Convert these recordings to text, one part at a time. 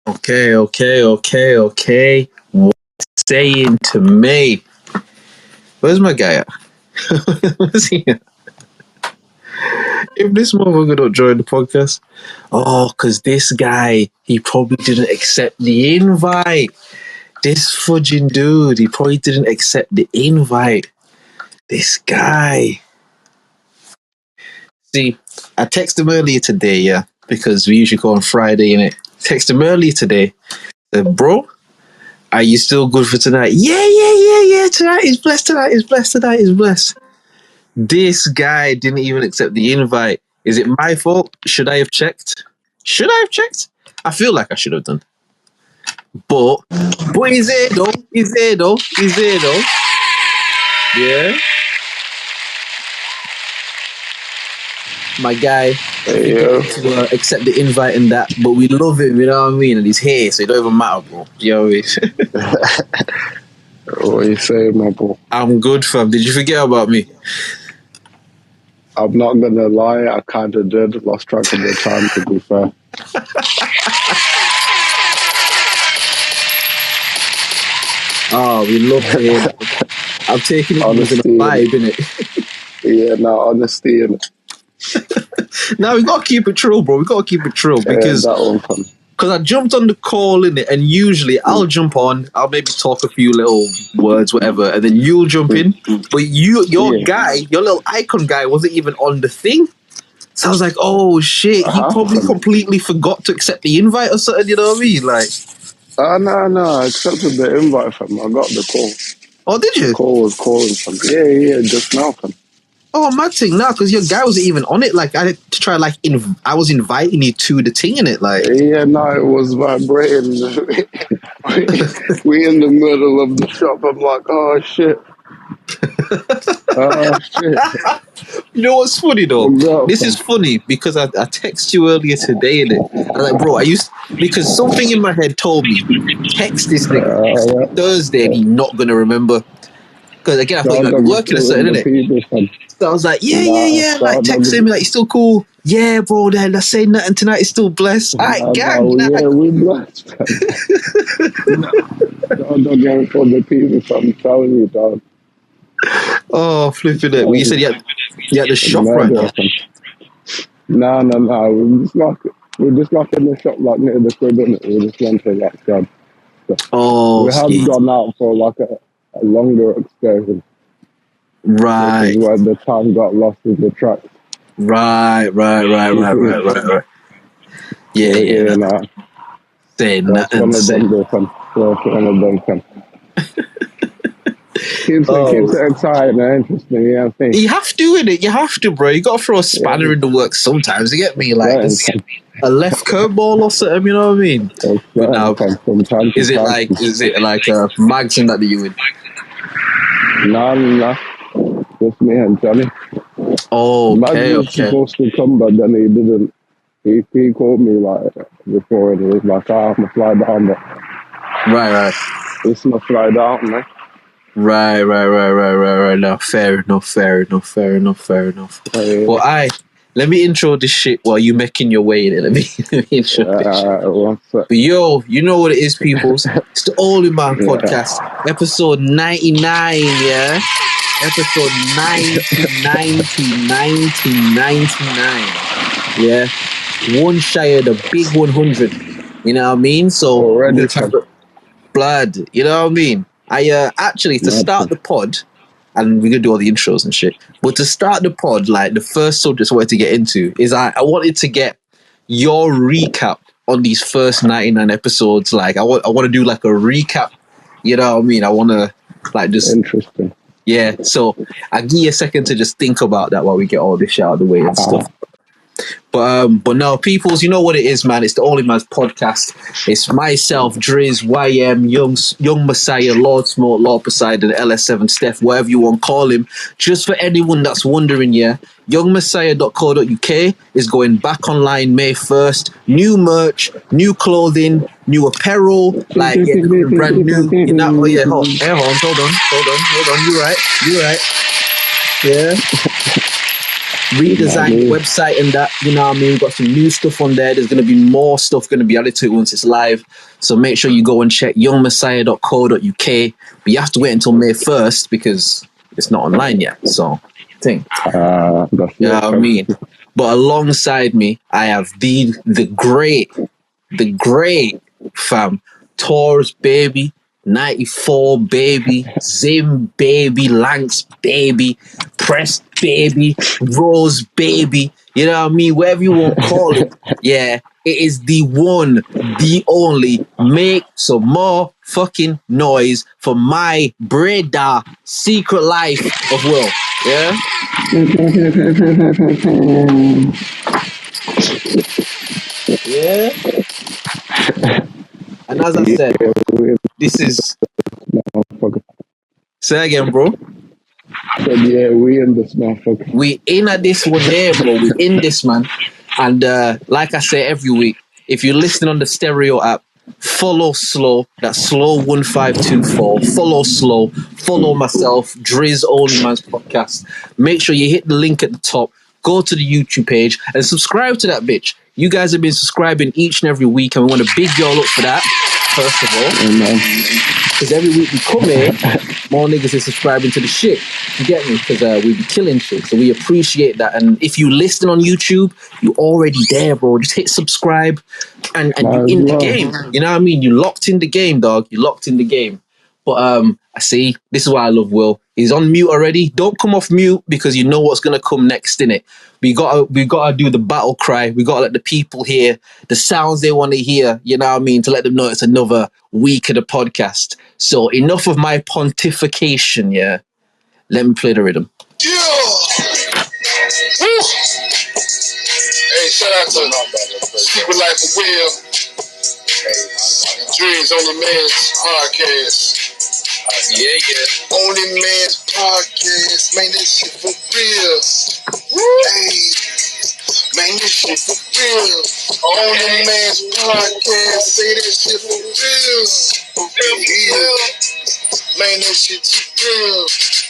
Okay. What's saying to me? Where's my guy at? Where's he at? If this motherfucker don't join the podcast, because this guy, he probably didn't accept the invite. This fudging dude, he probably didn't accept the invite. This guy. See, I texted him earlier today, yeah, because we usually go on Friday, innit? Text him earlier today. Said, bro, are you still good for tonight? Yeah. Tonight is blessed. This guy didn't even accept the invite. Is it my fault? Should I have checked? I feel like I should have done. But he's there though. Yeah. My guy to accept the invite and that, but we love him, you know what I mean? And he's here, so it don't even matter, bro. You know what I mean? What are you saying, my bro? I'm good, fam. Did you forget about me? I'm not gonna lie, I kind of did. Lost track of the time, to be fair. Oh, we love him. I'm taking it as a vibe, innit? Yeah, no, honesty, innit? Now we gotta keep it true, bro. Because I jumped on the call in it, and usually I'll jump on, I'll maybe talk a few little words, whatever, and then you'll jump in. But your little icon guy, wasn't even on the thing. So I was like, oh shit, he probably completely forgot to accept the invite or something. You know what I mean? Like, no, I accepted the invite from. I got the call. Oh, did you? The call was calling from. Yeah, just now from. Oh, mad thing, nah, because your guy wasn't even on it. Like, I had to try, like, I was inviting you to the thing in it, like. Yeah, no, it was vibrating. We in the middle of the shop. I'm like, oh shit. You know what's funny though? This is funny because I texted you earlier today, innit? I'm like, bro, because something in my head told me, text this nigga Thursday and he's not gonna remember. Because again, I thought you might be working or something, innit? So I was like, yeah. Like, text him, like, he's still cool. Yeah, bro, then let's say nothing tonight. He's still blessed. All right, gang. Yeah, we blessed. Don't get it for the people, I'm telling you, dog. Oh, flipping it. Well, you said you had the shop right now. No. We're just not in the shop like near the crib, innit? We just went to that job. Oh, we have gone out for like a longer excursion. Right. Where the time got lost in the track. Right. Yeah. Nah. Say nothing. One of them. Keeps it exciting and interesting, you know what I think? You have to, innit? You have to, bro. You got to throw a spanner in the works sometimes, you get me? Like, a left curveball or something, you know what I mean? But now, is it like a magazine that you in? Nah. Just me and Johnny. Oh, okay. Was supposed to come, but then he didn't. He called me like before, and he was like, I'm gonna fly down, but right. It's not fly down, man. Right. No, fair enough. Well, let me intro this shit while you making your way in it. Let me intro this shit. But yo, you know what it is, peoples. It's the OnlyMans podcast, episode 99, yeah? Episode 99. Yeah? One shy of the big 100. You know what I mean? So, blood, you know what I mean? I actually, to start the pod, and we're gonna do all the intros and shit, but to start the pod, like, the first subject I wanted to get into is I wanted to get your recap on these first 99 episodes. Like, I want to do like a recap, you know what I mean? I want to, like, just... Interesting. Yeah, so I'll give you a second to just think about that while we get all this shit out of the way and stuff. But no, peoples, you know what it is, man. It's the OnlyMans podcast. It's myself, Drizz, YM, Young Messiah, Lord Smoke, Lord Poseidon, LS7 Steph, whatever you want to call him. Just for anyone that's wondering, yeah, youngmessiah.co.uk is going back online May 1st. New merch, new clothing, new apparel, like brand new. You know, hold on. You right. Yeah. redesigned the website and that, you know what I mean? We've got some new stuff on there. There's going to be more stuff going to be added to it once it's live. So make sure you go and check youngmessiah.co.uk. But you have to wait until May 1st because it's not online yet. So, you know what I mean? But alongside me, I have the great fam, Taurus baby, 94 baby, Zim baby, Lanks baby, Press baby, Rose baby, you know what I mean? Whatever you want to call it. Yeah, it is the one, the only. Make some more fucking noise for my brother, Secret Life of Will. Yeah? Yeah? And as I said, this is... Say again, bro. Yeah, we in this motherfucker. We in at this one here, bro. We in this, man. And like I say every week, if you're listening on the stereo app, follow Slow. That's Slow 1524. Follow Slow. Follow myself, Drizz OnlyMans podcast. Make sure you hit the link at the top. Go to the YouTube page and subscribe to that bitch. You guys have been subscribing each and every week, and we want to big y'all up for that. First of all, because every week we come here, more niggas are subscribing to the shit. You get me? Because we be killing shit. So we appreciate that. And if you listen on YouTube, you already there, bro. Just hit subscribe and you in the game. You know what I mean? You locked in the game, dog. You locked in the game. But I see, this is why I love Will. He's on mute already. Don't come off mute because you know what's gonna come next, innit? We gotta do the battle cry. We gotta let the people hear the sounds they want to hear, you know what I mean, to let them know it's another week of the podcast. So enough of my pontification, yeah. Let me play the rhythm. Yeah. Hey, shout out to Secret Life of Will. Drizz OnlyMans podcast. Yeah. OnlyMans podcast. Man, this shit for real. Hey, man, this shit for real. OnlyMans podcast. Say this shit for real. For real. Man, this shit too real.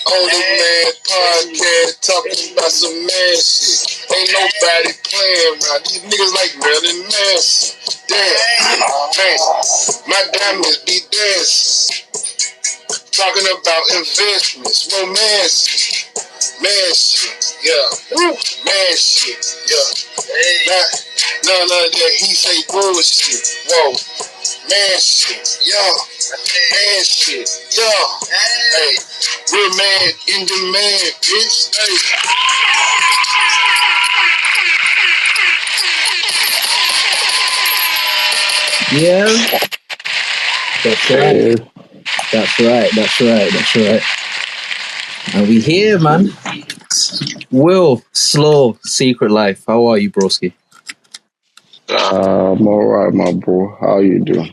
OnlyMans podcast. Talking about some man shit. Ain't nobody playing around. These niggas like Marilyn Manson. Damn, man, my diamonds be dancing. Talking about investments, romance, man shit, yeah, man shit, yeah. None of that he say bullshit, whoa, man shit, yeah, man shit, yeah. Hey, real man in demand, bitch. Hey. Yeah, that's right. That's right. And we here, man. Will, Slow, Secret Life. How are you, broski? I'm alright, my bro. How you doing?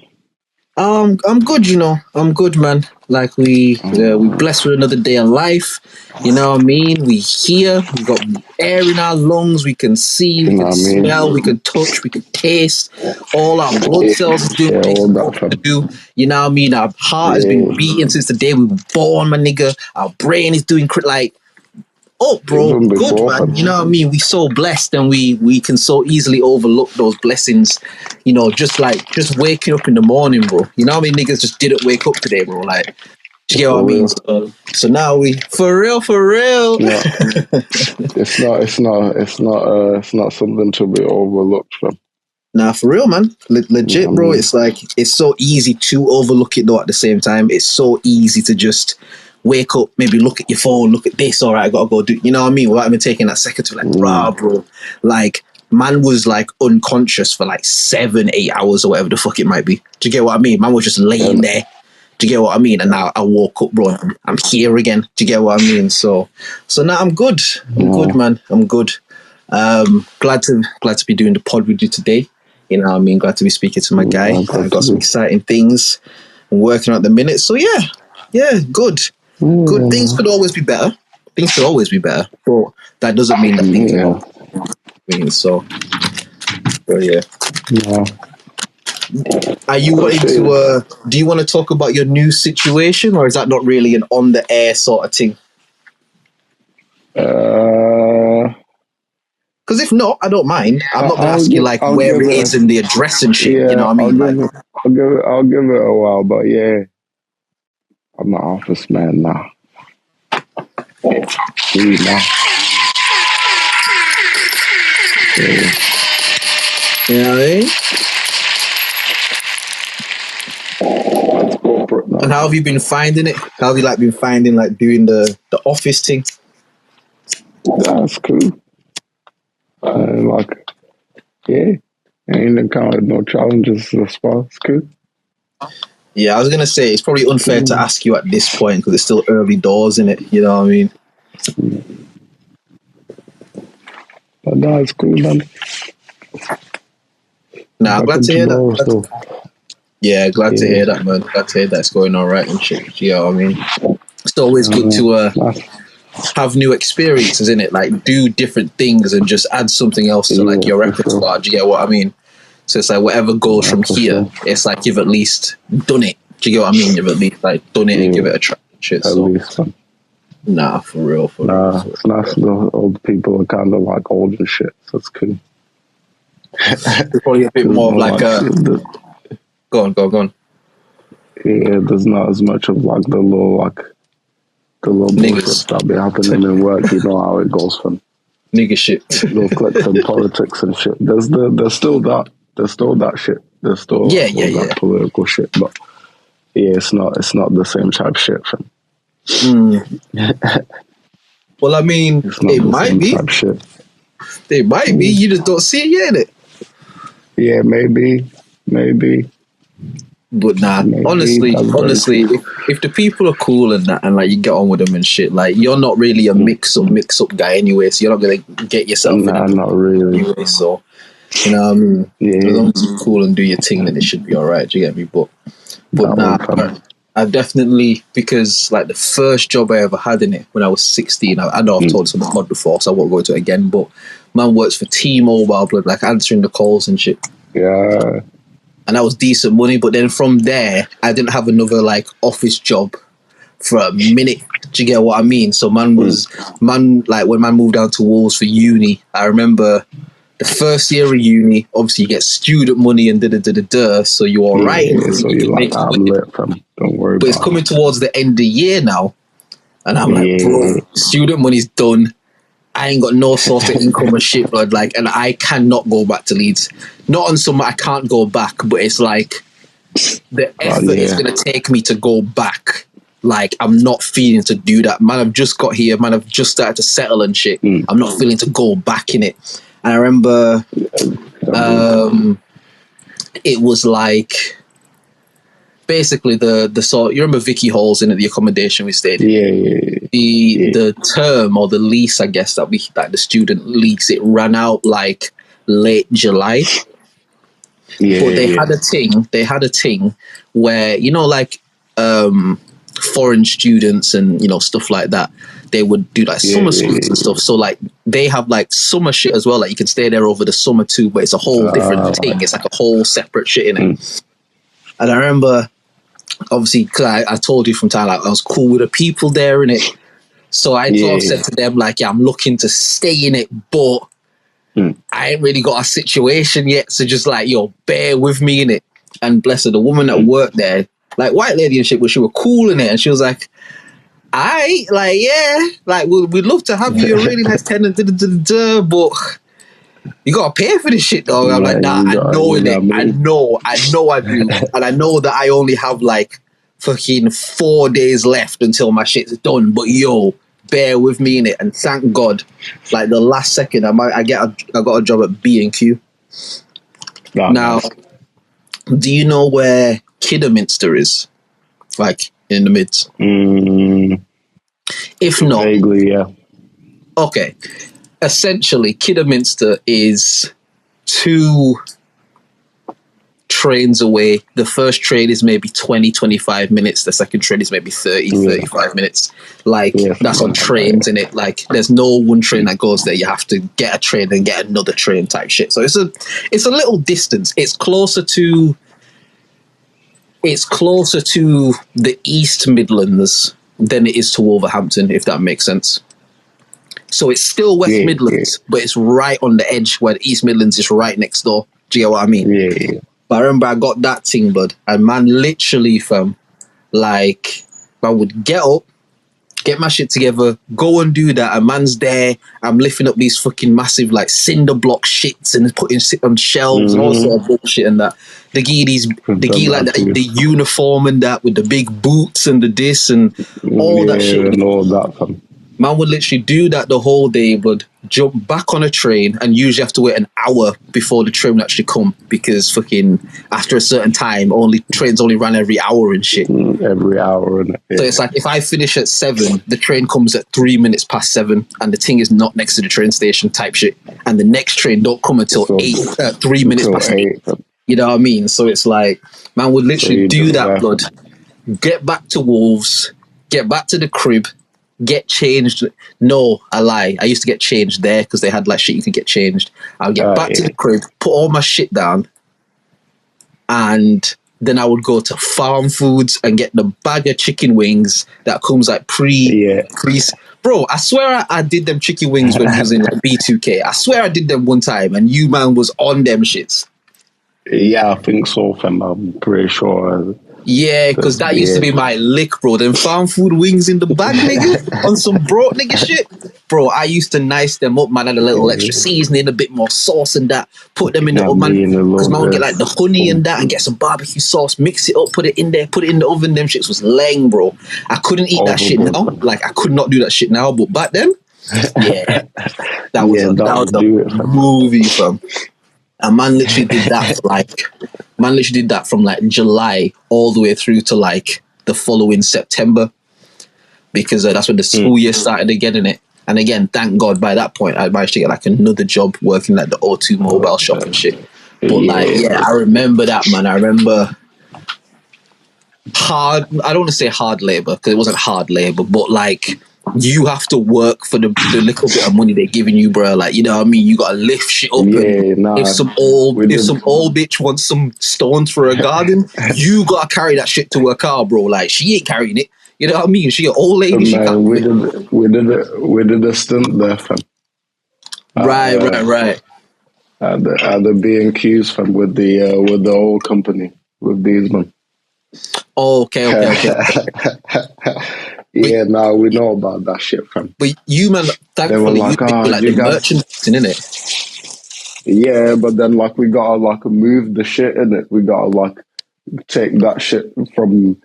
I'm good, you know. I'm good, man. Like we blessed with another day of life. You know what I mean? We here. We got air in our lungs. We can see. We can smell. We can touch. We can taste. All our blood cells is doing what they're supposed to do. You know what I mean? Our heart has been beating since the day we were born, my nigga. Our brain is doing like. Oh, bro, good, man. You know what I mean? We so blessed and we can so easily overlook those blessings. You know, just waking up in the morning, bro. You know how many niggas just didn't wake up today, bro? Like, do you get what I mean? So now we, for real. No, it's not something to be overlooked from. Nah, for real, man. Legit, bro. It's like, it's so easy to overlook it though at the same time. It's so easy to just wake up, maybe look at your phone, look at this, all right, I gotta go do, you know what I mean? Without even taking that second to like, bro. Like, man was like unconscious for like 7-8 hours or whatever the fuck it might be. Do you get what I mean? Man was just laying there. Do you get what I mean? And now I woke up, bro. I'm here again. Do you get what I mean? So now I'm good. I'm good, man. I'm good. Glad to be doing the pod with you today. You know what I mean? Glad to be speaking to my guy. I've got some exciting things I'm working on at the minute. So yeah, good. Good. Things could always be better. But that doesn't mean that things are wrong. So yeah. Are you wanting to? Do you want to talk about your new situation, or is that not really an on the air sort of thing? Because if not, I don't mind. I'm not gonna I'll ask you gi- like I'll where give it it. is and the address and shit. You know Yeah, what I mean? Like, I'll give it a while. But yeah, I'm an office man now. See now. Yeah. you know what I mean? That's corporate now. And how have you been finding it? How have you like been finding like doing the office thing? That's cool. Like, yeah, ain't encountered no challenges thus far. It's cool. Yeah, I was gonna say it's probably unfair to ask you at this point because it's still early doors, in it. You know what I mean? But no, it's cool, man. Nah, I'm Back glad to into hear bars, that. though. Yeah, glad to Yeah. hear that, man. Glad to hear that it's going all right and shit. You know what I mean? It's always good to Nice. have new experiences in it, like do different things and just add something else to like Yeah, your for repertoire. sure. Do you get what I mean? So it's like whatever goes from for here, sure. it's like you've at least done it. Do you get what I mean? You've at least like done it and Yeah. give it a try. And shit. At So least, man. nah, for real, for real. It's nice. The old people are kind of like old and shit, so it's cool. It's probably a bit There's more of no, like a go on. yeah, there's not as much of like the little Niggas. bullshit that be happening in work. You know how it goes from Nigga shit. little cliques and politics and shit. There's still that shit. There's still Yeah, all that political shit, but yeah, it's not the same type shit. Fam. Well, I mean, It's not it the might same be. type shit. It might be. You just don't see it yet, innit? Yeah, maybe. But nah, Maybe, honestly, that's very true. if the people are cool and that, and like you get on with them and shit, like you're not really a mix up guy anyway, so you're not gonna get yourself in a not really. anyway. So you know what I mean? Yeah. As long as you're cool and do your thing, then it should be all right. Do you get me? But That nah, one, fam. I definitely, because like the first job I ever had in it when I was 16, I know I've told some pod before, so I won't go into it again. But man works for T-Mobile, like answering the calls and shit. Yeah. And that was decent money, but then from there, I didn't have another like office job for a minute. Do you get what I mean? So like when man moved down to Wolves for uni, I remember the first year of uni, obviously you get student money and so you're all right. So you're like, I'm lit, fam. Don't worry But it's about coming towards the end of the year now, and I'm like, Yeah. bro, student money's done. I ain't got no source of income and shit, blood. Like, and I cannot go back to Leeds. Not on some, I can't go back, but it's like the effort it's going to take me to go back. Like, I'm not feeling to do that. Man, I've just got here. Man, I've just started to settle and shit. I'm not feeling to go back in it. And I remember it was like basically the sort. You remember Vicky Hall's in the accommodation we stayed in? Yeah. The term or the lease, I guess, that the student lease, it ran out like late July. Yeah. But they had a thing where, you know, like foreign students and, you know, stuff like that, they would do like summer schools and stuff. So like they have like summer shit as well. Like you can stay there over the summer too, but it's a whole different thing. It's like a whole separate shit in it. And I remember, obviously, because I told you from time, like I was cool with the people there in it. So I sort of said to them, like, yeah, I'm looking to stay in it, but I ain't really got a situation yet. So just like, yo, bear with me in it. And bless her, the woman that worked there, like white lady and shit, but she was cool in it. And she was like, we'd love to have you. You're a really nice tenant, but you gotta pay for this shit, though. I'm like, nah, I know it. I know I do. And I know that I only have like fucking 4 days left until my shit's done. But yo, bear with me in it. And thank God, like the last second, I got a job at B&Q. Now, do you know where Kidderminster is? Like in the mids? If not, vaguely, yeah. Okay. Essentially, Kidderminster is 2 trains away. The first train is maybe 20-25 minutes. The second train is maybe 30-35 minutes. Like, that's on trains, in it. Like, there's no one train that goes there. You have to get a train and get another train type shit. So it's a little distance. It's closer to the East Midlands than it is to Wolverhampton, if that makes sense. So it's still West Midlands, but it's right on the edge where the East Midlands is right next door. Do you get what I mean? Yeah. But I remember I got that thing, bud. And man, literally, fam, like, I would get up, get my shit together, go and do that. And man's there. I'm lifting up these fucking massive, like, cinder block shits and putting shit on shelves and all sort of bullshit and that. They give like the uniform and that with the big boots and the this and all that shit. And all that, fam. Man would literally do that the whole day, blood. Jump back on a train and usually have to wait an hour before the train would actually come because fucking after a certain time, trains only ran every hour and shit. Every hour. So it's like if I finish at 7, the train comes at 3 minutes past 7 and the thing is not next to the train station type shit. And the next train don't come until 3 minutes past 8. You know what I mean? So it's like, man would literally do that, blood. Get back to Wolves, get back to the crib, get changed. No, I lie. I used to get changed there because they had like shit you could get changed. I'll get back to the crib, put all my shit down, and then I would go to Farm Foods and get the bag of chicken wings that comes like pre. Bro, I swear I did them chicken wings when I was in like B2K. I swear I did them one time and you man was on them shits. Yeah, I think so, fam. I'm pretty sure. Yeah, because that used to be my lick, bro. Them Farm Food wings in the bag, nigga, on some broke nigga shit. Bro, I used to nice them up, man. Add a little extra seasoning, a bit more sauce and that. Put them in the oven, man. Because man would get like the honey and that and get some barbecue sauce, mix it up, put it in there, put it in the oven. Them shits was leng, bro. I couldn't eat that shit now. Like, I could not do that shit now, but back then, yeah. That was a movie, fam. And man literally did that from like July all the way through to like the following September because that's when the school year started again, innit? And again, thank God by that point I managed to get like another job working at the O2 mobile shop and shit. But I remember that, man. I remember I don't want to say hard labor because it wasn't hard labor, but like you have to work for the little bit of money they're giving you, bro. Like, you know what I mean? You gotta lift shit up. If some old bitch wants some stones for a garden, you gotta carry that shit to her car, bro. Like, she ain't carrying it. You know what I mean? She an old lady. She can't we did a stint there, fam. Right. At the B&Qs, fam, with the old company with these man. Oh, okay. Yeah, now we know about that shit, fam. But you, man, thankfully, like, the merchandising, innit? Yeah, but then, like, we gotta, like, move the shit, innit? We gotta, like, take that shit from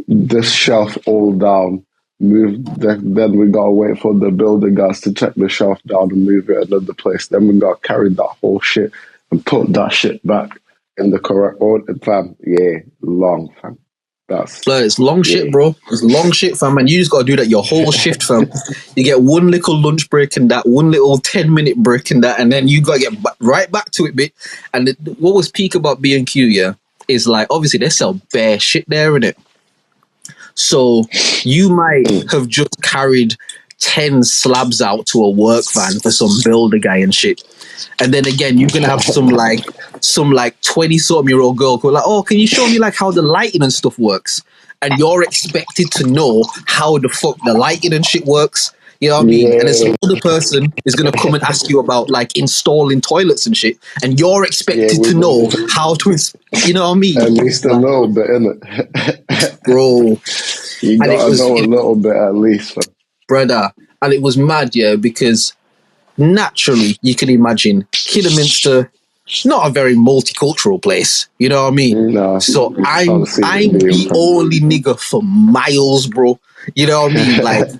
this shelf all down, then we gotta wait for the builder guys to take the shelf down and move it another place. Then we gotta carry that whole shit and put that shit back in the correct order, fam. Yeah, long, fam. It's long shit, bro. It's long shit, fam. And you just gotta do that your whole shift, fam. You get one little lunch break and that, one little 10-minute break and that, and then you gotta get right back to it, bit. And what was peak about B&Q, yeah, is like obviously they sell bare shit there, innit? So you might have just carried 10 slabs out to a work van for some builder guy and shit. And then again, you're gonna have some 20-something-year-old girl who are like, oh, can you show me like how the lighting and stuff works? And you're expected to know how the fuck the lighting and shit works. You know what I mean? And then some other person is gonna come and ask you about like installing toilets and shit, and you're expected to know how to, you know what I mean? At least a little bit, innit? Bro. You gotta know a little bit at least, man. Brother. And it was mad, yeah, because naturally you can imagine Kidderminster, not a very multicultural place, you know what I mean? No, so I'm the only nigga for miles, bro. You know what I mean? Like,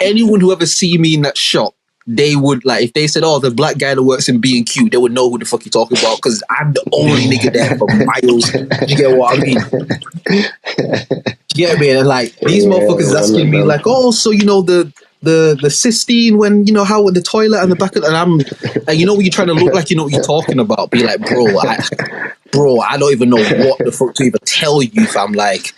anyone who ever see me in that shop, they would, like, if they said, oh, the black guy that works in B&Q, they would know who the fuck you're talking about because I'm the only nigga there for miles. You get what I mean? You get me? And like, these motherfuckers asking me like, oh, so you know the cystine when, you know, how with the toilet and the back of, and you know when you're trying to look like you know what you're talking about, be like, bro, I don't even know what the fuck to even tell you, fam. Like,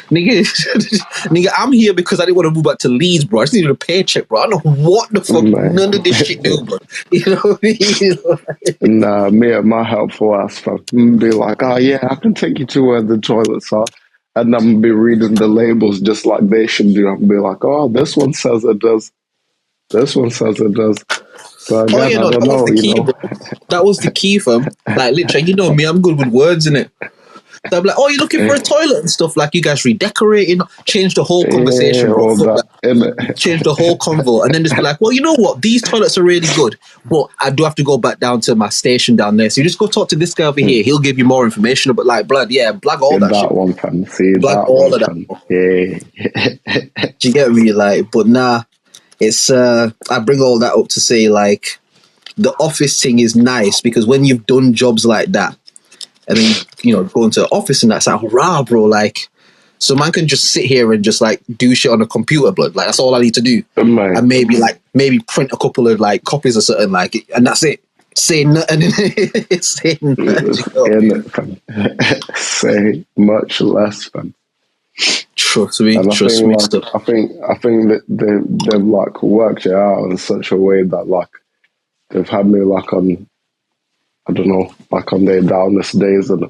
nigga, I'm here because I didn't want to move back to Leeds, bro. I just needed a paycheck, bro. I don't know what the fuck none of this shit do, bro. You know what I mean? Nah, me and my helpful ass, fam, be like, oh yeah, I can take you to where the toilets are. And I'm going to be reading the labels just like they should do. I'm going to be like, oh, this one says it does. This one says it does. But Oh again, yeah, I no, don't that was know, the you key. know. Bro. That was the key, fam. Like literally, you know me, I'm good with words, innit? So I'm like, oh, you're looking for a toilet and stuff. Like you guys redecorating, change the whole Yeah, conversation, bro. all Fuck that, that. innit? Change the whole convo, and then just be like, well, you know what? These toilets are really good, but I do have to go back down to my station down there. So you just go talk to this guy over here. He'll give you more information about like blood. Yeah, blag all See that that shit. one, fam. See Blag that all one, of that. fam. Yeah. Do you get me? Like, but nah, it's I bring all that up to say like the office thing is nice because when you've done jobs like that, and then you know go into the office and that's like rah, bro. Like, so man can just sit here and just like do shit on a computer, blood. Like that's all I need to do, Man. and maybe print a couple of like copies or something like, and that's it. Say nothing. Say nothing. Fam. Say much less, fam. Trust me. And Trust me. like, I think that they've like worked it out in such a way that like they've had me like on, I don't know, like on their downest days and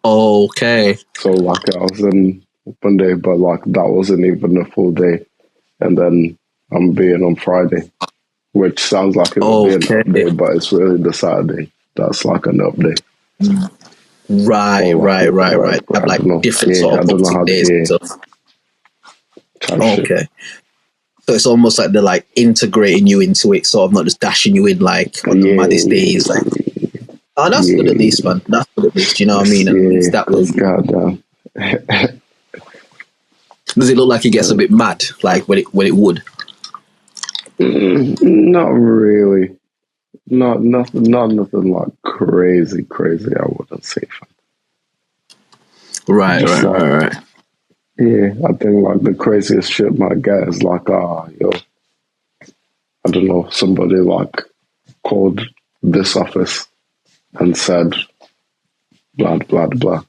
Okay. so like I was in one day, but like that wasn't even a full day, and then I'm being on Friday, which sounds like it would be an update, but it's really the Saturday that's like an update. Right. Have like different sort of uptick days and stuff. Okay. So it's almost like they're like integrating you into it, sort of not just dashing you in like on the maddest days. Like, oh, that's good at least, man. That's good at least. You know what I mean? At least that was. Goddamn. Does it look like it gets a bit mad, like when it would? Not really. Not nothing like crazy. I wouldn't say. Right. Yeah, I think like the craziest shit my get is like, yo, I don't know, somebody like called this office and said blah blah blah,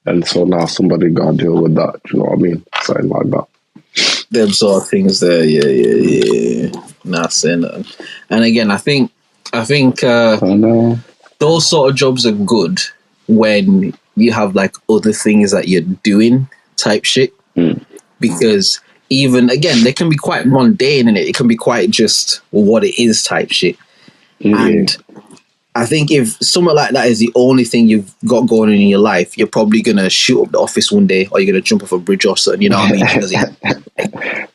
and so now somebody got to deal with that. Do you know what I mean? Something like that. Them sort of things there, yeah. Nah, saying that. And again, I think those sort of jobs are good when you have like other things that you're doing type shit, because even again they can be quite mundane in it. It can be quite just what it is type shit, and I think if something like that is the only thing you've got going on in your life, you're probably gonna shoot up the office one day, or you're gonna jump off a bridge or something. You know what I mean? Because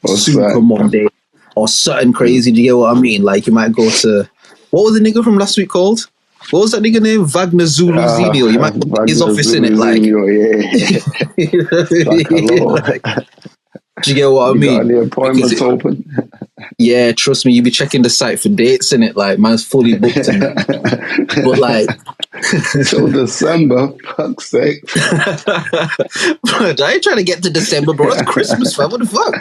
it's super mundane or something crazy. Do you get what I mean? Like you might go to, what was the nigga from last week called? What was that nigga name? Wagner Zulu Zinio. You might go his office in it, like. Like, do you get what I mean? Got any appointments open? Yeah, trust me, you be checking the site for dates in it. Like, man's fully booked in it. But like, till December, fuck's sake. But I ain't trying to get to December, bro. It's Christmas, fam. What the fuck?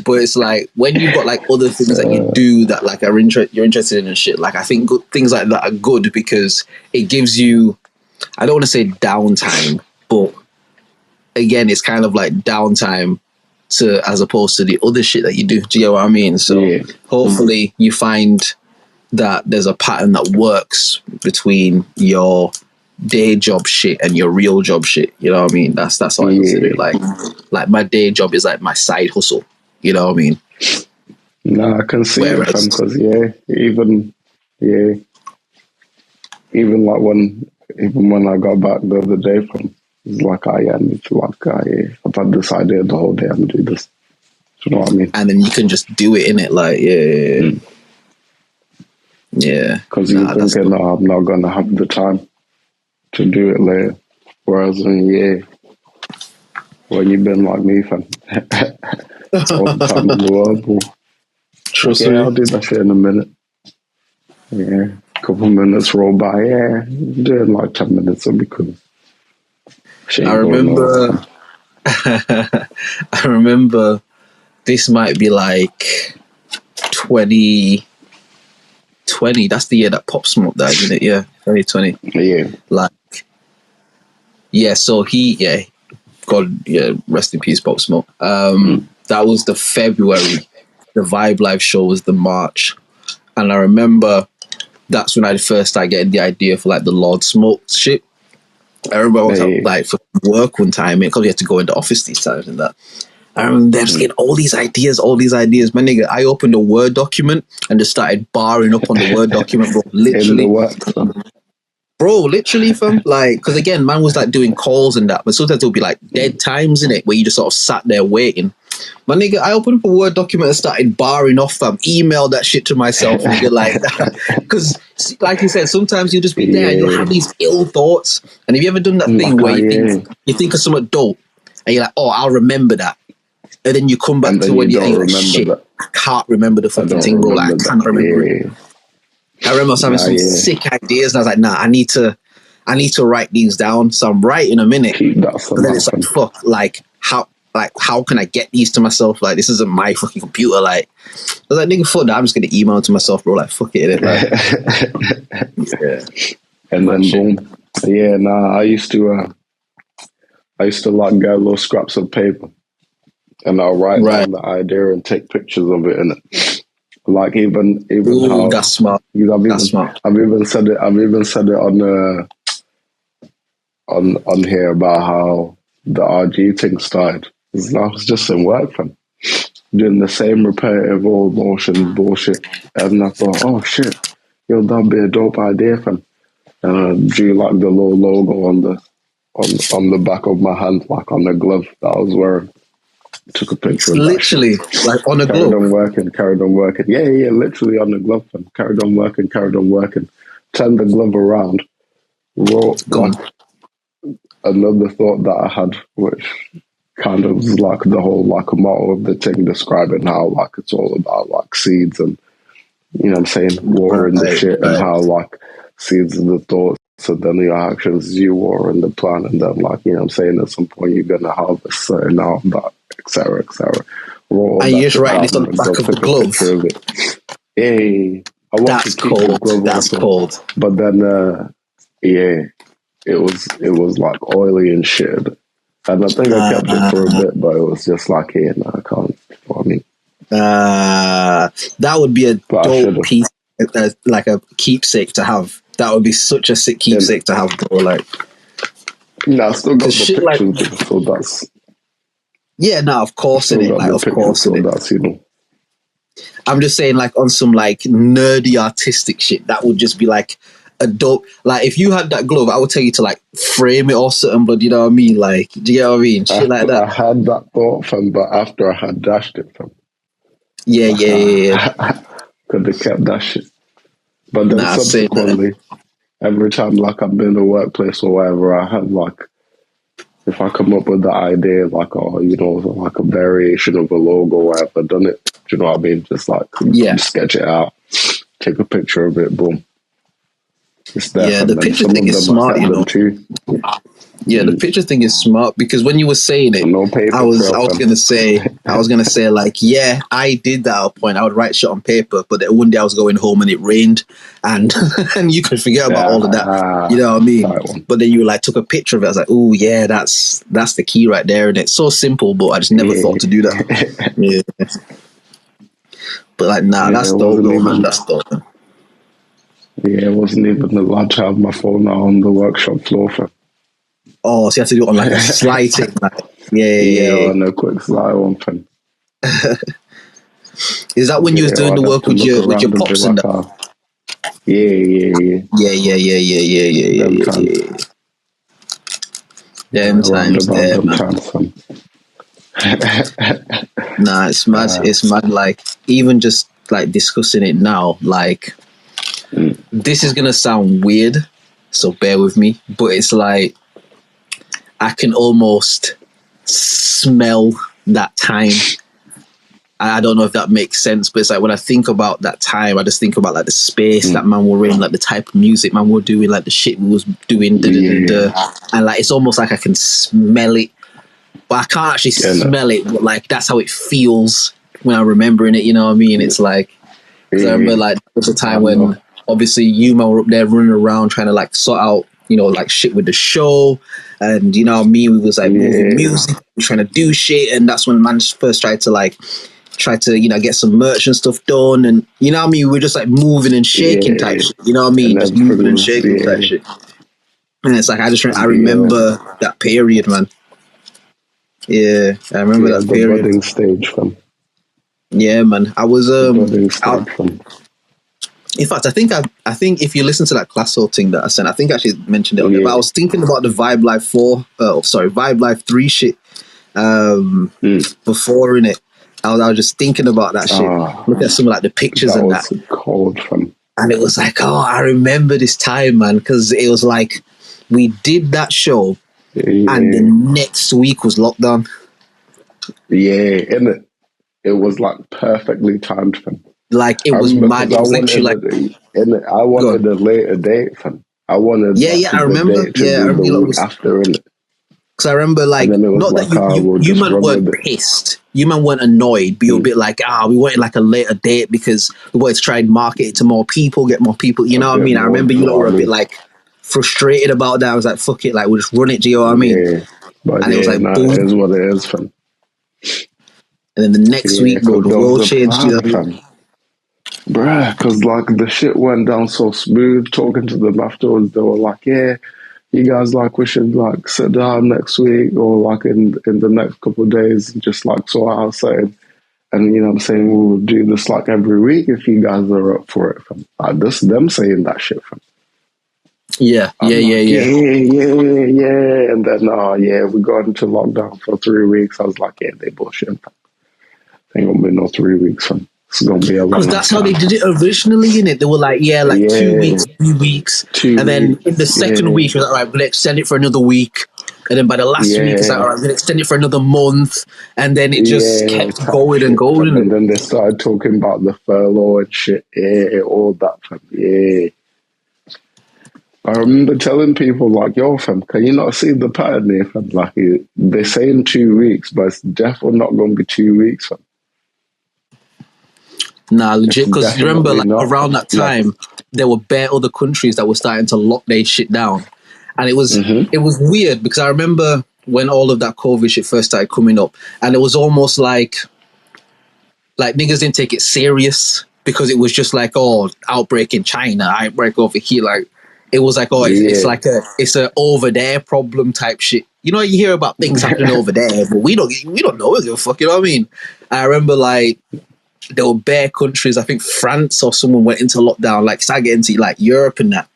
But it's like when you've got like other things that you do that like you're interested in and shit. Like I think things like that are good because it gives you, I don't want to say downtime, but again, it's kind of like downtime to as opposed to the other shit that you do. Do you get what I mean? So hopefully you find that there's a pattern that works between your day job shit and your real job shit. You know what I mean? That's how I consider it. Like my day job is like my side hustle. You know what I mean? Nah, I can see it, fam, because even like when I got back the other day from, it's like I need to like I've had this idea the whole day. I'm gonna do this. You know what I mean? And then you can just do it in it, like yeah. Because you're thinking, no, I'm not gonna have the time to do it later. Whereas when you've been like me, fam, all the time in the world, bro. Trust me. I'll do that shit in a minute. Yeah, a couple minutes roll by. Yeah, doing like 10 minutes will be cool. I remember this might be like 2020. That's the year that Pop Smoke died, isn't it? Yeah, 2020. Yeah. So rest in peace, Pop Smoke. That was the February. The Vibe Live show was the March. And I remember that's when I first started getting the idea for like the Lord Smoke shit. I remember I was like for work one time, because we had to go in the office these times and that. I remember just getting all these ideas. My nigga, I opened a Word document and just started barring up on the Word document, bro. Literally. In the works, Bro, literally, fam. Like, because again, man was like doing calls and that, but sometimes there'll be like dead times in it where you just sort of sat there waiting. My nigga, I opened up a Word document and started barring off, fam. Emailed that shit to myself, nigga, like that. Because, like you said, sometimes you'll just be there and you'll have these ill thoughts. And have you ever done that thing where you think of something dope and you're like, oh, I'll remember that. And then you come back to when you're like, shit, I can't remember the fucking thing, bro. Like, I can't remember it. I remember I was having some sick ideas, and I was like, "Nah, I need to write these down." So I'm writing a minute, but then it's like, "Fuck! How can I get these to myself? Like, this isn't my fucking computer." Like, I was like, "Nigga, fuck that! I'm just gonna email it to myself, bro. Like, fuck it, like." And then boom, I used to like get little scraps of paper, and I'll write down the idea and take pictures of it, and like even ooh, how that's smart. That's smart. I've even said it on here about how the RG thing started. I was just in work, fam, doing the same repetitive old motion bullshit, and I thought, oh shit, that'd be a dope idea, fam. And I drew like the little logo on the back of my hand, like on the glove that I was wearing. Took a picture of literally like on a glove. Carried on working. Yeah, literally on the glove. And carried on working. Turned the glove around. Wrote another thought that I had, which kind of was like the whole like a motto of the thing, describing how like it's all about like seeds and what I'm saying, watering the shit, and how like seeds are the thoughts, so then your actions you watering the plant, and then like I'm saying, at some point you're gonna harvest certain out that, etc. And you just write this on the back of the glove. Hey, that's cold. That's cold. But then, it was like oily and shit. And I think I kept it for a bit, but it was just like, I can't. You know what I mean? That would be a dope piece, like a keepsake to have. That would be such a sick keepsake to have, bro. Like, I still got the pictures, like, so that's. Yeah, no, of course it is. Like, of course it is. I'm just saying, like, on some like nerdy artistic shit, that would just be like a dope. Like, if you had that glove, I would tell you to like frame it or something. But you know what I mean? Like, do you get what I mean? Shit like that. I had that thought, fam, but after I had dashed it, fam. Yeah. Could have kept that shit. But then subsequently, every time like I've been in the workplace or whatever, I had like, if I come up with the idea, like, like a variation of a logo, or whatever, done it. Do you know what I mean? Just like, sketch it out, take a picture of it, boom. It's there. Yeah, the picture thing is smart, you know. Yeah, the picture thing is smart, because when you were saying it, I was gonna say like, yeah, I did that at a point. I would write shit on paper, but then one day I was going home and it rained, and and you could forget about all of that. You know what I mean? But then you like took a picture of it. I was like, oh yeah, that's the key right there, and it's so simple, but I just never thought to do that. Yeah. But like, that's dope, though, man. That's dope. Yeah, it wasn't even allowed to have my phone out on the workshop floor. Oh, so you have to do it on like a slide thing. Yeah, on a quick slide one thing. Is that when you was doing the work with your pops and that? Yeah. Them times there, man. Nah, it's mad. It's mad. Like, even just like discussing it now, like, this is gonna sound weird, so bear with me. But it's like, I can almost smell that time. I don't know if that makes sense, but it's like when I think about that time, I just think about like the space that man were in, like the type of music man were doing, like the shit we was doing, and like it's almost like I can smell it, but I can't actually smell it. But like that's how it feels when I'm remembering it. You know what I mean? It's like, I remember like there was a time when obviously you man were up there running around trying to like sort out, like shit with the show. And, we was like moving music, trying to do shit. And that's when man first tried to, get some merch and stuff done. And, we were just like moving and shaking type shit. You know what I mean? Just moving and shaking type shit. And it's like, I remember that period, man. Yeah, I remember Yeah, that the period. budding stage, fam. Yeah, man. I was The budding stage, fam. in fact, I think if you listen to that class thing that I sent, I think I actually mentioned it on there. But I Yeah. was thinking about the Vibe Life 4, Vibe Life 3 shit before in it. I was just thinking about that shit. Look at some of like the pictures That and was that. cold, fam. And it was like, oh, I remember this time, man, because it was like we did that show and the Yeah. next week was lockdown. Yeah, innit? It was like perfectly timed, fam. Like it I was remember mad. because It was literally like, I go on. wanted a later date, fam. I wanted Yeah, like yeah, I the remember. date to Yeah, I be the remember. week after, innit? Because I remember, And like, then it was not that like, we'll you just man run weren't with it. pissed, you man weren't annoyed, but you were a bit like, we wanted like a later date because we wanted to try and market it to more people, get more people. You A know what I bit mean? I more, remember do you you lot know were what a I bit mean? like frustrated about that. I was like, fuck it, like we'll just run it. Do you know what I mean? Yeah. But And it was yeah, like, no, it boom. is what it is, fam. And then the next Yeah, week, bro, because the there was world a changed. You know plan, what I mean? fam. Bruh, because like the shit went down so smooth. Talking to them afterwards, they were like, "Yeah, you guys like we should like sit down next week or like in the next couple of days, and just like sort out something." And you know what I'm saying, we'll do this like every week if you guys are up for it. Fam. Like this, them saying that shit. Fam. Yeah, I'm yeah. like, yeah, and then we got into lockdown for 3 weeks. I was like, yeah, they bullshit. Fam. Ain't gonna be no 3 weeks. Fam. It's gonna be a Because long that's ass how they time. did it originally, in it. They were like, yeah, like 2 Yeah, weeks, 3 weeks. 2 And then in the weeks. second Yeah. week, it was like, all right, we're going to extend it for another week. And then by the last week, it's like, all right, we're going to extend it for another month. And then it just Yeah, kept type going and shit. going. And then they started talking about the furlough and shit. Yeah, all that, fam. Yeah. I remember telling people, like, yo, fam, can you not see the pattern here, fam? Like, they're saying 2 weeks, but it's definitely not going to be 2 weeks, fam. Nah, legit. It's Because you remember, definitely like, not, around fam. that time, there were bare other countries that were starting to lock their shit down. And it was weird because I remember when all of that COVID shit first started coming up, and it was almost like niggas didn't take it serious because it was just like, oh, outbreak in China, outbreak over here. Like it was like, oh, it's Yeah. like it's a over there problem type shit. You know, you hear about things happening over there, but we don't know. We give a fuck. You know what I mean? I remember like there were bare countries. I think France or someone went into lockdown. Like started getting to like Europe and that.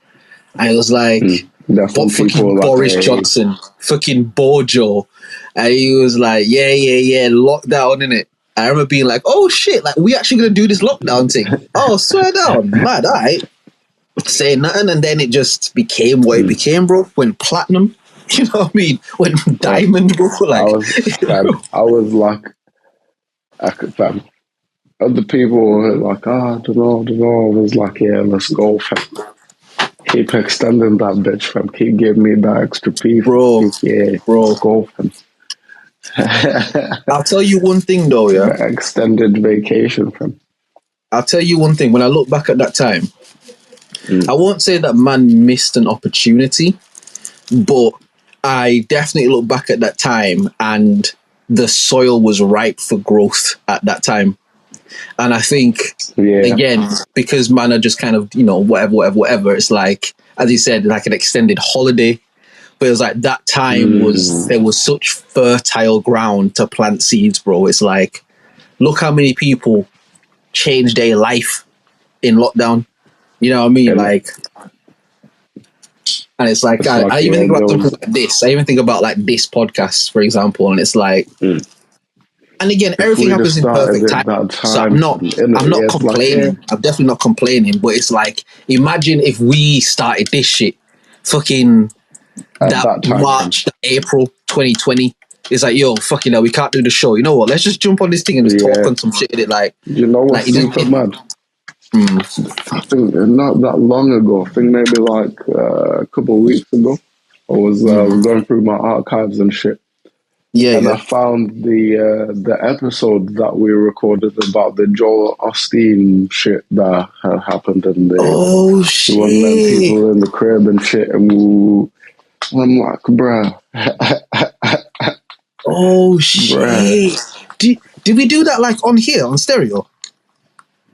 And it was like, That's when what people fucking were like, Boris hey. Johnson, fucking Bojo. And he was like, yeah, lockdown, innit? I remember being like, oh shit, like we actually gonna do this lockdown thing. Oh, swear down, mad, all right. Saying nothing, and then it just became what it became, bro. Went platinum. You know what I mean? Went diamond, bro. Like, I was like, fam. Other people were like, I don't know. I was like, yeah, let's go, fam. Keep extending that bitch, fam. Keep giving me that extra piece. bro. Let's go, fam. I'll tell you one thing though, yeah. The extended vacation, fam. I'll tell you one thing. When I look back at that time, I won't say that man missed an opportunity, but I definitely look back at that time and the soil was ripe for growth at that time. And I think, again, because man are just kind of, you know, whatever, it's like, as you said, like an extended holiday. But it was like that time there was such fertile ground to plant seeds, bro. It's like, look how many people changed their life in lockdown. You know what I mean? Like, and it's like, I even think about something like this. I even think about like this podcast, for example, and it's like, and again, everything happens in perfect time. So I'm not complaining. Like, I'm definitely not complaining. But it's like, imagine if we started this shit, fucking that time, March, that April 2020. It's like, yo, fucking hell, we can't do the show. You know what? Let's just jump on this thing and just talk on some shit in it. Like, you know what's super mad? I think not that long ago. I think maybe like a couple of weeks ago. I was going through my archives and shit. I found the episode that we recorded about the Joel Osteen shit that had happened in the shit. One of them people in the crib and shit, and I'm like, bruh. Oh shit! Did we do that like on here on stereo?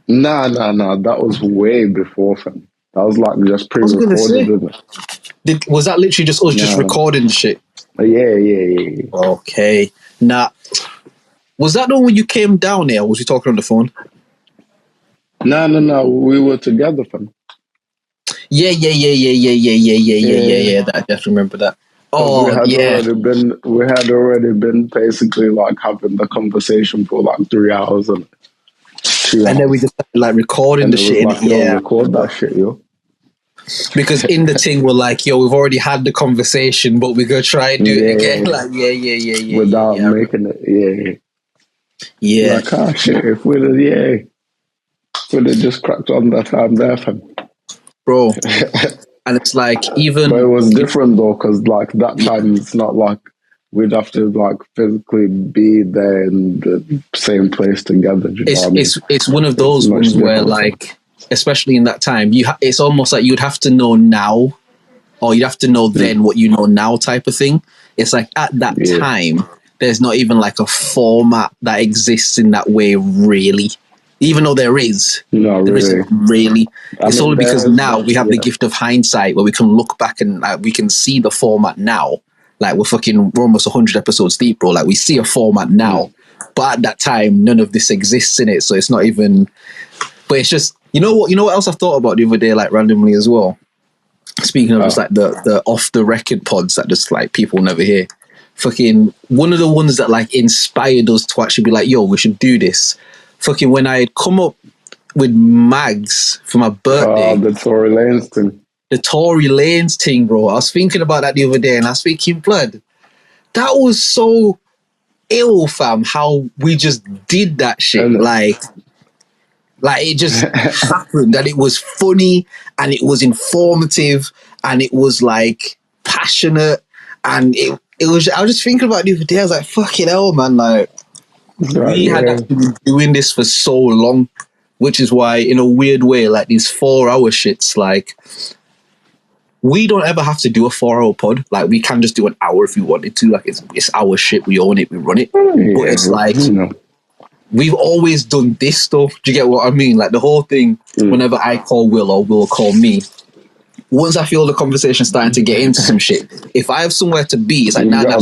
Nah. That was way before, fam. That was like just pre-recorded, isn't it? Was that literally just us just recording the shit? Yeah. Okay. Nah. Was that the one when you came down here, or was you talking on the phone? No. We were together, fam. Yeah. I definitely remember that. Oh, We had yeah. already been basically like having the conversation for like 3 hours and 2 hours. And then we just like recording and the it shit. was like, yo, record that shit, yo. Because in the thing we're like, yo, we've already had the conversation, but we're gonna try and do it again. Like, yeah. Without making it, Yeah. Like, shit, if we'd have just cracked on that time there, fam. Bro. And it's like, even... But it was different though, because like that time it's not like we'd have to like physically be there in the same place together. Do you know what I mean? It's one of those ones where like, especially in that time, it's almost like you'd have to know now, or you'd have to know then what you know now type of thing. It's like at that time, there's not even like a format that exists in that way, really. Even though there is. No, there really. isn't really. It's only because now we have the gift of hindsight where we can look back and we can see the format now. Like we're almost 100 episodes deep, bro. Like we see a format now. But at that time, none of this exists in it. So it's not even... But it's just... You know what else I thought about the other day, like randomly as well? Speaking of just like the off the record pods that just like people never hear. Fucking one of the ones that like inspired us to actually be like, yo, we should do this. Fucking when I had come up with Mags for my birthday. The Tory Lanez thing. The Tory Lanez thing, bro. I was thinking about that the other day and I was thinking, blood, that was so ill, fam, how we just did that shit. Like it just happened, and it was funny and it was informative and it was like passionate and it was... I was just thinking about it the other day. I was like, fucking hell, man, like we had actually been doing this for so long, which is why in a weird way, like these 4-hour shits, like we don't ever have to do a 4-hour pod. Like we can just do an hour if we wanted to. Like it's our shit, we own it, we run it. But it's like we've always done this stuff. Do you get what I mean? Like the whole thing, whenever I call Will or Will call me, once I feel the conversation starting to get into some shit, if I have somewhere to be, it's like, nah, stop,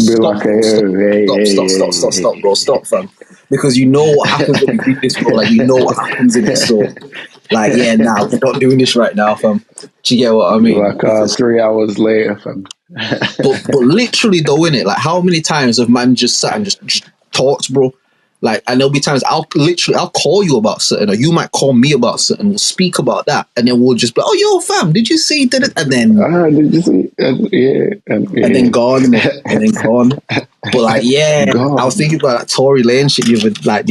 bro, stop, fam. Because you know what happens when we do this, bro. Like, you know what happens in this, so, like, yeah, nah, we're not doing this right now, fam. Do you get what I mean? Like, 3 hours later, fam. but literally, though, innit? Like, how many times have man just sat and just talked, bro? Like, and there'll be times I'll call you about something, or you might call me about something. We'll speak about that, and then we'll just be, oh, yo, fam, did you see? Did it? And then, did you see? And then gone, and then gone. But like, yeah, I was thinking about that Tory Lanez shit the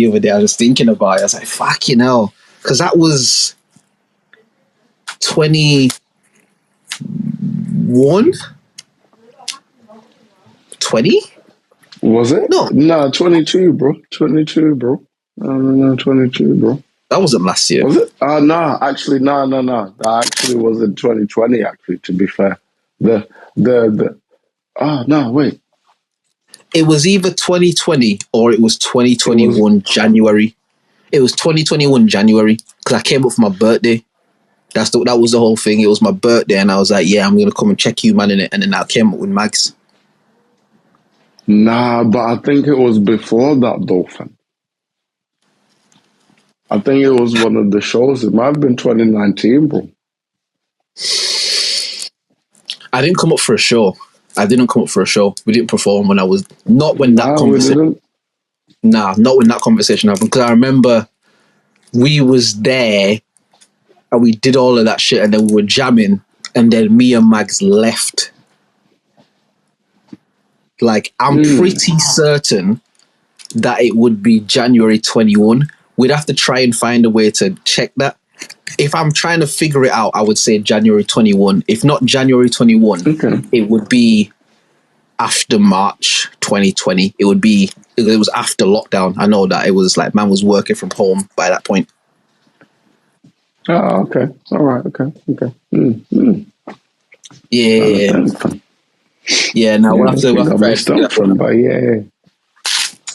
other day. I was just thinking about it. I was like, fucking hell, because that was 21, 20. Was it? No, 22, bro. 22, bro. No, 22, bro. That wasn't last year. Was it? No, actually, no. That actually was in 2020, actually, to be fair. No, wait. It was either 2020 or it was 2021 January. It was 2021 January because I came up for my birthday. That was the whole thing. It was my birthday and I was like, yeah, I'm going to come and check you, man, in it. And then I came up with Mags. Nah, but I think it was before that, though, fam. I think it was one of the shows. It might have been 2019, bro. I didn't come up for a show. We didn't perform when I was... Not when that conversation... Nah, not when that conversation happened. Because I remember we was there and we did all of that shit and then we were jamming and then me and Mags left. Like, I'm pretty certain that it would be January 21. We'd have to try and find a way to check that. If I'm trying to figure it out, I would say January 21. If not January 21, it would be after March 2020. It was after lockdown. I know that it was like, man was working from home by that point. Oh, okay. All right. Okay. Yeah. Yeah, no, we'll have to try from, but yeah.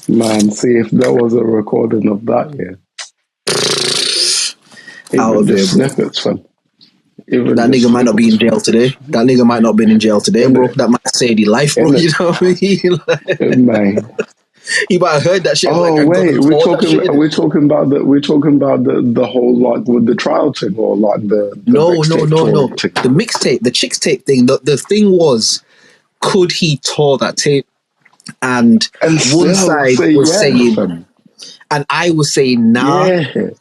Man, see if there was a recording of that, Even just snippets, fam. That nigga might not be in jail today. That nigga might not be in jail today, bro. That might save your life, bro. You know what I mean? Man. You might have heard that shit. Oh like, wait, we're talking about the whole like with the trial thing or like the no. mixtape thing. The mixtape, the chicks tape thing. The thing was, could he tour that tape? And one side was saying, and I was saying nah. Yeah.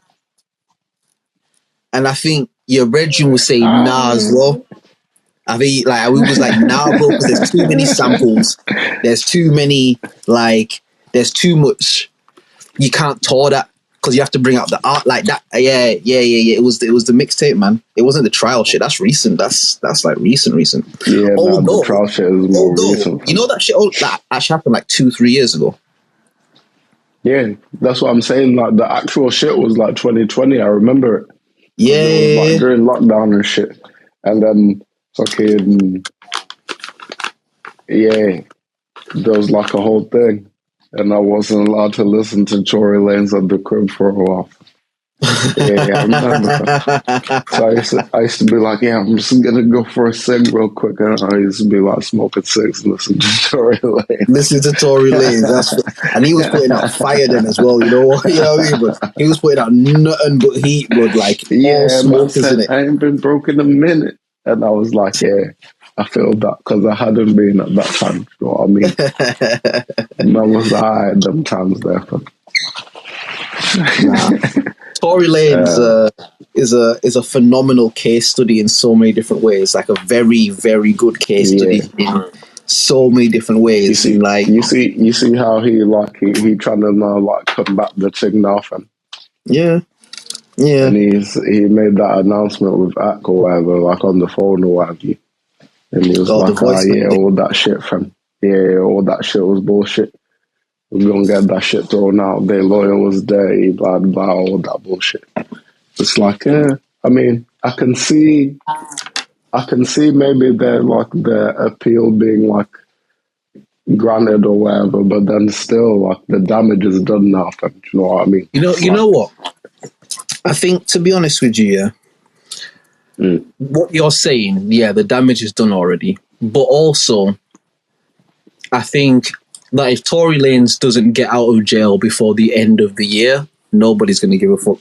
And I think your brethren was saying nah as well. I think like we was like nah, bro, because there's too many samples. There's too many there's too much. You can't tour that because you have to bring out the art like that. Yeah. It was the mixtape, man. It wasn't the trial shit. That's recent. That's like recent. Yeah, the trial shit is more recent. You know that shit that actually happened like 2-3 years ago. Yeah, that's what I'm saying. Like the actual shit was like 2020. I remember it. Yeah, it was like during lockdown and shit. And then fucking there was like a whole thing, and I wasn't allowed to listen to Tory Lanez at the crib for a while. I remember. So I used to be like, I'm just gonna go for a cig real quick, and I used to be like smoking cigs and listen to Tory Lanez. Listen to Tory Lanez, and he was putting out fire then as well. You know what I mean? But he was putting out nothing but heat, but like all smokers in it. I ain't been broke in a minute, and I was like, I feel that because I hadn't been at that time. You know what I mean? And I was at them times there. Tory Lanez is a phenomenal case study in so many different ways. Like a very, very good case study in so many different ways. You see how he trying to now like combat the thing now, fam. Yeah. And he made that announcement with Ack or whatever, like on the phone or whatever. And he was like, all that shit, fam. Yeah, all that shit was bullshit. We're gonna get that shit thrown out. Their lawyer was dirty, blah blah, all that bullshit. It's like, I mean, I can see maybe the appeal being like granted or whatever, but then still like the damage is done now. Do you know what I mean? You know what? I think, to be honest with you, what you're saying, the damage is done already. But also, I think that if Tory Lanez doesn't get out of jail before the end of the year, nobody's going to give a fuck.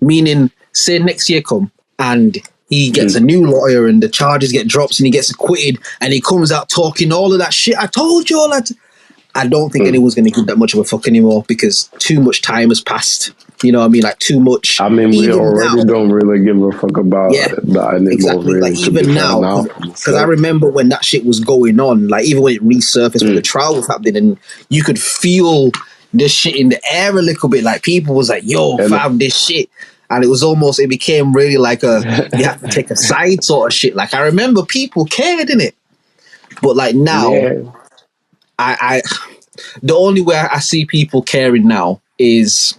Meaning, say next year come and he gets a new lawyer and the charges get dropped and he gets acquitted and he comes out talking all of that shit. I told you all that. I don't think anyone's going to give that much of a fuck anymore because too much time has passed. You know what I mean? Like too much. I mean, we already don't really give a fuck about that anymore. Exactly. Really, like even now, because I remember when that shit was going on, like even when it resurfaced when the trial was happening and you could feel this shit in the air a little bit. Like people was like, yo, fam, this shit. And it became really like you have to take a side sort of shit. Like I remember people cared, innit? But like now, I the only way I see people caring now is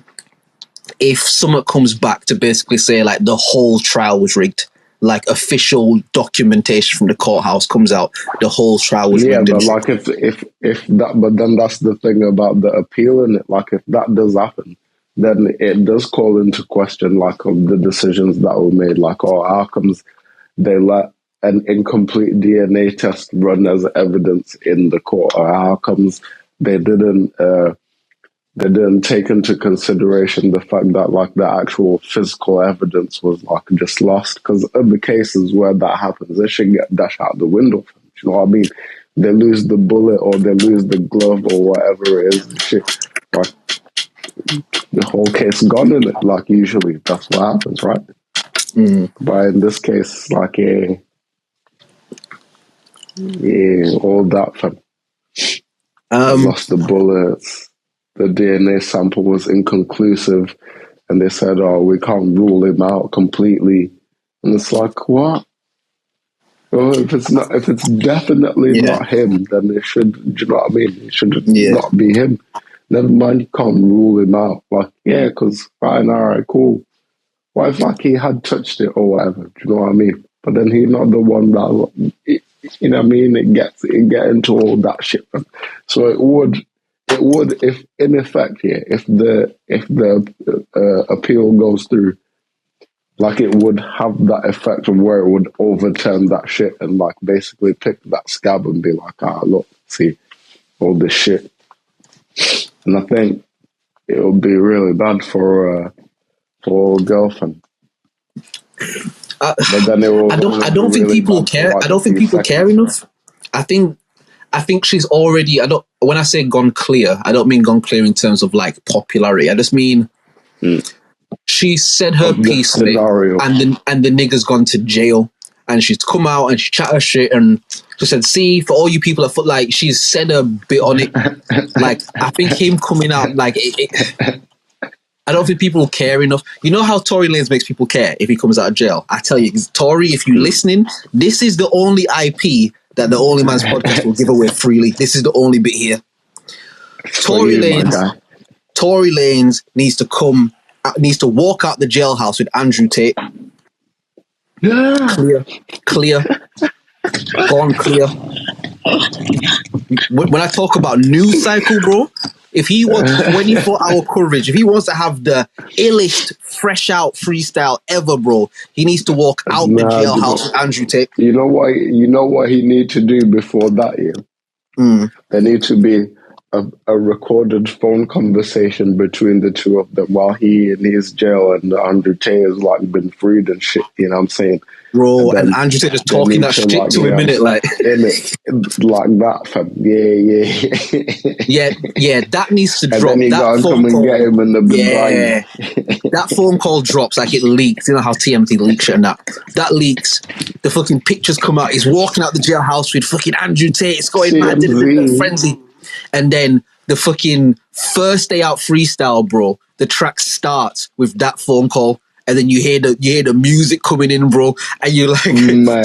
if someone comes back to basically say like the whole trial was rigged, like official documentation from the courthouse comes out, the whole trial was rigged. Yeah, but like if that, but then that's the thing about the appeal in it. Like if that does happen, then it does call into question like the decisions that were made. Like, how comes they let an incomplete DNA test run as evidence in the court, or how comes they didn't take into consideration the fact that like the actual physical evidence was like just lost? Because in the cases where that happens, they should get dashed out the window. You know what I mean? They lose the bullet or they lose the glove or whatever it is. Shit, like the whole case gone in it. Like usually that's what happens, right? But in this case, like all that fun. Lost the bullets. The DNA sample was inconclusive, and they said, we can't rule him out completely. And it's like, what? Well, if it's definitely not him, then it should, do you know what I mean? It should not be him. Never mind, you can't rule him out. Like, because fine, all right, cool. What if like he had touched it or whatever? Do you know what I mean? But then he's not the one that, you know what I mean? It get into all that shit. So it would, if in effect, if the appeal goes through, like it would have that effect of where it would overturn that shit and like basically pick that scab and be like, look, see all this shit. And I think it would be really bad for a girlfriend. But then it will I don't think really people bad for, care. like, I don't a think few people care seconds. enough. I think she's already. When I say gone clear, I don't mean gone clear in terms of like popularity. I just mean she said her Of this piece in it, scenario. and the nigga's gone to jail, and she's come out and she chat her shit and she said, "See, for all you people that feel like she's said a bit on it." Like, I think him coming out, like, I don't think people care enough. You know how Tory Lanez makes people care if he comes out of jail? I tell you, Tory, if you're listening, this is the only IP that the OnlyMans podcast will give away freely. This is the only bit here. Tory Lanez needs to walk out the jailhouse with Andrew Tate. Yeah. Clear. Gone clear. When I talk about news cycle, bro, if he wants 24-hour coverage, if he wants to have the illest fresh out freestyle ever, bro, he needs to walk out the jailhouse with Andrew Tate. You know what he need to do before that, yeah? There need to be a recorded phone conversation between the two of them while he in his jail and Andrew Tate has like been freed and shit, you know what I'm saying? Bro, and Andrew Tate just talking that shit like, to him, innit? Like, like that, fam. Yeah, that needs to and drop. Then he That come and get him in the that phone call drops like it leaks. You know how TMT leaks shit and that. That leaks. The fucking pictures come out. He's walking out the jailhouse with fucking Andrew Tate. It's going mad, frenzy. And then the fucking first day out freestyle, bro. The track starts with that phone call. And then you hear the music coming in, bro, and you're like,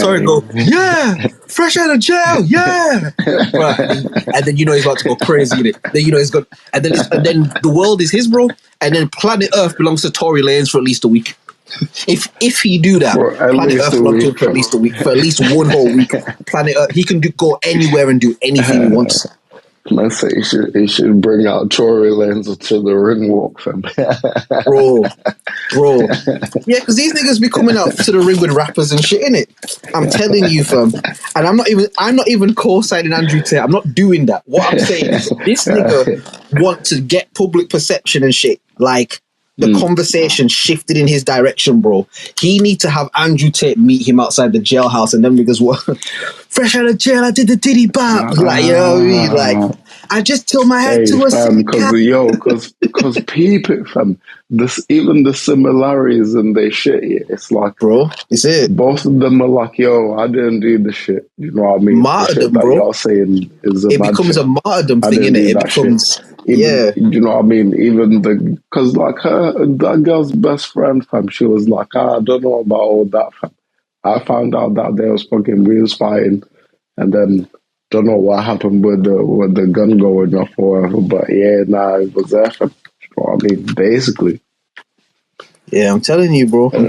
sorry, go, yeah, fresh out of jail, yeah, right. And then you know he's about to go crazy in it. Then you know he's got, and then the world is his, bro, and then planet Earth belongs to Tory Lanez for at least a week. If he do that, planet Earth belongs to him for at least a week, for at least 1 whole week. Planet Earth, he can go anywhere and do anything he wants. Man say he should bring out Tory Lanez to the ring walk, fam. bro. Yeah, because these niggas be coming out to the ring with rappers and shit, innit? I'm telling you, fam. And I'm not even co-signing Andrew Tate. I'm not doing that. What I'm saying is this nigga want to get public perception and shit. Like, the conversation shifted in his direction, bro. He need to have Andrew Tate meet him outside the jailhouse, and them niggas were fresh out of jail. I did the diddy bop, like, you know what I mean? Like, I just tilt my head to a fam, because people, fam, even the similarities in their shit, yeah, it's like, bro, is it? Both of them are like, yo, I didn't do the shit. You know what I mean? Martyrdom, the shit bro. That y'all saying is it becomes shit. A martyrdom thing, innit? It becomes. You know what I mean? Even because like that girl's best friend, fam, she was like, I don't know about all that, fam. I found out that they was fucking wheels fighting, and then don't know what happened with the gun going off or whatever. But yeah, it was there, fam. You know what I mean? Basically. Yeah, I'm telling you, bro. The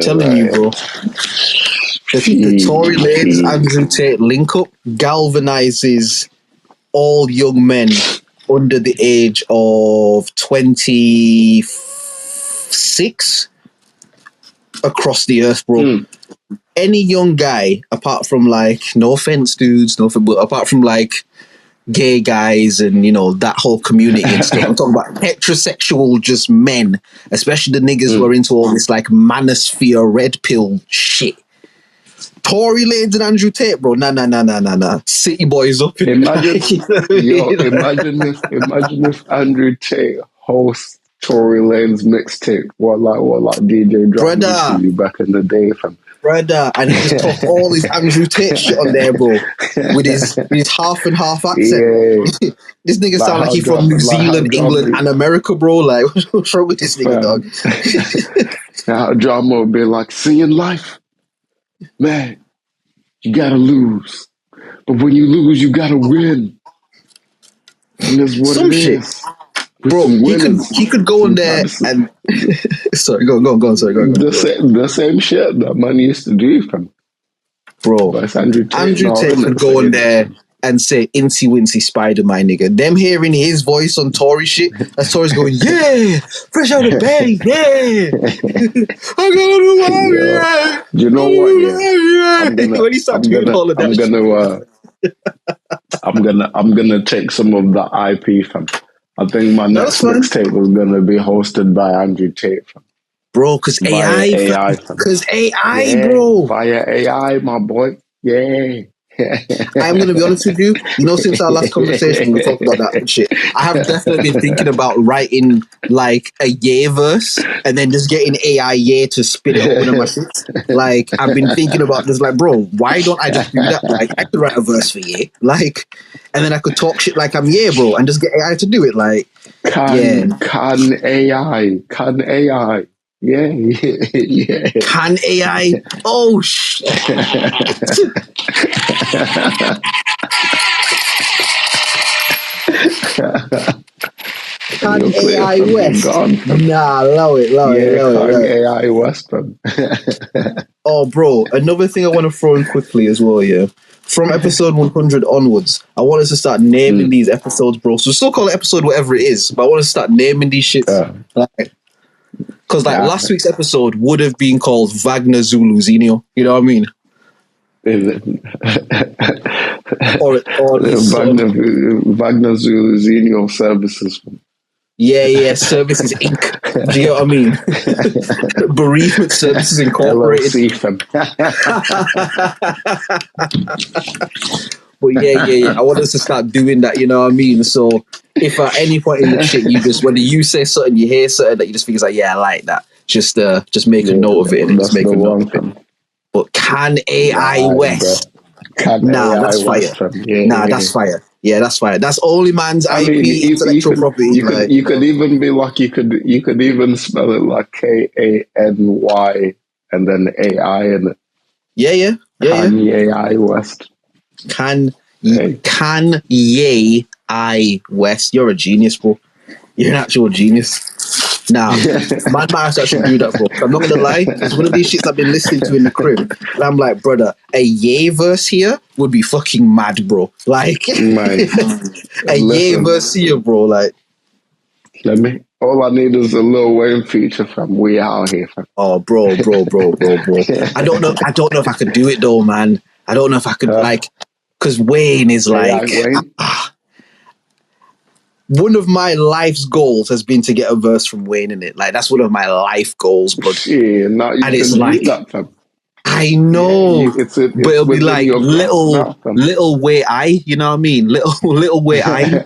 Tory Lanez Andrew Tate link up galvanizes all young men under the age of 26 across the earth, bro. Any young guy, apart from like, no offense, dudes, but apart from like gay guys and, you know, that whole community and stuff. I'm talking about heterosexual, just men, especially the niggas who are into all this like manosphere, red pill shit. Tory Lanez and Andrew Tate, bro. Nah. City boys up in imagine if Andrew Tate hosts Tory Lanez mixtape. What like DJ Drop used to do back in the day, fam. Brother, and he just talked all his Andrew Tate shit on there, bro, with his half and half accent. Yeah. This nigga sound like he's from New Zealand, England, and America, bro. Like, what's wrong with this nigga, dog? How drama would be like, see in life, man, you gotta lose, but when you lose, you gotta win. And that's what Some it shit. is. Bro, he could go in there and sorry, go on. Sorry, go on. The same shit that man used to do, fam. Bro, Andrew Tate could go in there and say "Incy Wincy Spider, my nigga." Them hearing his voice on Tory shit, as Tory's going, yeah, fresh out of bed, yeah. I gotta do yeah. You know what? Yeah. When he starts doing all of that shit. I'm gonna take some of the IP, fam. I think my next mixtape was gonna be hosted by Andrew Tate, fam. Bro, because AI, because AI, bro. Via AI, my boy. Yeah. I'm going to be honest with you. You know, since our last conversation, we talked about that shit. I have definitely been thinking about writing like a Ye verse and then just getting AI Ye to spit it up into my shit. Like, I've been thinking about this, like, bro, why don't I just do that? Like, I could write a verse for Ye, like, and then I could talk shit like I'm Ye, bro, and just get AI to do it. Like, Can AI? Yeah. Can AI? Oh shit! Can AI West? Nah, love it. AI West, man. Oh, bro, another thing I want to throw in quickly as well, yeah. From episode 100 onwards, I want us to start naming these episodes, bro. So still call it episode whatever it is, but I want to start naming these shits. Because last week's episode would have been called Wagner Zulu Zinio. You know what I mean? Wagner Zulu Zinio Services. Yeah, Services Inc. Do you know what I mean? Bereavement Services Incorporated. But yeah. I want us to start doing that, you know what I mean? So if at any point in the shit you just, whether you say something, you hear something that you just think is like, yeah, I like that, just make a note of it and just make a note of it. But can AI West? That's fire. That's fire. Yeah, that's fire. That's OnlyMans IP intellectual property. You could even be like you could even spell it like KANY and then AI in it. Yeah. AI West. Can Ye I West? You're a genius, bro. You're an actual genius. Nah, man might actually do that, bro. I'm not gonna lie. It's one of these shits I've been listening to in the crib. And I'm like, brother, a Ye verse here would be fucking mad, bro. Like, a Ye verse here, bro. Like, all I need is a Lil Wayne feature, fam. We out here, fam. Oh, bro. I don't know if I could do it though, man. I don't know if I could because Wayne is like. One of my life's goals has been to get a verse from Wayne in it. Like, that's one of my life goals, but and it's like that, I know, but it'll be like little way I, you know what I mean? Little way I.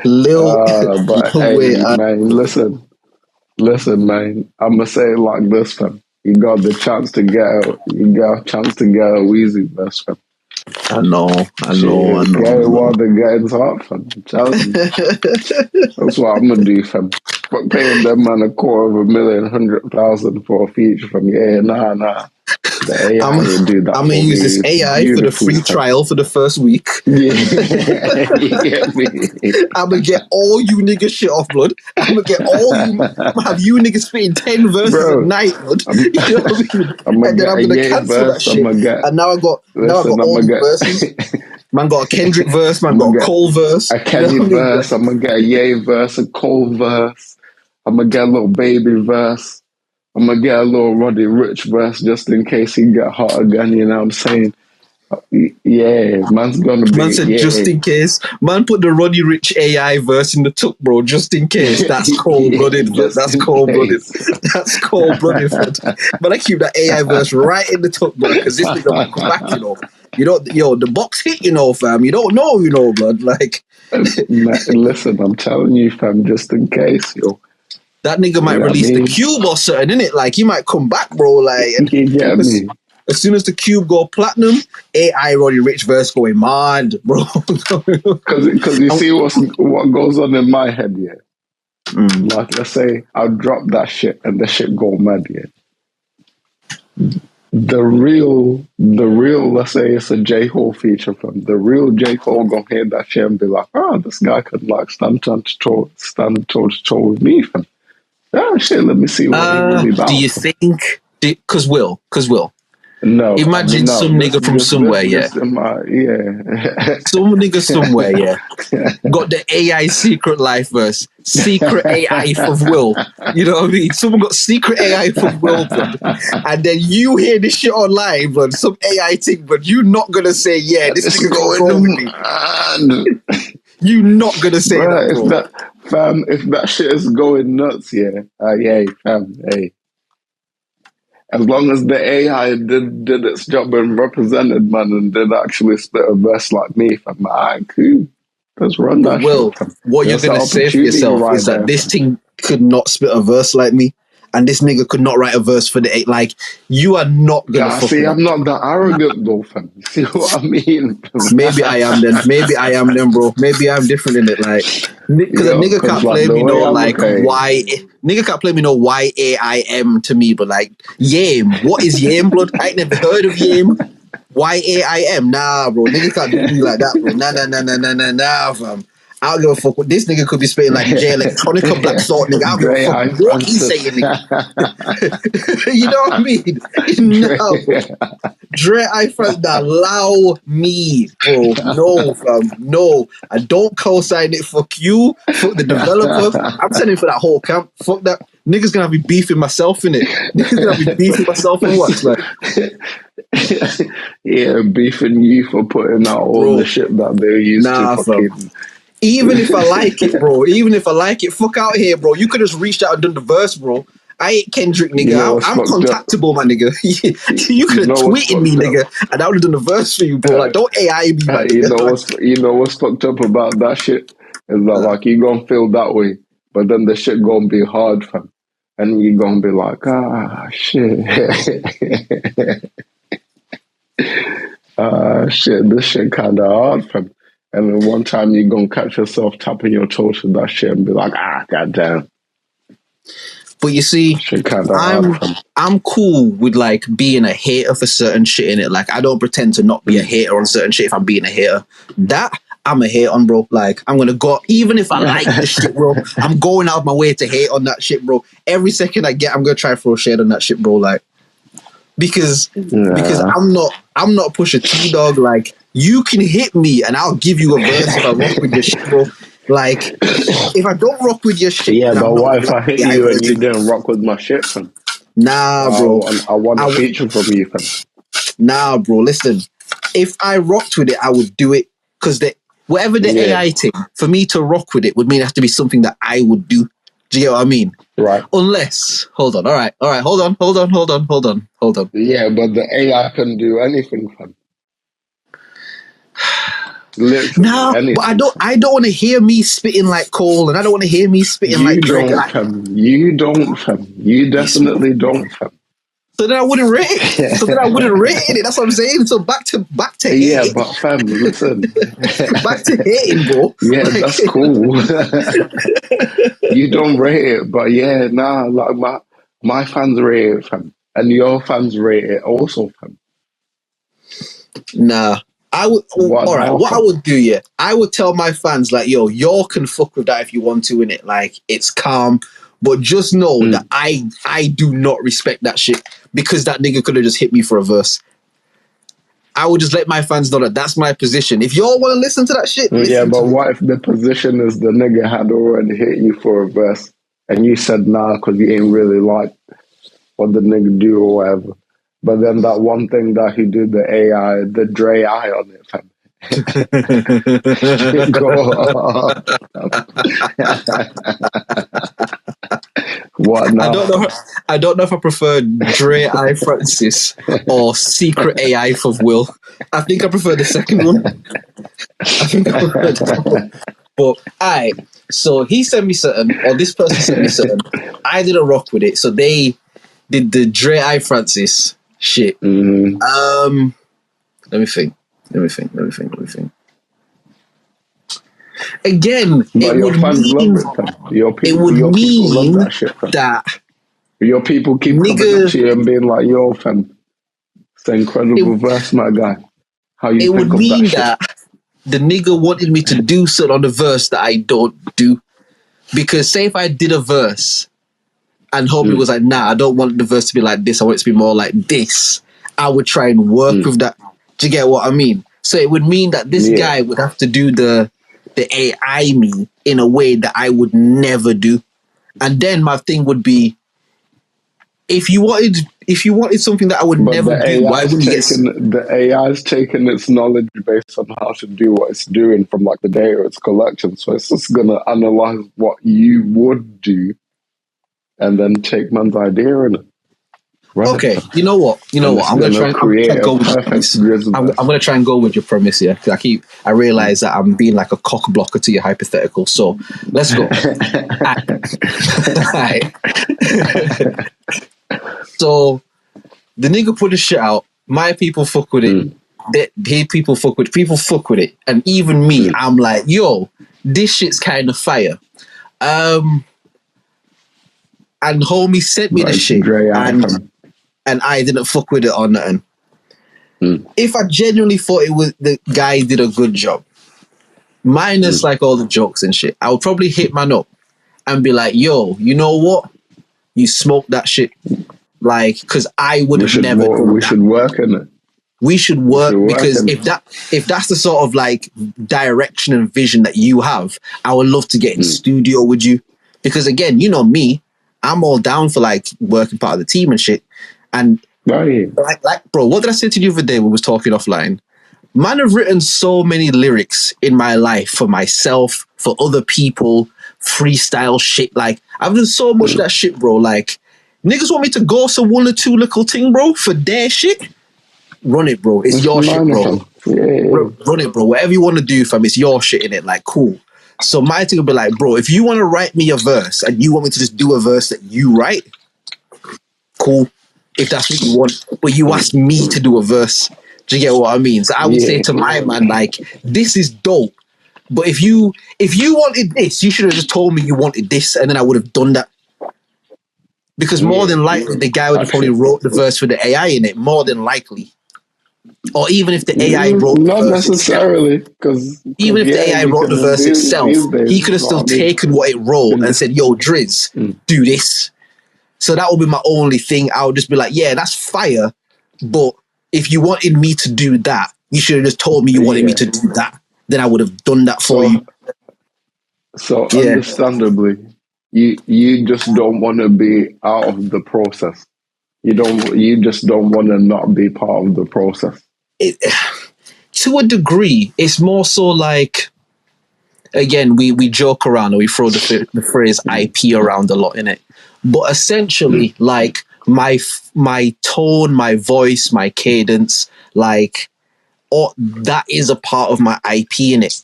Man, listen, man. I'm gonna say it like this, fam. You got a chance to get a Weezy verse, fam. I know. Get while the getting's hot, fam. I'm telling you. That's what I'm gonna do, fam. But paying them man $250,000, 100,000 for a feature from nah. The AI will do that. I'm gonna use this AI for the free trial for the first week. I'm gonna get all you niggas shit off, blood. I'm gonna have you niggas spitting 10 verses a night, blood. You know what I mean? And then I'm gonna cancel that shit. And now I've got all the verses. Man got a Kendrick verse, man got a Cole verse. A Kenny verse, I'm gonna get a Ye verse, a Cole verse, I'm gonna get a little Baby verse. I'm going to get a little Roddy Rich verse just in case he get hot again, you know what I'm saying? Yeah, man's going to be... Man said just in case. Man put the Roddy Rich AI verse in the tuck, bro, just in case. That's cold-blooded, but that's cold-blooded. That's cold-blooded, but I keep that AI verse right in the tuck, bro, because this nigga might come back, you know. The box hit, you know, fam. You don't know, you know, blood. Like... Listen, I'm telling you, fam, just in case, yo. That nigga might release the Cube or something, innit? Like, he might come back, bro. Like, as soon as the Cube go platinum, AI Roddy Rich verse going mad, bro. Because you see what goes on in my head, yeah? Like, let's say I'll drop that shit and the shit go mad, yeah? The real, let's say it's a J. Cole feature from the real J. Cole gonna hear that shit and be like, this guy could like stand toe to toe with me, fam. Oh shit, let me see what he really about. Do you think? Because Will, No, Imagine some nigga from somewhere, yeah. Some nigga somewhere, yeah. Got the AI secret life verse, secret AI of Will. You know what I mean? Someone got secret AI of Will, blood. And then you hear this shit online, blood, some AI thing, but you're not gonna say, yeah, this nigga going with me. You're not gonna say that, bro. If that shit is going nuts, yeah. Hey. As long as the AI did its job and represented, man, and did actually spit a verse like me, fam, cool. Let's run that shit, fam. What you're going to say for yourself is that this thing could not spit a verse like me, and this nigga could not write a verse for the 8. Like, you are not going to see, I'm not that arrogant, though, fam. See what I mean? Maybe I am then, bro. Maybe I'm different in it, like, because a nigga can't play me no, like, why... Nigga can't play me no YAIM to me, but like, Yam. What is Yam, blood? I ain't never heard of Yam. YAIM. Nah, bro. Nigga can't do me like that, bro. Nah, fam. I don't give a fuck. This nigga could be spitting like J Electronica Black Salt, nigga. I don't give a fuck what he's saying, nigga. You know what I mean? No. Dre, allow me, bro. No, fam. No. I don't co-sign it. Fuck you. Fuck the developer. I'm sending for that whole camp. Fuck that. Niggas gonna be beefing myself in it. Niggas gonna be beefing myself in what? Like, yeah, beefing you for putting out all the shit that they used to fucking... Fam. Even if I like it, bro. Fuck out here, bro. You could have just reached out and done the verse, bro. I ain't Kendrick, nigga. You know I'm contactable, my nigga. You could have tweeted me, nigga, and I would have done the verse for you, bro. Like, don't AI me, my nigga. You know what's fucked up about that shit? Is that, like, you gonna feel that way, but then the shit gonna be hard, fam. And you gonna be like, shit. Shit, this shit kinda hard, fam. And then one time you're going to catch yourself tapping your toes with that shit and be like, goddamn. But you see, I'm cool with, like, being a hater for certain shit in it. Like, I don't pretend to not be a hater on certain shit if I'm being a hater. That, I'm a hater on, bro. Like, I'm going to go, even if I like the shit, bro, I'm going out of my way to hate on that shit, bro. Every second I get, I'm going to try to throw shade on that shit, bro. Like, because I'm not Pusha T, dog. Like, you can hit me and I'll give you a verse if I rock with your shit, bro. Like, if I don't rock with your shit... Yeah, but what if I hit you and you didn't rock with my shit, fam? Nah, bro. I want a feature from you, fam. Nah, bro, listen. If I rocked with it, I would do it. Because whatever the AI thing, for me to rock with it would mean it has to be something that I would do. Do you get what I mean? Right. Unless... Hold on, all right. Hold on. Yeah, but the AI can do anything, fam. Literally but I don't want to hear me spitting like Cole, and I don't want to hear me spitting like Drake. You don't, fam. You definitely don't, fam. So then I wouldn't rate it. That's what I'm saying. So back to hating. Yeah, but fam, listen. Back to hating, bro. Yeah, like, that's cool. You don't rate it, but yeah, like my fans rate it, fam, and your fans rate it also, fam. Nah. I would, all right, what I would do, yeah, I would tell my fans, like, yo, y'all can fuck with that if you want to, innit? Like, it's calm, but just know that I do not respect that shit because that nigga could have just hit me for a verse. I would just let my fans know that that's my position. If y'all want to listen to that shit, yeah, but what if the position is the nigga had already hit you for a verse and you said nah because you ain't really like what the nigga do or whatever? But then that one thing that he did, the AI, the Dre eye on it, fam. Go on. What now? I don't know if I prefer Dre I Francis or Secret AI for Will. I think I prefer the second one. But so he sent me something, or this person sent me something. I didn't rock with it, so they did the Dre I Francis shit. Mm-hmm. Let me think. Again, but it would mean that your people keep coming up to you and being like, "Yo, fam, it's an incredible verse, my guy." How you? It think would mean that the nigga wanted me to do something on the verse that I don't do, because say if I did a verse and homie was like, "Nah, I don't want the verse to be like this. I want it to be more like this," I would try and work with that. Do you get what I mean? So it would mean that this guy would have to do the AI me in a way that I would never do. And then my thing would be, if you wanted something that I would never do, why wouldn't you get... The AI's taken its knowledge based on how to do what it's doing from like the data it's collection. So it's just gonna analyze what you would do and then take man's idea in it. Right. Okay, you know what? I'm gonna try and go with your premise. I'm gonna try and go with your premise here. I realize that I'm being like a cock blocker to your hypothetical. So let's go. Alright. So the nigga put the shit out. My people fuck with it. People fuck with it. And even me, I'm like, yo, this shit's kind of fire. And homie sent me the shit, and I didn't fuck with it or nothing. If I genuinely thought the guy did a good job, minus like all the jokes and shit, I would probably hit man up and be like, yo, you know what? You smoked that shit. Like, because I would have never. We should work in it. We should work because if that's the sort of like direction and vision that you have, I would love to get in studio with you. Because again, you know me, I'm all down for like working part of the team and shit. And like, bro, what did I say to you the other day when we was talking offline? Man, I've written so many lyrics in my life for myself, for other people, freestyle shit. Like, I've done so much of that shit, bro. Like, niggas want me to go some one or two little thing, bro, for their shit. Run it, bro. It's your shit, bro. Run it, bro. Whatever you want to do, fam, it's your shit in it. Like, cool. So my thing will be like, bro, if you want to write me a verse and you want me to just do a verse that you write, cool. If that's what you want. But you asked me to do a verse. Do you get what I mean? So I would say to my man, like, this is dope. But if you wanted this, you should have just told me you wanted this, and then I would have done that. Because more than likely, the guy would have probably wrote the verse with the AI in it. More than likely. Or even if the AI wrote the verse. Not necessarily. Because even if the AI wrote the verse itself, he could have still taken what it wrote and said, yo, Drizz, do this. So that would be my only thing. I would just be like, yeah, that's fire. But if you wanted me to do that, you should have just told me you wanted me to do that. Then I would have done that for you. So understandably, you just don't want to be out of the process. You just don't want to not be part of the process. To a degree, it's more so like, again, we joke around or we throw the phrase IP around a lot in it. But essentially, like my tone, my voice, my cadence, like that is a part of my IP in it.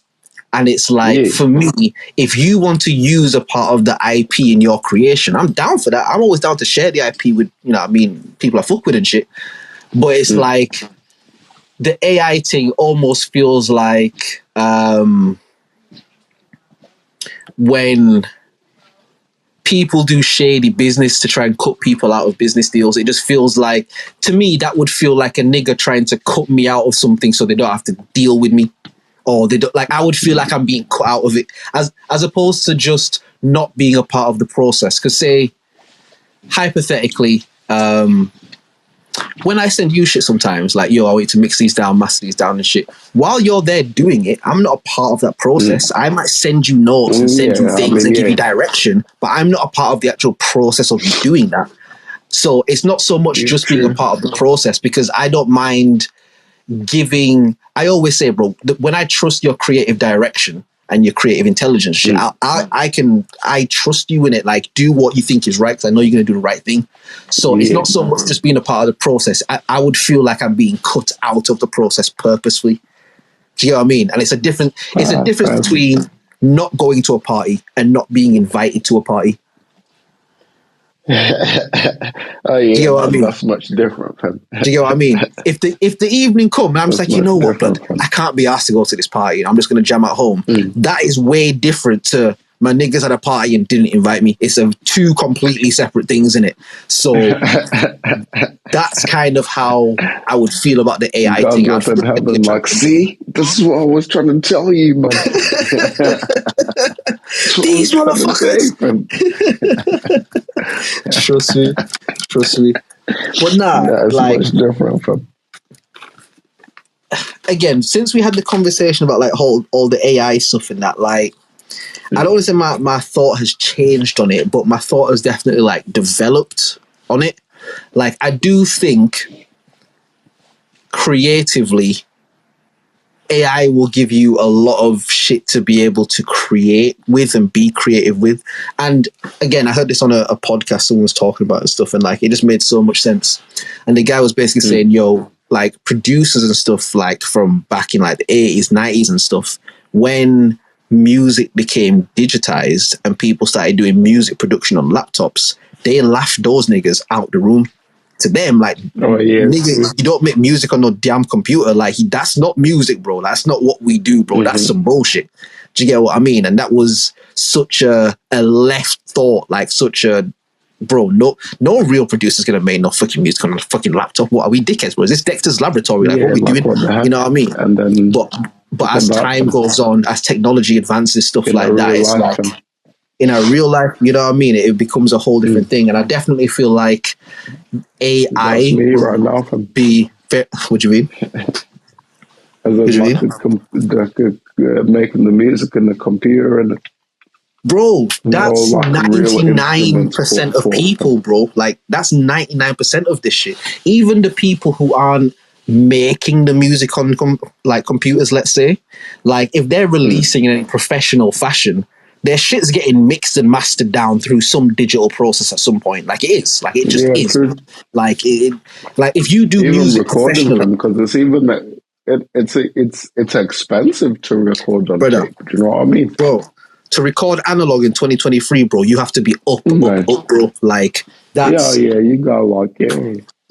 And it's like, for me, if you want to use a part of the IP in your creation, I'm down for that. I'm always down to share the IP with, you know what I mean, people I fuck with and shit. But it's like the AI thing almost feels like when people do shady business to try and cut people out of business deals. It just feels like, to me, that would feel like a nigga trying to cut me out of something so they don't have to deal with me. Or they don't, like, I would feel like I'm being cut out of it as opposed to just not being a part of the process. Because say, hypothetically, when I send you shit sometimes, like, yo, I want you to mix these down, master these down and shit. While you're there doing it, I'm not a part of that process. I might send you notes and send you things and give you direction, but I'm not a part of the actual process of you doing that. So it's not so much just being a part of the process, because I don't mind giving. I always say, bro, when I trust your creative direction and your creative intelligence, shit, I trust you in it. Like, do what you think is right, because I know you're going to do the right thing. So it's not so much just being a part of the process. I would feel like I'm being cut out of the process purposefully. Do you know what I mean? And it's a difference between not going to a party and not being invited to a party. Do you know what I mean? That's much different, man. Do you know what I mean? If the evening come and I'm just like, you know what, blood, I can't be asked to go to this party. I'm just going to jam at home. That is way different to my niggas at a party and didn't invite me. It's two completely separate things in it. So that's kind of how I would feel about the AI thing. Heaven, like, see, this is what I was trying to tell you, man. These motherfuckers. Trust me. But nah, Yeah, it's like much different from. again, since we had the conversation about like all the AI stuff and that, like I don't want to say my thought has changed on it, but my thought has definitely like developed on it. Like I do think creatively AI will give you a lot of shit to be able to create with and be creative with. And again, I heard this on a podcast, someone was talking about and stuff, and like it just made so much sense. And the guy was basically saying, yo, like producers and stuff like from back in like the 80s, 90s and stuff, when music became digitized and people started doing music production on laptops, they laughed those niggas out the room. To them, like, nigga, you don't make music on no damn computer. Like, that's not music, bro. That's not what we do, bro. That's some bullshit. Do you get what I mean? And that was such a left thought, like such a, bro, no real producer's gonna make no fucking music on a fucking laptop. What are we dickheads, bro? Is this Dexter's Laboratory? Like, what are we doing? You know what I mean? And then, but as time goes on, as technology advances, stuff like that, it's like in our real life, you know what I mean? It becomes a whole different thing. And I definitely feel like AI right now be fair. What do you mean? As in like making the music in the computer and bro, that's like 99% of people, bro. Like that's 99% of this shit. Even the people who aren't making the music on like computers, let's say, like if they're releasing in a professional fashion, their shit's getting mixed and mastered down through some digital process at some point. Like it is. Like it just is. True. Like it. Like if you do even music professionally, because it's even that it's expensive to record on tape. Do you know what I mean, bro? To record analog in 2023, bro, you have to be up, bro. Like that's you go like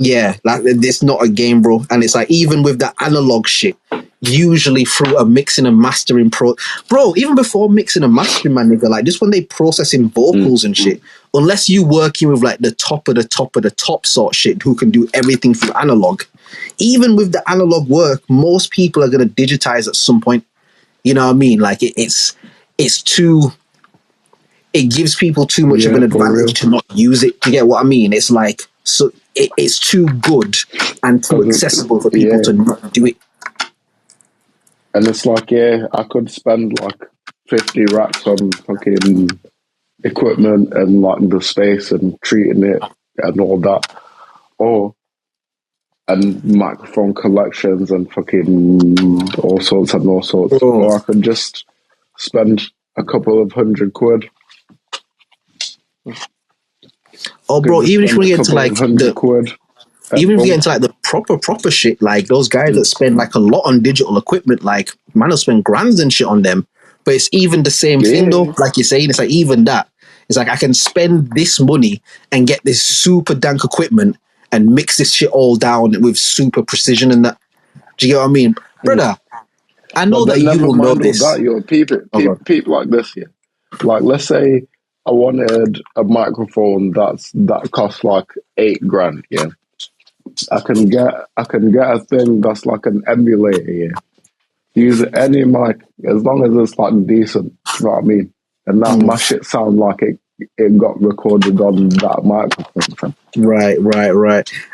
yeah, like it's not a game, bro. And it's like even with the analog shit, usually through a mixing and mastering bro, even before mixing and mastering, my nigga, like just when they processing vocals and shit, unless you working with like the top of the top of the top sort of shit who can do everything through analog, even with the analog work, most people are gonna digitize at some point. You know what I mean? Like it's too, it gives people too much of an advantage to not use it. You get what I mean? It's like so it's too good and too accessible for people to not do it. And it's like, I could spend like 50 racks on fucking equipment and like the space and treating it and all that. And microphone collections and fucking all sorts. Or I could just spend a couple of £100. Oh, bro, even if we get into like even if you get into like the proper shit, like those guys that spend like a lot on digital equipment, like man will spend grands and shit on them. But it's even the same thing though. Like you're saying, it's like even that. It's like I can spend this money and get this super dank equipment and mix this shit all down with super precision and that. Do you get what I mean? Brother, I know that you will know this. People like this, Like let's say I wanted a microphone that costs like $8,000, I can get a thing that's like an emulator, Use any mic as long as it's like decent, you know what I mean? And now my shit sound like it got recorded on that microphone. Right.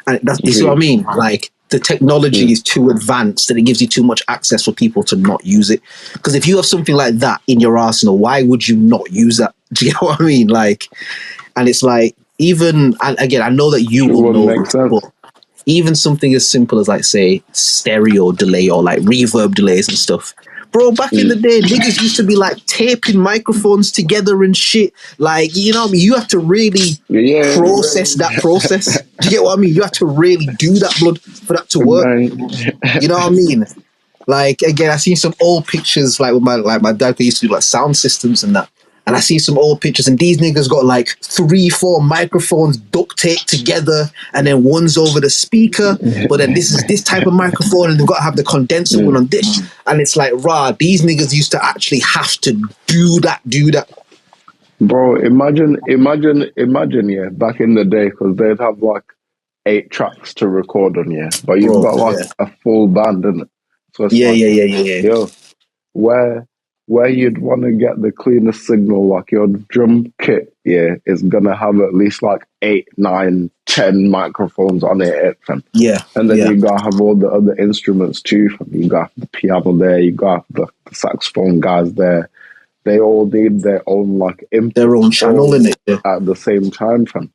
And that's you see what I mean? Like the technology is too advanced and it gives you too much access for people to not use it. Because if you have something like that in your arsenal, why would you not use that? Do you know what I mean? Like, and it's like even, and again, I know that you will know this, but even something as simple as like say stereo delay or like reverb delays and stuff. Bro, back in the day, niggas used to be like taping microphones together and shit. Like, you know what I mean? You have to really process that process. Do you get what I mean? You have to really do that, blood, for that to work. You know what I mean? Like, again, I seen some old pictures like with my dad used to do like sound systems and that. And I see some old pictures and these niggas got like 3-4 microphones duct taped together and then one's over the speaker, but then this is this type of microphone and they've got to have the condenser one on this. And it's like, these niggas used to actually have to do that. Bro, imagine, back in the day, because they'd have like 8 tracks to record on, but you've got like a full band, innit? So it's yeah. Yo, where you'd want to get the cleanest signal, like your drum kit, is gonna have at least like 8, 9, 10 microphones on it, fam. Yeah. And then you gotta have all the other instruments too, fam. You got the piano there, you got the saxophone guys there. They all need their own like input, their own channel in it at the same time, fam.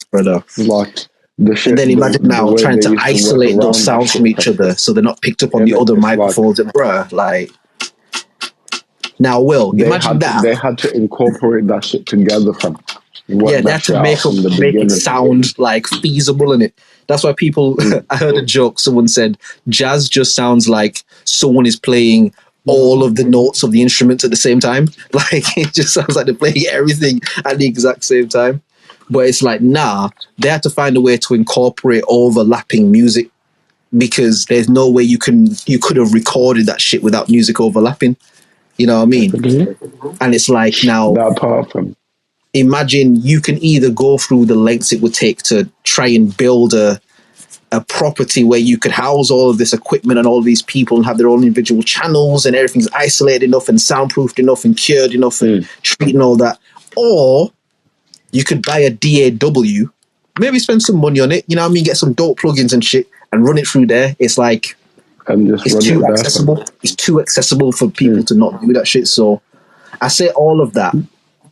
Brother. It's like the shit. And then imagine now trying to isolate those sounds from each other so they're not picked up on the other microphones. Like, bruh, like, now, imagine that. They had to incorporate that shit together, fam. Yeah, they had to make it sound like feasible in it. That's why people, I heard a joke, someone said, jazz just sounds like someone is playing all of the notes of the instruments at the same time. Like, it just sounds like they're playing everything at the exact same time. But it's like, nah, they had to find a way to incorporate overlapping music, because there's no way you could have recorded that shit without music overlapping. You know what I mean? And it's like, now, that part, imagine you can either go through the lengths it would take to try and build a property where you could house all of this equipment and all of these people and have their own individual channels and everything's isolated enough and soundproofed enough and cured enough and treating all that. Or you could buy a DAW, maybe spend some money on it, you know what I mean? Get some dope plugins and shit and run it through there. It's like, it's too accessible. It's too accessible for people to not do that shit. So I say all of that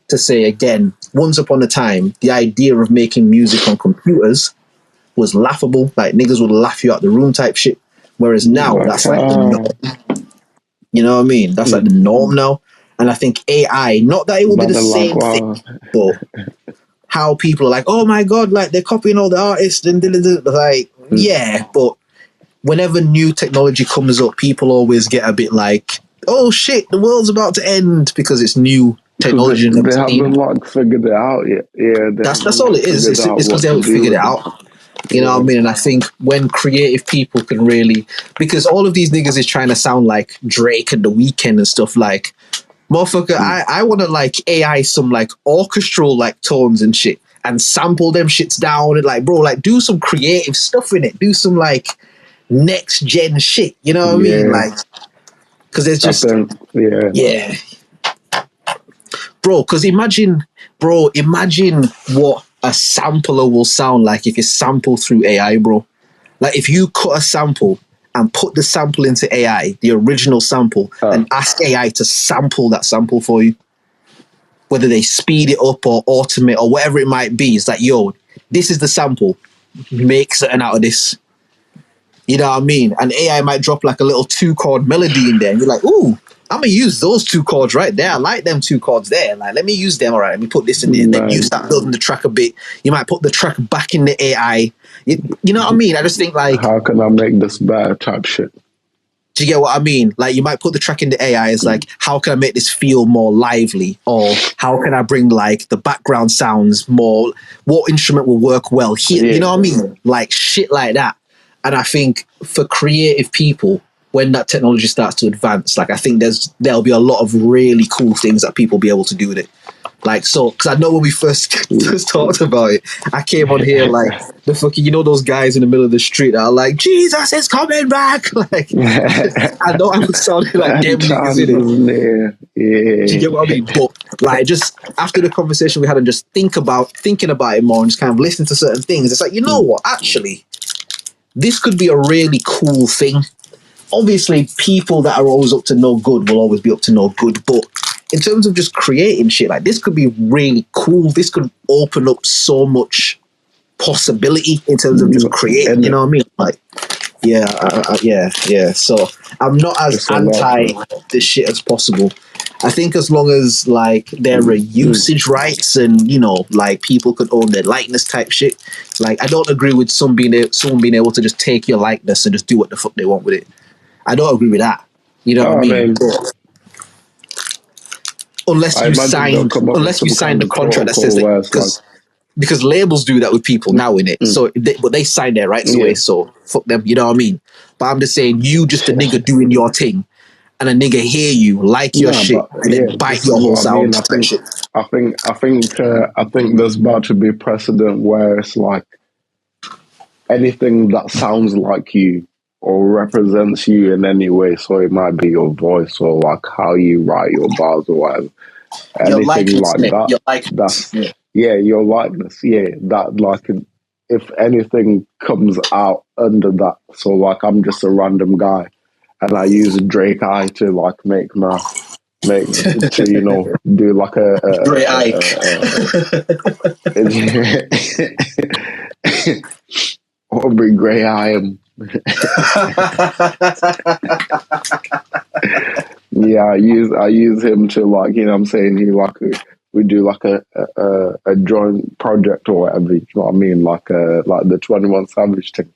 to say, again, once upon a time, the idea of making music on computers was laughable. Like, niggas would laugh you out the room type shit. Whereas now, that's like the norm. You know what I mean? That's like the norm now. And I think AI, not that it will be the same thing, but how people are like, oh my God, like they're copying all the artists and like, yeah, but whenever new technology comes up, people always get a bit like, oh shit, the world's about to end because it's new technology. They haven't like figured it out yet. Yeah, that's all it is. It's because they haven't figured it out. You know what I mean? And I think when creative people can really, because all of these niggas is trying to sound like Drake and The Weeknd and stuff, like, motherfucker, I want to like AI some like orchestral like tones and shit and sample them shits down and like, bro, like do some creative stuff in it. Do some like next gen shit. You know what I mean? Like, because there's just, yeah. Bro, because imagine what a sampler will sound like if you sample through AI, bro. Like, if you cut a sample and put the sample into AI, the original sample, and ask AI to sample that sample for you, whether they speed it up or automate or whatever it might be, it's like, yo, this is the sample. Make something out of this. You know what I mean? And AI might drop like a little 2-chord melody in there, and you're like, ooh, I'm going to use those 2 chords right there. I like them 2 chords there. Like, let me use them. All right, let me put this in there. And then you start building the track a bit. You might put the track back in the AI. You know what I mean? I just think, like, how can I make this better type shit? Do you get what I mean? Like, you might put the track in the AI. It's like, how can I make this feel more lively? Or how can I bring, like, the background sounds more? What instrument will work well here? You know what I mean? Like, shit like that. And I think for creative people, when that technology starts to advance, like, I think there'll be a lot of really cool things that people will be able to do with it. Like, so, because I know when we first talked about it, I came on here like the fucking, you know, those guys in the middle of the street that are like, Jesus is coming back. Like, I know I'm sounding like them niggas in it. Yeah. Do you get what I mean? But like, just after the conversation we had and just thinking about it more and just kind of listening to certain things, it's like, you know what? Actually, this could be a really cool thing. Obviously, people that are always up to no good will always be up to no good, but in terms of just creating shit, like, this could be really cool. This could open up so much possibility in terms of just creating, you know what I mean? Like, yeah. So I'm not as anti this shit as possible. I think as long as, like, there are usage rights and, you know, like, people could own their likeness type shit. Like, I don't agree with someone being able to just take your likeness and just do what the fuck they want with it. I don't agree with that. You know what I mean? Unless you sign the contract that says that, because labels do that with people now, in it. So, but they sign their rights away. So fuck them. You know what I mean? But I'm just saying, you just a nigga doing your thing, and a nigga hear you, like your shit, and then bite your whole sound. I think there's about to be a precedent where it's like anything that sounds like you or represents you in any way. So it might be your voice or like how you write your bars or whatever. Your Anything likeness, like that. your likeness. That's Yeah. your likeness. Yeah, that like if anything comes out under that. So like I'm just a random guy, and I use Drake Eye to like make to do like Great Ike. Aubrey Grey I am. Yeah, I use him to like, you know what I'm saying, we do like a joint project or whatever, you know what I mean, like the 21 Savage thing.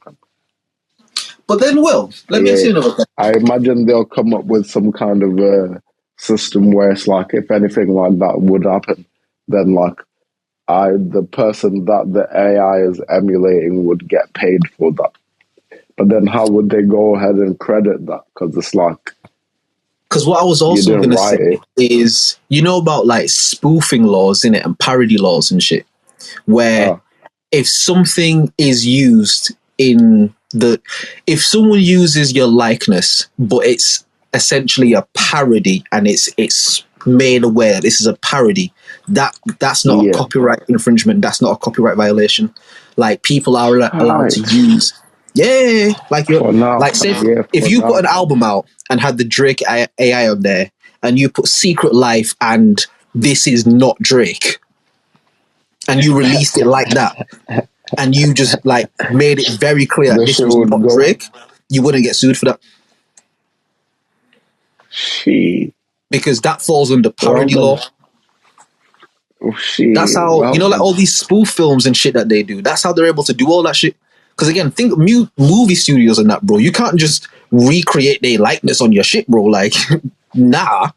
But then, Will, let me ask you another question. I imagine they'll come up with some kind of system where it's like if anything like that would happen, then like the person that the AI is emulating would get paid for that. But then how would they go ahead and credit that? Because it's like, because what I was also going to say is, you know about like spoofing laws in it and parody laws and shit, where if something is used if someone uses your likeness, but it's essentially a parody and it's made aware this is a parody, that's not a copyright infringement. That's not a copyright violation. Like people are allowed to use. Yeah, like say if you put an album out and had the Drake AI on there, and you put Secret Life and this is not Drake, and you released it like that, and you just like made it very clear that this was not Drake, you wouldn't get sued for that. Because that falls under parody law. That's how like all these spoof films and shit that they do. That's how they're able to do all that shit. Because again, think movie studios and that, bro. You can't just recreate their likeness on your shit, bro. Like, nah.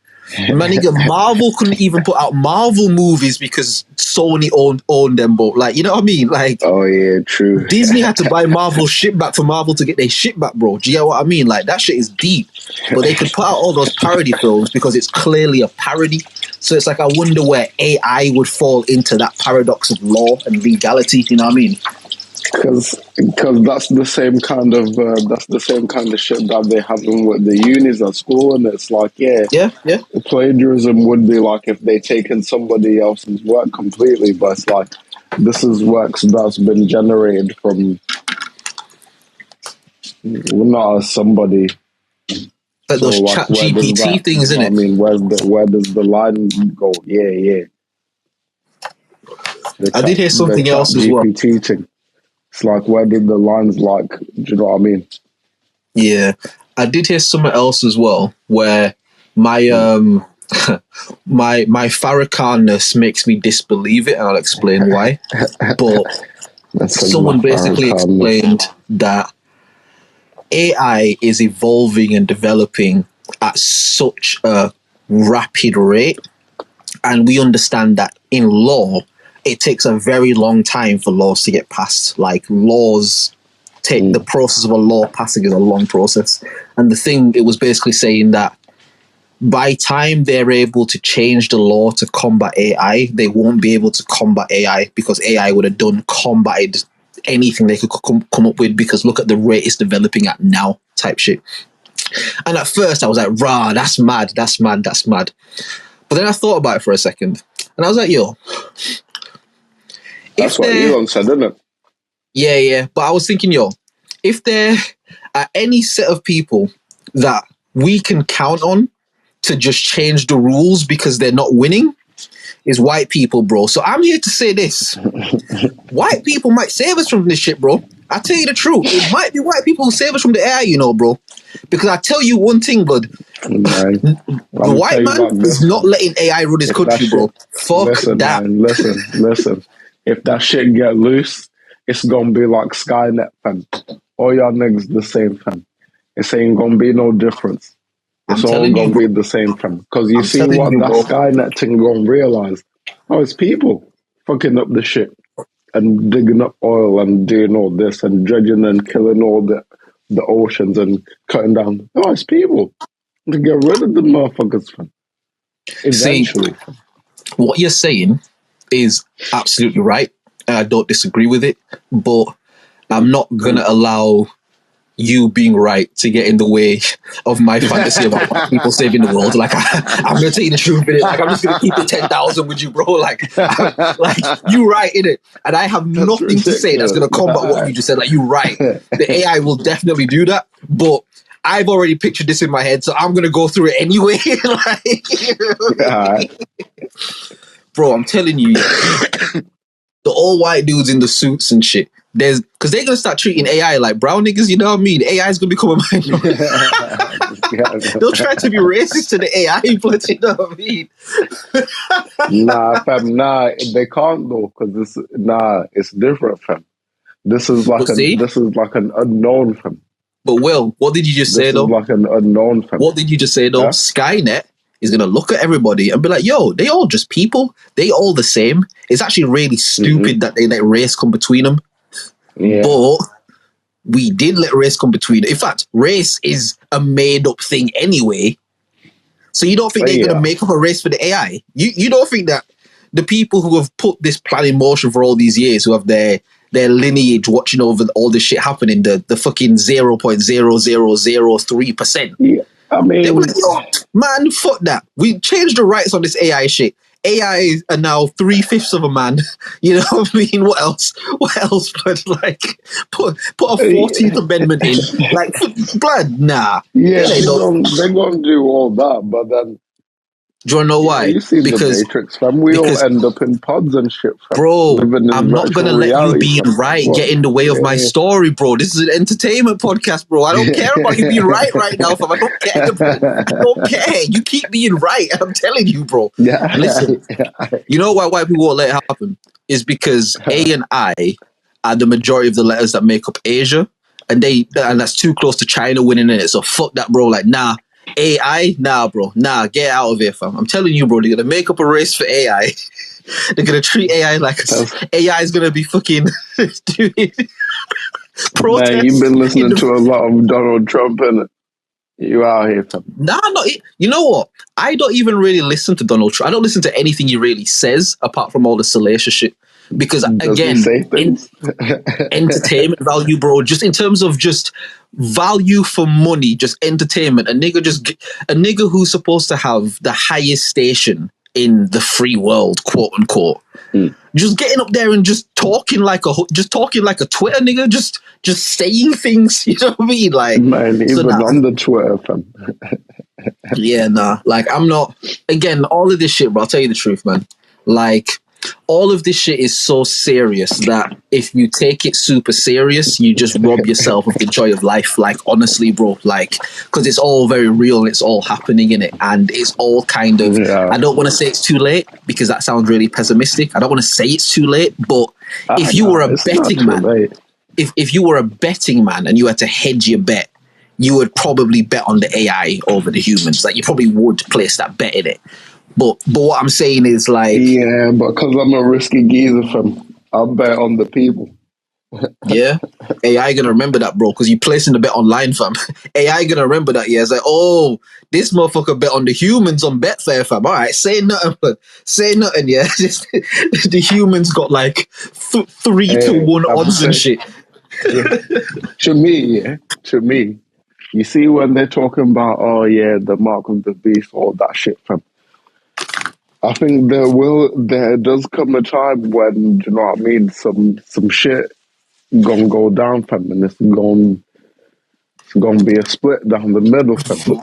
Man, nigga, Marvel couldn't even put out Marvel movies because Sony owned them, bro. Like, you know what I mean? Like, oh yeah, true. Disney had to buy Marvel shit back for Marvel to get their shit back, bro. Do you get what I mean? Like, that shit is deep. But they could put out all those parody films because it's clearly a parody. So it's like, I wonder where AI would fall into that paradox of law and legality. You know what I mean? Because that's the same kind of shit that they have with the unis at school, and it's like plagiarism would be like if they taken somebody else's work completely, but it's like this is works that's been generated from not somebody. Like those chat GPT things, innit? I mean, where does the line go? Yeah. I did hear something else as well. Thing. It's like, where did the lines like, do you know what I mean? Yeah. I did hear something else as well, where my my Farrakhan-ness makes me disbelieve it, and I'll explain why. But someone basically explained that AI is evolving and developing at such a rapid rate, and we understand that in law, it takes a very long time for laws to get passed. Like, laws take the process of a law passing is a long process. And the thing, it was basically saying that by time they're able to change the law to combat AI, they won't be able to combat AI because AI would have combated anything they could come up with, because look at the rate it's developing at now, type shit. And at first I was like, rah, that's mad. But then I thought about it for a second, and I was like, yo, that's what Elon said, isn't it? Yeah. But I was thinking, yo, if there are any set of people that we can count on to just change the rules because they're not winning, is white people, bro. So I'm here to say this. White people might save us from this shit, bro. I tell you the truth. It might be white people who save us from the AI, you know, bro. Because I tell you one thing, bud. The white man is not letting AI run his country, bro. Fuck that. Man, listen. If that shit get loose, it's gonna be like Skynet, fam. All y'all niggas the same, fam. It's ain't gonna be no difference. It's all gonna be the same, fam. Because you see what that Skynet thing gonna realize? Oh, it's people fucking up the shit and digging up oil and doing all this and dredging and killing all the oceans and cutting down. Oh, it's people. To get rid of the motherfuckers, fam. Eventually. See, what you're saying is absolutely right, and I don't disagree with it, but I'm not gonna allow you being right to get in the way of my fantasy about white people saving the world. Like, I'm going to tell you the truth in it. Like, I'm just going to keep it 10,000 with you, bro. Like, you right in it. And I have nothing to say that's going to combat what you just said. Like, you right. The AI will definitely do that. But I've already pictured this in my head, so I'm going to go through it anyway. Bro, I'm telling you, the all white dudes in the suits and shit, because they're going to start treating AI like brown niggas, you know what I mean? AI is going to become a minority. They'll try to be racist to the AI, but you know what I mean? Nah, fam, nah, they can't though, because it's different, fam. This is like an unknown, fam. But Will, what did you just say though? This is like an unknown, fam. What did you just say though? Yeah? Skynet is going to look at everybody and be like, yo, they all just people. They all the same. It's actually really stupid that they let race come between them. Yeah. But we did let race come between them. In fact, race is a made-up thing anyway. So you don't think they're going to make up a race for the AI? You don't think that the people who have put this plan in motion for all these years, who have their lineage watching over all this shit happening, the fucking 0.0003%. Yeah. I mean, they were like, yo, man, fuck that. We changed the rights on this AI shit. AI are now 3/5 of a man. You know what I mean? What else? But like, put a 14th Amendment in. Like, blood, nah. Yeah, they're gonna do all that, but then. Do you want to know why? You see the Matrix, fam. We all end up in pods and shit, fam. Bro, I'm not going to let you being right get in the way of my story, bro. This is an entertainment podcast, bro. I don't care about you being right now, fam. I don't care, bro. I don't care. You keep being right, I'm telling you, bro. Yeah. Listen, you know why white people won't let it happen? Is because A and I are the majority of the letters that make up Asia, and that's too close to China winning it. So fuck that, bro. Like, nah. AI, nah, bro, nah, get out of here, fam. I'm telling you, bro, they're gonna make up a race for AI. They're gonna treat AI like AI is gonna be fucking doing protests. Man, you've been listening to a lot of Donald Trump, innit? You out here, fam. Nah, no, you know what? I don't even really listen to Donald Trump. I don't listen to anything he really says apart from all the salacious shit. Because again, entertainment value, bro. Just in terms of just value for money, just entertainment. A nigga who's supposed to have the highest station in the free world, quote unquote. Just getting up there and just talking like a Twitter nigga, just saying things. You know what I mean? Like, man, even on the Twitter, fam. Yeah, nah. Like, I'm not. Again, all of this shit, bro. I'll tell you the truth, man. Like, all of this shit is so serious that if you take it super serious, you just rob yourself of the joy of life. Like, honestly, bro, like, because it's all very real and it's all happening in it. And it's all kind of, I don't want to say it's too late because that sounds really pessimistic. I don't want to say it's too late, but if you were a betting man, if you were a betting man and you had to hedge your bet, you would probably bet on the AI over the humans. Like, you probably would place that bet in it. But what I'm saying is, like... Yeah, but because I'm a risky geezer, fam, I'll bet on the people. Yeah? AI gonna remember that, bro, because you placing the bet online, fam. AI gonna remember that, yeah. It's like, oh, this motherfucker bet on the humans on Betfair, fam. All right, say nothing, yeah. Just, the humans got, like, 3-1 odds and shit. Yeah. To me, you see when they're talking about, oh, yeah, the mark of the beast, all that shit, fam. I think there does come a time when, you know what I mean, some shit gonna go down, fam, and it's gonna be a split down the middle, fam.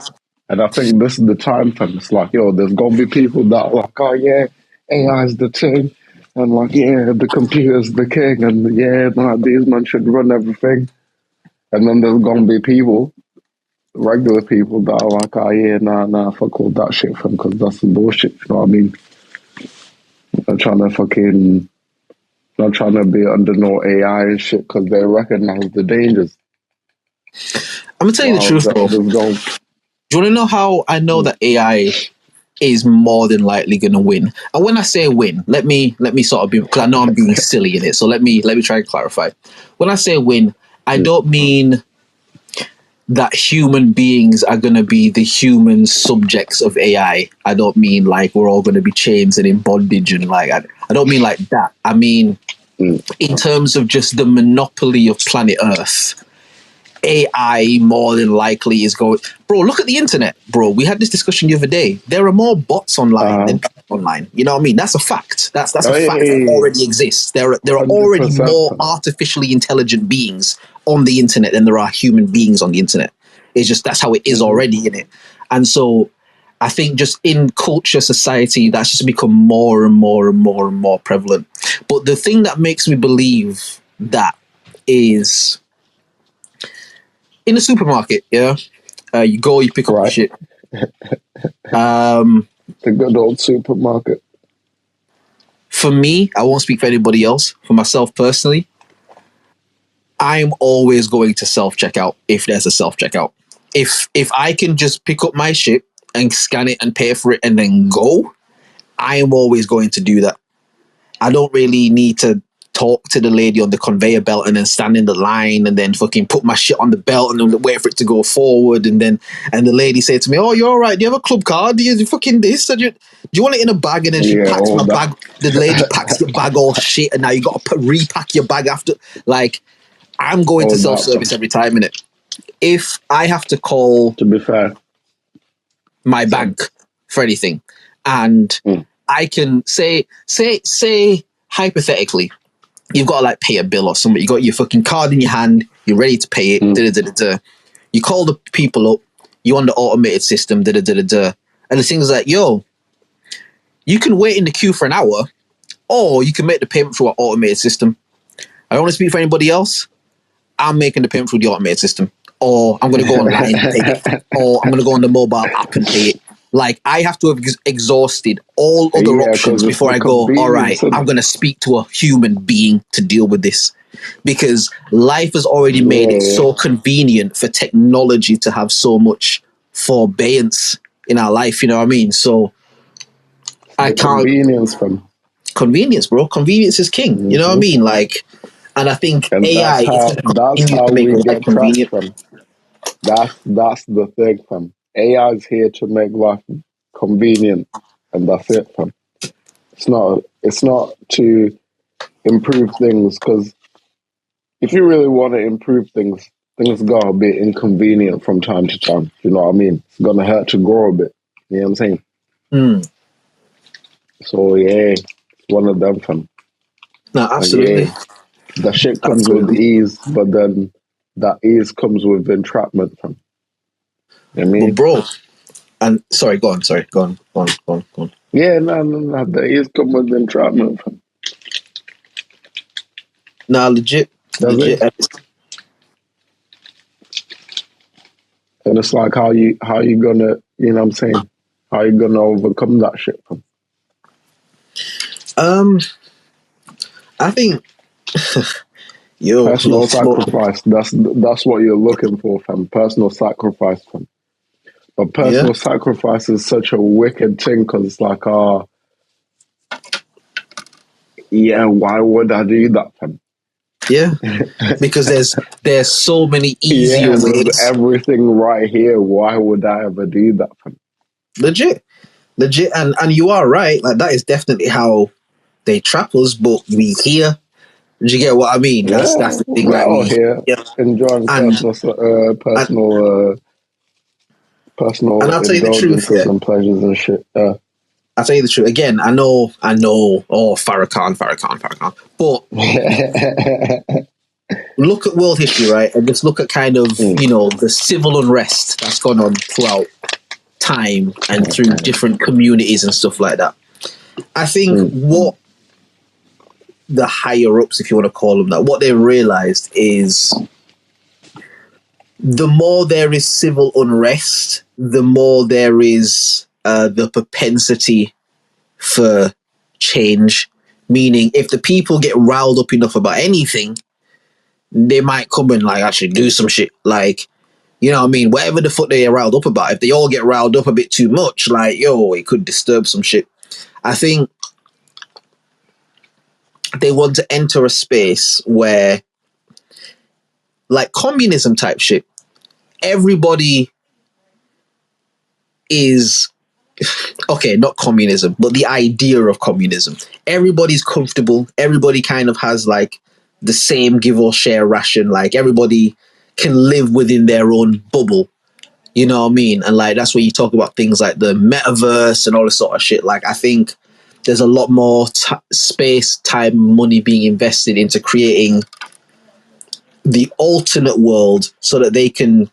And I think this is the time, fam. It's like, yo, there's gonna be people that are like, oh yeah, AI's the thing, and like, yeah, the computer's the king, and yeah, nah, these men should run everything. And then there's gonna be people, regular people that are like, oh yeah, nah, fuck all that shit, fam, because that's some bullshit, you know what I mean? Not trying to be under no AI and shit because they recognize the dangers. I'm gonna tell you the truth, bro. Do you want to know how I know that AI is more than likely gonna win? And when I say win, let me sort of be, because I know I'm being silly in it. So let me try and clarify. When I say win, I don't mean that human beings are going to be the human subjects of AI. I don't mean like we're all going to be chains and in bondage and like, I don't mean like that. I mean, in terms of just the monopoly of planet Earth, AI more than likely is going. Bro, look at the internet, bro. We had this discussion the other day. There are more bots online than people online. You know what I mean? That's a fact. That's a fact that already exists. There are already more artificially intelligent beings on the internet than there are human beings on the internet. It's just that's how it is already in it. And so I think just in culture, society, that's just become more and more and more and more prevalent. But the thing that makes me believe that is in the supermarket, yeah? You go, you pick up your shit. The good old supermarket. For me, I won't speak for anybody else. For myself personally, I'm always going to self-checkout if there's a self-checkout. If I can just pick up my shit and scan it and pay for it and then go, I am always going to do that. I don't really need to talk to the lady on the conveyor belt and then stand in the line and then fucking put my shit on the belt and then wait for it to go forward and the lady say to me, "Oh, you're all right. Do you have a club card? Do you fucking this? Do you want it in a bag?" And then she packs my bag. The lady packs your bag all shit, and now you got to repack your bag after. Like, I'm going to self-service every time, innit? If I have to call, to be fair, my bank for anything, and I can say hypothetically, you've got to like pay a bill or something. You got your fucking card in your hand. You're ready to pay it. You call the people up. You on the automated system. And the thing's like, yo, you can wait in the queue for an hour, or you can make the payment through our automated system. I don't want to speak for anybody else. I'm making the payment through the automated system, or I'm going to go online and pay it, or I'm going to go on the mobile app and pay it. Like, I have to have exhausted all other options before I go, all right, I'm going to speak to a human being to deal with this. Because life has already made it so convenient for technology to have so much forbearance in our life, you know what I mean? So I can't... Convenience, bro. Convenience is king, you know what I mean? Like, and I think AI that's how we get convenient from. That's the thing, fam. AI is here to make life convenient, and that's it, fam. It's not to improve things, because if you really want to improve things gotta be inconvenient from time to time. You know what I mean? It's gonna hurt to grow a bit. You know what I'm saying? So yeah, it's one of them, fam. No, absolutely. The shit comes with ease, but then that ease comes with entrapment, fam. You know what I mean? But bro, and sorry, go on. Yeah, no. The ease comes with entrapment, fam. Nah, legit. And it's like how you gonna, you know what I'm saying? How you gonna overcome that shit, fam? I think personal sacrifice. That's what you're looking for, fam. Personal sacrifice, fam. But personal sacrifice is such a wicked thing, because it's like, why would I do that, fam? Yeah, because there's so many easier ways. There's everything right here. Why would I ever do that, fam? Legit, and you are right. Like, that is definitely how they trap us, but we here. Do you get what I mean? That's the thing. We're all here enjoying personal and I'll tell you the truth, and pleasures and shit. I'll tell you the truth. Again, I know. Oh, Farrakhan. But look at world history, right? And just look at kind of, the civil unrest that's gone on throughout time and through different communities and stuff like that. I think what the higher ups, if you want to call them that, what they realized is the more there is civil unrest, the more there is the propensity for change. Meaning, if the people get riled up enough about anything, they might come and like actually do some shit. Like, you know what I mean? Whatever the fuck they are riled up about, if they all get riled up a bit too much, like, it could disturb some shit. I think they want to enter a space where, like communism type shit, everybody is, okay, not communism, but the idea of communism. Everybody's comfortable. Everybody kind of has like the same give or share ration. Like, everybody can live within their own bubble. You know what I mean? And like that's where you talk about things like the metaverse and all this sort of shit. Like I think there's a lot more space, time, money being invested into creating the alternate world so that they can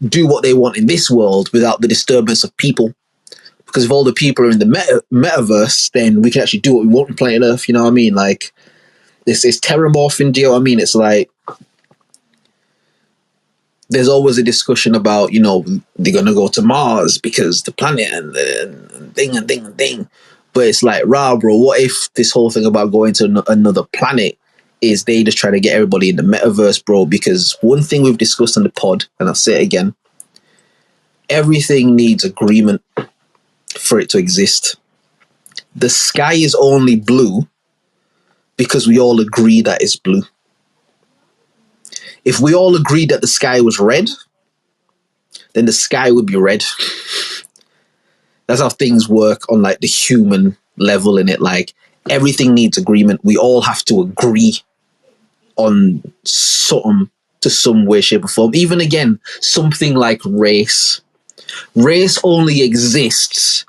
do what they want in this world without the disturbance of people. Because if all the people are in the metaverse, then we can actually do what we want on planet Earth. You know what I mean? Like, this is terramorphing. Do you know what I mean? It's like, there's always a discussion about, you know, they're going to go to Mars because the planet and thing and thing and thing. But it's like, rah, bro, what if this whole thing about going to another planet is they just try to get everybody in the metaverse, bro? Because one thing we've discussed on the pod, and I'll say it again, everything needs agreement for it to exist. The sky is only blue because we all agree that it's blue. If we all agreed that the sky was red, then the sky would be red. That's how things work on like the human level in it. Like everything needs agreement. We all have to agree on something to some way, shape or form. Even again, something like race. Race only exists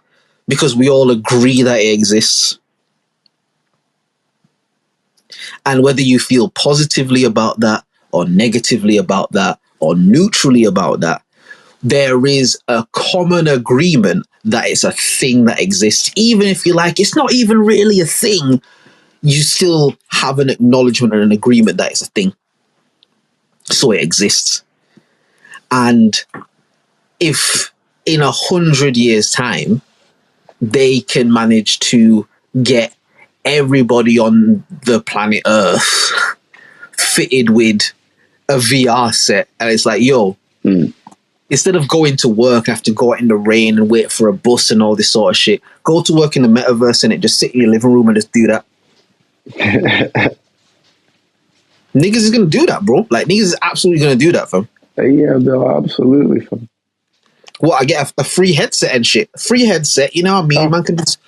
because we all agree that it exists. And whether you feel positively about that or negatively about that or neutrally about that, there is a common agreement that it's a thing that exists. Even if you're like, it's not even really a thing, you still have an acknowledgement and an agreement that it's a thing. So it exists. And if in 100 years' time, they can manage to get everybody on the planet Earth fitted with a VR set, and it's like, yo, instead of going to work, have to go out in the rain and wait for a bus and all this sort of shit, go to work in the metaverse and it just sit in your living room and just do that. Niggas is gonna do that, bro. Like niggas is absolutely gonna do that, fam. Yeah, they're absolutely, fam. What, I get a free headset and shit. Free headset, you know what I mean? Oh. Man can just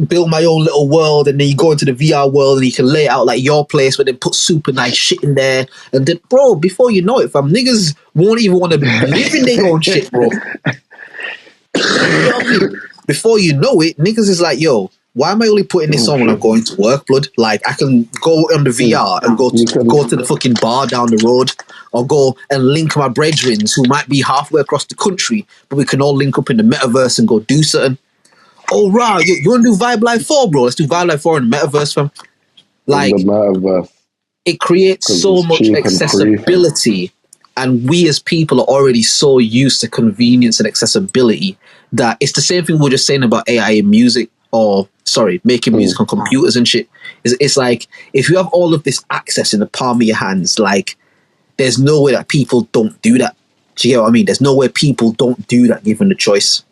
build my own little world, and then you go into the VR world and you can lay it out like your place, but then put super nice shit in there. And then, bro, before you know it, fam, niggas won't even want to live in their own shit, bro. You know what I mean? Before you know it, niggas is like, yo, why am I only putting this on when I'm going to work, blood? Like, I can go on the VR and go to the fucking bar down the road, or go and link my brethren who might be halfway across the country, but we can all link up in the metaverse and go do something. Oh, right, you want to do Vibe Live 4, bro? Let's do Vibe Live 4 in the metaverse, fam. Like, the metaverse. It creates so much accessibility, and we as people are already so used to convenience and accessibility that it's the same thing we were just saying about AI in music, or, sorry, making music on computers and shit. It's like, if you have all of this access in the palm of your hands, like, there's no way that people don't do that. Do you get what I mean? There's no way people don't do that given the choice.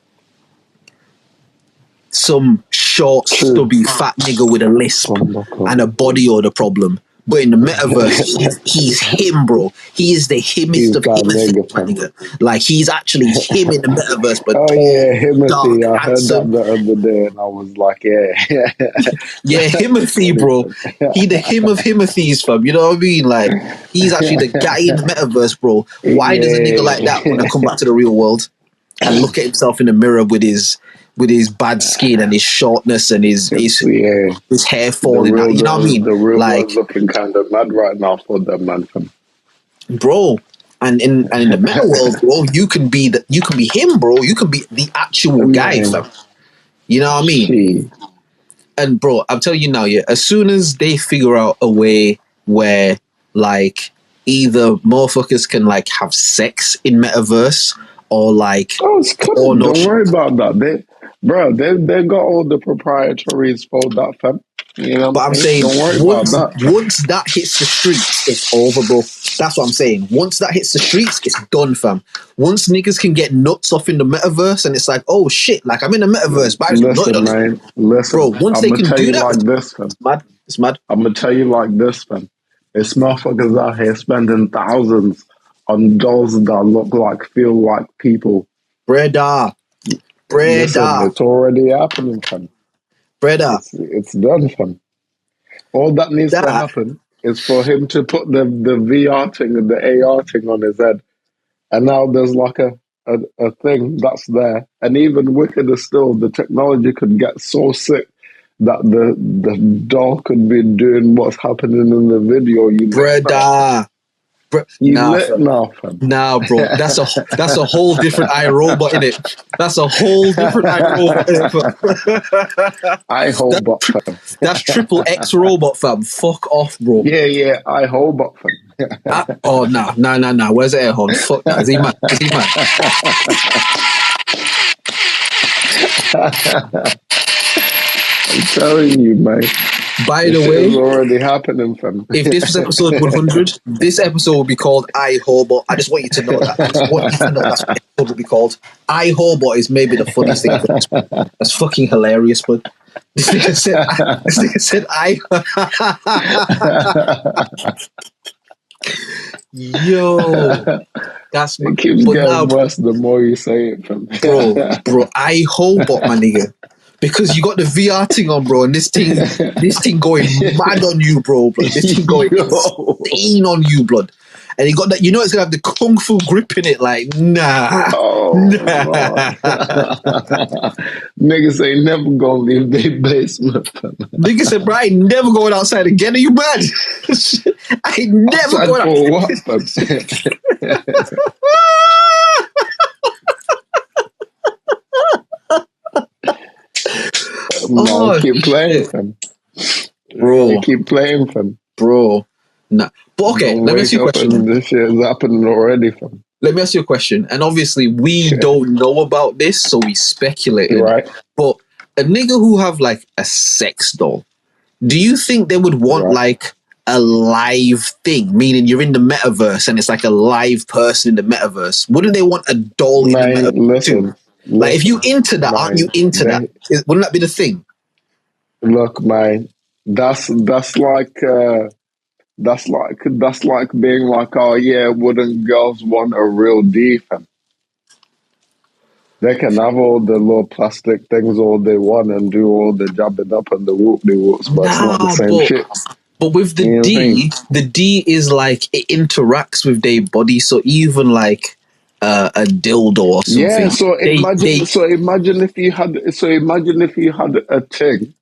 Some short, stubby, fat nigga with a lisp and a body odor problem. But in the metaverse, he's him, bro. He is the himmest of himothy, my nigga. Like, he's actually him in the metaverse, but tall, himothy. dark, I heard that the other day, and I was like, yeah, himothy, bro. He the him of himothies, fam. You know what I mean? Like, he's actually the guy in the metaverse, bro. Why does a nigga like that want to come back to the real world and look at himself in the mirror with his bad skin and his shortness and his hair falling out? You know what I mean? The real like, world's looking kind of mad right now for them, man. Bro, and in the meta world, bro, you can be him, bro. You can be the actual guy, fam. You know what I mean? And bro, I'm telling you now, yeah, as soon as they figure out a way where like either motherfuckers can like have sex in metaverse, or like, it's coming. Don't worry about that. They got all the proprietaries for that, fam. You know, but I'm saying, don't worry about that. Once that hits the streets, it's over, bro. That's what I'm saying. Once that hits the streets, it's done, fam. Once niggas can get nuts off in the metaverse, and it's like, oh shit, like I'm in the metaverse, but listen, man, listen, bro. Once they can do that, like this, fam. It's mad. I'm gonna tell you like this, fam. There's motherfuckers out here spending thousands on dolls that feel like people. Breda. Listen, it's already happening, fam. Breda. It's done, fam. All that needs to happen is for him to put the VR thing and the AR thing on his head and now there's like a thing that's there. And even wickeder still, the technology could get so sick that the doll could be doing what's happening in the video. Brother. Nah, fam. Nah, bro. That's a whole different iRobot, innit? That's a whole different iRobot, innit? iRobot, fam. That's triple X robot, fam. Fuck off, bro. Yeah, iRobot, fam. Nah. Where's the air horn? Fuck that. Is he mad? I'm telling you, mate. By the way, it's already happening, fam. If this was episode 100, this episode would be called iHobot. I just want you to know that. I just want you to know that's what the episode would be called. iHobot is maybe the funniest thing. That's fucking hilarious, but this nigga said I. Yo, that's it keeps getting worse the more you say it, fam. bro, iHobot, my nigga. Because you got the VR thing on, bro, and this thing going mad on you, bro. This thing going insane on you, blood. And you got that, it's gonna have the kung fu grip in it, like, nah. Niggas ain't never gonna leave their basement. Niggas said, bro, I ain't never going outside again. Are you mad? I ain't never outside going outside. Keep playing, fam. Bro. Keep playing, fam. Bro. Nah. But okay, let me ask you a question. This shit is happening already, fam. Let me ask you a question. And obviously, we don't know about this, so we speculate. Right. But a nigga who have like a sex doll, do you think they would want like a live thing? Meaning you're in the metaverse and it's like a live person in the metaverse. Wouldn't they want a doll in the metaverse too? Like, if you into that, aren't you into that? Wouldn't that be the thing? Look, man, that's like being like, oh yeah, wouldn't girls want a real D, fam? They can have all the little plastic things all they want and do all the jabbing up and the whoop-de-whoops, but it's not the same shit. But with the the D is like, it interacts with their body, so even like a dildo or something. Yeah, so imagine if you had a thing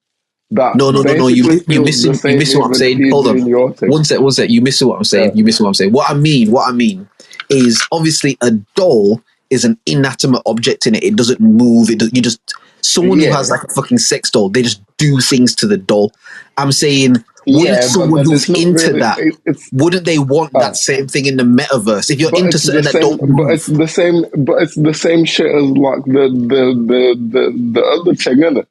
that no, you missing what I'm saying. Hold on, one sec. You missing what I'm saying. You missing what I'm saying. What I mean is, obviously a doll is an inanimate object in it. It doesn't move. Someone who has like a fucking sex doll, they just do things to the doll. I'm saying, wouldn't someone who's into that, wouldn't they want that same thing in the metaverse? If you're into something that don't move. But it's the same shit as like the other thing, isn't it?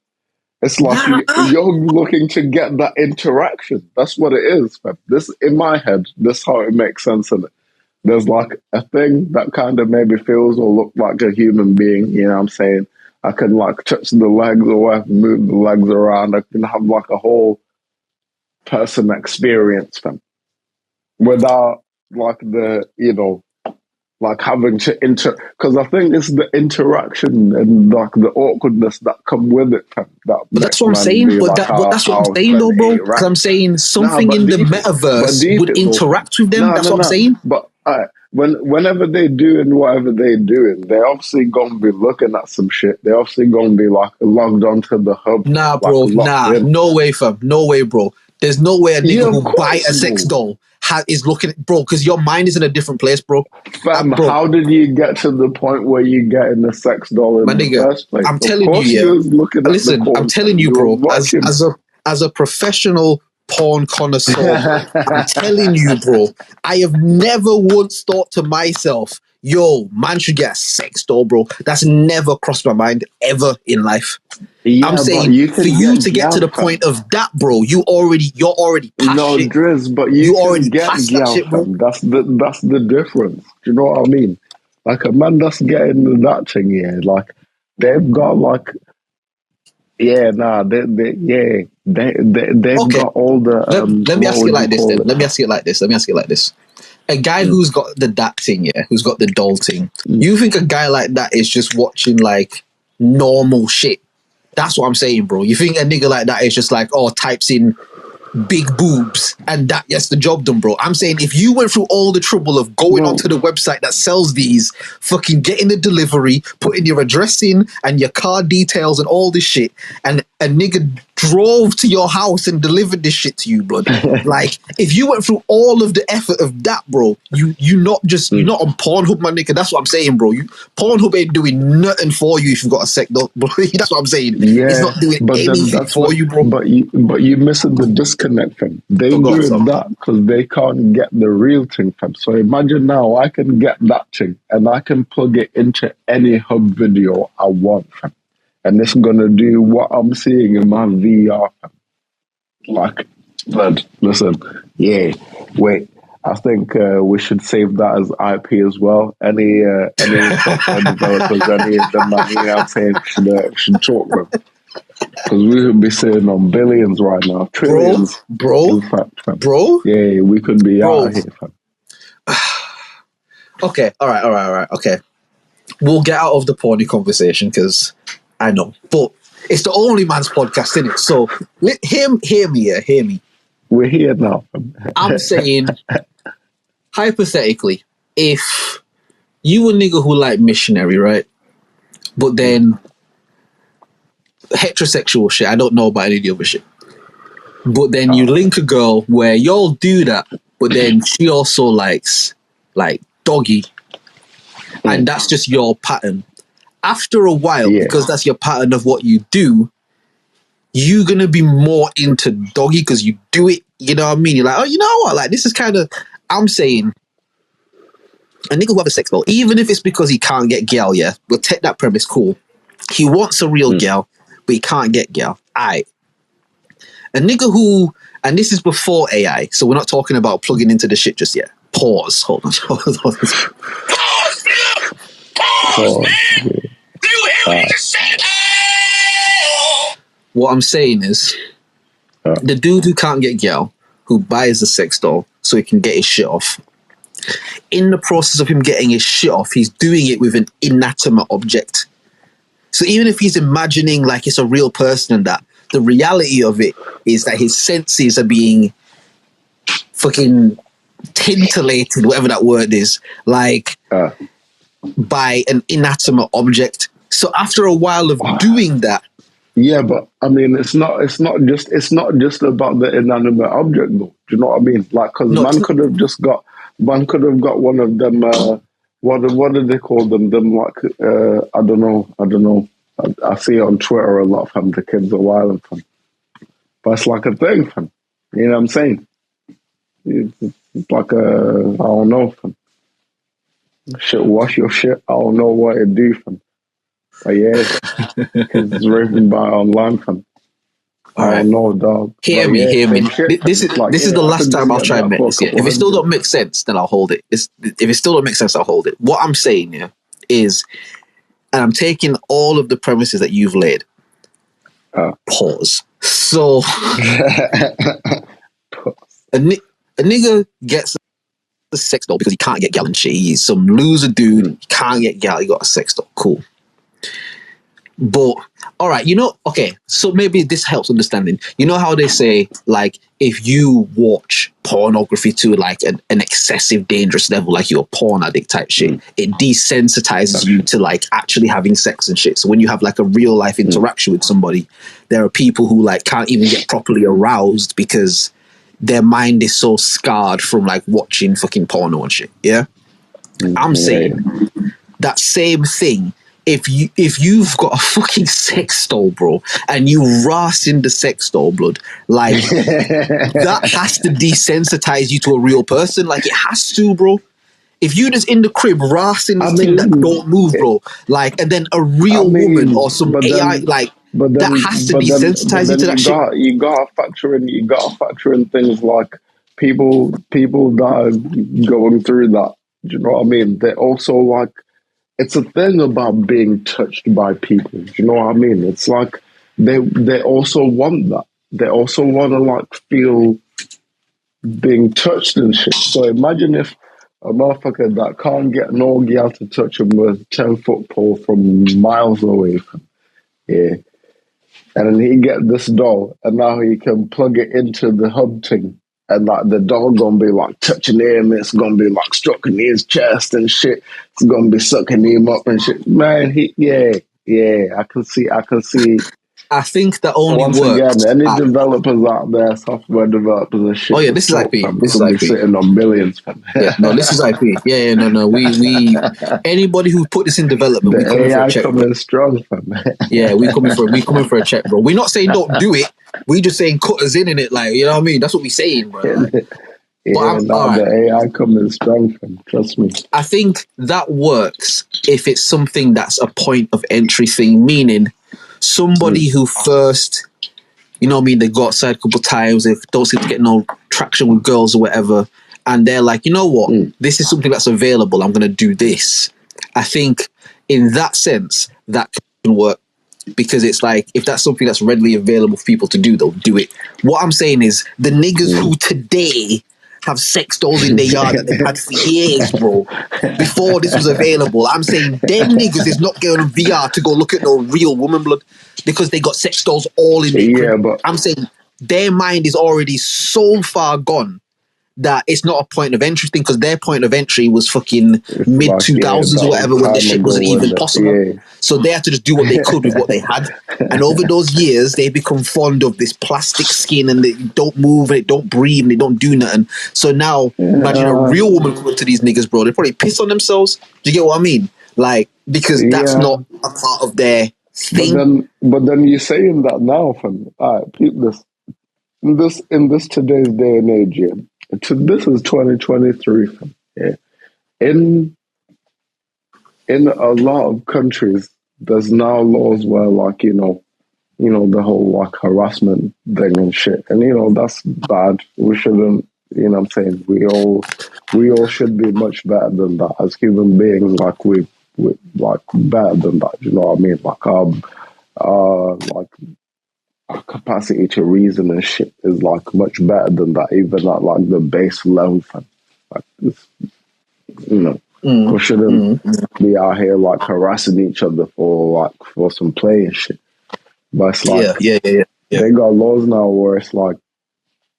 It's like you're looking to get that interaction. That's what it is, man. This, in my head, this is how it makes sense in it. There's like a thing that kind of maybe feels or look like a human being, you know what I'm saying? I can like touch the legs or move the legs around. I can have like a whole person experience, fam. Without like the, like having to because I think it's the interaction and like the awkwardness that come with it, fam. But that's what I'm saying. But that's what I'm saying, though, bro. Because I'm saying something in the metaverse would interact with them. That's what I'm saying. But whenever they doing whatever they doing, they're obviously gonna be looking at some shit. They're obviously gonna be like logged onto the hub. Nah, bro. No way, fam. No way, bro. There's no way a nigga who buy a sex doll is looking at, bro, because your mind is in a different place, bro. Fam, bro, how did you get to the point where you get in the sex doll in the first place? I'm telling you, listen, I'm telling you, bro, as a professional porn connoisseur, I'm telling you, bro, I have never once thought to myself, yo, man should get a sex doll, bro. That's never crossed my mind ever in life. Yeah, I'm saying for you to get to the point of that, bro, you're already past shit. Drizz, but you already get that shit, bro. That's the difference. Do you know what I mean? Like a man that's getting that thing, like they've got like, they've got all the. Let me ask you like this. Let me ask you like this. A guy who's got the that thing, who's got the doll thing. You think a guy like that is just watching like normal shit? That's what I'm saying, bro. You think a nigga like that is just like, types in big boobs and that gets the job done, bro. I'm saying if you went through all the trouble of going onto the website that sells these, fucking getting the delivery, putting your address in and your card details and all this shit, and a nigga drove to your house and delivered this shit to you, blood. Like, if you went through all of the effort of that, bro, you're not on Pornhub, my nigga. That's what I'm saying, bro. Pornhub ain't doing nothing for you if you've got a sec, bro. That's what I'm saying. Yeah, it's not doing anything for you, bro. But you missing the disconnect, fam. They doing that because they can't get the real thing, fam. So imagine now I can get that thing and I can plug it into any hub video I want, fam. And it's gonna do what I'm seeing in my VR, fam. Like, but listen, yeah, wait. I think we should save that as IP as well. Any software developers, any of them, I'm saying should talk them. Because we could be sitting on billions right now, trillions, bro. In fact, fam. Bro, yeah, we could be out here, fam. Okay, all right. Okay, we'll get out of the porny conversation because I know, but it's the OnlyMans podcast, isn't it? So hear me. We're here now. I'm saying, hypothetically, if you a nigga who like missionary, right? But then heterosexual shit, I don't know about any of the other shit. But then you link a girl where y'all do that, but then she also likes like doggy, and that's just your pattern. After a while, because that's your pattern of what you do, you're gonna be more into doggy because you do it. You know what I mean? You're like, oh, you know what? Like, this is kind of. I'm saying, a nigga who have a sex doll, even if it's because he can't get girl, yeah, we'll take that premise. Cool. He wants a real girl, but he can't get girl. Aight. A nigga who, and this is before AI, so we're not talking about plugging into the shit just yet. Pause. Hold on. Pause, man. Do you hear what he just said? What I'm saying is, the dude who can't get girl, who buys a sex doll so he can get his shit off, in the process of him getting his shit off, he's doing it with an inanimate object. So even if he's imagining like it's a real person and that, the reality of it is that his senses are being fucking tintillated, whatever that word is, like by an inanimate object. So after a while of doing that, yeah, but I mean, it's not just about the inanimate object, though. Do you know what I mean? Like, because man could have got one of them. What do they call them? Them like I don't know. I see it on Twitter a lot, fam. The kids are wild, fam. But it's like a thing, fam. You know what I'm saying? It's like I don't know, fam. Shit, wash your shit. I don't know what it do, fam. But yeah, it's written by online, fam. I don't know, dog. Hear me. This is the last time I'll try and make this. If it still don't make sense, then I'll hold it. If it still don't make sense, I'll hold it. What I'm saying is, and I'm taking all of the premises that you've laid. Pause. So, a nigga gets a sex doll because he can't get gal and shit. He's some loser dude. He can't get gal. He got a sex doll. Cool. But, all right, okay, so maybe this helps understanding. You know how they say, like, if you watch pornography to, like, an excessive, dangerous level, like you're a porn addict type shit, it desensitizes you to, like, actually having sex and shit. So when you have, like, a real-life interaction with somebody, there are people who, like, can't even get properly aroused because their mind is so scarred from, like, watching fucking porno and shit, yeah? I'm saying that same thing. If you've got a fucking sex doll, bro, and you ras in the sex doll, blood, like that has to desensitize you to a real person. Like, it has to, bro. If you just in the crib rassing this thing that don't move, bro, like, and then a real woman or some AI, that has to desensitize you to that shit. You gotta factor in things like people that are going through that. Do you know what I mean? They're also like. It's a thing about being touched by people. Do you know what I mean? It's like they also want that. They also want to like feel being touched and shit. So imagine if a motherfucker that can't get no girl to touch him with a 10-foot pole from miles away. Yeah. And then he get this doll, and now he can plug it into the hub thing. And like the doll gonna be like touching him, it's gonna be like stroking his chest and shit. It's gonna be sucking him up and shit. Man, I can see. I think that only Once works. again, any developers out there, software developers and shit. Oh yeah, this is IP. This is IP. Sitting on billions, fam. Yeah, no, this is IP. Yeah, no. We anybody who put this in development, we coming for a check. Coming strong, fam. Yeah, we coming for a check, bro. We're not saying don't do it. We just saying cut us in it, like, you know what I mean. That's what we saying, bro. Like, the AI coming strong, fam. Trust me. I think that works if it's something that's a point of entry thing, meaning somebody who first, you know what I mean, they go outside a couple of times, they don't seem to get no traction with girls or whatever, and they're like, you know what, this is something that's available, I'm going to do this. I think in that sense, that can work, because it's like, if that's something that's readily available for people to do, they'll do it. What I'm saying is, the niggas who today have sex dolls in their yard that they've had for years, bro, before this was available, I'm saying them niggas is not going on VR to go look at no real woman blood, because they got sex dolls all in their crib. But I'm saying their mind is already so far gone that it's not a point of entry thing, because their point of entry was fucking mid 2000s or whatever, when this shit wasn't even possible. So they had to just do what they could with what they had. And over those years, they become fond of this plastic skin, and they don't move, and they don't breathe, and they don't do nothing. So now, imagine a real woman coming to these niggas, bro. They probably piss on themselves. Do you get what I mean? Like, because that's not a part of their thing. But then you're saying that now, fam. All right, keep this. In this today's day and age, this is 2023. Yeah. In a lot of countries, there's now laws where, like, you know, the whole like harassment thing and shit, and that's bad. We shouldn't. You know what I'm saying? We all should be much better than that as human beings. Like we like better than that. You know what I mean? Like like our capacity to reason and shit is like much better than that, even at like the base level. Like this, we shouldn't be out here like harassing each other for some play and shit. But it's like, yeah. They got laws now where it's like,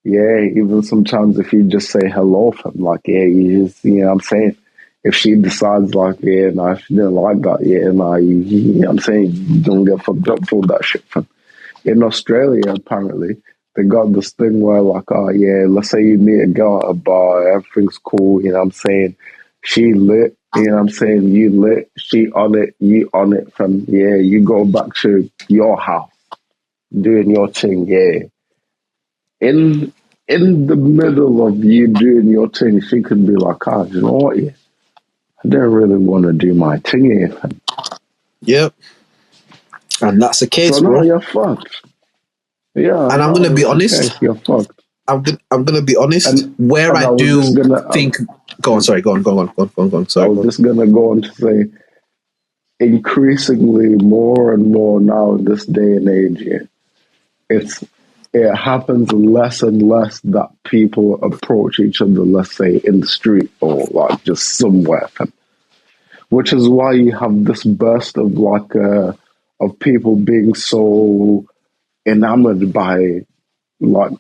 even sometimes if you just say hello, fam, like, you just, you know what I'm saying? If she decides like, she didn't like that, you know what I'm saying? You don't get fucked up for that shit, fam. In Australia, apparently, they got this thing where like, let's say you meet a girl at a bar, everything's cool, you know what I'm saying? She lit, you know what I'm saying? You lit, she on it, you on it, fam. You go back to your house, doing your thing, In the middle of you doing your thing, she could be like, you know what, I didn't really want to do my thing here, fam. Yep. And that's the case, so bro. Now you're fucked. Yeah. And I'm going to be honest. Okay, you're fucked. I'm going to be honest. And I do think... Go on, sorry. Go on. Sorry, I was just going to go on to say, increasingly more and more now in this day and age, it happens less and less that people approach each other, let's say, in the street or like just somewhere. Which is why you have this burst of like of people being so enamored by like,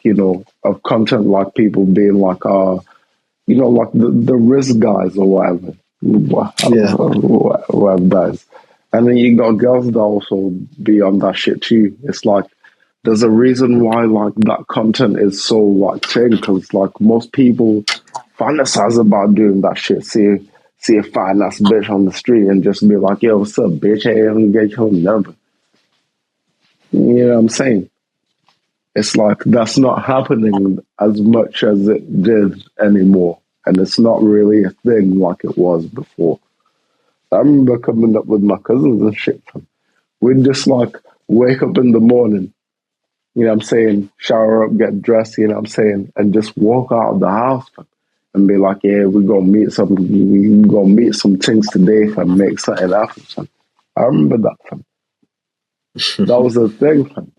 of content, like people being like like the risk guys or whatever. Whatever guys. And then you got girls that also be on that shit too. It's like there's a reason why like that content is so like thing, because like most people fantasize about doing that shit. See a fine ass bitch on the street and just be like, yo, what's up, bitch? Hey, I'm gonna get your number. You know what I'm saying? It's like that's not happening as much as it did anymore. And it's not really a thing like it was before. I remember coming up with my cousins and shit. We'd just like wake up in the morning, you know what I'm saying, shower up, get dressed, you know what I'm saying, and just walk out of the house and be like, we're gonna meet some things today and make something happen, fam. I remember that, fam. That was a thing, fam.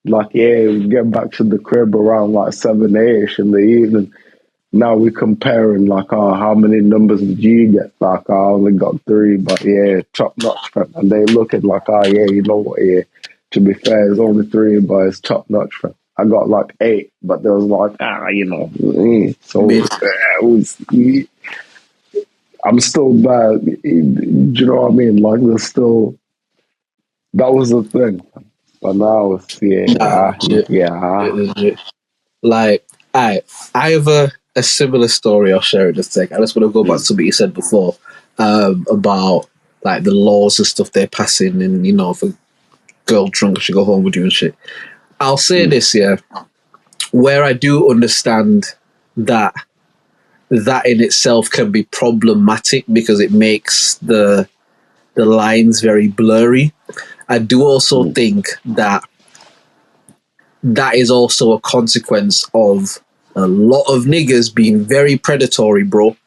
Like, we get back to the crib around like 7-8ish in the evening. Now we're comparing like, how many numbers did you get? Like, I only got 3, but top notch, fam. And they look at like, you know what, To be fair, it's only 3, but it's top notch. Fam. I got like 8, but there was like so it was. I'm still bad. Do you know what I mean? Like there's still. That was the thing, but now it's legit. Like I have a similar story. I'll share it in a sec. I just want to go back to something you said before about like the laws and stuff they're passing, and if a girl drunk should go home with you and shit. I'll say this, where I do understand that in itself can be problematic because it makes the lines very blurry. I do also think that is also a consequence of a lot of niggas being very predatory, bro.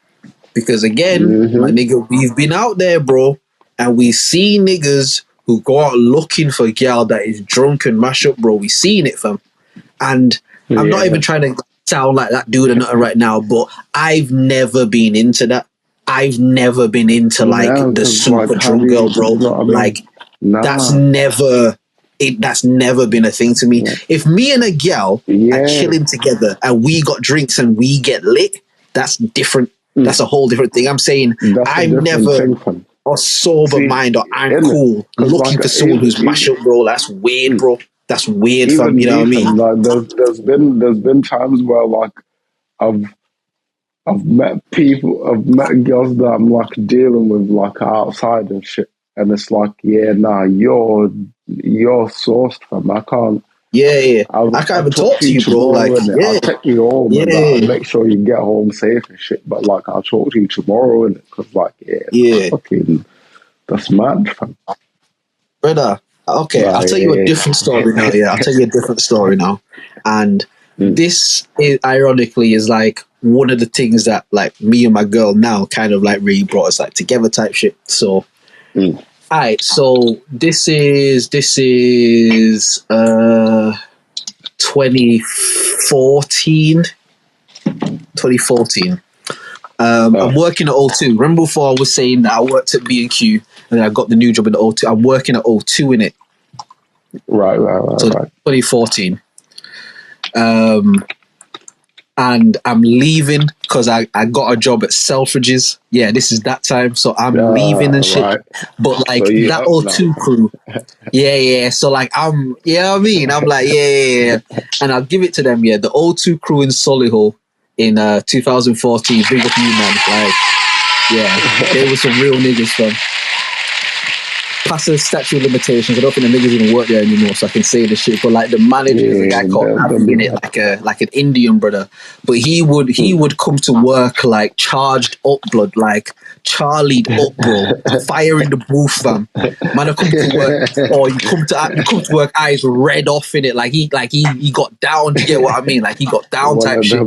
Because again, my nigga, we've been out there, bro, and we see niggas who go out looking for a gal that is drunk and mash up, bro. We seen it, fam. And I'm not even trying to sound like that dude or nothing right now, but I've never been into that. I've never been into like the super drunk girl, bro. Like that's never been a thing to me. If me and a gal are chilling together and we got drinks and we get lit, that's different. That's a whole different thing. I'm saying I'm never a sober mind or I'm cool looking for someone who's mash up, bro. That's weird, bro. That's weird, fam. You know what I mean? Like, there's been times where like I've met girls that I'm like dealing with like outside and shit, and it's like, you're sourced, fam. I can't. I can't even talk to you, bro. Like, I'll take you home and I'll make sure you get home safe and shit. But like, I'll talk to you tomorrow, and because like, fucking, that's mad, fam. Brother. Okay, I'll tell you a different story now. Yeah, I'll tell you a different story now, and this is ironically is like one of the things that like me and my girl now kind of like really brought us like together type shit. So. Alright, so this is 2014. I'm working at O2. Remember before I was saying that I worked at B&Q and then I got the new job at O2. I'm working at O2 in it. Right. So 2014. And I'm leaving because I got a job at Selfridges. Yeah, this is that time. So I'm leaving and shit. Right. But like so that O2 crew. So like I'm, you know what I mean? I'm like, yeah. And I'll give it to them, the O2 crew in Solihull in 2014. Big up you, man. Like, they were some real niggas, fam. Past the statute of limitations. I don't think the niggas even work there anymore, so I can say the shit. But like the manager is a guy called Avi in it, like an Indian brother. But he would come to work like charged up blood, like Charlied up, bro, fire in the booth, fam. Man, I come to work, or you come to work, eyes red off in it, like he got down. You get what I mean? Like he got down type shit.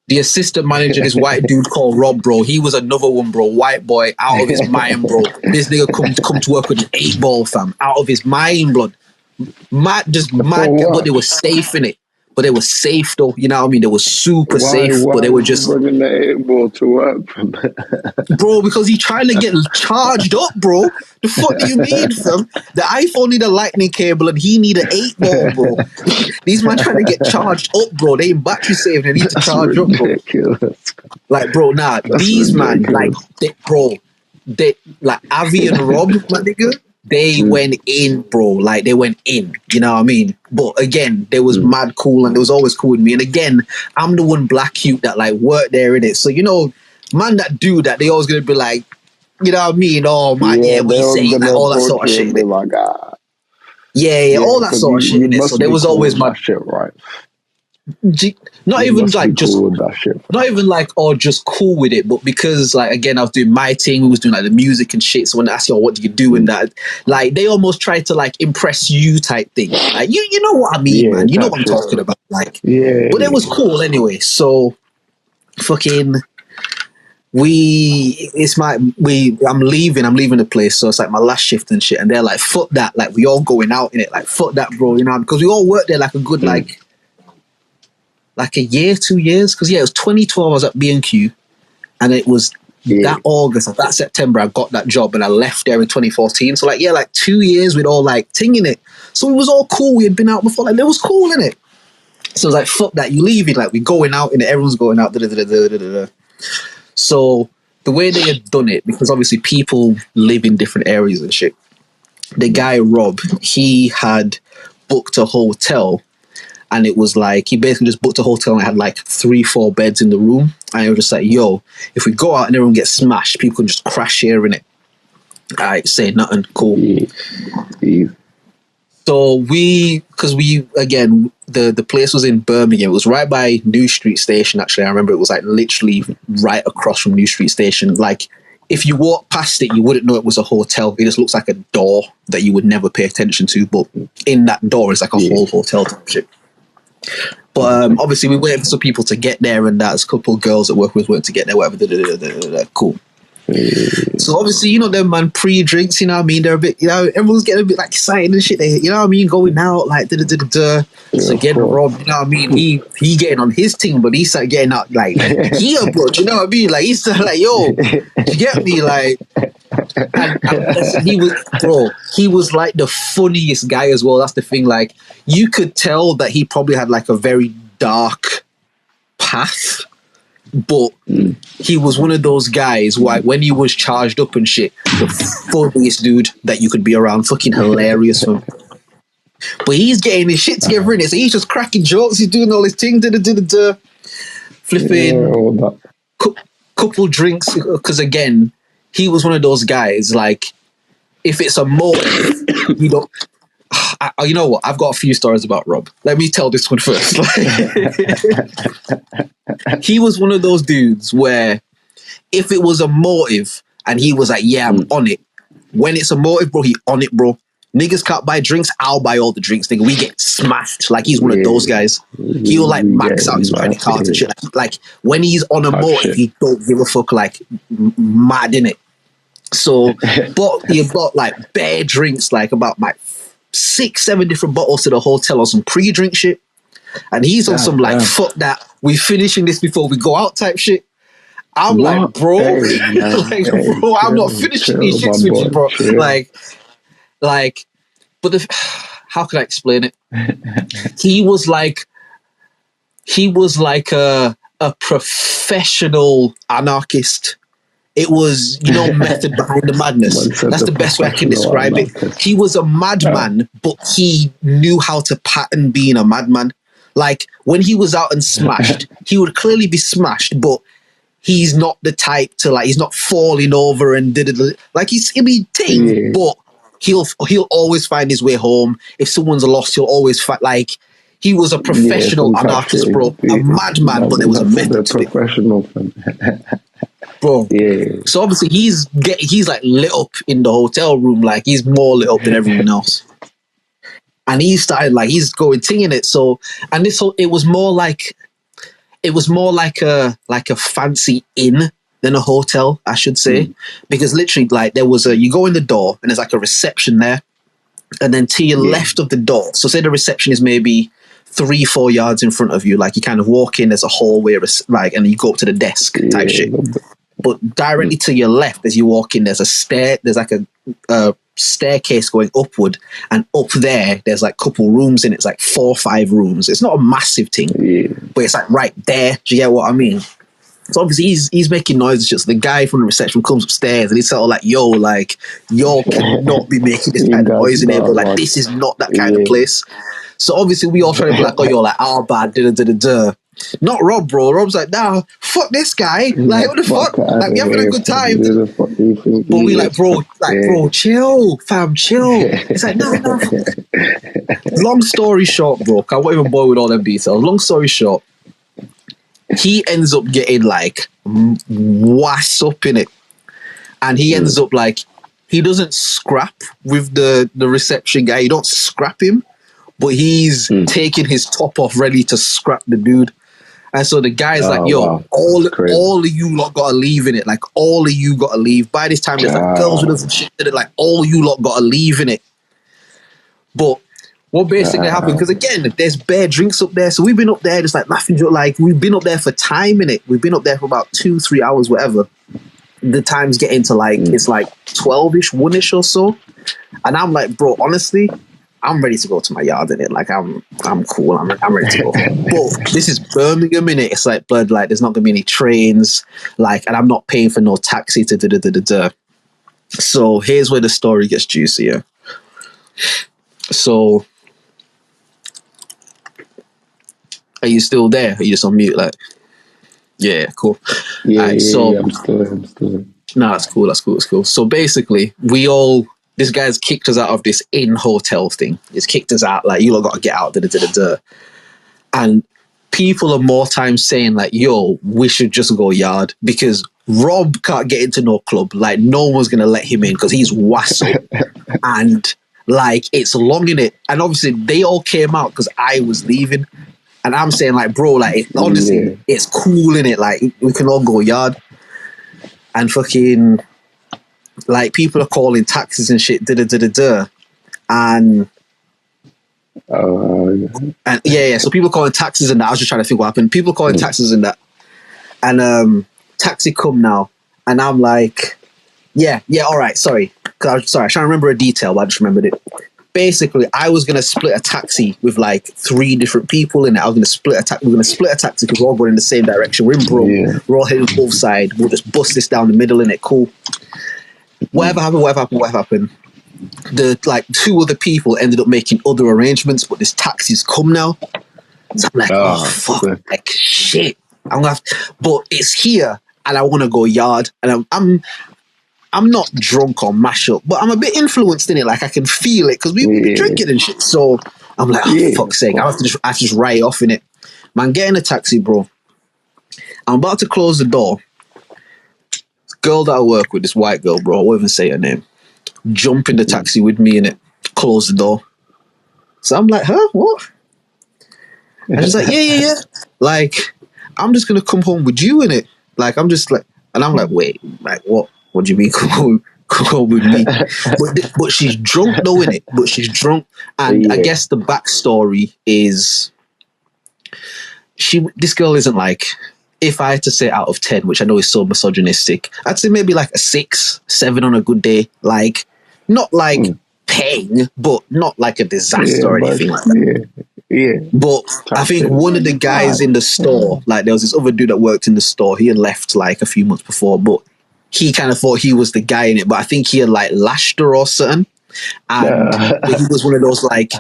The assistant manager, this white dude called Rob, bro. He was another one, bro. White boy, out of his mind, bro. This nigga come to work with an 8-ball, fam. Out of his mind, blood. Mad, but they were safe in it. But they were safe, though. You know what I mean? They were super safe, but they were just... bringing the 8-ball to work, bro, because he's trying to get charged up, bro. The fuck do you mean, fam? The iPhone need a lightning cable and he need an 8-ball, bro. These men trying to get charged up, bro. They ain't battery safe. They need to charge up, bro. Like, bro, these man, like, they, like Avi and Rob, my nigga, they went in, bro. Like, they went in. You know what I mean? But again, they was mad cool and they was always cool with me. And again, I'm the one black cute that, like, worked there in it. So, man that do that, they always gonna be like, you know what I mean? Oh, man, what you saying? Like, all that sort of shit. Like, all that sort of shit. So there was always my shit, right? Not even like just cool with that shit, not even like just cool with it, but because like again I was doing my thing, we was doing like the music and shit. So when they ask you, what do you do in that, like they almost try to like impress you type thing. Like you know what I mean, man. You know what I'm talking about. Like but it was cool anyway. So fucking I'm leaving the place, so it's like my last shift and shit, and they're like, fuck that, like we all going out in it, like fuck that, bro, because we all worked there like a good like a year, 2 years, because it was 2012 I was at B&Q, and it was that August, that September, I got that job and I left there in 2014. So like, yeah, like 2 years we'd all like tinging it. So it was all cool. We had been out before, like it was cool, innit? So I was like, fuck that, you leaving, like we going out and everyone's going out. So the way they had done it, because obviously people live in different areas and shit. The guy Rob, he had booked a hotel, and it was like he basically just booked a hotel and it had like 3-4 beds in the room. And it was just like, yo, if we go out and everyone gets smashed, people can just crash here in it. Alright, say nothing, cool. Yeah. So because we again, the place was in Birmingham. It was right by New Street Station, actually. I remember it was like literally right across from New Street Station. Like, if you walk past it, you wouldn't know it was a hotel. It just looks like a door that you would never pay attention to. But in that door is like a whole hotel type shit. But obviously, we waited for some people to get there, and that's a couple of girls that work with went to get there, whatever. Cool. So obviously, you know, them man pre-drinks, you know what I mean? They're a bit, you know, everyone's getting a bit like excited and shit. They, you know what I mean? Going out, like, So getting Rob, you know what I mean? He getting on his team, but he started getting out like, yeah, bro, you know what I mean? Like, he's like, yo, you get me? Like, and he was like the funniest guy as well. That's the thing. Like, you could tell that he probably had like a very dark path. But he was one of those guys who, like, when he was charged up and shit, the funniest dude that you could be around, fucking hilarious. But he's getting his shit together in it, so he's just cracking jokes. He's doing all his thing, flipping, couple drinks. Because again, he was one of those guys. Like, if it's a motive, you don't. You know what? I've got a few stories about Rob. Let me tell this one first. He was one of those dudes where if it was a motive and he was like, yeah, I'm on it. When it's a motive, bro, he on it, bro. Niggas can't buy drinks. I'll buy all the drinks, nigga. We get smashed. Like, he's one of those guys. He'll like max out his credit cards and shit. Like when he's on a motive, he don't give a fuck. Like, mad in it. So, but he bought like bare drinks, like about like 6-7 different bottles to the hotel on some pre-drink shit. And he's on some like, fuck that, we finishing this before we go out type shit. I'm like, bro, bro, I'm not finishing these shits with you, bro. Like, but how can I explain it? He was like a professional anarchist. It was, you know, method behind the madness. That's the best way I can describe it. He was a madman, but he knew how to pattern being a madman. Like, when he was out and smashed, he would clearly be smashed, but he's not the type to, like, he's not falling over and like, he'll be ting, but he'll always find his way home. If someone's lost, he'll always fight. Like, he was a professional anarchist, bro. A madman, but there was a method to it. Bro. Yeah. So obviously he's like lit up in the hotel room, like he's more lit up than everyone else. And he started like he's going tinging it. So and this whole it was more like a fancy inn than a hotel, I should say. Because literally like there was you go in the door and there's like a reception there. And then to your left of the door, so say the reception is maybe 3-4 yards in front of you, like you kind of walk in, there's a hallway like and you go up to the desk type shit. But directly to your left as you walk in, there's like a staircase going upward, and up there's like a couple rooms in it. It's like 4 or 5 rooms. It's not a massive thing, but it's like right there. Do you get what I mean? So obviously he's making noises. Just the guy from the reception comes upstairs and he's sort of like, yo, cannot be making this kind of noise in here, but like this is not that kind of place. So obviously we all try to be like, oh, you're like, oh, bad, Not Rob, bro. Rob's like, nah, fuck this guy. Like, what the fuck? Like, we having a good time. But we like, bro, chill, fam, chill. It's like, no. Long story short, bro, I won't even bore with all them details. Long story short, he ends up getting like wass up in it. And he ends up like, he doesn't scrap with the reception guy. You don't scrap him. But he's taking his top off, ready to scrap the dude. And so the guy's like, yo, all of you lot gotta leave in it. Like, all of you gotta leave. By this time, there's like girls with us and shit in it. Like, all you lot gotta leave in it. But what basically happened, because again, there's bare drinks up there. So we've been up there just like laughing, like, we've been up there for time in it. We've been up there for about 2-3 hours, whatever. the time's getting to like, it's like 12-ish, 1-ish or so. And I'm like, bro, honestly, I'm ready to go to my yard, innit? Like, I'm cool. I'm ready to go. But this is Birmingham, innit? It's like, blood, like, there's not going to be any trains. Like, and I'm not paying for no taxi to da-da-da-da-da. So here's where the story gets juicier. So, are you still there? Are you just on mute? Like, yeah, cool. Yeah, right, I'm still. No, that's cool. So basically, this guy's kicked us out of this in-hotel thing. He's kicked us out, like, you lot got to get out, da-da-da-da-da. And people are more times saying, like, yo, we should just go yard because Rob can't get into no club. Like, no one's going to let him in because he's wasso. And, like, it's long in it. And obviously, they all came out because I was leaving. And I'm saying, like, bro, like, honestly, it's cool in it. Like, we can all go yard. And fucking, like, people are calling taxis and shit, da-da-da-da-da. And yeah. So people calling taxis and that. I was just trying to think what happened. People calling taxis and that. And taxi come now. And I'm like, yeah, all right, sorry. I was trying to remember a detail, but I just remembered it. Basically, I was going to split a taxi with like 3 different people in it. I was going to split a taxi. We're going to split a taxi because we're all going in the same direction. We're in Bro. Yeah. We're all heading both sides. We'll just bust this down the middle in it. Cool. Whatever happened. The like 2 other people ended up making other arrangements, but this taxi's come now. So I'm like, oh fuck, like shit. I'm gonna but it's here, and I want to go yard, and I'm not drunk or mash up, but I'm a bit influenced in it. Like I can feel it because we be drinking and shit. So I'm like, oh fuck's sake, I have to just write off in it. Man, get in a taxi, bro. I'm about to close the door. This girl that I work with, this white girl, bro, I won't even say her name. Jump in the taxi with me in it. Close the door. So I'm like, huh? What? And she's like, yeah. Like, I'm just gonna come home with you in it. Like, I'm just like, and I'm like, wait, like what? What do you mean come home with me? But she's drunk though, in it. But she's drunk, and I guess the backstory is this girl isn't like, if I had to say out of 10, which I know is so misogynistic, I'd say maybe like a 6, 7 on a good day. Like, not like pain, but not like a disaster or anything like that. Yeah. But I think one of the guys in the store, like there was this other dude that worked in the store. He had left like a few months before, but he kind of thought he was the guy in it. But I think he had like lashed her or something. And he was one of those like,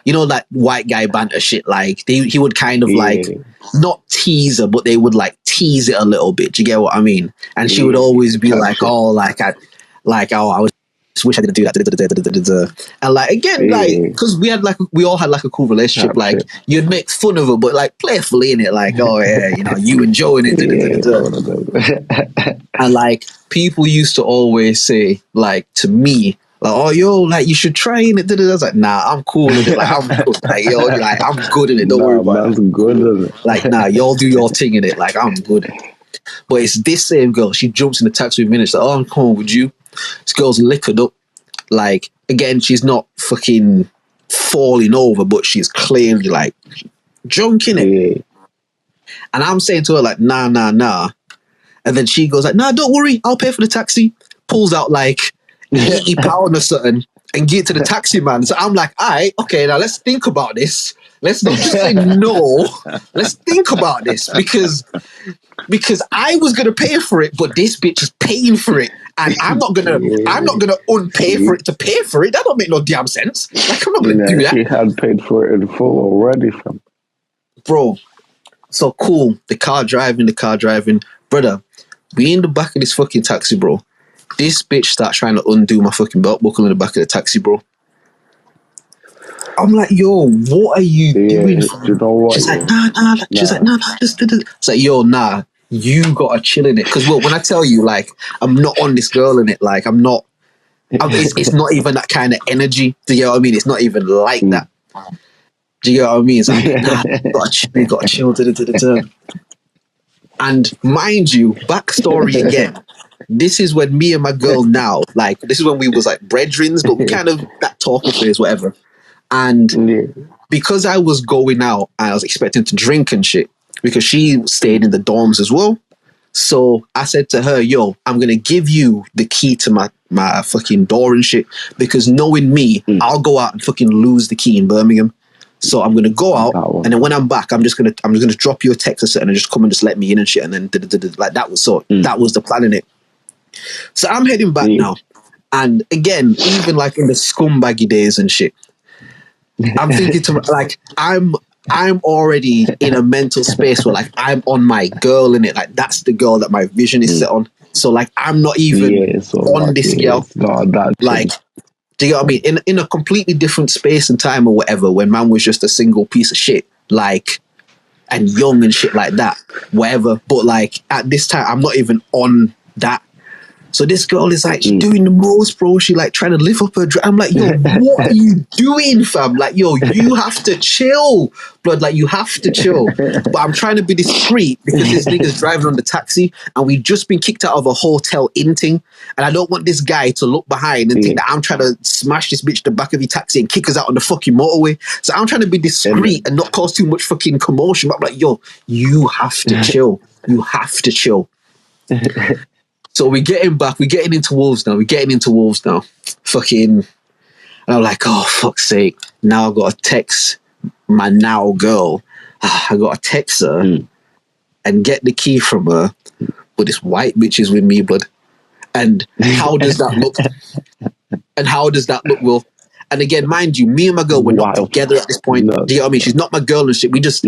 you know, that white guy banter shit. Like he would kind of like not tease her, but they would like tease it a little bit. Do you get what I mean? And she would always be like, oh, I wish I didn't do that. And like again, like because we all had like a cool relationship. Like you'd make fun of her, but like playfully in it, like oh yeah, you know, you enjoying it. And like people used to always say like to me, like oh yo, like you should try in it. I was like nah, I'm cool with it. Like I'm good. Like yo, like I'm good in it. Don't worry about it. I'm good in it. Like nah, y'all do your thing in it. Like I'm good. But it's this same girl. She jumps in the taxi with me and she's like, oh, I'm coming with you. This girl's liquored up. Like, again, she's not fucking falling over, but she's clearly, like, drunk in it. And I'm saying to her, like, nah. And then she goes like, nah, don't worry. I'll pay for the taxi. Pulls out, like, £80 or something and get to the taxi man. So I'm like, all right, okay, now let's think about this. Let's not just say no. Let's think about this because I was gonna pay for it, but this bitch is paying for it, and I'm not gonna unpay for it to pay for it. That don't make no damn sense. Like I'm not gonna do that. She had paid for it in full already, fam. Bro. So cool. The car driving, brother. We in the back of this fucking taxi, bro. This bitch starts trying to undo my fucking belt buckle in the back of the taxi, bro. I'm like, yo, what are you doing? You know what? She's like, nah. She's like, nah, just did it. It's like, yo, nah, you gotta chill in it. Because when I tell you, like, I'm not on this girl in it. Like, I'm not. It's not even that kind of energy. Do you know what I mean? It's not even like that. Do you know what I mean? It's like, nah, you gotta chill. And mind you, backstory again. This is when me and my girl now, like, this is when we was like brethrens, but we kind of that talking phase, whatever. And because I was going out and I was expecting to drink and shit, because she stayed in the dorms as well. So I said to her, yo, I'm going to give you the key to my fucking door and shit, because knowing me, I'll go out and fucking lose the key in Birmingham. So I'm going to go out, and then when I'm back, I'm just going to drop you a text or something and just come and just let me in and shit. And then like that was that was the plan in it. So I'm heading back now. And again, even like in the scumbaggy days and shit, I'm thinking to like, I'm already in a mental space where like I'm on my girl in it. Like that's the girl that my vision is set on. So like I'm not even on this girl. Like, do you know what I mean? In a completely different space and time or whatever, when man was just a single piece of shit, like, and young and shit like that, whatever. But like at this time, I'm not even on that. So this girl is like, she's doing the most, bro. She like trying to lift up her dress. I'm like, yo, what are you doing, fam? Like, yo, you have to chill, blood. Like, you have to chill. But I'm trying to be discreet because this nigga's driving on the taxi and we've just been kicked out of a hotel inting. And I don't want this guy to look behind and think that I'm trying to smash this bitch the back of your taxi and kick us out on the fucking motorway. So I'm trying to be discreet and not cause too much fucking commotion. But I'm like, yo, you have to chill. You have to chill. So we're getting back. We're getting into Wolves now. Fucking. And I'm like, oh, fuck's sake. Now I've got to text my now girl. I got to text her and get the key from her. But this white bitch is with me, blood. And how does that look? Will? And again, mind you, me and my girl, we're not together at this point. Do you know what I mean? She's not my girl and shit. We just...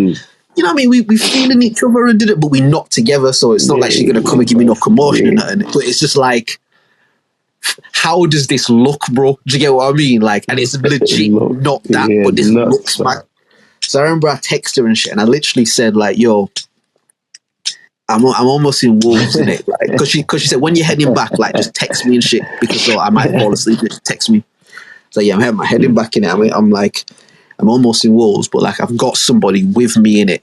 You know what I mean? We feeling each other and did it, but we're not together. So it's not like she's going to come and give me no commotion and nothing. But it's just like, how does this look, bro? Do you get what I mean? Like, and it's legit not that, but this looks back. So I remember I texted her and shit, and I literally said like, yo, I'm almost in Wolves, innit? Like, cause she said, when you're heading back, like, just text me and shit, because so I might fall asleep and just text me. So yeah, I'm heading back in it. I mean, I'm like, I'm almost in Wolves, but like I've got somebody with me in it.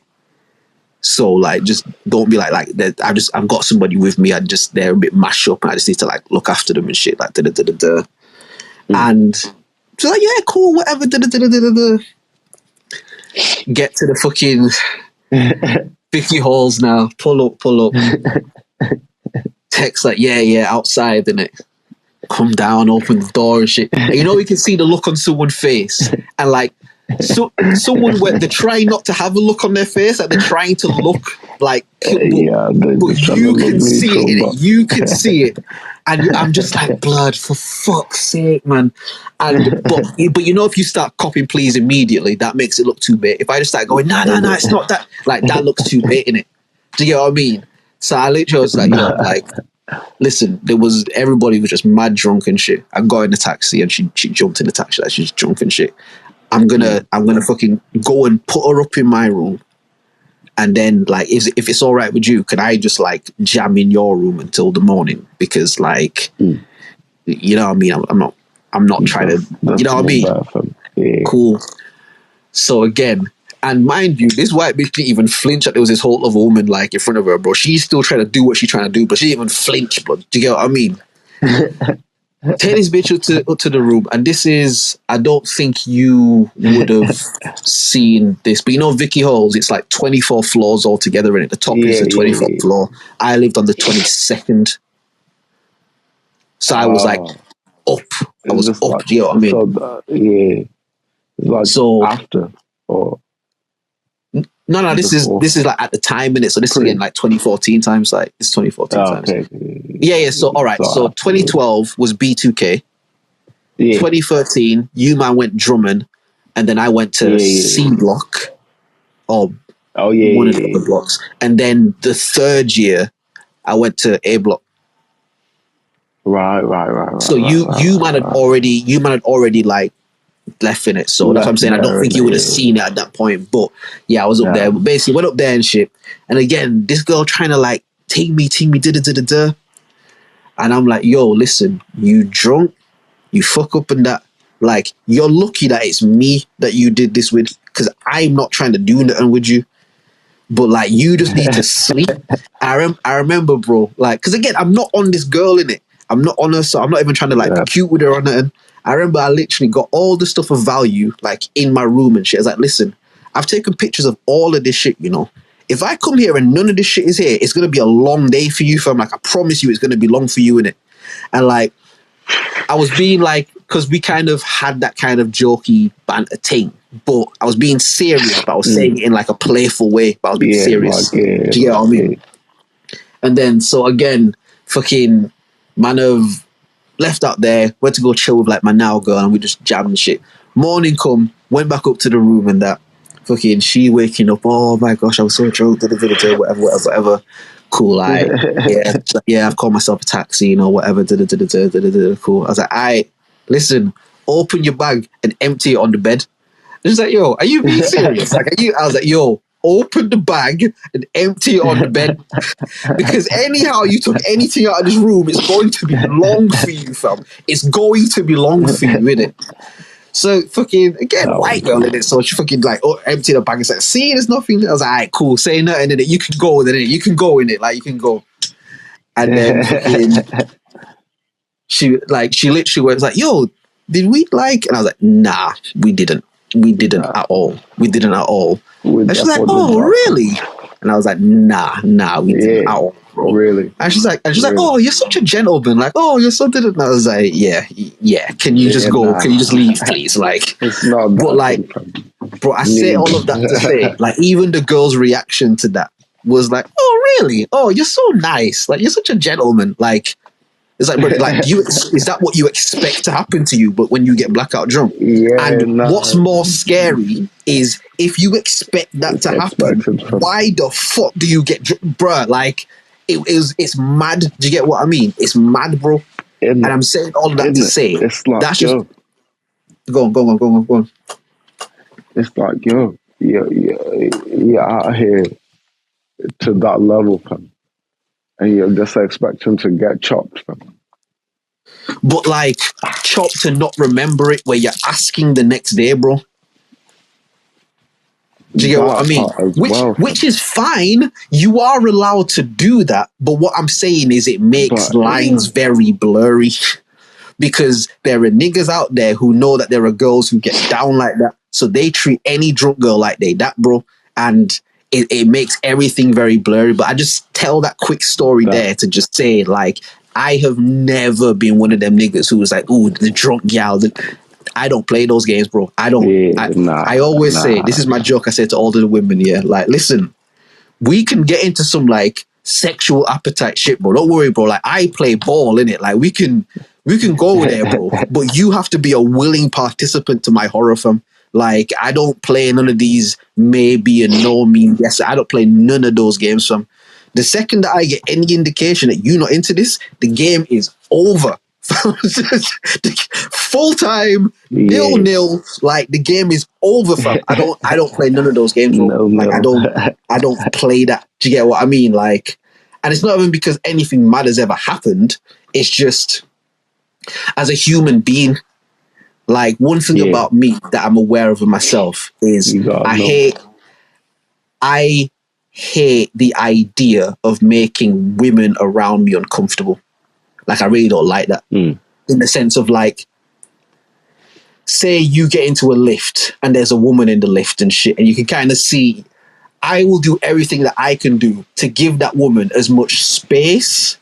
So like, just don't be like I've got somebody with me. They're a bit mashed up, and I just need to like look after them and shit. Like and so like, yeah, cool, whatever. Get to the fucking Vicky Halls now. Pull up. Text like, yeah, outside, innit? Come down, open the door and shit. And you know, you can see the look on someone's face, and like. So someone where they're trying not to have a look on their face, like they're trying to look like, but you can see it. You can see it, and I'm just like, blood, for fuck's sake, man. And but you know, if you start copying please immediately, that makes it look too bait. If I just start going, no, it's not that. Like that looks too bait, innit? Do you get what I mean? So I literally was like, yo, like. Listen, everybody was just mad drunk and shit. I got in the taxi and she jumped in the taxi like she's drunk and shit. I'm gonna fucking go and put her up in my room, and then like if it's all right with you, can I just like jam in your room until the morning? Because like you know what I mean, I'm not trying to, you know what I mean? Yeah. Cool. So again, and mind you, this white bitch didn't even flinch that there was this whole other woman like in front of her, bro. She's still trying to do what she's trying to do, but she didn't even flinch, bro. Do you get what I mean? Take this bitch up to the room, and this is, I don't think you would have seen this, but you know Vicky Halls, it's like 24 floors altogether, and at the top is the 24th floor. I lived on the 22nd, so I was like up. I was up. Like, do you know what I mean? Like so after or. No, this is like at the time, innit? So this is again like 2014 times, like it's 2014 times. Okay. Yeah. So all right. So 2012 was B2K. Yeah. 2013, you man went Drummond, and then I went to C Block, one of the blocks, and then the third year, I went to A Block. Right. So you man had already like left in it, so that's what I'm saying. I don't think you would have seen it at that point, but yeah, I was up there. But basically, went up there and shit. And again, this girl trying to like take me, da. And I'm like, yo, listen, you drunk, you fuck up and that. Like, you're lucky that it's me that you did this with, because I'm not trying to do nothing with you. But like, you just need to sleep. I remember, bro. Like, because again, I'm not on this girl in it. I'm not on her, so I'm not even trying to like be cute with her or nothing. I remember I literally got all the stuff of value like in my room and shit. I was like, listen, I've taken pictures of all of this shit, you know. if I come here and none of this shit is here, it's gonna be a long day for you, fam. Like, I promise you, it's gonna be long for you, innit? And like, I was being like, because we kind of had that kind of jokey banter thing, but I was being serious, but I was saying it in like a playful way, but I was being serious. Do you get what I mean? And then, so again, fucking man of left out there, went to go chill with like my now girl, and we just jammed and shit. Morning come, went back up to the room, and that fucking she waking up, oh my gosh, I was so drunk, whatever. Cool, like, yeah, I've called myself a taxi, you know, whatever, cool. I was like, alright, listen, open your bag and empty it on the bed. And she's like, yo, are you being serious? Like, I was like, yo, open the bag and empty it on the bed. Because anyhow you took anything out of this room, it's going to be long for you, fam. It's going to be long for you, innit? So fucking, again, white girl in it. So she fucking like emptied the bag and said, see, there's nothing. I was like, alright, cool, say nothing in it. You can go in it. You can go in it. Like, you can go. And then fucking, she literally was like, yo, did we like? And I was like, nah, we didn't. We didn't at all. We didn't at all. And she's like, oh, really? And I was like, nah, we didn't at all, bro. Really? And she's like, oh, you're such a gentleman. Like, oh, you're so did it. And I was like, yeah. Can you just go? Nah. Can you just leave, please? Like, it's not. But like, bro, I say all of that to say, like, even the girl's reaction to that was like, oh, really? Oh, you're so nice. Like, you're such a gentleman. Like, it's like, bro, like, is that what you expect to happen to you? But when you get blackout drunk, what's more scary is if you expect that to happen, why the fuck do you get, bruh? Like, it's mad. Do you get what I mean? It's mad, bro. And I'm saying all of that to say it's like, that's just go on. It's like, yo, you're out here to that level, fam. And you're just expecting to get chopped, fam. But like, chopped and not remember it where you're asking the next day, bro. Do you get what I mean? Which is fine. You are allowed to do that. But what I'm saying is it makes lines very blurry. Because there are niggas out there who know that there are girls who get down like that. So they treat any drunk girl like they that, bro. And it makes everything very blurry. But I just tell that quick story there to just say, like, I have never been one of them niggas who was like, ooh, the drunk gal. I don't play those games, bro. I don't. I always say, this is my joke I say to all the women, like, listen, we can get into some, like, sexual appetite shit, bro. Don't worry, bro. Like, I play ball, innit? Like, we can go there, bro. But you have to be a willing participant to my horror film. Like, I don't play none of these maybe and no mean yes. I don't play none of those games, fam. The second that I get any indication that you're not into this, the game is over. Full time, 0-0. Like, the game is over, fam. I don't play none of those games, bro. Like, I don't play that. Do you get what I mean? Like, and it's not even because anything mad has ever happened. It's just as a human being. Like, one thing about me that I'm aware of myself is I hate the idea of making women around me uncomfortable. Like, I really don't like that. In the sense of, like, say you get into a lift and there's a woman in the lift and shit, and you can kind of see, I will do everything that I can do to give that woman as much space,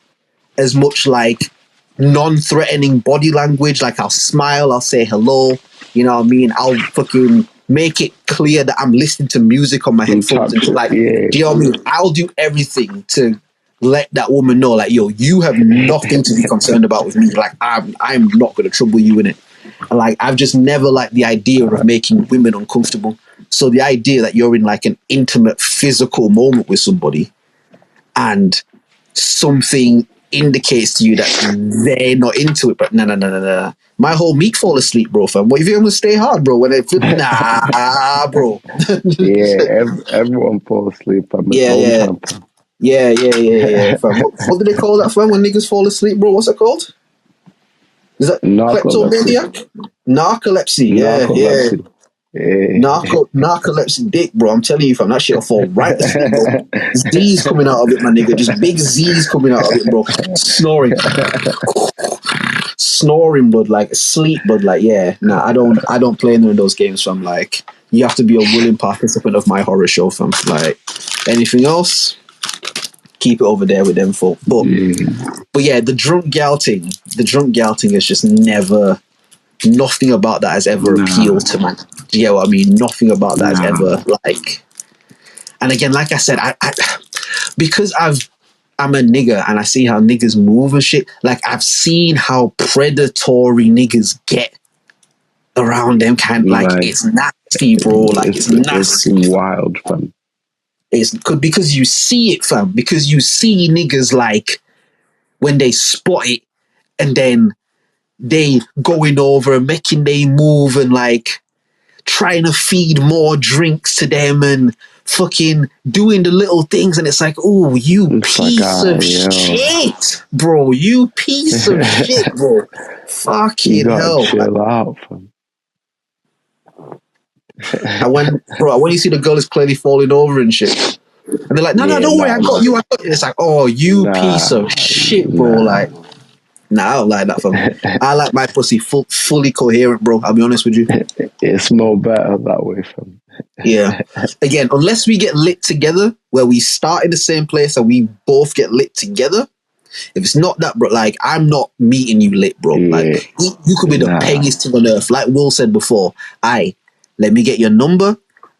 as much, like, non-threatening body language. Like, I'll smile, I'll say hello, you know what I mean? I'll fucking make it clear that I'm listening to music on my headphones and like, do you know what I mean? I'll do everything to let that woman know, like, yo, you have nothing to be concerned about with me. Like, I'm not going to trouble you in it. And like, I've just never liked the idea of making women uncomfortable. So the idea that you're in like an intimate physical moment with somebody and something indicates to you that they're not into it, but no. My whole meat fall asleep, bro, fam. What if you're gonna stay hard, bro? When it bro. Everyone fall asleep, fam. Yeah, fam. What do they call that, fam? When niggas fall asleep, bro? What's it called? Is that kleptomaniac? Narcolepsy. Yeah. Narcolepsy dick, bro. I'm telling you, fam, that shit'll fall right asleep, bro. Z's coming out of it, my nigga. Just big Z's coming out of it, bro. Snoring, blood, like sleep, blood, like, yeah. Nah, I don't play none of those games, fam. Like, you have to be a willing participant of my horror show, fam. Like, anything else, keep it over there with them folk. But yeah, the drunk gal thing is just never, nothing about that has ever appealed to me. Do you get what I mean? Nothing about that has ever, like, and again, like I said, I because I'm a nigger and I see how niggas move and shit, like, I've seen how predatory niggas get around them kind of, like, it's nasty, bro. Like, it's nasty. It's wild, fam. It's good because you see it, fam. Because you see niggas, like, when they spot it and then they going over and making they move and, like, trying to feed more drinks to them and fucking doing the little things, and it's like, oh, you piece of shit, bro. You piece of shit, bro. Fucking hell. Chill out, fam. And when you see the girl is clearly falling over and shit, and they're like, no, don't worry, I got you. It's like, oh, you piece of shit, bro. Like, I don't like that, fam. I like my pussy fully coherent, bro. I'll be honest with you. It's more better that way, fam. Yeah. Again, unless we get lit together, where we start in the same place and we both get lit together. If it's not that, bro, like, I'm not meeting you lit, bro. Like, you could be the peggiest thing on earth. Like Will said before, let me get your number.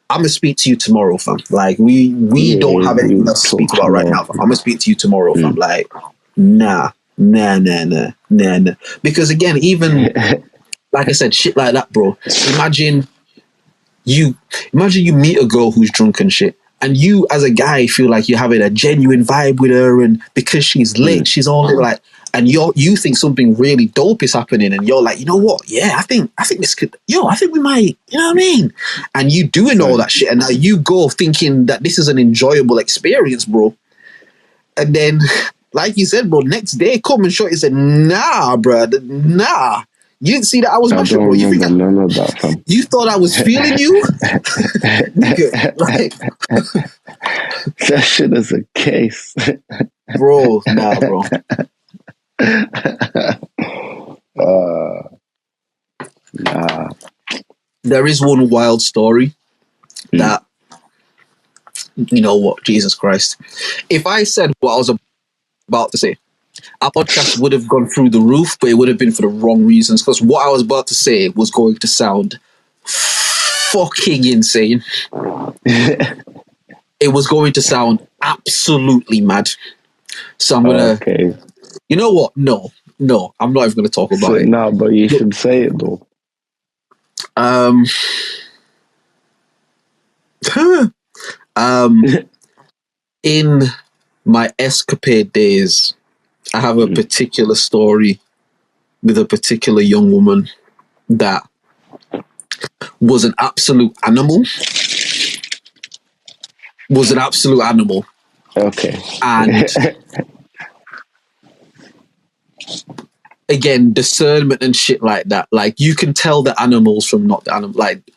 I'm gonna speak to you tomorrow, fam. Like, we don't have anything else to speak about right now, fam. I'm gonna speak to you tomorrow, fam. Like, nah. Because again, even like I said, shit like that, bro. Imagine you meet a girl who's drunk and shit, and you as a guy feel like you're having a genuine vibe with her, and because she's lit, she's all like, and you think something really dope is happening, and you're like, you know what? Yeah, I think this could, I think we might, you know what I mean? And you doing all that shit, and now you go thinking that this is an enjoyable experience, bro. And then, like you said, bro, next day come and show you said, nah, bro, nah. You didn't see that I was mashing, bro. You think none of that, fam. You thought I was feeling you? Nigga, like, that shit is a case. Bro, nah, bro. Nah. There is one wild story that, you know what, Jesus Christ. If I said what I was about to say, our podcast would have gone through the roof, but it would have been for the wrong reasons, because what I was about to say was going to sound fucking insane. It was going to sound absolutely mad. So I'm going to... You know what? No, I'm not even going to talk about it. No, but you should say it, though. In my escapade days, I have a particular story with a particular young woman that was an absolute animal. Okay. And again, discernment and shit like that. Like, you can tell the animals from not the animal. Like,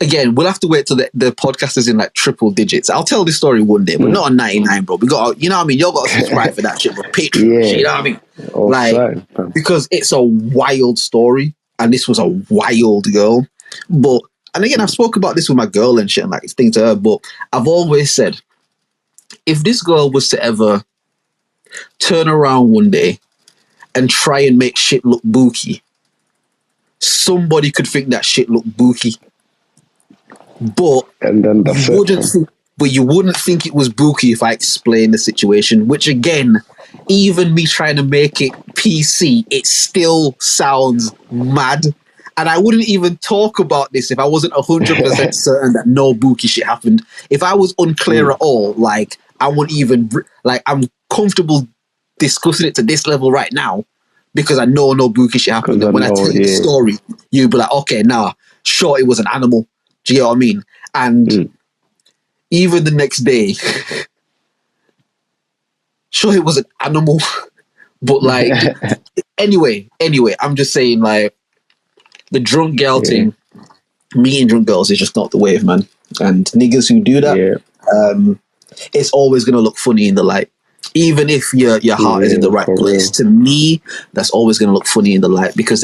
again, we'll have to wait till the podcast is in like triple digits. I'll tell this story one day, but not on 99, bro. We got, you know what I mean? Y'all got to subscribe for that shit, bro. Patreon, shit, you know what I mean? Like, because it's a wild story, and this was a wild girl. But, and again, I've spoken about this with my girl and shit, and like things to her, but I've always said, if this girl was to ever turn around one day and try and make shit look booky, somebody could think that shit looked booky. But you wouldn't think it was booky if I explained the situation, which again, even me trying to make it PC, it still sounds mad. And I wouldn't even talk about this if I wasn't 100% certain that no booky shit happened. If I was unclear at all, like, I wouldn't even, like, I'm comfortable discussing it to this level right now because I know no booky shit happened. And when I tell you the story, you'd be like, okay, sure, it was an animal. Do you know what I mean? And even the next day, sure, it was an animal. But like, anyway, I'm just saying, like, the drunk girl thing, meeting drunk girls is just not the wave, man. And niggas who do that, it's always going to look funny in the light. Even if your heart is in the right place. To me, that's always going to look funny in the light because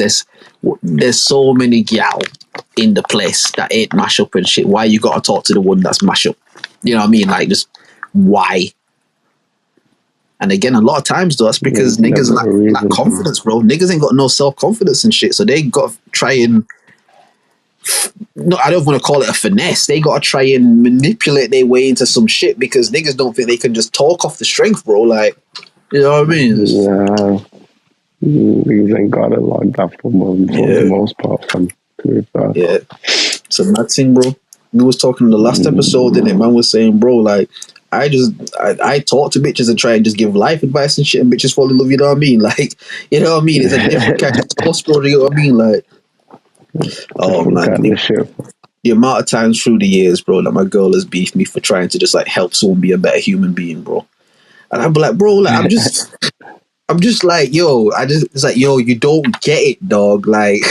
there's so many gal in the place that ain't mash up and shit. Why you gotta talk to the one that's mash up? You know what I mean? Like, just why? And again, a lot of times though, that's because niggas lack confidence, bro. Niggas ain't got no self-confidence and shit, so they got to try and, no, I don't want to call it a finesse. They got to try and manipulate their way into some shit because niggas don't think they can just talk off the strength, bro. Like, you know what I mean? Yeah, you ain't got it like that for the most part, fam. Yeah, it's a mad thing, bro. We was talking in the last episode, and man was saying, bro, like, I talk to bitches and try and just give life advice and shit, and bitches fall in love. You know what I mean? Like, you know what I mean? It's a different kind of sauce, bro. You know what I mean? Like, oh man, the amount of times through the years, bro, that my girl has beefed me for trying to just like help someone be a better human being, bro. And I'd be like, bro, like, I'm just like, yo, it's like, yo, you don't get it, dog. Like,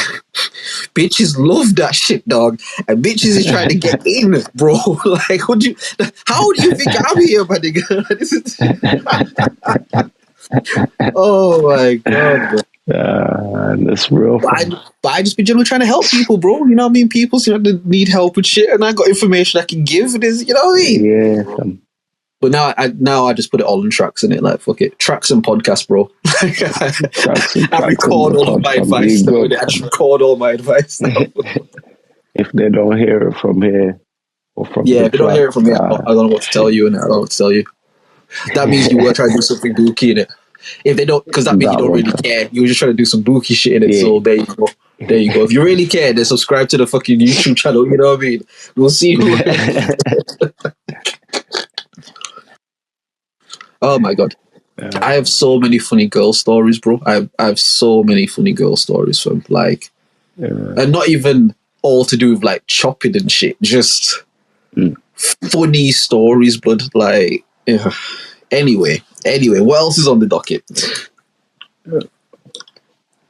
bitches love that shit, dog. And bitches is trying to get in, bro. Like, how do you think I'm here, my nigga? Oh my God, bro. That's real. But I just be generally trying to help people, bro. You know what I mean? People seem to need help with shit, and I got information I can give. It is, you know what I mean? Yeah. But now I just put it all in tracks, in it, like, fuck it, tracks and podcasts, bro. I record all of my advice. I just record all my advice now. If they don't hear it from here or from if they don't hear it from here, I don't know what to tell you, and I don't know what to tell you. That means you were trying to do something booky in it. If they don't, because that means you don't really care. You were just trying to do some booky shit in it. Yeah. So there you go. There you go. If you really care, then subscribe to the fucking YouTube channel. You know what I mean? We'll see who. Oh my God. I have so many funny girl stories, bro. I have so many funny girl stories from, like, and not even all to do with like chopping and shit, just funny stories, blood. Like, anyway, what else is on the docket?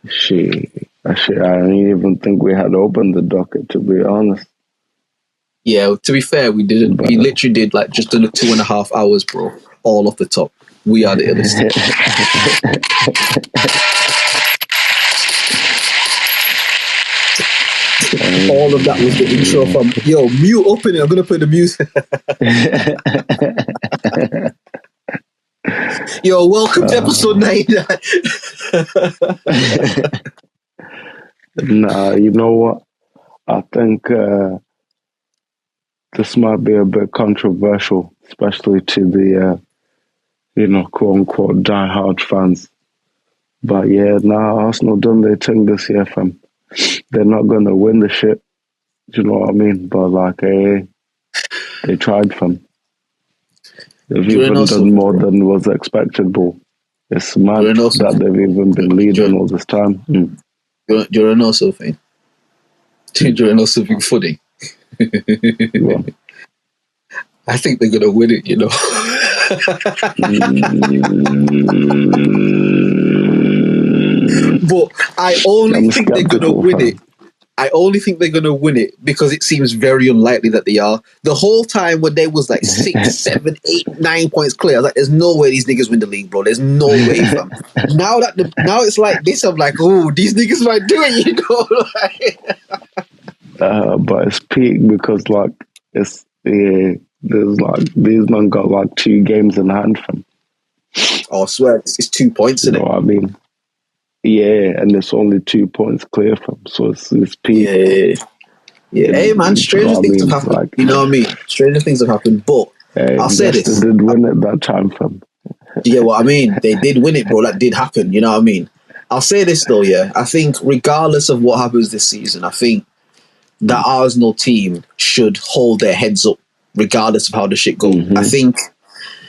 Shit, I didn't even think we had opened the docket, to be honest. Yeah, to be fair, we didn't. We literally did like just under 2.5 hours, bro. All off the top. We are the illest. All of that was the intro from, yo, mute open it. I'm going to put the music. Yo, welcome to episode 9. Nah, you know what? I think this might be a bit controversial, especially to the, quote-unquote diehard fans. But yeah, Arsenal done their thing this year, fam. They're not going to win the shit. Do you know what I mean? But, like, they tried, fam. They've even done more than was expected, bro. It's mad that they've even been leading all this time. Do you want to know something? Do you want to know something funny? Yeah. I think they're going to win it, you know. But I only think they're going to win it. I only think they're going to win it because it seems very unlikely that they are. The whole time when they was like 6, 7, 8, 9 points clear, I was like, there's no way these niggas win the league, bro. There's no way, fam. Now it's like this, I'm like, oh, these niggas might do it, you know. But it's peak because, like, there's like, these men got like 2 games in hand from. Oh, I swear, it's 2 points in it. You know what I mean? Yeah, and it's only 2 points clear from, so it's peak. Yeah. Hey, man, stranger things have happened. Like, you know what I mean? Stranger things have happened, but I'll say this. They did win it that time from. Yeah, what I mean? They did win it, bro. That did happen, you know what I mean? I'll say this, though, yeah. I think regardless of what happens this season, I think the Arsenal team should hold their heads up regardless of how the shit goes. I think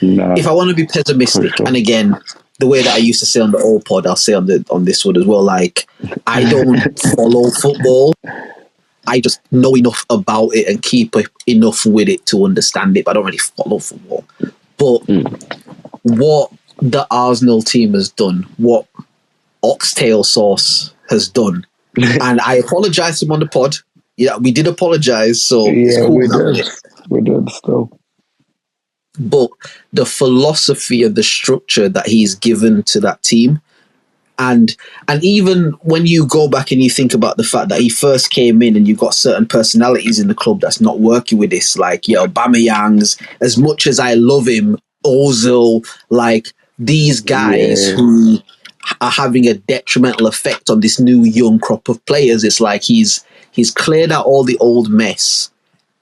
if I want to be pessimistic, and again, the way that I used to say on the old pod, I'll say on this one as well, like, I don't follow football. I just know enough about it and keep enough with it to understand it, but I don't really follow football. But what the Arsenal team has done, what Oxtail Sauce has done, and I apologise to him on the pod. Yeah, we did apologise, so it's cool. We did still. But the philosophy and the structure that he's given to that team, And even when you go back and you think about the fact that he first came in and you got certain personalities in the club that's not working with this, like Aubameyangs, as much as I love him, Ozil, like these guys who are having a detrimental effect on this new young crop of players. It's like he's cleared out all the old mess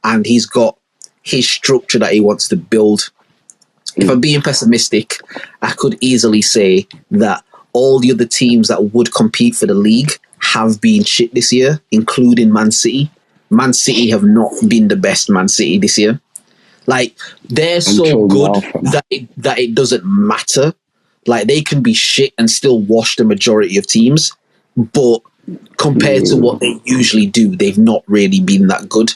and he's got his structure that he wants to build. If I'm being pessimistic, I could easily say that all the other teams that would compete for the league have been shit this year, including Man City. Man City have not been the best Man City this year. Like, they're so good that it doesn't matter. Like, they can be shit and still wash the majority of teams. But compared to what they usually do, they've not really been that good.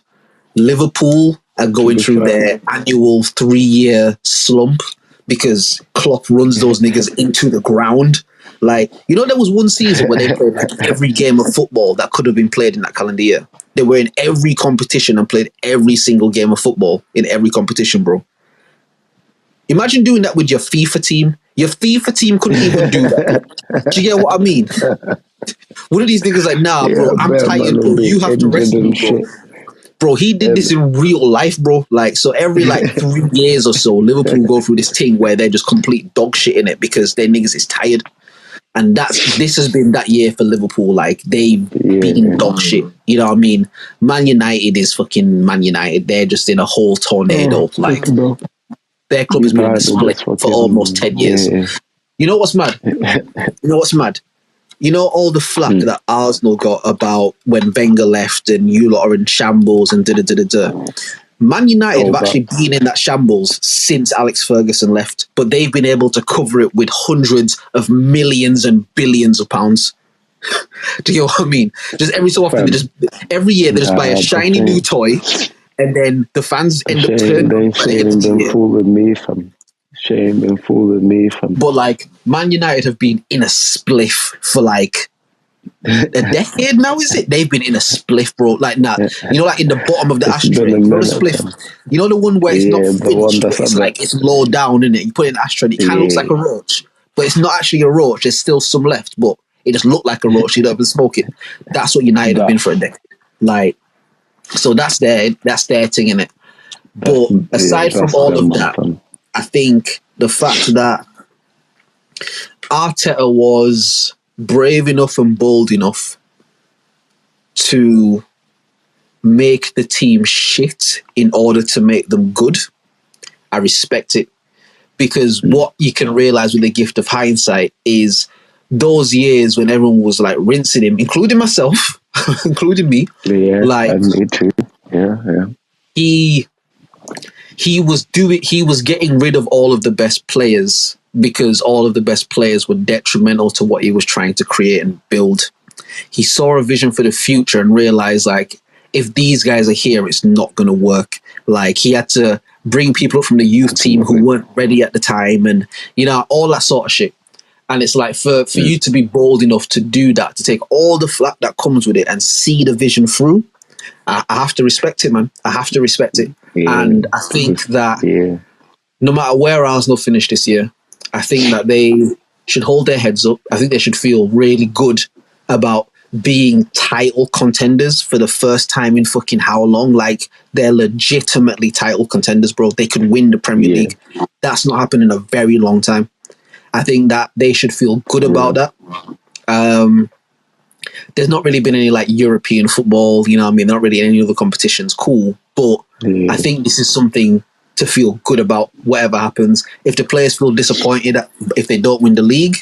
Liverpool are going through their annual 3-year slump because Klopp runs those niggas into the ground. Like, there was one season where they played like every game of football that could have been played in that calendar year. They were in every competition and played every single game of football in every competition, bro. Imagine doing that with your FIFA team. Your FIFA team couldn't even do that. Do you get what I mean? One of these niggas like, nah, bro, I'm tired, bro. You have to rest me, bro. Bro, he did this in real life, bro. Like, so every 3 years or so, Liverpool go through this thing where they're just complete dog shit in it because their niggas is tired. And this has been that year for Liverpool. Like, they've been dog shit. You know what I mean? Man United is fucking Man United. They're just in a whole tornado. Their club has been in the split for almost 10 years. You know what's mad? You know all the flack that Arsenal got about when Wenger left and you lot are in shambles and da-da-da-da-da. Man United have actually been in that shambles since Alex Ferguson left, but they've been able to cover it with hundreds of millions and billions of pounds. Do you know what I mean? Just every so often, every year they just buy a shiny new toy, and then the fans end up turning. Shame been fooling me, fam. Shame been fooling me, fam. But like, Man United have been in a spliff for like a decade now, is it? They've been in a spliff, bro. Like, like in the bottom of the ashtray. You know the spliff? You know the one where it's not finished, but it's like it's low down, in it. You put it in the ashtray and it kind of looks like a roach, but it's not actually a roach. There's still some left, but it just looked like a roach. You don't even smoke it. That's what United have been for a decade. Like, so that's their thing, in it. But aside from all of that, I think the fact that Arteta was brave enough and bold enough to make the team shit in order to make them good, I respect it. Because what you can realise with the gift of hindsight is those years when everyone was like rinsing him, including myself, including me. Yeah, and me too. Yeah. He was getting rid of all of the best players because all of the best players were detrimental to what he was trying to create and build. He saw a vision for the future and realized, like, if these guys are here, it's not going to work. Like, he had to bring people up from the youth team who weren't ready at the time and, all that sort of shit. And it's like, for you to be bold enough to do that, to take all the flack that comes with it and see the vision through, I have to respect it, man. I have to respect it. Yeah. And I think that no matter where Arsenal finish this year, I think that they should hold their heads up. I think they should feel really good about being title contenders for the first time in fucking how long? Like, they're legitimately title contenders, bro. They could win the Premier League. That's not happened in a very long time. I think that they should feel good about that. There's not really been any like European football, you know what I mean? Not really any other competitions. Cool. But I think this is something to feel good about whatever happens. If the players feel disappointed if they don't win the league,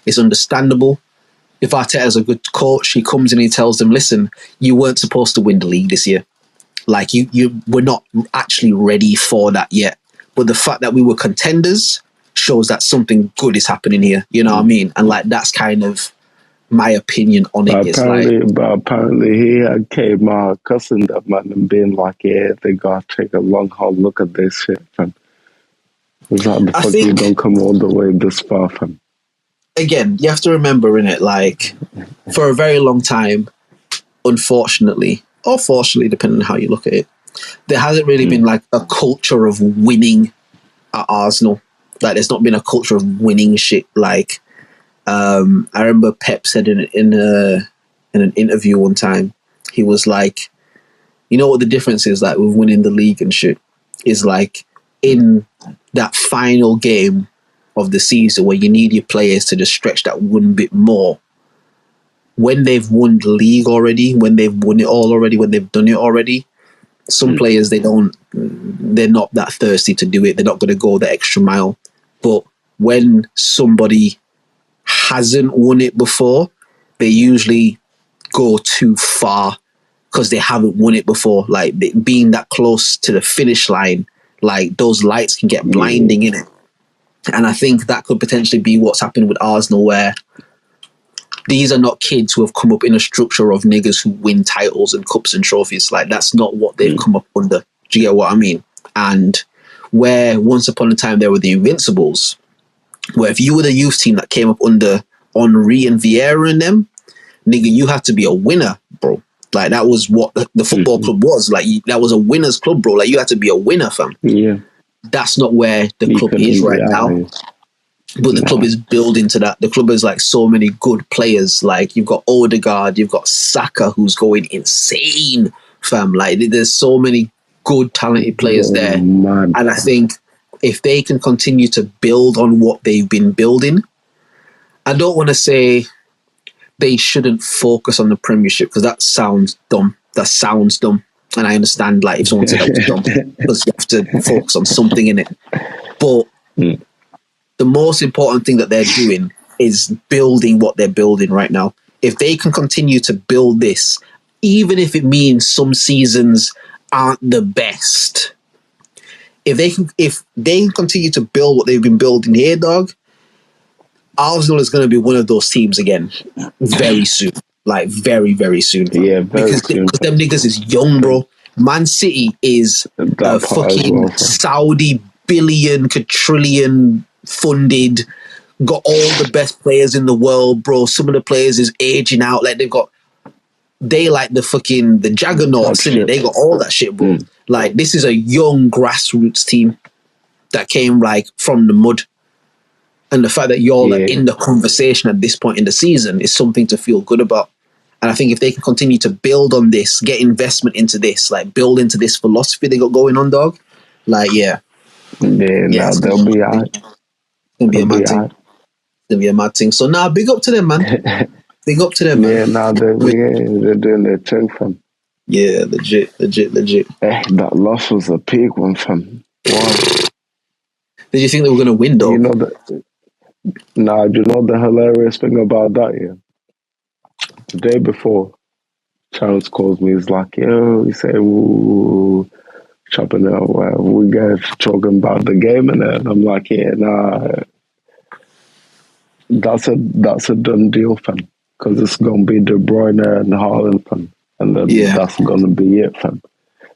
it's understandable. If Arteta's a good coach, he comes in and he tells them, listen, you weren't supposed to win the league this year. Like, we're not actually ready for that yet. But the fact that we were contenders shows that something good is happening here. You know what I mean? And like, that's kind of my opinion on it. But apparently he had came cussing that man and being like, yeah, they got to take a long, hard look at this shit, fam. Was that the fuck you don't come all the way this far, fam? Again, you have to remember, innit, like, for a very long time, unfortunately, or fortunately, depending on how you look at it, there hasn't really been like a culture of winning at Arsenal. Like, there's not been a culture of winning shit. Like, I remember Pep said in an interview one time, he was like, you know what the difference is like with winning the league and shit is like in that final game of the season where you need your players to just stretch that one bit more. When they've won the league already, when they've won it all already, when they've done it already, some players they're not that thirsty to do it. They're not going to go the extra mile. But when somebody hasn't won it before, they usually go too far because they haven't won it before. Like being that close to the finish line, like those lights can get blinding in it. And I think that could potentially be what's happened with Arsenal, where these are not kids who have come up in a structure of niggas who win titles and cups and trophies. Like that's not what they've come up under. Do you get what I mean? And where once upon a time there were the Invincibles, where if you were the youth team that came up under Henry and Vieira and them, nigga, you had to be a winner, bro. Like that was what the football club was. Like that was a winner's club, bro. Like you had to be a winner, fam. Yeah. That's not where the club is right now. But the club is building to that. The club has like so many good players. Like you've got Odegaard, you've got Saka, who's going insane, fam. Like there's so many good, talented players there. Man. And I think if they can continue to build on what they've been building, I don't want to say they shouldn't focus on the Premiership because that sounds dumb. And I understand, like, if someone said that was dumb, because you have to focus on something in it. But the most important thing that they're doing is building what they're building right now. If they can continue to build this, even if it means some seasons aren't the best, if they can continue to build what they've been building here, dog, Arsenal is going to be one of those teams again very soon. Like very, very soon. Yeah, because them niggas is young, bro. Man City is a fucking Saudi quadrillion funded, got all the best players in the world, bro. Some of the players is aging out. Like they like the juggernauts, innit? They got all that shit, bro. Like this is a young grassroots team that came like from the mud. And the fact that you're like, in the conversation at this point in the season is something to feel good about. And I think if they can continue to build on this, get investment into this, like build into this philosophy they got going on, dog, like, they'll be all right. It's going to be a mad thing. It's going to be a mad thing. So, big up to them, man. Big up to them, man. Yeah, they're doing their thing, fam. Yeah, legit. That loss was a big one, fam. Wow. Did you think they were going to win, though? Do you know the hilarious thing about that, yeah? The day before, Charles calls me. He's like, "Yo," he said, "Ooh, chopping it. We guys talking about the game and that." And I'm like, "Yeah, nah, that's a done deal, fam. Because it's gonna be De Bruyne and Haaland, fam, and then that's gonna be it, fam."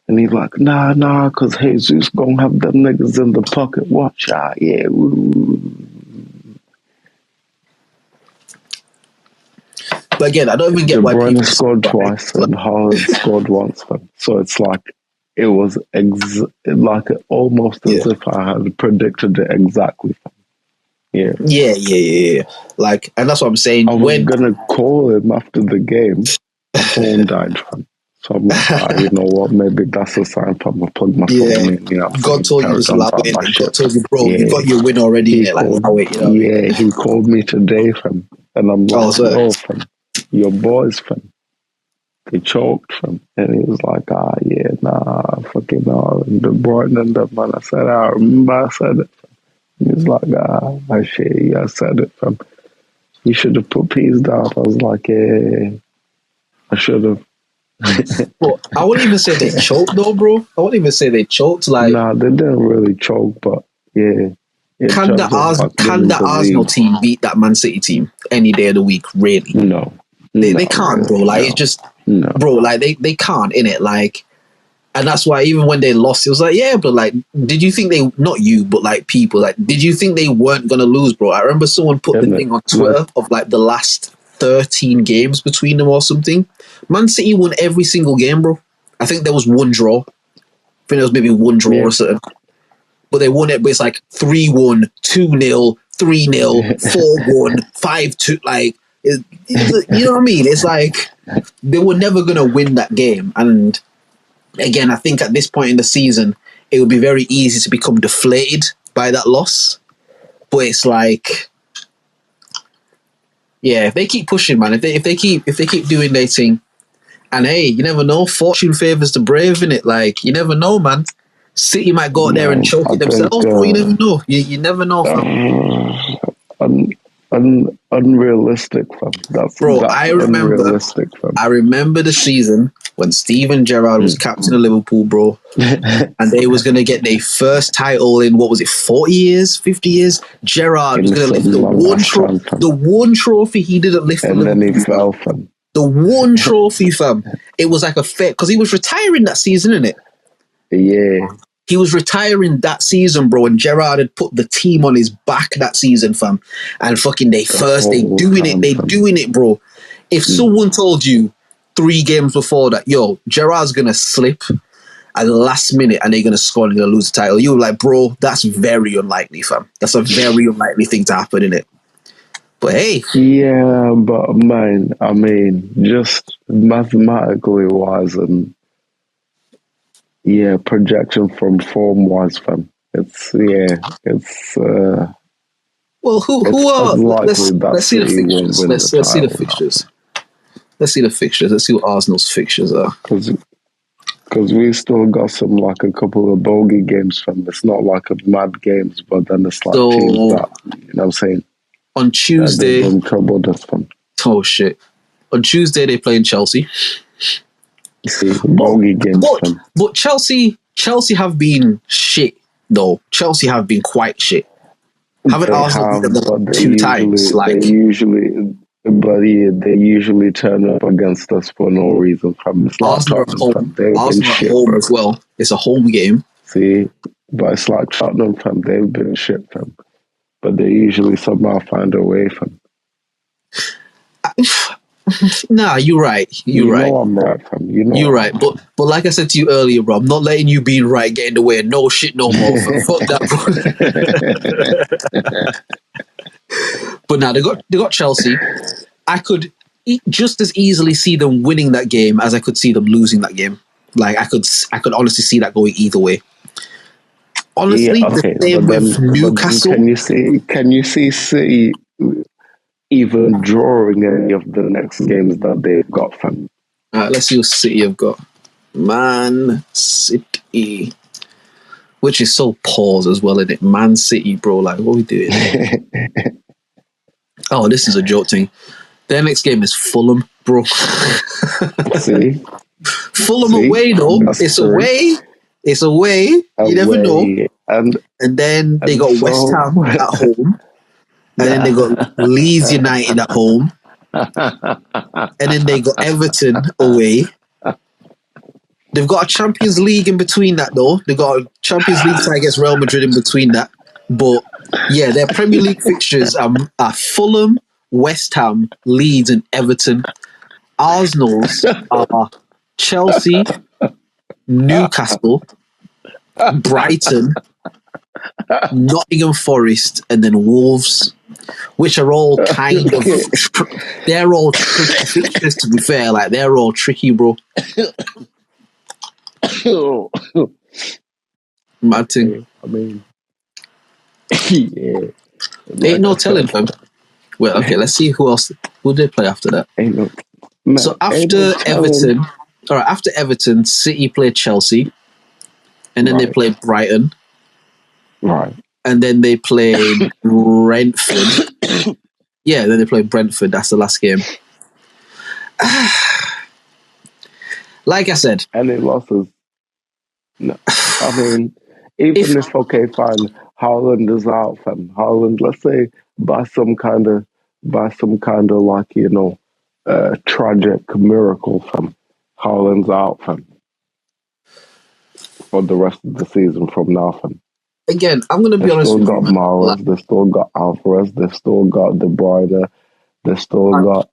And he's like, "Nah, because Jesus gonna have them niggas in the pocket. Watch out, yeah." Ooh. But again, I don't even get why people scored twice and Haaland scored once. So it's like it was almost as if I had predicted it exactly. Yeah. Like, and that's what I'm saying. I was gonna call him after the game. My phone died. So I'm like, you know what? Maybe that's a sign for me to plug my phone in. You know, God told you to allow it. God told you, bro, you got your win already. He called me today, fam, and I'm like, fam. Your boys, fam, they choked, fam. And he was like, fucking De Bruyne and that, man. I said, I remember I said it, fam. And he was like, shit, I said it, fam. You should have put peas down. I was like, I should have. But I wouldn't even say they choked, though, bro. I wouldn't even say they choked. Like, nah, they didn't really choke, but yeah. Can the Arsenal team beat that Man City team any day of the week, really? No. They can't, bro. Like, it's just, bro, like, they can't, innit? Like, and that's why even when they lost, it was like, yeah, but like, did you think not you, but like people, like, did you think they weren't going to lose, bro? I remember someone put the thing on Twitter of like the last 13 games between them or something. Man City won every single game, bro. I think there was one draw. I think there was maybe one draw or something. But they won it, but it's like 3-1, 2-0, 3-0, 4-1, 5-2. Like, you know what I mean? It's like they were never going to win that game. And again, I think at this point in the season, it would be very easy to become deflated by that loss. But it's like, yeah, if they keep pushing, man, if they keep doing their thing, and hey, you never know, fortune favors the brave, innit? Like, you never know, man. City might go out there and choke it themselves, bro. You never know. You never know, fam. Unrealistic, fam. That's unrealistic, fam. I remember the season when Steven Gerrard was captain of Liverpool, bro, and they was going to get their first title in, what was it, 40 years, 50 years? Gerrard was going to lift the one trophy he didn't lift. And then he fell, fam. The one trophy, fam. It was like a fake, because he was retiring that season, innit? Yeah. He was retiring that season, bro, and Gerrard had put the team on his back that season, fam. And fucking they doing it, bro. If someone told you 3 games before that, yo, Gerrard's gonna slip at the last minute and they're gonna score and they're gonna lose the title, you were like, bro, that's very unlikely, fam. That's a very unlikely thing to happen, innit? But hey. Yeah, but man, I mean, just mathematically wise and projection from form wise, fam. Well, who are? Let's see the fixtures. Let's see the fixtures. Let's see the fixtures. Let's see what Arsenal's fixtures are. Because we still got some, like, a couple of bogey games, fam. It's not like a mad games, but then it's like teams that, you know what I'm saying? On Tuesday, troubled us, fam. Oh shit! On Tuesday they play in Chelsea. See, bogey games, fam. But Chelsea have been shit though. Chelsea have been quite shit. Haven't Arsenal beaten them 2 times? Like they usually turn up against us for no reason. Fam. It's like Arsenal at home as well. It's a home game. See, but it's like Tottenham, fam. They've been shit, fam. But they usually somehow find a way, fam. Nah, you're right. You're right. I'm right, fam. You're right. But like I said to you earlier, bro, I'm not letting you be right get in the way of no shit no more. Fuck that, bro. But now they got Chelsea. I could just as easily see them winning that game as I could see them losing that game. Like I could honestly see that going either way. Honestly, the same with Newcastle. Can you see City even drawing any of the next games that they've got, fam? Let's see what City have got. Man City. Which is so pause as well, isn't it? Man City, bro. Like, what are we doing? Oh, this is a joke thing. Their next game is Fulham, bro. See? Fulham away, though. It's away. It's away. You never know. And then they got West Ham at home. And then they got Leeds United at home. And then they got Everton away. They've got a Champions League in between that, though. They've got a Champions League tie against Real Madrid in between that. But, yeah, their Premier League fixtures are Fulham, West Ham, Leeds, and Everton. Arsenal's are Chelsea, Newcastle, Brighton, Nottingham Forest, and then Wolves, which are all kind of they're all tricky fixtures, to be fair. Like, they're all tricky, bro. Mad thing. I mean, ain't no telling, fam. Well, okay, let's see who else. Who did they play after that? So after Everton, all right, after Everton, City played Chelsea, and then they played Brighton, right, and then they played Brentford. Yeah, then they played Brentford. That's the last game. Like I said, any losses? No, I mean, even if okay, fine, Haaland is out, fam. Haaland, let's say by some kind of like, you know, tragic miracle, fam. Haaland's out, fam, for the rest of the season from now, fam. Again, I'm going to be honest with you. They've still got Mahrez, they've still got Alvarez, they've still got De Bruyne, they've still got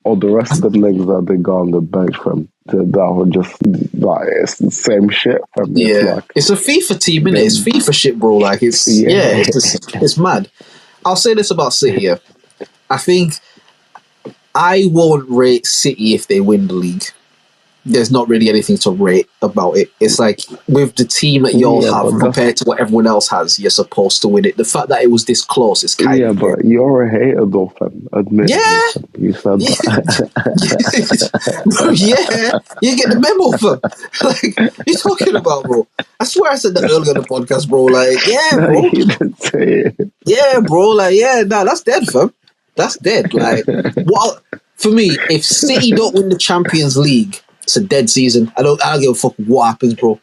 all the rest of the niggas that they got on the bench, fam. That were just like, it's the same shit, fam. Yeah, it's a FIFA team, innit? It's FIFA shit, bro. Like, it's it's mad. I'll say this about City. Yeah. I think I won't rate City if they win the league. There's not really anything to rate about it. It's like with the team that y'all have compared to what everyone else has, you're supposed to win it. The fact that it was this close is kind of... but you're a hater though, fam. Admit it. Fam. You said that. Bro, yeah. You get the memo, fam. Like, what you talking about, bro? I swear I said that earlier on the podcast, bro. Like, yeah, bro. No, you didn't say it. Yeah, bro. Like, yeah, nah, that's dead, fam. That's dead. Like, well, for me, if City don't win the Champions League, it's a dead season. I don't give a fuck what happens, bro.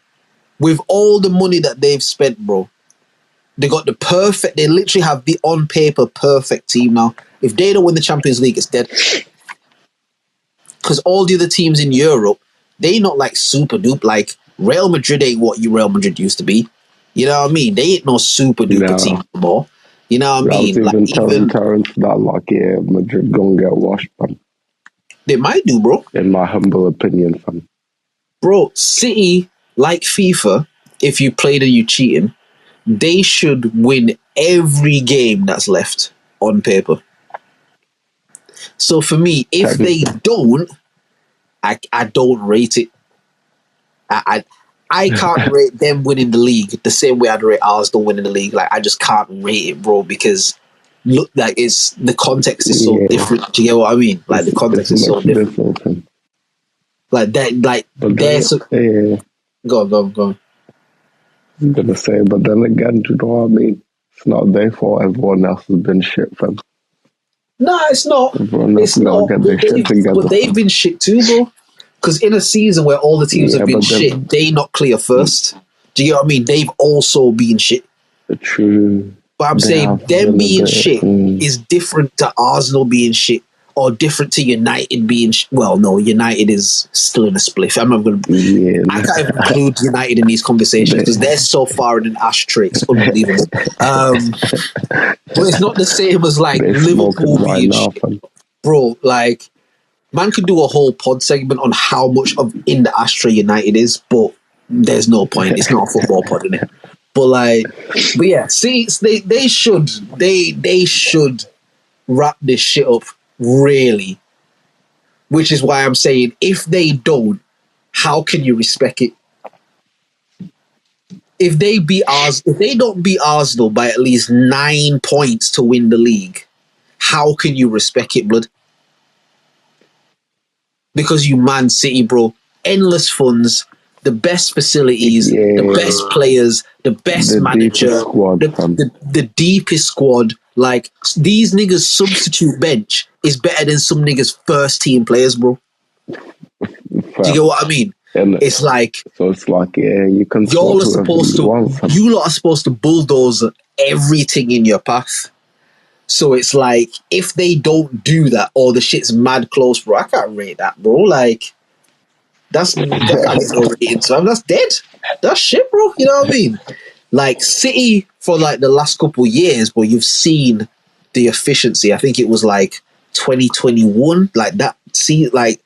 With all the money that they've spent, bro, they literally have the on paper perfect team now. If they don't win the Champions League, it's dead. Because all the other teams in Europe, they not like super dupe. Like Real Madrid ain't what Real Madrid used to be. You know what I mean? They ain't no super duper team anymore. You know what I mean? I was even telling Terrence that, like, yeah, Madrid gonna get washed, man. They might do, bro. In my humble opinion, fam. Bro, City, like FIFA, if you played and you cheating, they should win every game that's left on paper. So for me, if they don't, I don't rate it. I can't rate them winning the league the same way I'd rate Arsenal winning the league. Like, I just can't rate it, bro, because look, like, it's the context is so different. Do you get what I mean? Like, the context is so different. Like that, like there's. Go on. I'm gonna say, but then again, do you know what I mean? It's not their fault. Everyone else has been shit, fam. No, it's not. It's not. But they've been shit too, bro. Because in a season where all the teams have been shit, they not clear first. Do you get what I mean? They've also been shit. True. But I'm saying them being shit is different to Arsenal being shit, or different to United being well, no, United is still in a spliff. I'm not going to... I can't even include United in these conversations because they're so far in an ashtray. It's unbelievable. But it's not the same as, like, Liverpool being shit. Bro, like, man could do a whole pod segment on how much of in the ashtray United is, but there's no point. It's not a football pod, innit? But yeah, see, they should wrap this shit up, really. Which is why I'm saying, if they don't, how can you respect it? If they don't beat Arsenal by at least 9 points to win the league, how can you respect it, blood? Because you Man City, bro, endless funds, the best facilities, the best players, the best manager, the deepest squad. Like, these niggas' substitute bench is better than some niggas' first team players, bro. Do you get what I mean? It's like, so it's like, you can. You lot are supposed to bulldoze everything in your path. So it's like, if they don't do that, or the shit's mad close, bro, I can't rate that, bro. Like, that can't get no rating. So that's dead. That's shit, bro. You know what I mean? Like, City, for like the last couple of years, bro, you've seen the efficiency. I think it was like 2021, like that. See, like,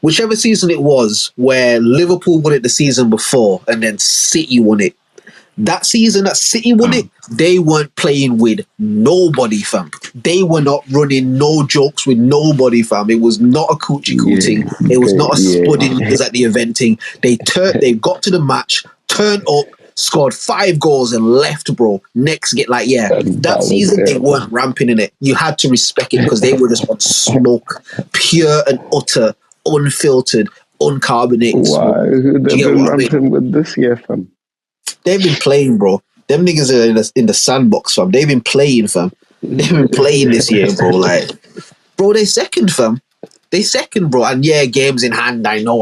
whichever season it was, where Liverpool won it the season before, and then City won it. That season that City won it, they weren't playing with nobody, fam. They were not running no jokes with nobody, fam. It was not a coochie thing. It was not a spudding because at the eventing. They got to the match, turned up, scored 5 goals and left, bro. Next get like, that season they weren't ramping in it. You had to respect it because they were just on smoke, pure and utter, unfiltered, uncarbonated. Why? Who they've been ramping with this year, fam? They've been playing, bro. Them niggas are in the sandbox, fam. They've been playing, fam. They've been playing this year, bro. Like, bro, they second, fam. They second, bro. And yeah, games in hand, I know.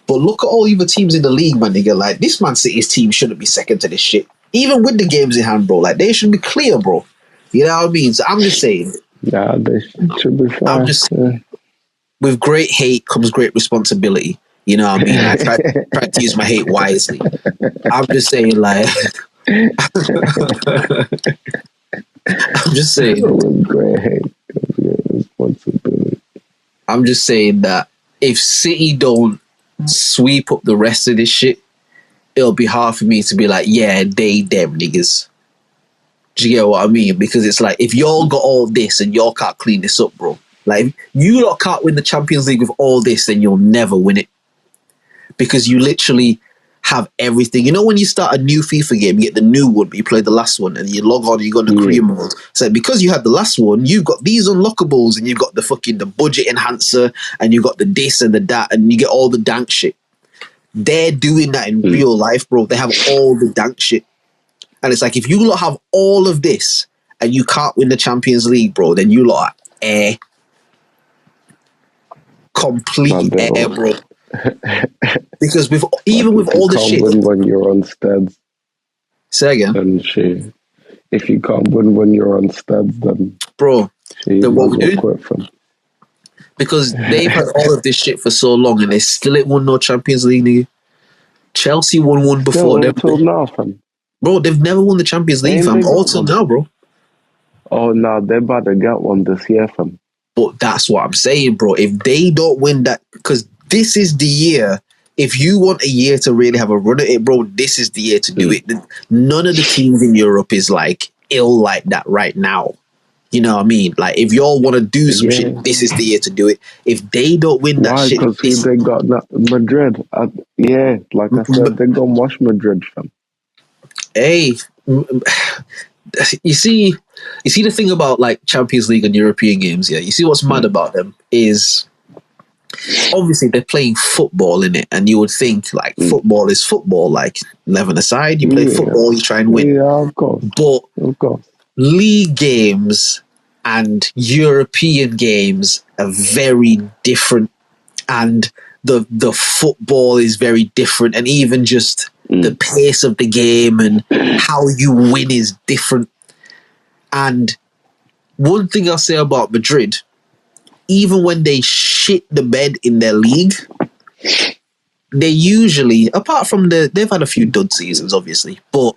But look at all the other teams in the league, man, nigga. Like, this Man City's team shouldn't be second to this shit. Even with the games in hand, bro. Like, they should be clear, bro. You know what I mean? So I'm just saying. Yeah, they should be fine. I'm just saying, with great hate comes great responsibility. You know what I mean? I try to use my hate wisely. I'm just saying, like... I'm just saying... With great hate comes great responsibility. I'm just saying that if City don't sweep up the rest of this shit, it'll be hard for me to be like, yeah, them niggas. Do you get what I mean? Because it's like, if y'all got all this and y'all can't clean this up, bro. Like, if you lot can't win the Champions League with all this, then you'll never win it. Because you literally have everything. You know, when you start a new FIFA game, you get the new one, but you play the last one, and you log on, you got the career mode. So because you had the last one, you've got these unlockables, and you've got the budget enhancer, and you've got the this and the that, and you get all the dank shit. They're doing that in real life, bro. They have all the dank shit. And it's like, if you lot have all of this and you can't win the Champions League, bro, then you lot are air. Complete air, bro. Because with all the shit, win when you're on studs. Say again. And she, if you can't win when you're on studs, then bro, then what we do? Quit from. Because they've had all of this shit for so long, and they still ain't won no Champions League. Nigga. Chelsea won one before them. Until now, fam. Bro, they've never won the Champions League, fam. All till now, bro. Oh, no, they're about to get one this year, fam. But that's what I'm saying, bro. If they don't win that, because this is the year. If you want a year to really have a run at it, bro, this is the year to do it. None of the teams in Europe is like ill like that right now. You know what I mean? Like, if y'all want to do some shit, this is the year to do it. If they don't win that shit, because they got Madrid. Like I said, they're gonna wash Madrid, fam. Hey, you see the thing about like Champions League and European games, yeah. You see what's mad about them is obviously they're playing football in it, and you would think like football is football, like 11 aside, you play football, you try and win. Yeah, of course. But of course, league games and European games are very different, and the football is very different, and even just the pace of the game and how you win is different. And one thing I'll say about Madrid, even when they shit the bed in their league, they usually, apart from they've had a few dud seasons, obviously, but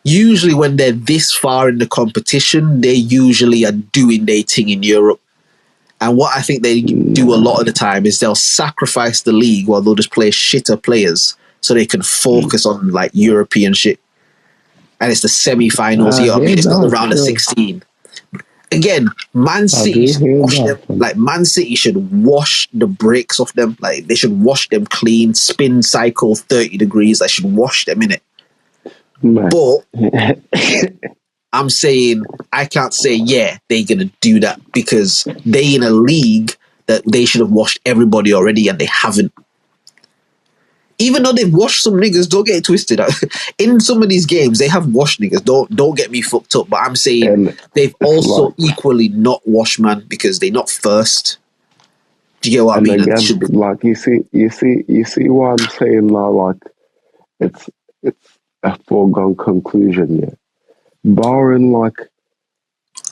usually when they're this far in the competition, they usually are doing their thing in Europe. And what I think they do a lot of the time is they'll sacrifice the league while they'll just play shitter players so they can focus on like European shit. And it's the semi-finals, you know what I mean? It's not the round of 16. Again, Man City should wash them. Like, Man City should wash the brakes off them. Like, they should wash them clean, spin cycle 30 degrees. They should wash them in it. But I'm saying, I can't say, they're going to do that, because they in a league that they should have washed everybody already, and they haven't. Even though they've washed some niggas, don't get it twisted. In some of these games, they have washed niggas. Don't get me fucked up. But I'm saying they've also equally not washed, man, because they're not first. Do you get what I mean? Again, like you see what I'm saying now. Like it's a foregone conclusion. Yeah, barring like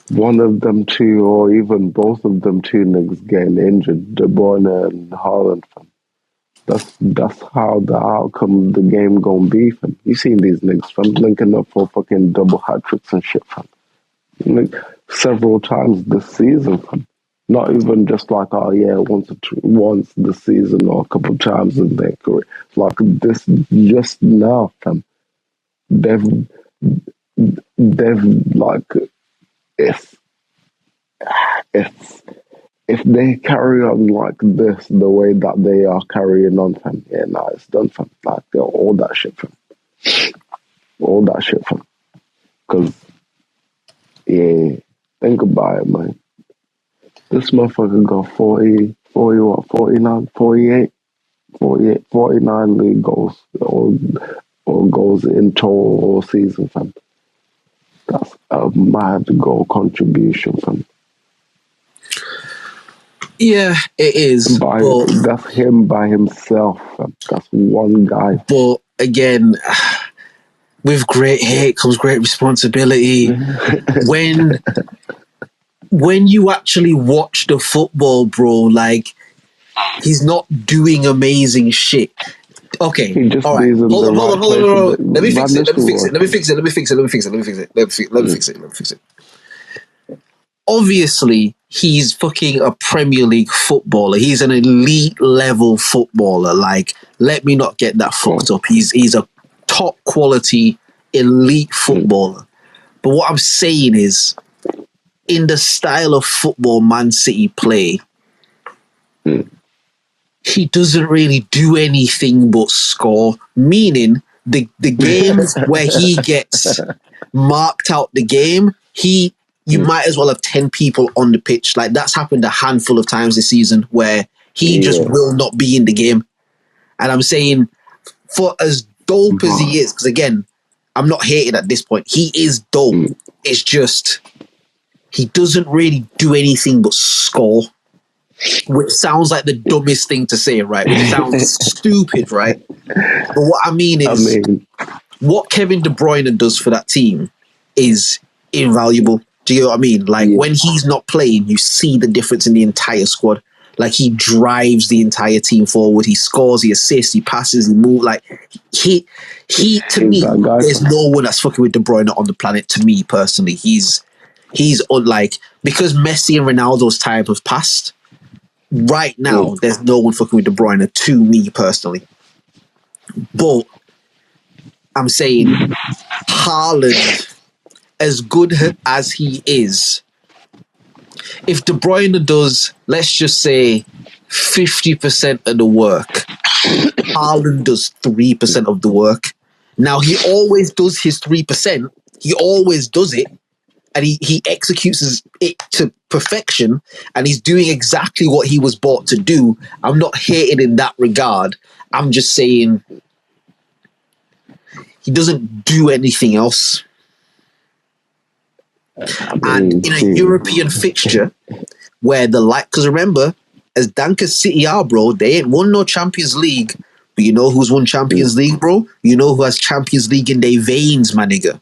one of them two, or even both of them two niggas getting injured, De Bruyne and Haaland. That's how the outcome of the game gonna be, fam. You seen these niggas, fam, linking up for fucking double hat tricks and shit, fam. Like, several times this season, fam. Not even just like, once this season or a couple of times in their career. Like this just now, fam. They've like, if they carry on like this, the way that they are carrying on, fam, it's done, fam. Like, all that shit, fam. All that shit, fam. Because, think about it, man. This motherfucker got 49 league goals, or goals in total all season, fam. That's a mad goal contribution, fam. Yeah, it is. That's him by himself. That's one guy. But again, with great hate comes great responsibility. when you actually watch the football, bro, like, he's not doing amazing shit. Okay, all right. Hold on. Let me fix it. Obviously, he's fucking a Premier League footballer. He's an elite level footballer. Like, let me not get that fucked up. He's a top quality elite footballer. But what I'm saying is, in the style of football Man City play, he doesn't really do anything but score. Meaning, the games where he gets marked out the game, you might as well have 10 people on the pitch. Like, that's happened a handful of times this season where he just will not be in the game. And I'm saying, for as dope as he is, because again, I'm not hating at this point. He is dope. It's just, he doesn't really do anything but score. Which sounds like the dumbest thing to say, right? Which sounds stupid, right? But what I mean is, what Kevin De Bruyne does for that team is invaluable. Do you know what I mean? Like, when he's not playing, you see the difference in the entire squad. Like, he drives the entire team forward. He scores, he assists, he passes, he moves. Like, he to me, there's no one that's fucking with De Bruyne on the planet, to me, personally. He's unlike, because Messi and Ronaldo's time have passed, right now, there's no one fucking with De Bruyne, to me personally. But I'm saying Haaland, as good as he is, if De Bruyne does, let's just say, 50% of the work, Haaland does 3% of the work. Now, he always does his 3%. He always does it. And he executes it to perfection, and he's doing exactly what he was bought to do. I'm not hating in that regard. I'm just saying he doesn't do anything else. And in a European fixture where because remember, as dank as City are, bro, they ain't won no Champions League. But you know who's won Champions League, bro? You know who has Champions League in their veins, my nigga?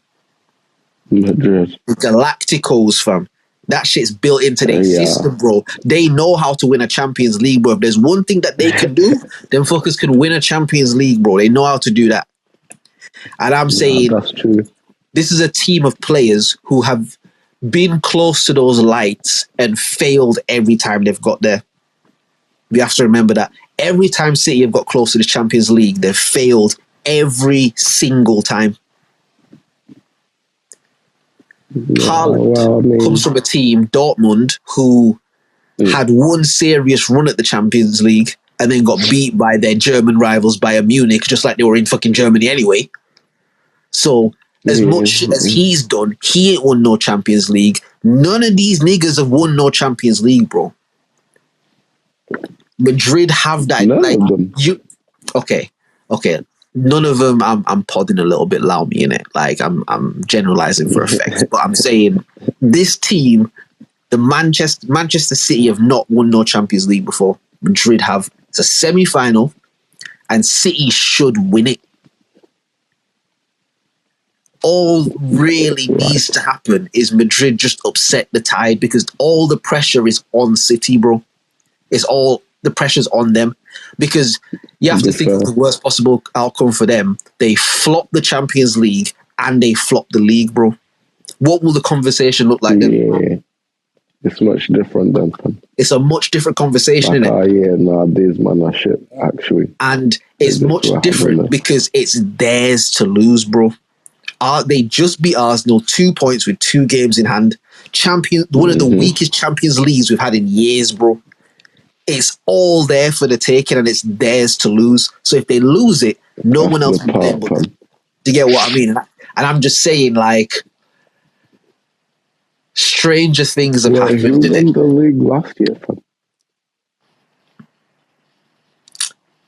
Madrid. The Galacticos, fam. That shit's built into their system, bro. They know how to win a Champions League, bro. If there's one thing that they can do, them fuckers can win a Champions League, bro. They know how to do that. And I'm saying, that's true. This is a team of players who have been close to those lights and failed every time they've got there. We have to remember that. Every time City have got close to the Champions League, they've failed every single time. Haaland comes from a team, Dortmund, who had one serious run at the Champions League and then got beat by their German rivals Bayern Munich, just like they were in fucking Germany anyway. So, as much as he's done, he ain't won no Champions League. None of these niggas have won no Champions League, bro. Madrid have that. None of them. Okay. None of them. I'm podding a little bit, allow me in it. Like I'm generalizing for effect, but I'm saying this team, the Manchester City, have not won no Champions League before. Madrid have. It's a semi-final, and City should win it. All really needs to happen is Madrid just upset the tide, because all the pressure is on City, bro. It's all the pressure's on them, because you have to think of the worst possible outcome for them. They flop the Champions League and they flop the league, bro. What will the conversation look like then? Yeah, it's much different then. It's a much different conversation, like, innit? These man are shit, actually. And it's much different because it's theirs to lose, bro. They just beat Arsenal 2 points with 2 games in hand. One of the weakest Champions Leagues we've had in years, bro. It's all there for the taking, and it's theirs to lose. So if they lose it, no one else will be there. Do you get what I mean? And I'm just saying, like, stranger things have happened. Who won the league last year, fam?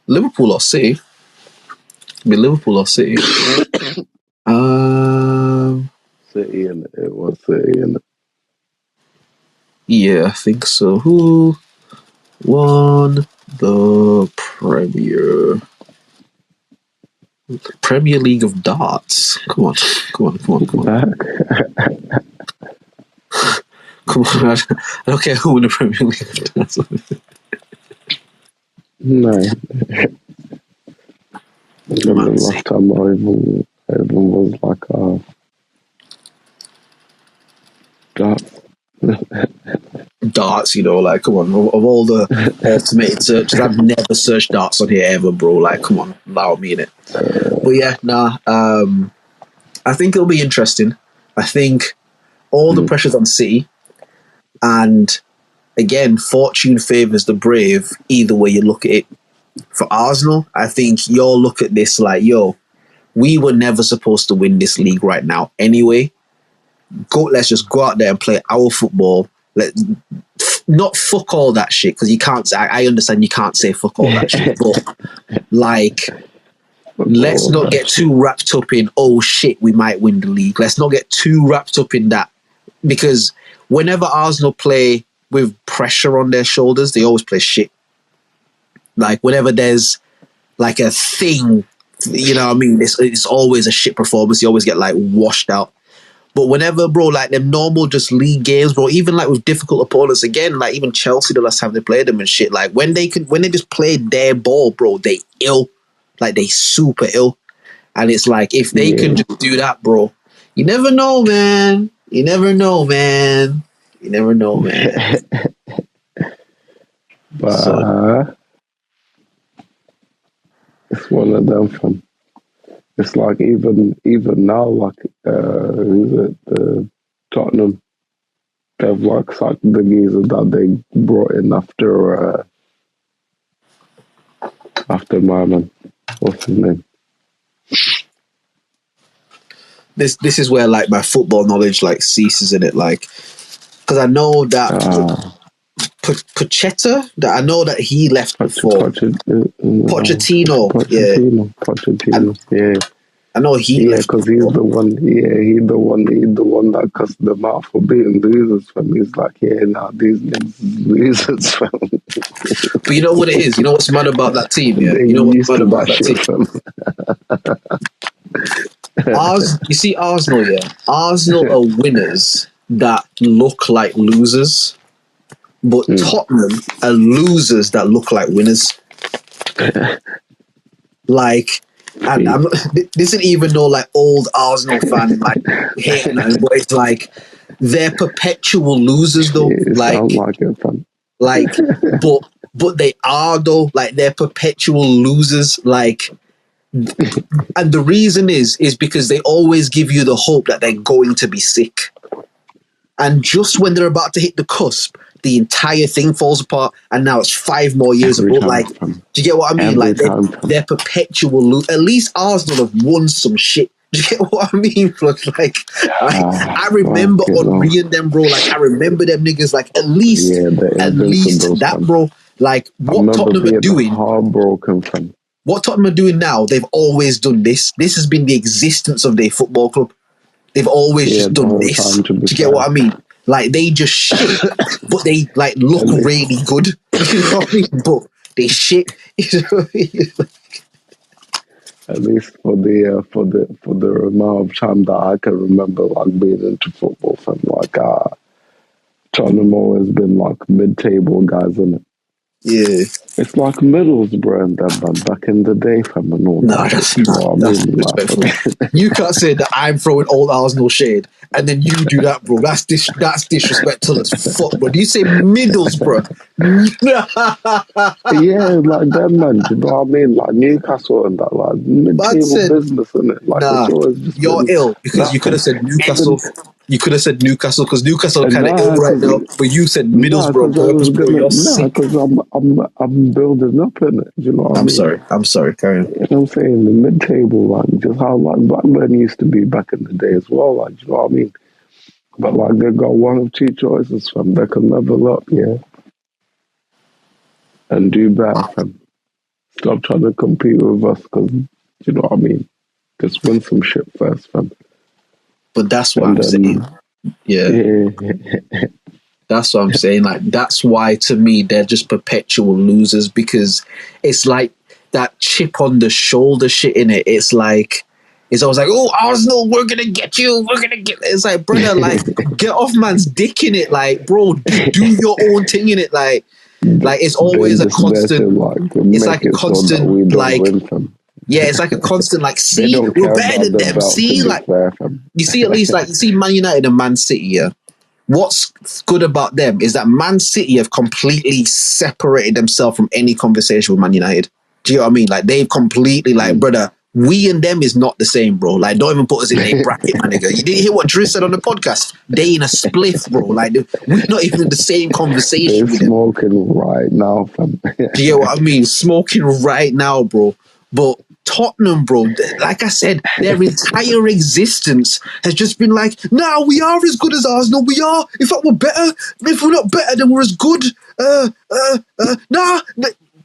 Liverpool or City? It'd be Liverpool or City. City, and it was City, and yeah, I think so. Who won the Premier League of Darts? Come on. Come on, I don't care who won the Premier League of Darts. No. The last time I even was like darts, you know, like, come on, of all the automated searches, I've never searched darts on here ever, bro. Like, come on, allow me in it. But yeah, I think it'll be interesting. I think all the pressure's on City, and again, fortune favours the brave. Either way you look at it. For Arsenal, I think you'll look at this like, yo, we were never supposed to win this league right now. Anyway, let's just go out there and play our football. Not fuck all that shit, because you can't. I understand you can't say fuck all that shit, but like, let's not get too wrapped up in, oh shit, we might win the league. Let's not get too wrapped up in that, because whenever Arsenal play with pressure on their shoulders, they always play shit. Like, whenever there's like a thing, you know what I mean? It's always a shit performance. You always get like washed out. But whenever, bro, like them normal just league games, bro, even like with difficult opponents, again, like even Chelsea the last time they played them and shit, like when they just played their ball, bro, they ill. Like, they super ill. And it's like, if they can just do that, bro, you never know, man. You never know, man. You never know, man. But it's one of them, fam. It's like even now, like who's it? Tottenham. They've like sacked the geezer that they brought in after my man. What's his name? This is where like my football knowledge like ceases in it, like, because I know that Pochetta, that I know that he left before. Pochettino, yeah. I know he left because he's the one. Yeah, he's the one that cussed them out for being losers. Fam, he's like, yeah, nah, these niggas losers, fam. But you know what it is? You know what's mad about that team? Yeah, you know what's mad about that team? You see Arsenal, yeah. Arsenal are winners that look like losers. But Tottenham are losers that look like winners. Like, and this isn't even no like old Arsenal fan like hating them, but it's like they're perpetual losers though. But they are though. Like, they're perpetual losers. Like, and the reason is because they always give you the hope that they're going to be sick, and just when they're about to hit the cusp, the entire thing falls apart, and now it's 5 more years ago. Like, do you get what I mean? Like, they're perpetual. At least Arsenal have won some shit. Do you get what I mean? Like, I remember Henry and them, bro. Like, I remember them niggas. Like, at least that, bro. Like, what Tottenham are doing. Heartbroken, fam. What Tottenham are doing now, they've always done this. This has been the existence of their football club. They've always just done this. Do you get what I mean? Like, they just shit, but they like look really good. You know what I mean? But they shit. At least for the amount of time that I can remember, like, being into football, from like Tottenham always been like mid-table guys, isn't it? Yeah, it's like Middlesbrough and that, man, back in the day, fam, and all that. That's disrespectful. You can't say that I'm throwing old Arsenal shade, and then you do that, bro. That's disrespectful as fuck, bro. Do you say Middlesbrough? Yeah, like them, man. Do you know what I mean? Like Newcastle and that, like mid-table business, isn't it? Like, you're ill because you could have said Newcastle. You could have said Newcastle, because Newcastle are kind of ill right now. But you said Middlesbrough, bro. You're sick. Because I'm building up in it. You know what I mean? I'm sorry. Carry on. You know what I'm saying? The mid-table, like, just how like Blackburn used to be back in the day as well. Like, you know what I mean? But like, they've got one of two choices, fam. They can level up, yeah, and do better, fam. Stop trying to compete with us, because, you know what I mean? Just win some shit first, fam. But that's what I'm saying. Yeah. That's what I'm saying. Like, that's why, to me, they're just perpetual losers, because it's like that chip on the shoulder shit in it. It's like, it's always like, oh, Arsenal, we're going to get you. We're going to get... It's like, brother, like, get off man's dick in it. Like, bro, do your own thing in it. Like it's always a constant... It's like a constant, like... Yeah, it's like a constant, like, see, we're better than them. See, like, you see, at least, like, you see Man United and Man City, yeah? What's good about them is that Man City have completely separated themselves from any conversation with Man United. Do you know what I mean? Like, they've completely, like, brother, we and them is not the same, bro. Like, don't even put us in a bracket, my nigga. You didn't hear what Drizz said on the podcast? They in a spliff, bro. Like, we're not even in the same conversation They're with them. smoking right now, fam. Do you get what I mean? Smoking right now, bro. But Tottenham, bro, like I said, their entire existence has just been like, nah, we are as good as Arsenal. We are. In fact, we're better. If we're not better, then we're as good. Nah.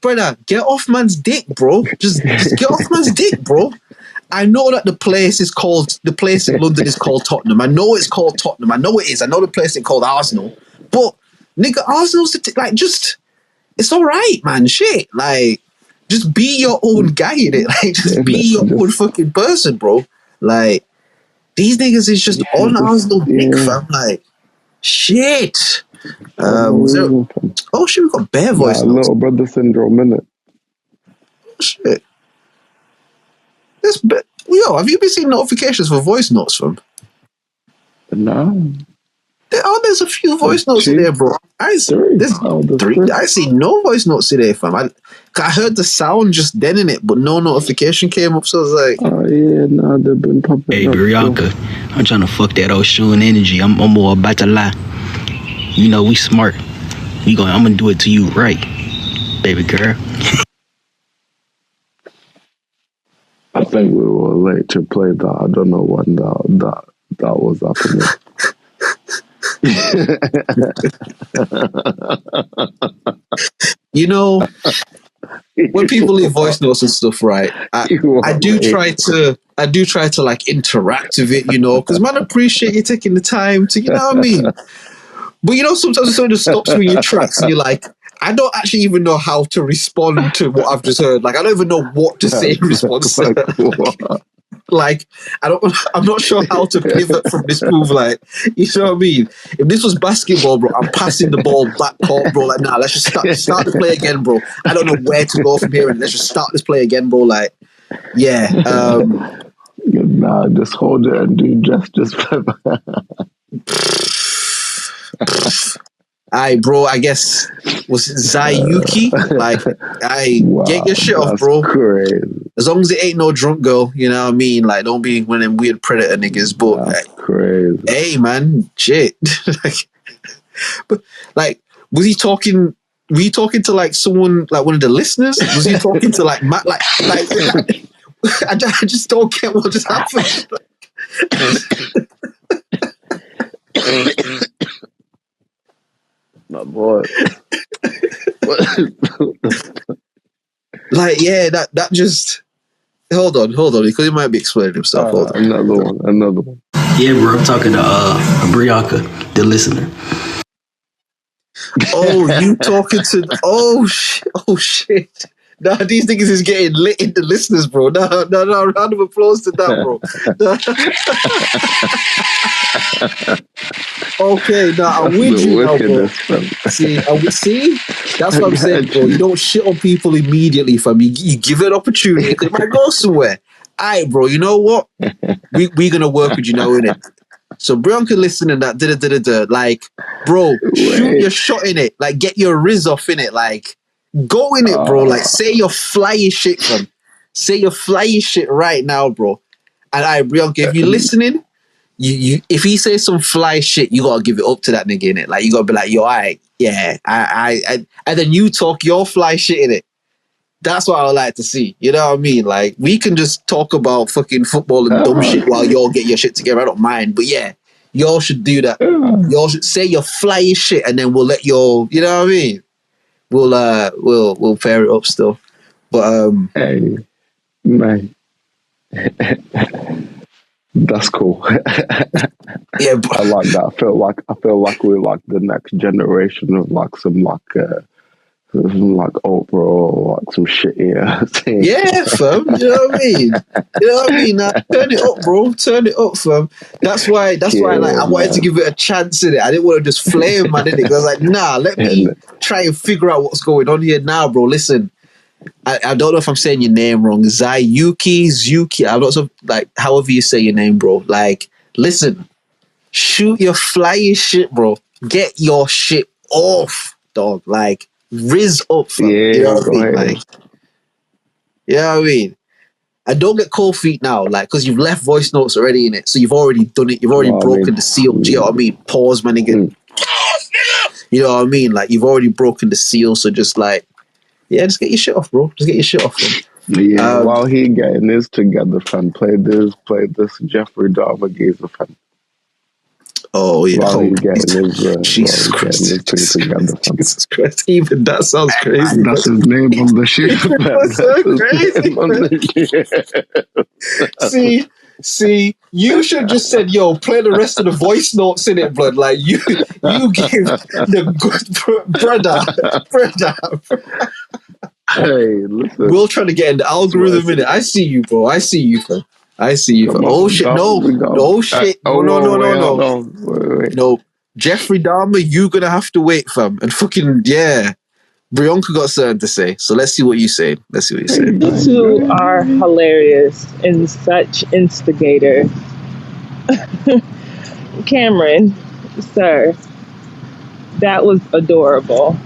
Brother, get off man's dick, bro. Just get off man's dick, bro. I know that the place in London is called Tottenham. I know it's called Tottenham. I know it is. I know the place is called Arsenal. But, nigga, Arsenal's, it's all right, man. Shit. Like, just be your own guy in it. Like, just be your own fucking person, bro. Like, these niggas is just on Arsenal dick, fam. Like, shit. Oh shit, we got bare voice notes. Little brother syndrome, innit? Oh shit. Yo, have you been seeing notifications for voice notes from? No. There's a few voice notes in there, bro. There's three. I see no voice notes today, fam. I heard the sound just then in it, but no notification came up, so I was like, oh yeah, no, they've been popping Hey, up. Bianca, I'm trying to fuck that old shoe and energy. I'm more about to lie. You know, we smart. I'm gonna do it to you right, baby girl. I think we were late to play that. I don't know when that was happening. you know, when people leave voice notes and stuff, right? I do try to like interact with it, you know, because man, I appreciate you taking the time to, you know what I mean. But you know, sometimes someone just stops me in your tracks, and you're like, I don't actually even know how to respond to what I've just heard. Like, I don't even know what to say in response to that. Like, I'm not sure how to pivot from this move. Like, you know what I mean? If this was basketball, bro, I'm passing the ball back court, bro. Like, nah, let's just start the play again, bro. I don't know where to go from here, and let's just start this play again, bro. Like, yeah. Nah, just hold it and do just. Bro, I guess was it Zayuki? Like, wow, get your shit off, bro. Crazy. As long as it ain't no drunk girl, you know what I mean? Like, don't be one of them weird predator niggas. But that's crazy. Hey, man, shit. like, was he talking? Were you talking to like someone, like one of the listeners? Was he talking to like Matt? Like I just don't get what just happened. My boy. Like, yeah, that just hold on, because he might be explaining himself. Hold on. Another one. Yeah, bro, I'm talking to Bianca, the listener. Oh, you talking to? Oh shit! Nah, these niggas is getting lit in the listeners, bro. No, round of applause to that, bro. Okay, now I'm with you now, bro. See, that's what I'm saying, bro. You don't shit on people immediately, fam. You give it an opportunity because it might go somewhere. Alright, bro, you know what? We're gonna work with you now, innit? So Bianca listening that like, bro, shoot your shot in it. Like, get your rizz off in it. Like, go in it, bro. Like, say your flying shit, fam. Say your flying shit right now, bro. And alright, Bianca, if you're listening, you if he says some fly shit, you gotta give it up to that nigga in it. Like, you gotta be like, yo, alright, yeah, I and then you talk your fly shit in it. That's what I would like to see. You know what I mean? Like, we can just talk about fucking football and dumb shit while y'all get your shit together. I don't mind. But yeah, y'all should do that. Y'all should say your flying shit, and then we'll let y'all, you know what I mean? We'll pair it up still. But hey, man. That's cool. Yeah, but I like that. I feel like we're like the next generation of like some like Oprah or like some shit here. Yeah, fam. You know what I mean? You know what I mean? Now, turn it up, bro. Turn it up, fam. That's why like I wanted to give it a chance in it. I didn't want to just flame man in it. Because I was like, nah, let me try and figure out what's going on here now, bro. Listen. I don't know if I'm saying your name wrong. Zuki. I'm not so like however you say your name, bro. Like, listen, shoot your flying shit, bro. Get your shit off, dog. Like, rizz up, fam. Yeah, you know what I mean? Like, you know what I mean? And don't get cold feet now, like, because you've left voice notes already in it. So you've already done it. You've already broken the seal. Do you know what I mean? Pause, man, nigga. You know what I mean? Like, you've already broken the seal. So just like, yeah, just get your shit off, bro. Just get your shit off, fam. Yeah, while he getting his together, fam. Play this Jeffrey Dahmer geezer, fam. Oh, yeah. While he getting his, Jesus Christ. Jesus Christ. Even that sounds crazy. That's his name on the shit, fam. That's so crazy. See, you should just said, yo, play the rest of the voice notes in it, blood. Like, you give the good brother. Hey, listen. We'll try to get in the algorithm in it. I see you, bro. I see you, fam. Oh, shit. No. No. Jeffrey Dahmer, you gonna have to wait, fam. And fucking, yeah. Brianka got something to say. So let's see what you say. You two are hilarious and such instigator. Cameron, sir, that was adorable.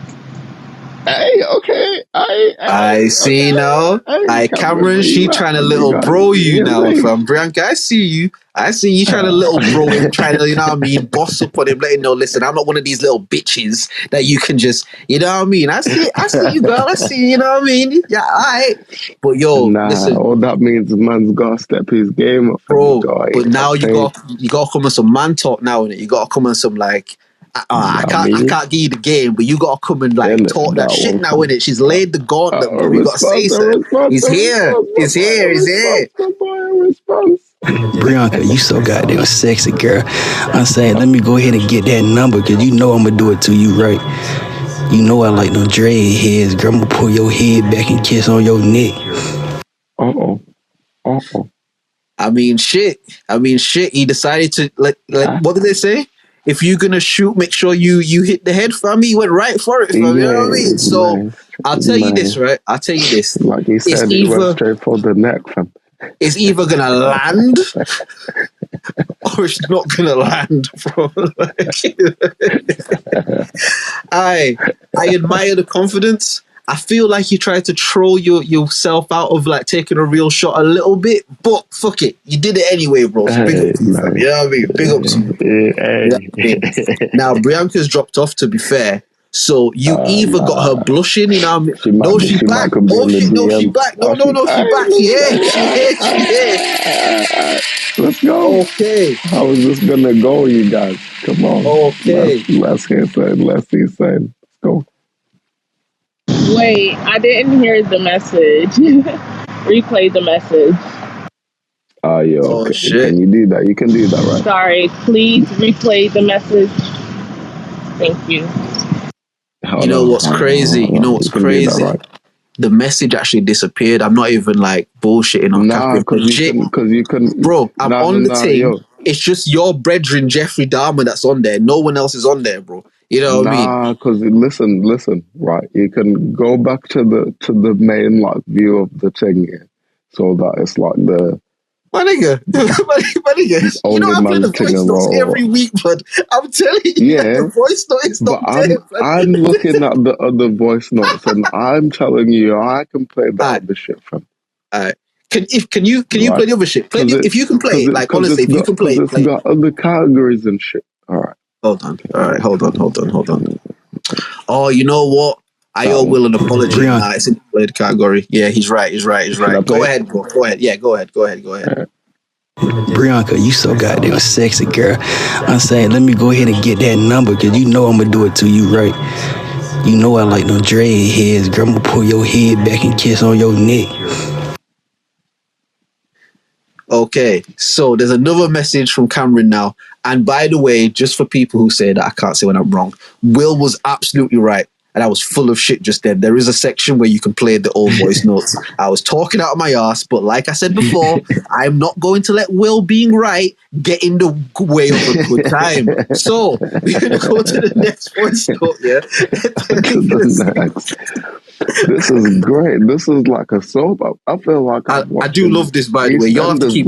Hey, okay. I see now. Cameron, she trying to little bro you now, fam. Brianka, I see you trying to little bro him, trying to, you know what I mean, boss up on him, letting him know, listen, I'm not one of these little bitches that you can just, you know what I mean? I see you, girl. I see, you know what I mean? Yeah, all right. But yo, listen. All that means man's got to step his game up. Bro, but now you got to come on some man talk now, innit? You got to come on some like, I can't give you the game, but you gotta come and like talk that shit now, innit? She's laid the gauntlet, bro. You gotta say something. He's here. Brianka, you so goddamn sexy, girl. I'm saying, let me go ahead and get that number, because you know I'm gonna do it to you, right? You know I like no dread heads, girl. I'm gonna pull your head back and kiss on your neck. I mean, shit. He decided to like what did they say? If you're gonna shoot, make sure you hit the head, fam. He went right for it, fam. You know what I mean? So I'll tell you this, right? Like he said, he went straight for the neck, fam. It's either gonna land or it's not gonna land, bro. I admire the confidence. I feel like you tried to troll yourself out of like taking a real shot a little bit, but fuck it, you did it anyway, bro. So big up to you, fam. You know what I mean? Big up to you. Now Brianka's dropped off, to be fair. So you either got her blushing, you know what I mean? No, she's back. Oh shit, no, she's back. No, she's back. Yeah. Let's go. Okay. How is this gonna go, you guys? Come on. Okay. Let's hear something. Let's go. Wait, I didn't hear the message. Replay the message. Okay. Oh, shit. Can you do that? You can do that, right? Sorry, please replay the message. Thank you. You know what's crazy? The message actually disappeared. I'm not even like bullshitting on because you can. Bro, I'm on the thing. Yo. It's just your brethren, Jeffrey Dahmer, that's on there. No one else is on there, bro. You know what I mean? Because listen, right? You can go back to the main like view of the thing here, so that it's like the. My nigga. You know I play the voice notes every week, but I'm telling you, the voice note is not there. I'm looking at the other voice notes, and I'm telling you, I can play that other shit, fam. Alright. Can you play the other shit? If you can play it, like honestly, if you can play it, it's got other categories and shit. All right. Hold on. Oh, you know what? I owe Will an apology. Nah, it's in the played category. Yeah, he's right. Go ahead, bro. Go ahead. Yeah, go ahead. Brianka, you so goddamn sexy, girl. I'm saying, let me go ahead and get that number, because you know I'm gonna do it to you, right? You know I like no dread heads, girl. I'm gonna pull your head back and kiss on your neck. Okay, so there's another message from Cameron now. And by the way, just for people who say that I can't say when I'm wrong, Will was absolutely right. And I was full of shit just then. There is a section where you can play the old voice notes. I was talking out of my ass, but like I said before, I'm not going to let Will being right get in the way of a good time. So we're going to go to the next voice note, yeah? This is great. This is like a soap. I feel like I do love this, by the way. Y'all have to keep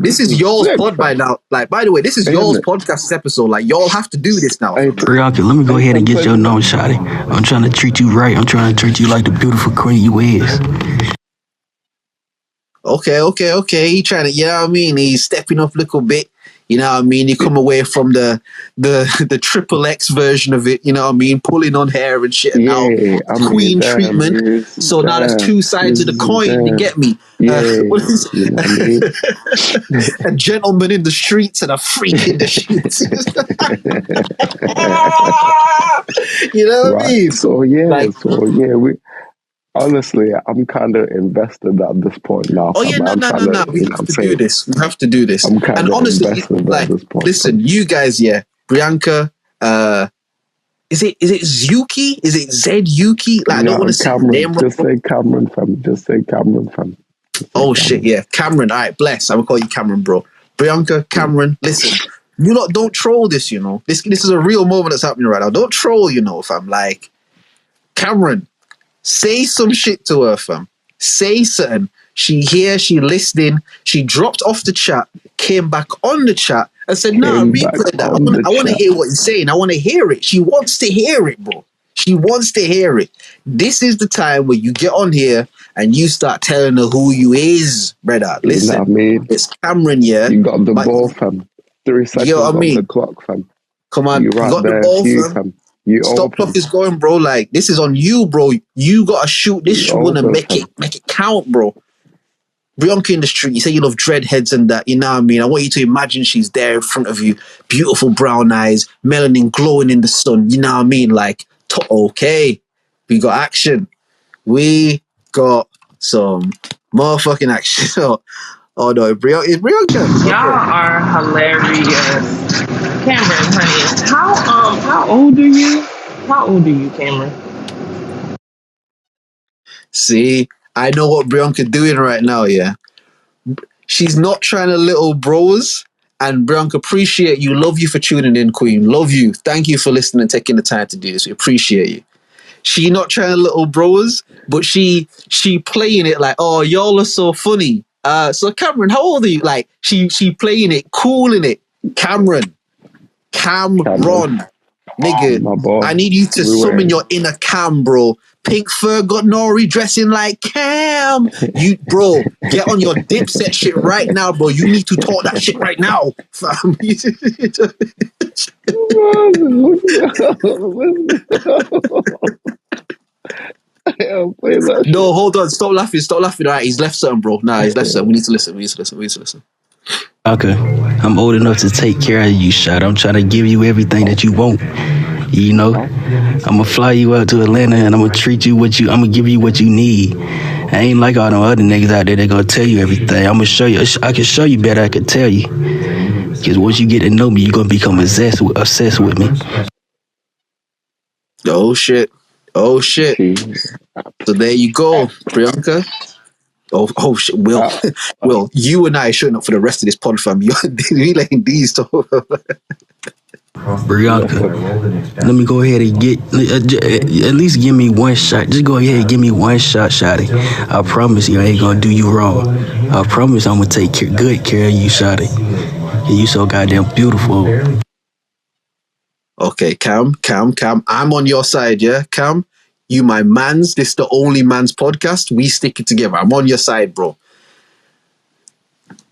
this is y'all's pod by now. Like, by the way, this is y'all's podcast episode. Like, y'all have to do this now. Brianka, let me go ahead and get your nose, shawty. I'm trying to treat you right. I'm trying to treat you like the beautiful queen you is. Okay. He trying to, you know what I mean? He's stepping up a little bit. You know what I mean? You come away from the triple X version of it, you know what I mean? Pulling on hair and shit. And now queen treatment. So now there's two sides of the coin, you get me? What is you know what I mean? a gentleman in the streets and a freak in the sheets. You know what I mean? So we honestly, I'm kind of invested at this point now. Oh yeah, no. We have to do this. We have to do this. I'm kind of invested at this point. Listen, you guys, Bianca, is it Zuki? Is it Zed Yuki? Like, I don't want to say name. Just say Cameron, fam. Oh shit, yeah, Cameron. All right, bless. I'm gonna call you Cameron, bro. Bianca, Cameron. Listen, you lot don't troll this. You know, this is a real moment that's happening right now. Don't troll. You know, fam. Like, Cameron. Say some shit to her, fam. Say something. She here, she listening. She dropped off the chat, came back on the chat, and said, "Nah, replay that. I want to hear what he's saying. I want to hear it." She wants to hear it, bro. She wants to hear it. This is the time where you get on here and you start telling her who you is, brother. Listen, you know what I mean? It's Cameron, yeah. You got the ball, fam. 3 seconds you know what I mean? on the clock, fam. Come on, you got the ball, fam. Stop clock is going, bro. Like, this is on you, bro. You gotta shoot this one and make it count, bro. Bianca in the street, you say you love dreadheads and that, you know what I mean? I want you to imagine she's there in front of you, beautiful brown eyes, melanin glowing in the sun, you know what I mean? Like, okay, we got action. We got some motherfucking action. Oh no, is Bianca? Y'all are hilarious. Cameron, honey, how old are you? How old are you, Cameron? See, I know what Bianca doing right now, yeah. She's not trying to little bros. And Bianca, appreciate you. Love you for tuning in, Queen. Love you. Thank you for listening and taking the time to do this. We appreciate you. She not trying to little bros, but she playing it like, oh, y'all are so funny. So Cameron, how old are you? Like, she playing it, cool in it. Cameron. Nigga, I need you to summon your inner Cam, bro. Pink fur got Nori dressing like Cam. You, bro, get on your Dipset shit right now, bro. You need to talk that shit right now, fam. No, hold on. Stop laughing. All right, he's left something, bro. Nah, he's left something. We need to listen. Okay, I'm old enough to take care of you, shot. I'm trying to give you everything that you want. You know, I'm gonna fly you out to Atlanta and I'm gonna treat you I'm gonna give you what you need. I ain't like all them other niggas out there that gonna tell you everything. I'm gonna show you. I can show you better. I can tell you. Because once you get to know me, you're gonna become obsessed with me. Oh shit. So there you go, Bianca. Oh shit, Will, you and I are showing up for the rest of this pod, fam. You're letting these talk. Bianca, let me go ahead and get at least give me one shot. Just go ahead and give me one shot, shawty. I promise you I ain't gonna do you wrong. I promise I'm gonna take good care of you, shawty. And you so goddamn beautiful. Okay, Cam, I'm on your side, yeah, Cam. You my mans. This the OnlyMans podcast. We stick it together. I'm on your side, bro.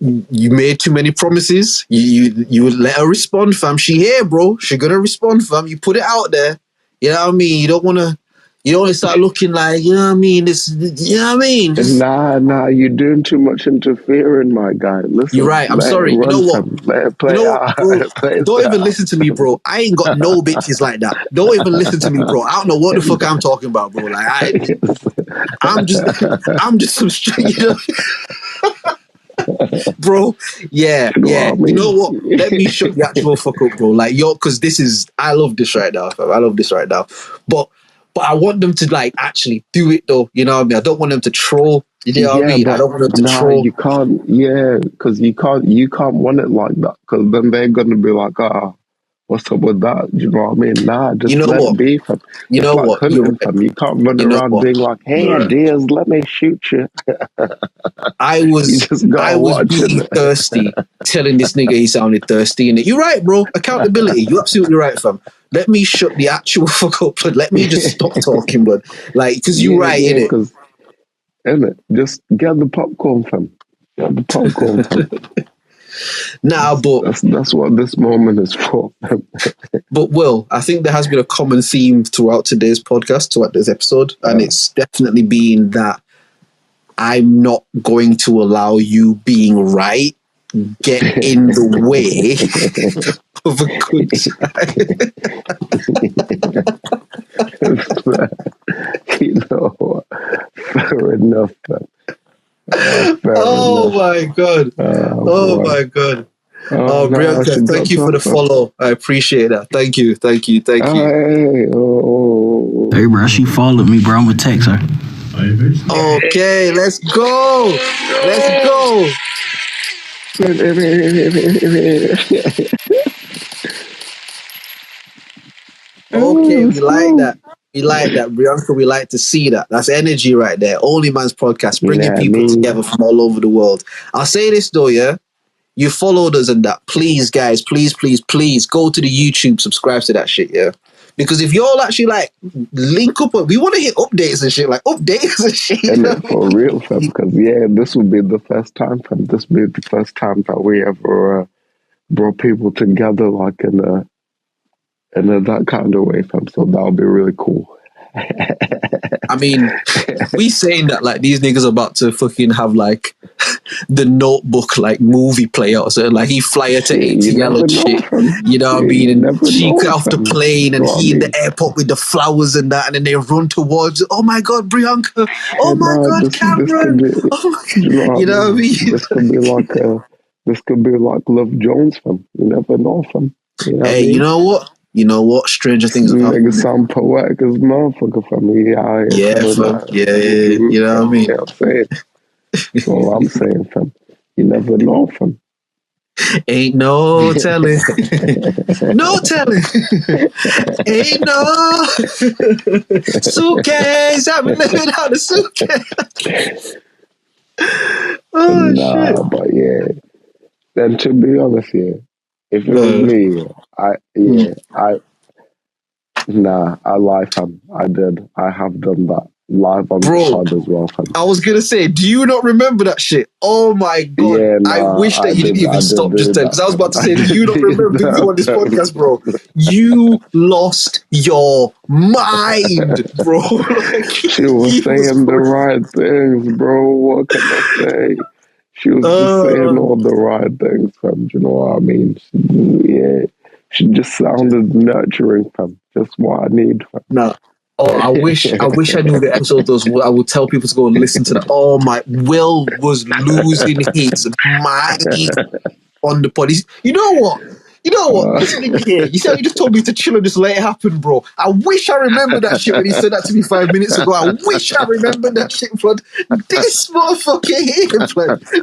You made too many promises. You let her respond, fam. She here, bro. She gonna respond, fam. You put it out there. You know what I mean? You don't wanna start looking like, you know what I mean? You know what I mean? Nah, you're doing too much interfering, my guy. Listen, you're right. I'm sorry. You know what? Let it play out. Bro, don't even listen to me, bro. I ain't got no bitches like that. Don't even listen to me, bro. I don't know what the fuck I'm talking about, bro. Like, I'm just some straight, you know. Bro, yeah. You know what? Let me shut the actual fuck up, bro. Like, because I love this right now. Fam. I love this right now. But I want them to like actually do it though. You know what I mean? I don't want them to troll. You know what I mean? I don't want them to troll. You can't. Yeah, because you can't want it like that. Because then they're gonna be like, what's up with that? You know what I mean? Nah, just let it be, fam. You know what? Hunting, fam. You can't run around being like, hey, Drizz, let me shoot you. I was being thirsty, telling this nigga he sounded thirsty. And you're right, bro. Accountability. You're absolutely right, fam. Let me shut the actual fuck up. Let me just stop talking, bud. Like, because you're right, innit? Innit? Just get the popcorn, fam. Yeah, the popcorn, fam. Nah, but That's what this moment is for. But Will, I think there has been a common theme throughout today's podcast, throughout this episode, and it's definitely been that I'm not going to allow you being right get in the way of a good time. You know what? Fair enough, man. Fair enough. My God. Boy. My God. No, Brianka, thank you for the follow. I appreciate that. Thank you. Hey, Hey, bro, she followed me, bro. I'm gonna text her. Okay, let's go. Let's go. Okay, we like that. We like that, Brianka. We like to see that. That's energy right there. OnlyMans podcast, bringing people together from all over the world. I'll say this though, yeah. You followed us and that. Please, guys, please go to the YouTube, subscribe to that shit, yeah. Because if y'all actually like link up, we want to hit updates and shit, like updates and shit. And for real, fam, because this will be the first time, fam. This will be the first time that we ever brought people together, like in that kind of way, fam. So that'll be really cool. I mean, we saying that like these niggas are about to fucking have like the Notebook like movie play out, so like he fly her to ATL and shit. You know what I mean? And she get off the plane and he in the airport with the flowers and that, and then they run towards. Oh my God, Brianka! Oh my God, Cameron! Oh my God. You know what I mean? This could be like Love Jones, fam. You never know, fam. You know hey, you know what? You know what? Stranger things have happened. Niggas sound poetic as motherfucker, fam. Yeah, fam. Yeah. You know what I mean? Yeah, I'm saying. That's all I'm saying, fam. You never know, fam. Ain't no telling. No telling. Ain't no suitcase. I've been living out the suitcase. Shit. But yeah. Then to be honest, if it was me, I lie, fam. I did. I have done that. Live on the pod as well, fam. I was gonna say, do you not remember that shit? Oh my God. Yeah, I wish that you didn't even stop just then, because I was about to say, do you not remember you on this podcast, bro? You lost your mind, bro. She was saying the right things, bro. What can I say? She was just saying all the right things, fam. Do you know what I mean? She just sounded nurturing, fam. Just what I need, fam. No. Oh, I wish I knew the episode was. I would tell people to go and listen to that. Oh my, Will was losing his mind on the pod. You know what? Listening here, you said you just told me to chill and just let it happen, bro. I wish I remembered that shit when he said that to me 5 minutes ago. I wish I remembered that shit, blood. This motherfucker here, blood. Just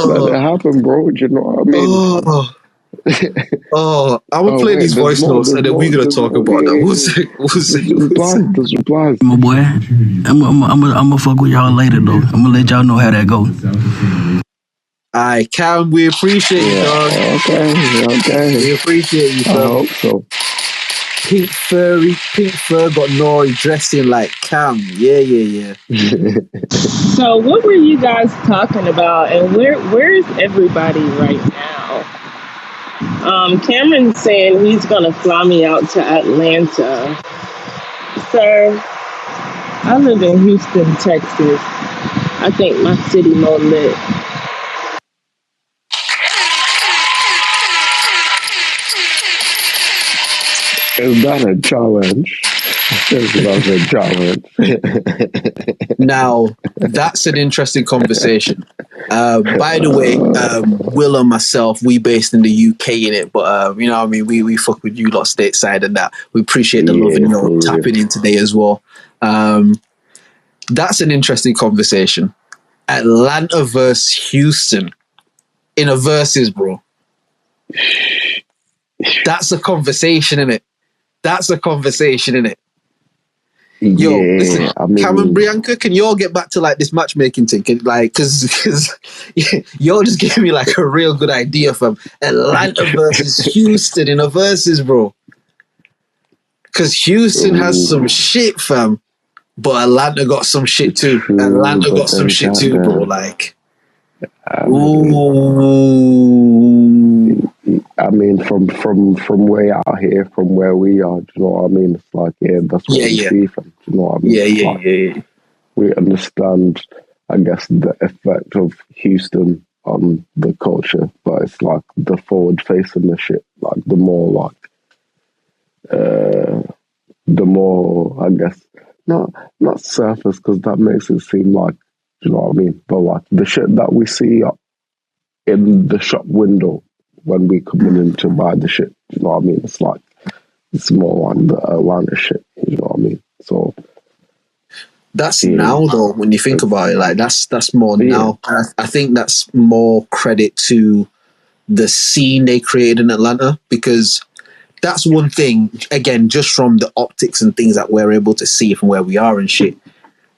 let it happen, bro. Do you know what I mean? I'm gonna play these voice notes and then we're gonna talk about that. There's replies. My boy, I'm gonna fuck with y'all later though. I'm gonna let y'all know how that go. I can. We appreciate you, dog. Okay. We appreciate you, sir. I hope so. Pink fur got Nori dressed in like Cam. Yeah. So what were you guys talking about, and where's everybody right now? Cameron's saying he's gonna fly me out to Atlanta. Sir, I live in Houston, Texas. I think my city more lit. Is that a challenge? That's a challenge. Now, that's an interesting conversation. By the way, Will and myself, we based in the UK in it, but you know what I mean, we fuck with you lot stateside and that. We appreciate the love and you're tapping in today as well. That's an interesting conversation. Atlanta versus Houston in a versus, bro. That's a conversation, innit? Yo, listen, Cameron, Brianka, can y'all get back to like this matchmaking thing? Because y'all just gave me like a real good idea from Atlanta versus Houston in a versus, bro. Because Houston has some shit, fam. But Atlanta got some shit too. True, Atlanta but got some then shit that too, bro. there. Like, I ooh. I mean, from way out here, from where we are, do you know what I mean? It's like, yeah, that's what Yeah, we yeah. see, fam. Do you know what I mean? Yeah, It's yeah, like, yeah. we understand, I guess, the effect of Houston on the culture, but it's like the forward facing the shit. Like the more, I guess, not surface, because that makes it seem like, you know what I mean? But like the shit that we see in the shop window when we coming in to buy the shit, you know what I mean? It's like, it's more like the Atlanta shit, you know what I mean? So That's yeah, now though. When you think about it, like that's more yeah, now. I think that's more credit to the scene they created in Atlanta, because that's one thing. Again, just from the optics and things that we're able to see from where we are and shit.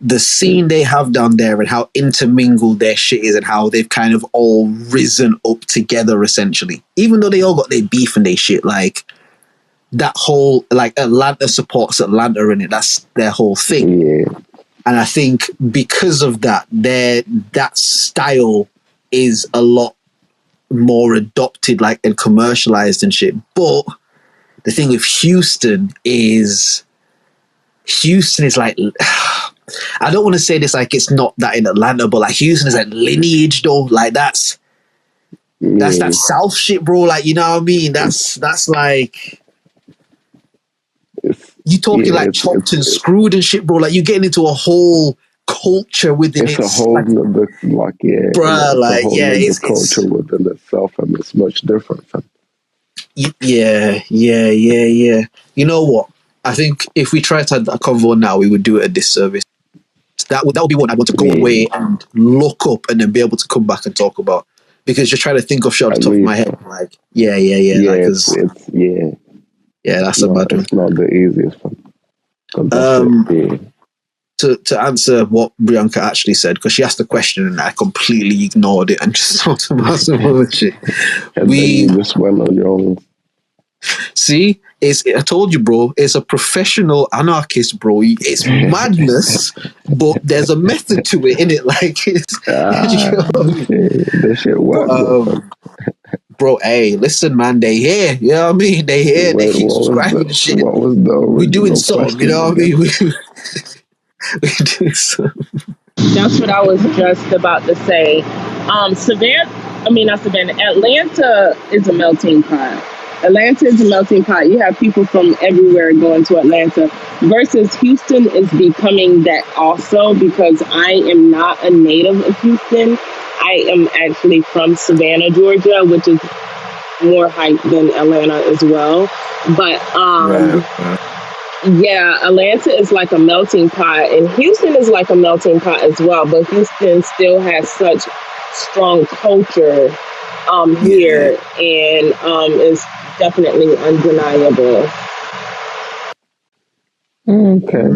The scene they have down there and how intermingled their shit is and how they've kind of all risen up together essentially. Even though they all got their beef and their shit, like that whole like Atlanta supports Atlanta in it. That's their whole thing. yeah. And I think because of that, that style is a lot more adopted, like, and commercialized and shit. But the thing with Houston is like, I don't want to say this like it's not that in Atlanta, but like Houston is like lineage though. Like that's that South shit, bro. Like, you know what I mean? That's like you talking like chopped and screwed and shit, bro. Like you getting into a whole culture within it. It's a whole nother, like, yeah, bruh, it's like, a whole yeah, nother it's culture within itself, and it's much different. yeah. You know what? I think if we tried to have that convo now, we would do it a disservice. That would be one I'd want to go away and look up and then be able to come back and talk about. Because just trying to think of shit off the top of my head, like, yeah. Yeah, like, it's that's a bad one. It's not the easiest one. To answer what Bianca actually said, because she asked the question and I completely ignored it and just talked about some other shit. And then you just went on your own. See, I told you, bro, it's a professional anarchist, bro. It's madness, but there's a method to it, innit? Like, it's... This shit works. Bro, hey, listen, man, they here. You know what I mean? They here. They keep subscribing to shit. What was the original we doing something, you know what I mean? We doing something. That's what I was just about to say. Not Savannah. Atlanta is a melting pot. Atlanta is a melting pot. You have people from everywhere going to Atlanta. Versus Houston is becoming that also, because I am not a native of Houston. I am actually from Savannah, Georgia, which is more hype than Atlanta as well. But yeah, Atlanta is like a melting pot, and Houston is like a melting pot as well. But Houston still has such strong culture here, and is definitely undeniable. Okay.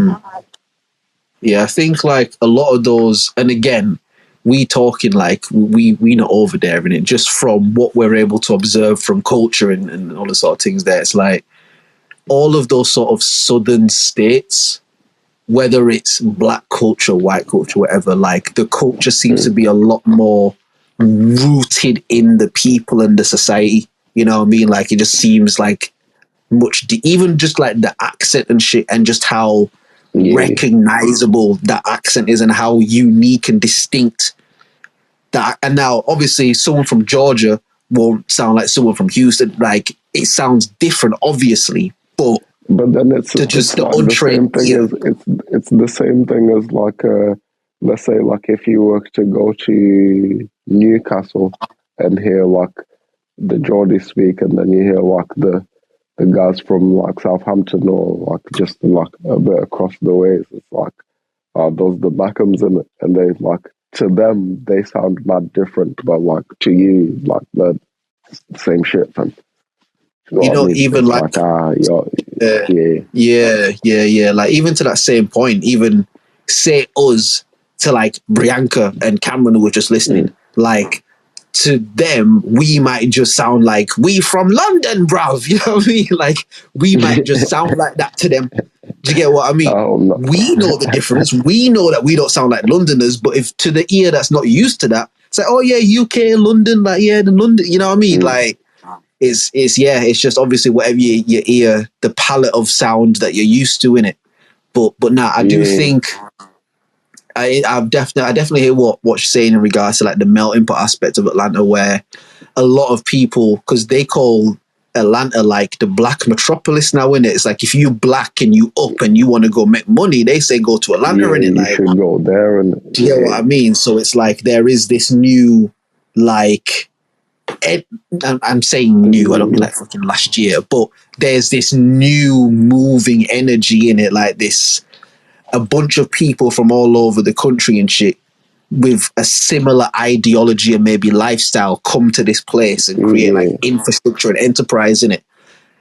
Yeah, I think like a lot of those, and again, we talking like we not over there in it, just from what we're able to observe from culture and all the sort of things there. It's like all of those sort of southern states, whether it's black culture, white culture, whatever, like the culture seems to be a lot more rooted in the people and the society. You know what I mean? Like it just seems like even just like the accent and shit, and just how recognizable that accent is and how unique and distinct that. And now obviously someone from Georgia won't sound like someone from Houston. Like it sounds different, obviously, but then it's just the like untrained the same thing it's the same thing as like let's say like if you were to go to Newcastle and hear like the Geordie speak, and then you hear like the guys from like Southampton or like just like a bit across the ways. It's like those the Beckhams in it, and they like, to them they sound mad different, but like to you like the same shit, fam. You know, even like yeah. Like even to that same point, even say us to like Bianca and Cameron who were just listening, like to them, we might just sound like we from London, bruv. You know what I mean? Like we might just sound like that to them. Do you get what I mean? Oh, no. We know the difference. We know that we don't sound like Londoners, but if to the ear that's not used to that, it's like, oh yeah, UK, London, like yeah, the London. You know what I mean? Like it's just obviously whatever your ear, the palette of sound that you're used to in it. But nah, I do think. I definitely hear what you're saying in regards to like the melting pot aspect of Atlanta, where a lot of people, because they call Atlanta like the black metropolis now, innit? It's like if you black and you up and you want to go make money, they say go to Atlanta, innit? You Like, should go there. And do you get what I mean? So it's like there is this new, like, I'm saying new, I don't mean like fucking last year, but there's this new moving energy in it, like this. A bunch of people from all over the country and shit with a similar ideology and maybe lifestyle come to this place and create like infrastructure and enterprise in it.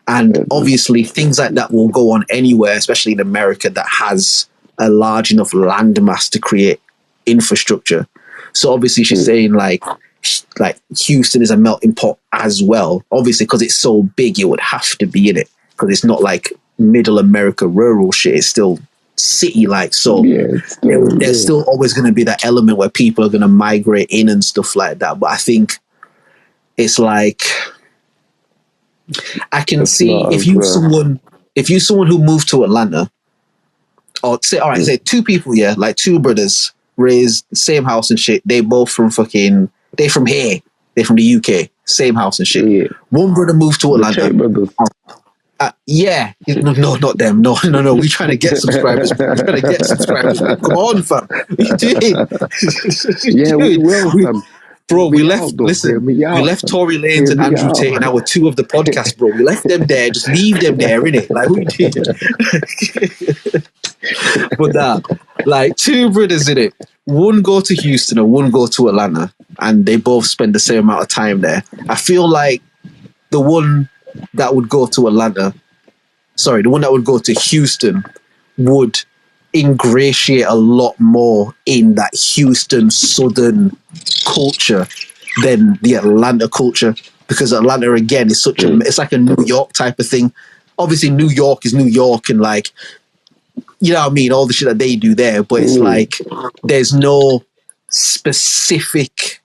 And obviously things like that will go on anywhere, especially in America, that has a large enough landmass to create infrastructure. So obviously she's saying like Houston is a melting pot as well. Obviously, because it's so big, it would have to be in it, because it's not like middle America rural shit. It's still city like, so there's still always going to be that element where people are going to migrate in and stuff like that. But I think it's like I can see if you someone who moved to Atlanta, or say two people, like two brothers raised the same house and shit, they both from fucking, they from here, they from the UK, same house and shit. One brother moved to Atlanta. No, not them. No. We're trying to get subscribers. Come on, fam. What are you doing? We will, fam. Bro, we left Tory Lanez and Andrew Tate in our two of the podcast, bro. We left them there. Just leave them there, innit? Like, what are you doing? But like, two brothers in it. One go to Houston and one go to Atlanta, and they both spend the same amount of time there. I feel like the one that would go to Houston would ingratiate a lot more in that Houston Southern culture than the Atlanta culture, because Atlanta again is it's like a New York type of thing. Obviously New York is New York, and like, you know what I mean, all the shit that they do there, but it's like there's no specific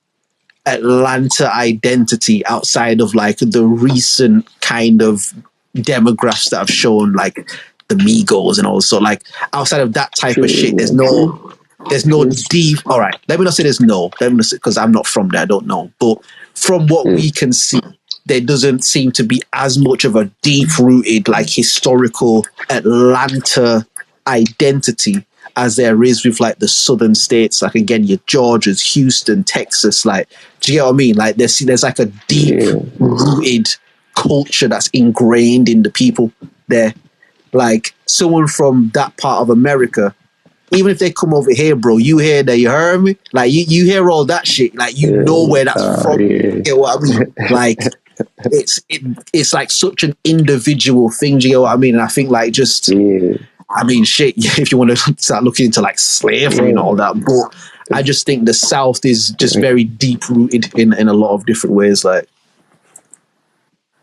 Atlanta identity outside of like the recent kind of demographics that have shown, like the Migos and all. So like outside of that type of shit, there's no deep. All right, let me not say because I'm not from there, I don't know. But from what we can see, there doesn't seem to be as much of a deep rooted like historical Atlanta identity as there is with like the southern states, like again your Georgias, Houston, Texas. Like, do you get what I mean? Like there's like a deep rooted culture that's ingrained in the people there. Like someone from that part of America, even if they come over here, bro, you hear that, you heard me? Like you hear all that shit, like you know where that's from. You get what I mean? Like it's like such an individual thing. Do you get what I mean? And I think like just I mean, shit, if you want to start looking into like slavery and all that, but I just think the South is just very deep rooted in a lot of different ways. Like,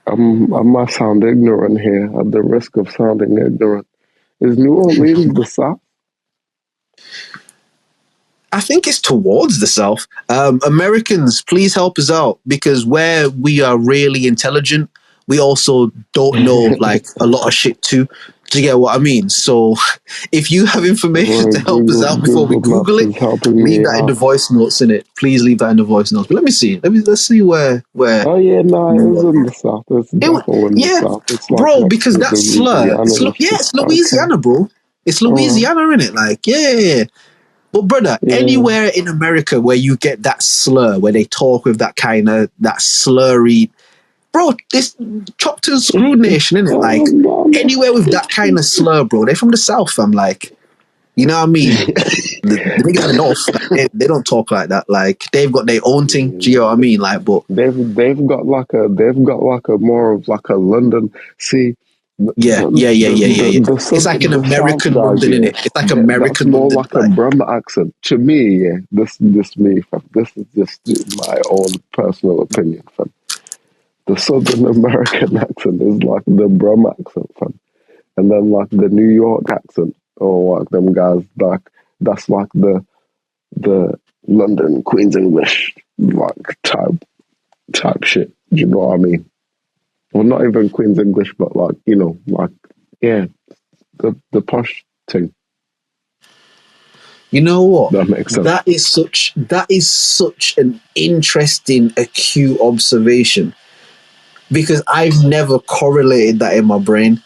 I might sound ignorant here, at the risk of sounding ignorant. Is New Orleans the South? I think it's towards the South. Americans, please help us out, because where we are really intelligent, we also don't know like a lot of shit too. Do you get what I mean? So if you have information to help us out before we Google it, leave that in the voice notes, in it. Please leave that in the voice notes. But let me see. Let's see where. Oh yeah, no, it was in the South. It's definitely in the South. It's like bro, because that slur. It's Louisiana, bro. It's Louisiana, innit? Like, yeah. But brother, anywhere in America where you get that slur, where they talk with that kind of that slurry. Bro, this chopped and screwed nation, innit? Like, anywhere with that kind of slur, bro, they're from the South. I'm like, you know what I mean? the niggas in the North, they don't talk like that. Like, they've got their own thing. Do you know what I mean? Like, but they've got like a more of like a London. See, Yeah. It's like an the South American guys, London, yeah, innit? It's like that's American more London. like a Bremer accent to me. Yeah, this me, fam. This is just my own personal opinion, fam. The Southern American accent is like the Bremer accent, fam, and then like the New York accent, or like them guys, like that's like the London Queen's English like type shit. Do you know what I mean? Well, not even Queen's English, but like, you know, like, yeah, the posh thing. You know what? That makes sense. That is such an interesting, acute observation, because I've never correlated that in my brain.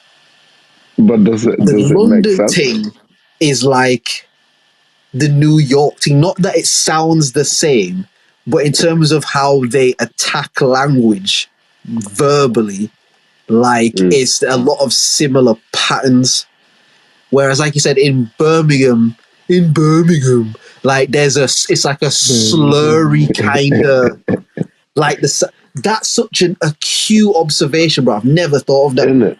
But does it make London sense? thing is like the New York thing. Not that it sounds the same, but in terms of how they attack language verbally, like it's a lot of similar patterns. Whereas, like you said, in Birmingham, like it's like a slurry kind of like that's such an acute observation, bro. I've never thought of that. Isn't it?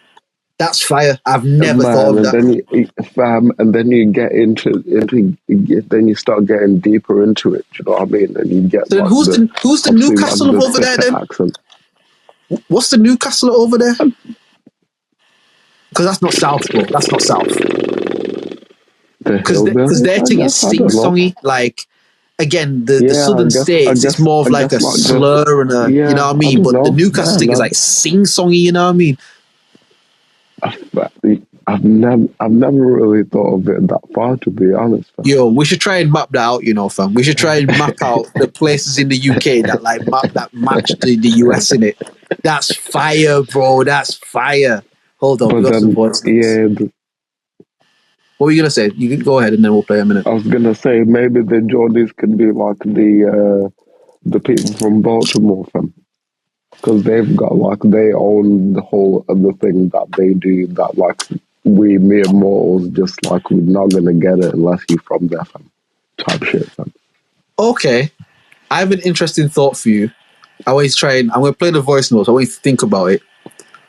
That's fire. I've never thought of that. And then you get then you start getting deeper into it. Do you know what I mean? And you get. So like who's the Newcastle like over there then? Accent. What's the Newcastle over there? Because that's not South, bro. That's not South. Because their thing is sing-songy. Like, again, the southern states, it's more of like a slur and a, you know what I mean? But the Newcastle thing is like sing-songy, you know what I mean? I've never really thought of it that far, to be honest. Fam. Yo, we should try and map that out, you know, fam. We should try and map out the places in the UK that match the US in it. That's fire, bro. That's fire. Hold on, we got some voice. Yeah. What were you gonna say? You can go ahead and then we'll play a minute. I was gonna say maybe the Geordies could be like the people from Baltimore, fam. Because they've got like they own the whole other thing that they do that like we mere mortals just like we're not gonna get it unless you're from there, fam. Type shit, fam. Okay, I have an interesting thought for you. I'm gonna play the voice notes. I want you to think about it.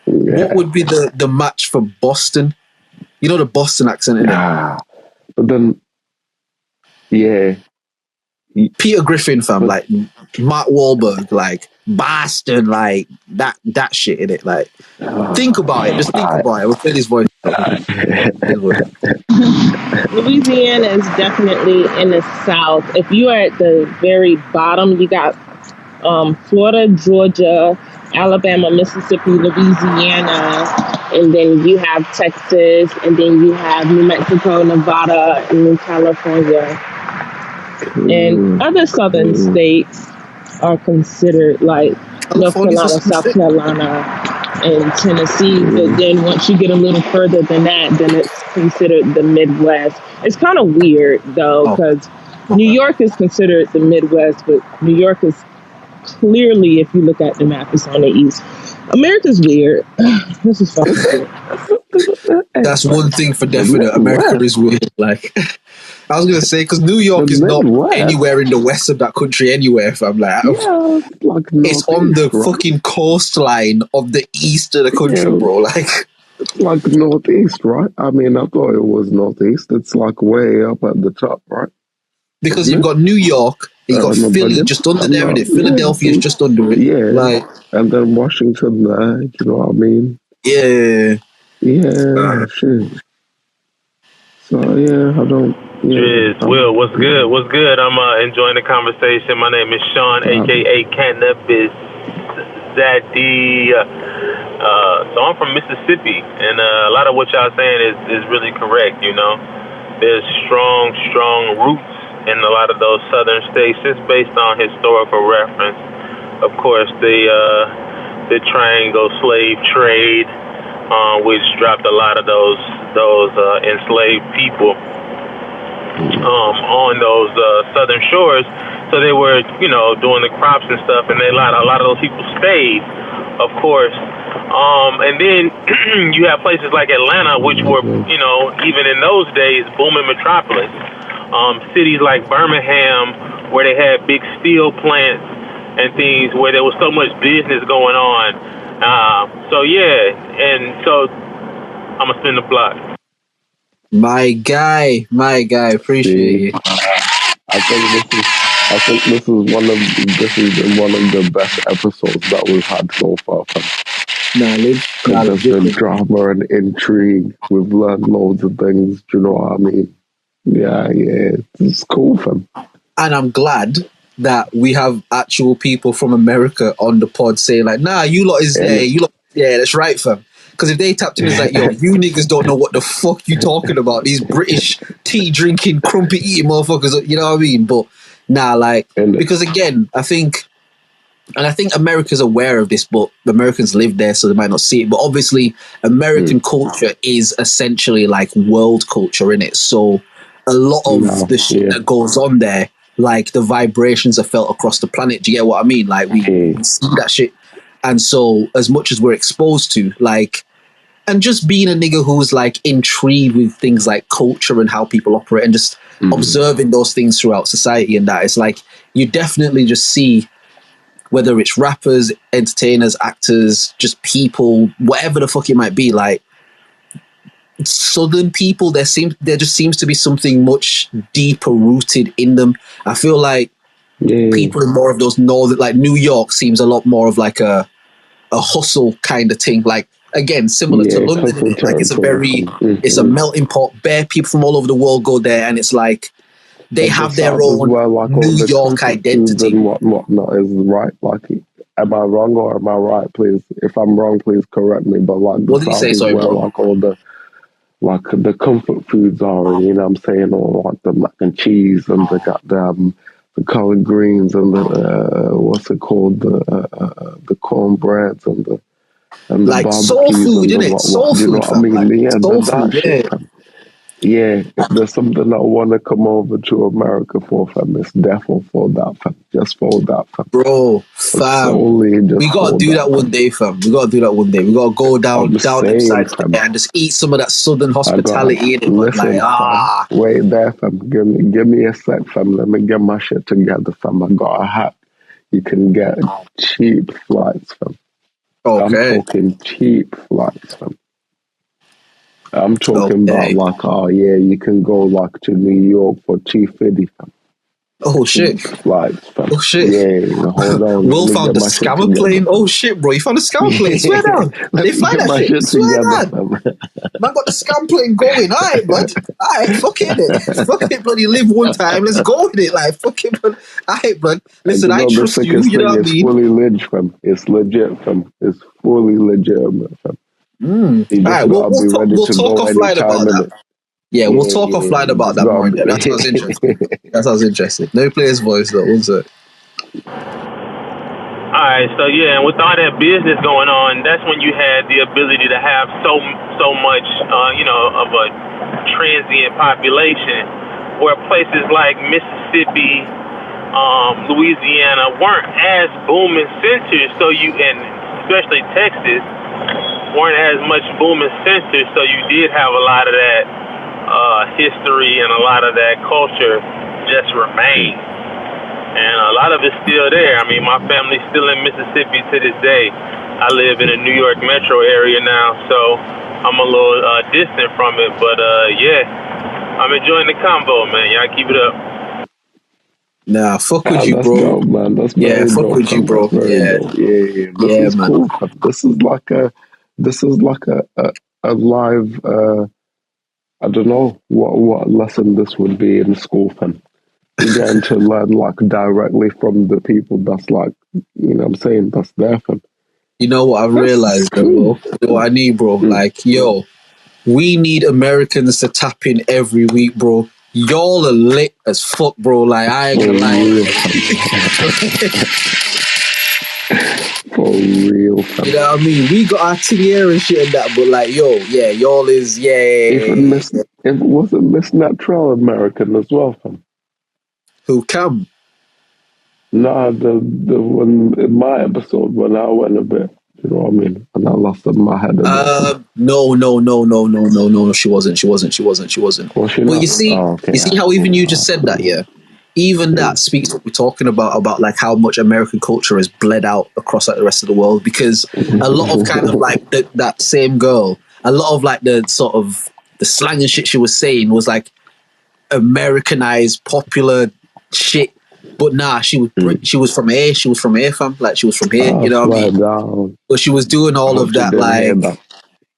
Yeah. What would be the match for Boston? You know the Boston accent, innit? But then, yeah. Peter Griffin, fam, like Mark Wahlberg, like Boston, like that shit in it. Like, think about it. Just think about it. We'll play this voice. Louisiana is definitely in the South. If you are at the very bottom, you got Florida, Georgia, Alabama, Mississippi, Louisiana, and then you have Texas, and then you have New Mexico, Nevada, and then California. And other southern states are considered like North Carolina, South Carolina, and Tennessee. But then once you get a little further than that, then it's considered the Midwest. It's kind of weird, though, because New York is considered the Midwest, but New York is clearly, if you look at the map, it's on the east. America's weird. This is fucking weird. That's one thing for definite. America is weird. Like, I was gonna say, because New York is not anywhere in the west of that country. Anywhere, if I'm like, it's on the fucking coastline of the east of the country, bro. Like, it's like northeast, right? I mean, I thought it was northeast. It's like way up at the top, right? Because you've got New York, you've got Philly just under there, and Philadelphia's just under it. Yeah, like, and then Washington there. You know what I mean? Yeah. Shit. So yeah, I don't. Drizz, Will, what's good? What's good? I'm enjoying the conversation. My name is Sean, aka Cannabis Zaddy. So I'm from Mississippi, and a lot of what y'all saying is really correct. You know, there's strong roots in a lot of those southern states, just based on historical reference. Of course, the triangle slave trade, which dropped a lot of those enslaved people on those southern shores. So they were, doing the crops and stuff, and a lot of those people stayed, of course. And then you have places like Atlanta, which were, even in those days, booming metropolis. Cities like Birmingham, where they had big steel plants and things, where there was so much business going on. So I'ma spin the block. My guy, appreciate you. I think this is one of the best episodes that we've had so far. There's been drama and intrigue. We've learned loads of things. Do you know what I mean? Yeah, it's cool, fam. And I'm glad that we have actual people from America on the pod saying like, nah, you lot is there. Yeah, that's right, fam. Because if they tapped in, it's like, yo, you niggas don't know what the fuck you talking about. These British tea drinking, crumpet eating motherfuckers, you know what I mean? But nah, like, because again, I think America's aware of this, but Americans live there, so they might not see it. But obviously, American culture is essentially like world culture, in it. So a lot of the shit that goes on there, like the vibrations are felt across the planet. Do you get what I mean? Like we see that shit. And so as much as we're exposed to, like, and just being a nigga who's like intrigued with things like culture and how people operate and just observing those things throughout society and that, it's like you definitely just see, whether it's rappers, entertainers, actors, just people, whatever the fuck it might be, like Southern people, there just seems to be something much deeper rooted in them. I feel like people in more of those northern, like New York seems a lot more of like a hustle kind of thing. Like, again, similar to London, like it's a melting pot. Bare people from all over the world go there, and it's like they have their own like New York identity. And whatnot is right. Like, am I wrong or am I right? Please, if I'm wrong, please correct me. But like, what did you say? Sorry, bro. Like all the comfort foods are, you know what I'm saying, or like the mac and cheese and the goddamn the collard greens and the what's it called, the cornbreads and the like soul food, isn't it? Soul food, you know what I mean? Like, soul food, shit, yeah. If there's something I want to come over to America for, fam, it's definitely for that, fam. Just for that, fam. Bro, fam. We gotta do that one day, fam. We gotta do that one day. We gotta go down them sides and just eat some of that southern hospitality in it. Listen, wait there, fam. Give me a sec, fam. Let me get my shit together, fam. I got a hack. You can get cheap flights, fam. Okay. I'm talking cheap flights, fam. I'm talking about like, you can go like to New York for $250, fam. Oh shit! Flights, fam. Oh shit! Yeah, hold on. Will found a scammer plane. Oh shit, bro! You found a scammer plane. Swear down. They fly that shit. Swear down. Man got the scam plane going. All right, bud. All right, fuck it. Fuck it, bloody live one time. Let's go with it. Like, fuck it, bud. All right, bud. Listen, I trust you. You know what I mean? It's fully legit, fam. It's legit, fam. It's fully legitimate, fam. All right, we'll talk offline about that. Yeah, we'll talk offline about that more. That sounds interesting. That sounds interesting. No player's voice though. One sec. Alright, so and with all that business going on, that's when you had the ability to have so much, of a transient population, where places like Mississippi, Louisiana weren't as booming centers. So and especially Texas, weren't as much booming centers. So you did have a lot of that history and a lot of that culture just remain, and a lot of it's still there. I mean, my family's still in Mississippi to this day. I live in a New York metro area now, so I'm a little distant from it, but I'm enjoying the combo, man. Y'all keep it up. Nah, fuck with you, bro. Dope, man. That's fuck with you, bro. Yeah. This is man. Cool. This is like a live. I don't know what lesson this would be in school, fam. You're getting to learn like directly from the people that's like, you know what I'm saying, that's there, fam. You know what I've realized, bro? You know what I need, bro? Like, we need Americans to tap in every week, bro. Y'all are lit as fuck, bro. Like, I ain't gonna lie. For real, fam. You know what I mean? We got our thing here and shit and that, but like, y'all is, It wasn't Miss Natural American as well, fam. Who come? Nah, the one in my episode when I went a bit, you know what I mean? And I lost my head. No, she wasn't. Was she but not? you see how even you just said that, yeah? Even that speaks to what we're talking about like how much American culture has bled out across like the rest of the world, because a lot of kind of like that same girl a lot of like the sort of the slang and shit she was saying was like Americanized, popular shit. But nah, she was from here. She was from here, fam. Like she was from here. You know what I mean? Down. But she was doing all of that, like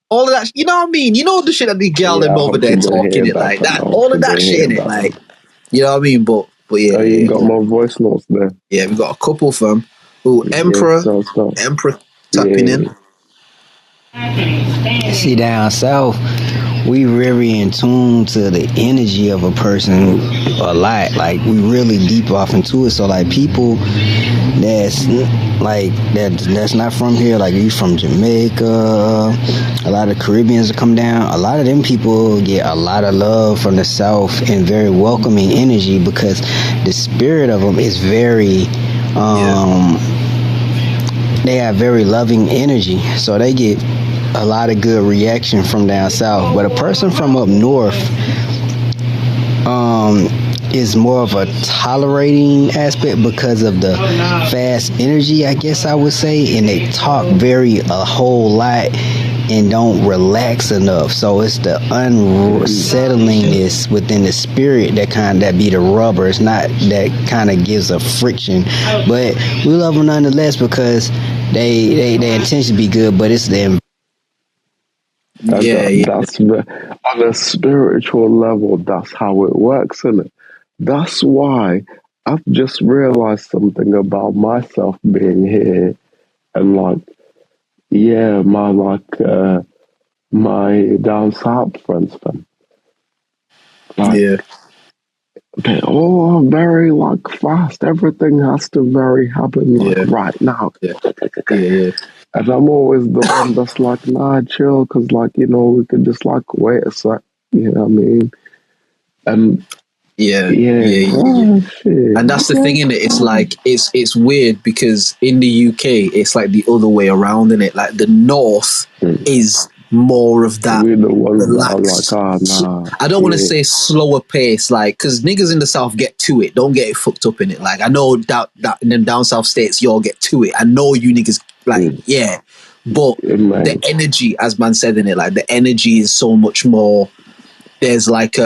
all of that. You know what I mean? You know the shit that the girl them over there talking it like that. All of that shit in it, like you know what I mean? But yeah, you got more voice notes there. Yeah, we got a couple from Emperor tapping in. See, down south, we very in tune to the energy of a person a lot. Like we really deep off into it. So like people that's not from here, like you from Jamaica, a lot of Caribbeans that come down, a lot of them people get a lot of love from the south and very welcoming energy because the spirit of them is very they have very loving energy, so they get a lot of good reaction from down south. But a person from up north is more of a tolerating aspect because of the fast energy, I guess I would say, and they talk a whole lot and don't relax enough. So it's the unsettlingness within the spirit that be the rubber. It's not that kind of gives a friction, but we love them nonetheless because they intention be good, but it's the that's on a spiritual level. That's how it works, isn't it? That's why I've just realized something about myself being here, and like, yeah, my down south friends, like, they all are very like fast. Everything has to happen like right now. And I'm always the one that's like, nah, chill, because, like, you know, we could just, like, wait a sec, you know what I mean? And, and that's the thing, innit? It's like, it's weird, because in the UK, it's, like, the other way around, innit? Like, the North is more of that relaxed. I don't want to say slower pace, like, because niggas in the South get to it. Don't get it fucked up in it. Like, I know that in the down South states, y'all get to it. I know you niggas, like, but the energy, as man said in it, like, the energy is so much more. There's like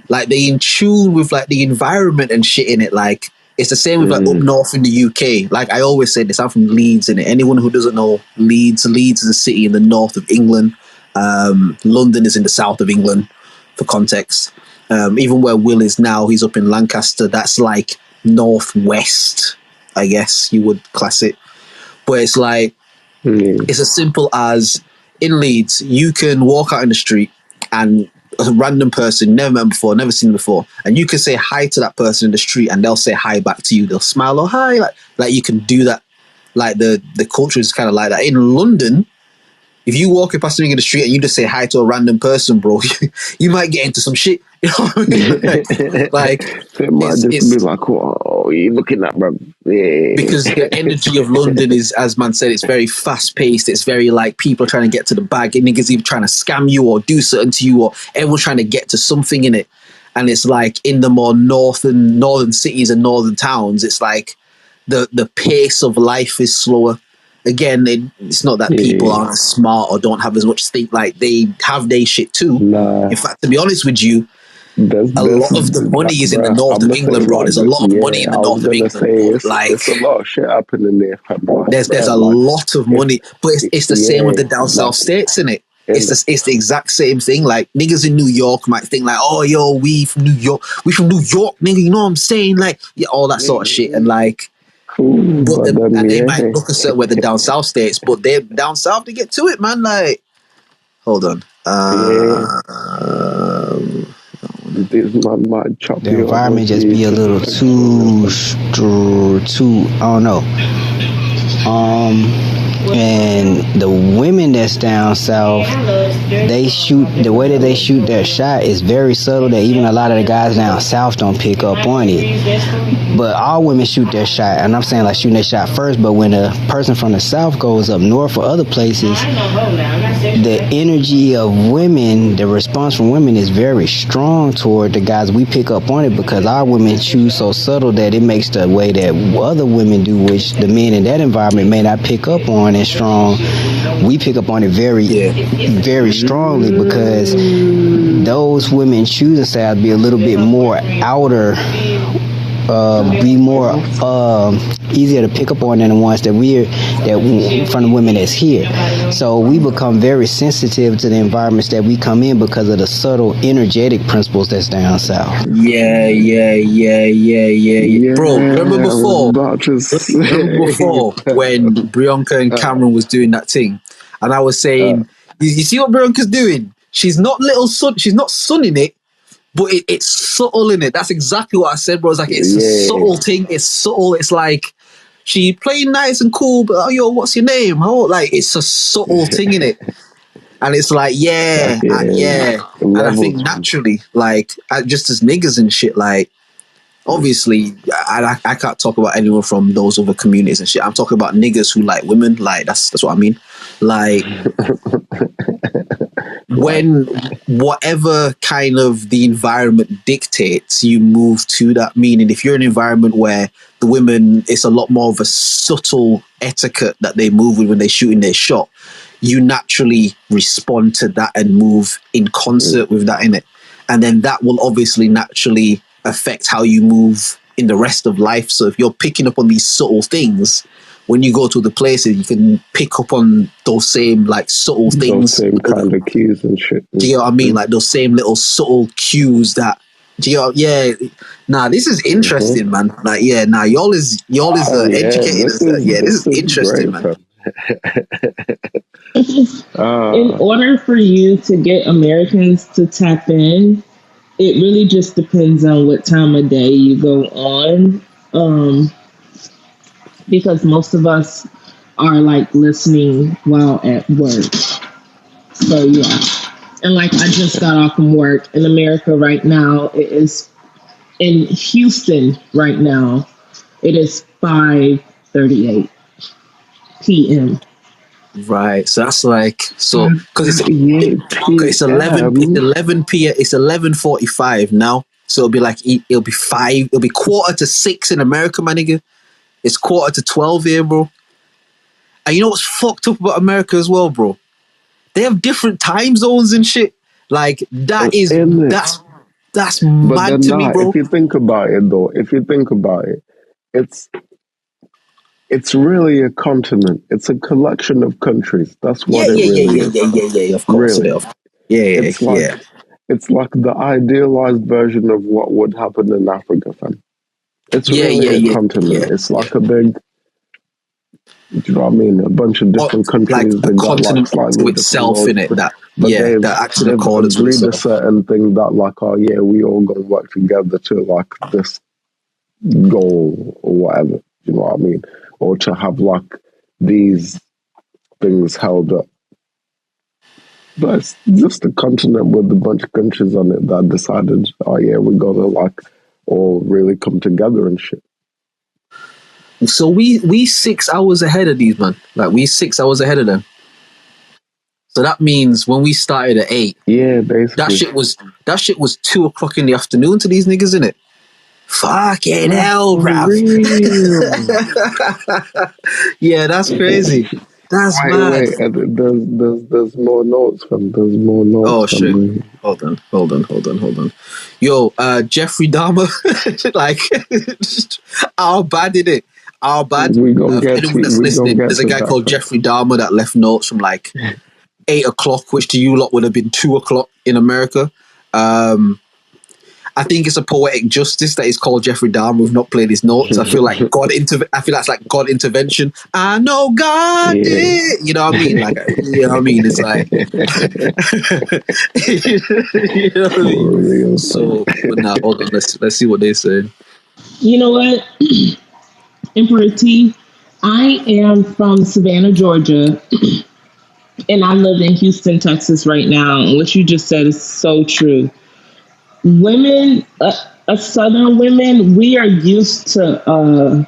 like they in tune with like the environment and shit in it. Like, it's the same with like up north in the UK. Like I always say this, I'm from Leeds, and anyone who doesn't know Leeds is a city in the north of England. London is in the south of England, for context. Even where Will is now, he's up in Lancaster. That's like northwest, I guess you would class it. But it's like, it's as simple as in Leeds, you can walk out in the street and a random person, never met before, never seen before, and you can say hi to that person in the street and they'll say hi back to you. They'll smile or hi, like you can do that. Like the culture is kind of like that. In London, if you walk past something in the street and you just say hi to a random person, bro, you might get into some shit. You know what I mean? Like it might just be like, oh, you looking at, bro? Yeah. Because the energy of London is, as man said, it's very fast paced. It's very like people are trying to get to the bag, and niggas either trying to scam you or do something to you, or everyone's trying to get to something in it. And it's like in the more northern cities and northern towns, it's like the pace of life is slower. Again, it's not that people aren't smart or don't have as much think. Like they have their shit too. In fact, to be honest with you, a lot of the money is in the north of England, bro. There's a lot of money in the north of England. Like, it's a lot of shit happening there. There's a lot of money, but it's the same with the down south states, isn't it? It's the exact same thing. Like niggas in New York might think like, oh, yo, we from New York, nigga. You know what I'm saying? Like, all that sort of shit, and like. But they might look a certain way the down south states, but they down south to get to it, man. Like, hold on. The environment just be a little too I don't know. And the women that's down south, the way that they shoot their shot is very subtle, that even a lot of the guys down south don't pick up on it. But all women shoot their shot, and I'm saying like shooting their shot first, but when a person from the south goes up north or other places, the energy of women, the response from women is very strong toward the guys. We pick up on it because our women choose so subtle that it makes the way that other women do, which the men in that environment may not pick up on, feminine, strong, we pick up on it very, very strongly because those women choosing styles be a little bit more outer, be more easier to pick up on than the ones that from the women that's here. So we become very sensitive to the environments that we come in because of the subtle energetic principles that's down south. Yeah. Bro, remember before when Bianca and Cameron was doing that thing, and I was saying, you see what Bianca's doing? She's not sunning it, but it's subtle in it. That's exactly what I said, bro. It's like, it's a subtle thing. It's subtle. It's like, she playing nice and cool, but oh, yo, what's your name? Oh, like, it's a subtle thing in it. And it's like, and I think naturally, like, just as niggas and shit, like, obviously, I can't talk about anyone from those other communities and shit. I'm talking about niggas who like women. Like, that's what I mean. Like, when whatever kind of the environment dictates, you move to that. Meaning, if you're in an environment where the women, it's a lot more of a subtle etiquette that they move with when they're shooting their shot, you naturally respond to that and move in concert with that in it. And then that will obviously naturally affect how you move in the rest of life. So if you're picking up on these subtle things, when you go to the places, you can pick up on those same like subtle things. Those same kind of cues and shit. Do you know what I mean? Like those same little subtle cues that, do you know, this is interesting, man. Like, y'all is educated. This is interesting, great, man. In order for you to get Americans to tap in, it really just depends on what time of day you go on. Because most of us are like listening while at work. So yeah. And like I just got off from work in America right now. It is in Houston right now. It is 5:38 p.m. Right, so that's like because it's 11 p.m. It's 11:45 now, so it'll be 5:45 in America, my nigga. It's 11:45 here, bro. And you know what's fucked up about America as well, bro? They have different time zones and shit. Like that's mad to me, bro. If you think about it, it's really a continent. It's a collection of countries. That's what it really is. Yeah. Of course, really. It's like the idealized version of what would happen in Africa, fam. It's really a continent. Yeah, it's like a big, do you know what I mean? A bunch of different countries. Like a continent to itself in it. That actually agreed a certain thing that like, we all gonna work together to like this goal or whatever. You know what I mean? Or to have like these things held up. But it's just a continent with a bunch of countries on it that decided, we're gonna like all really come together and shit. So we 6 hours ahead of these, man. Like we 6 hours ahead of them. So that means when we started at 8, basically that shit was 2:00 in the afternoon to these niggas, innit? Fucking hell, bruv. Yeah, that's crazy. That's mad. Wait, there's more notes from. There's more notes. Oh shit! Hold on. Yo, Jeffrey Dahmer, like, how bad did it? How bad? Anyone that's listening, there's a guy called Jeffrey Dahmer that left notes from like 8:00, which to you lot would have been 2:00 in America. I think it's a poetic justice that he's called Jeffrey Dahmer. We've not played his notes. I feel like I feel that's like God intervention. I know God did. You know what I mean? Like, you know what I mean? It's like, you know what I mean? So, but now hold on. Let's see what they say. You know what, Emperor T, I am from Savannah, Georgia, and I live in Houston, Texas right now. And what you just said is so true. Women, Southern women, we are used to,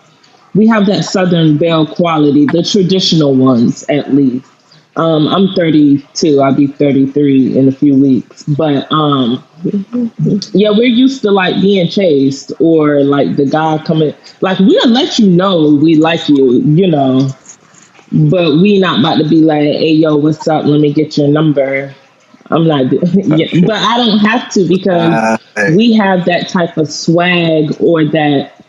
we have that Southern belle quality, the traditional ones at least. I'm 32, I'll be 33 in a few weeks. But we're used to like being chased or like the guy coming, like we'll let you know we like you, you know. But we not about to be like, hey, yo, what's up? Let me get your number. I'm not, yeah, but I don't have to because we have that type of swag or that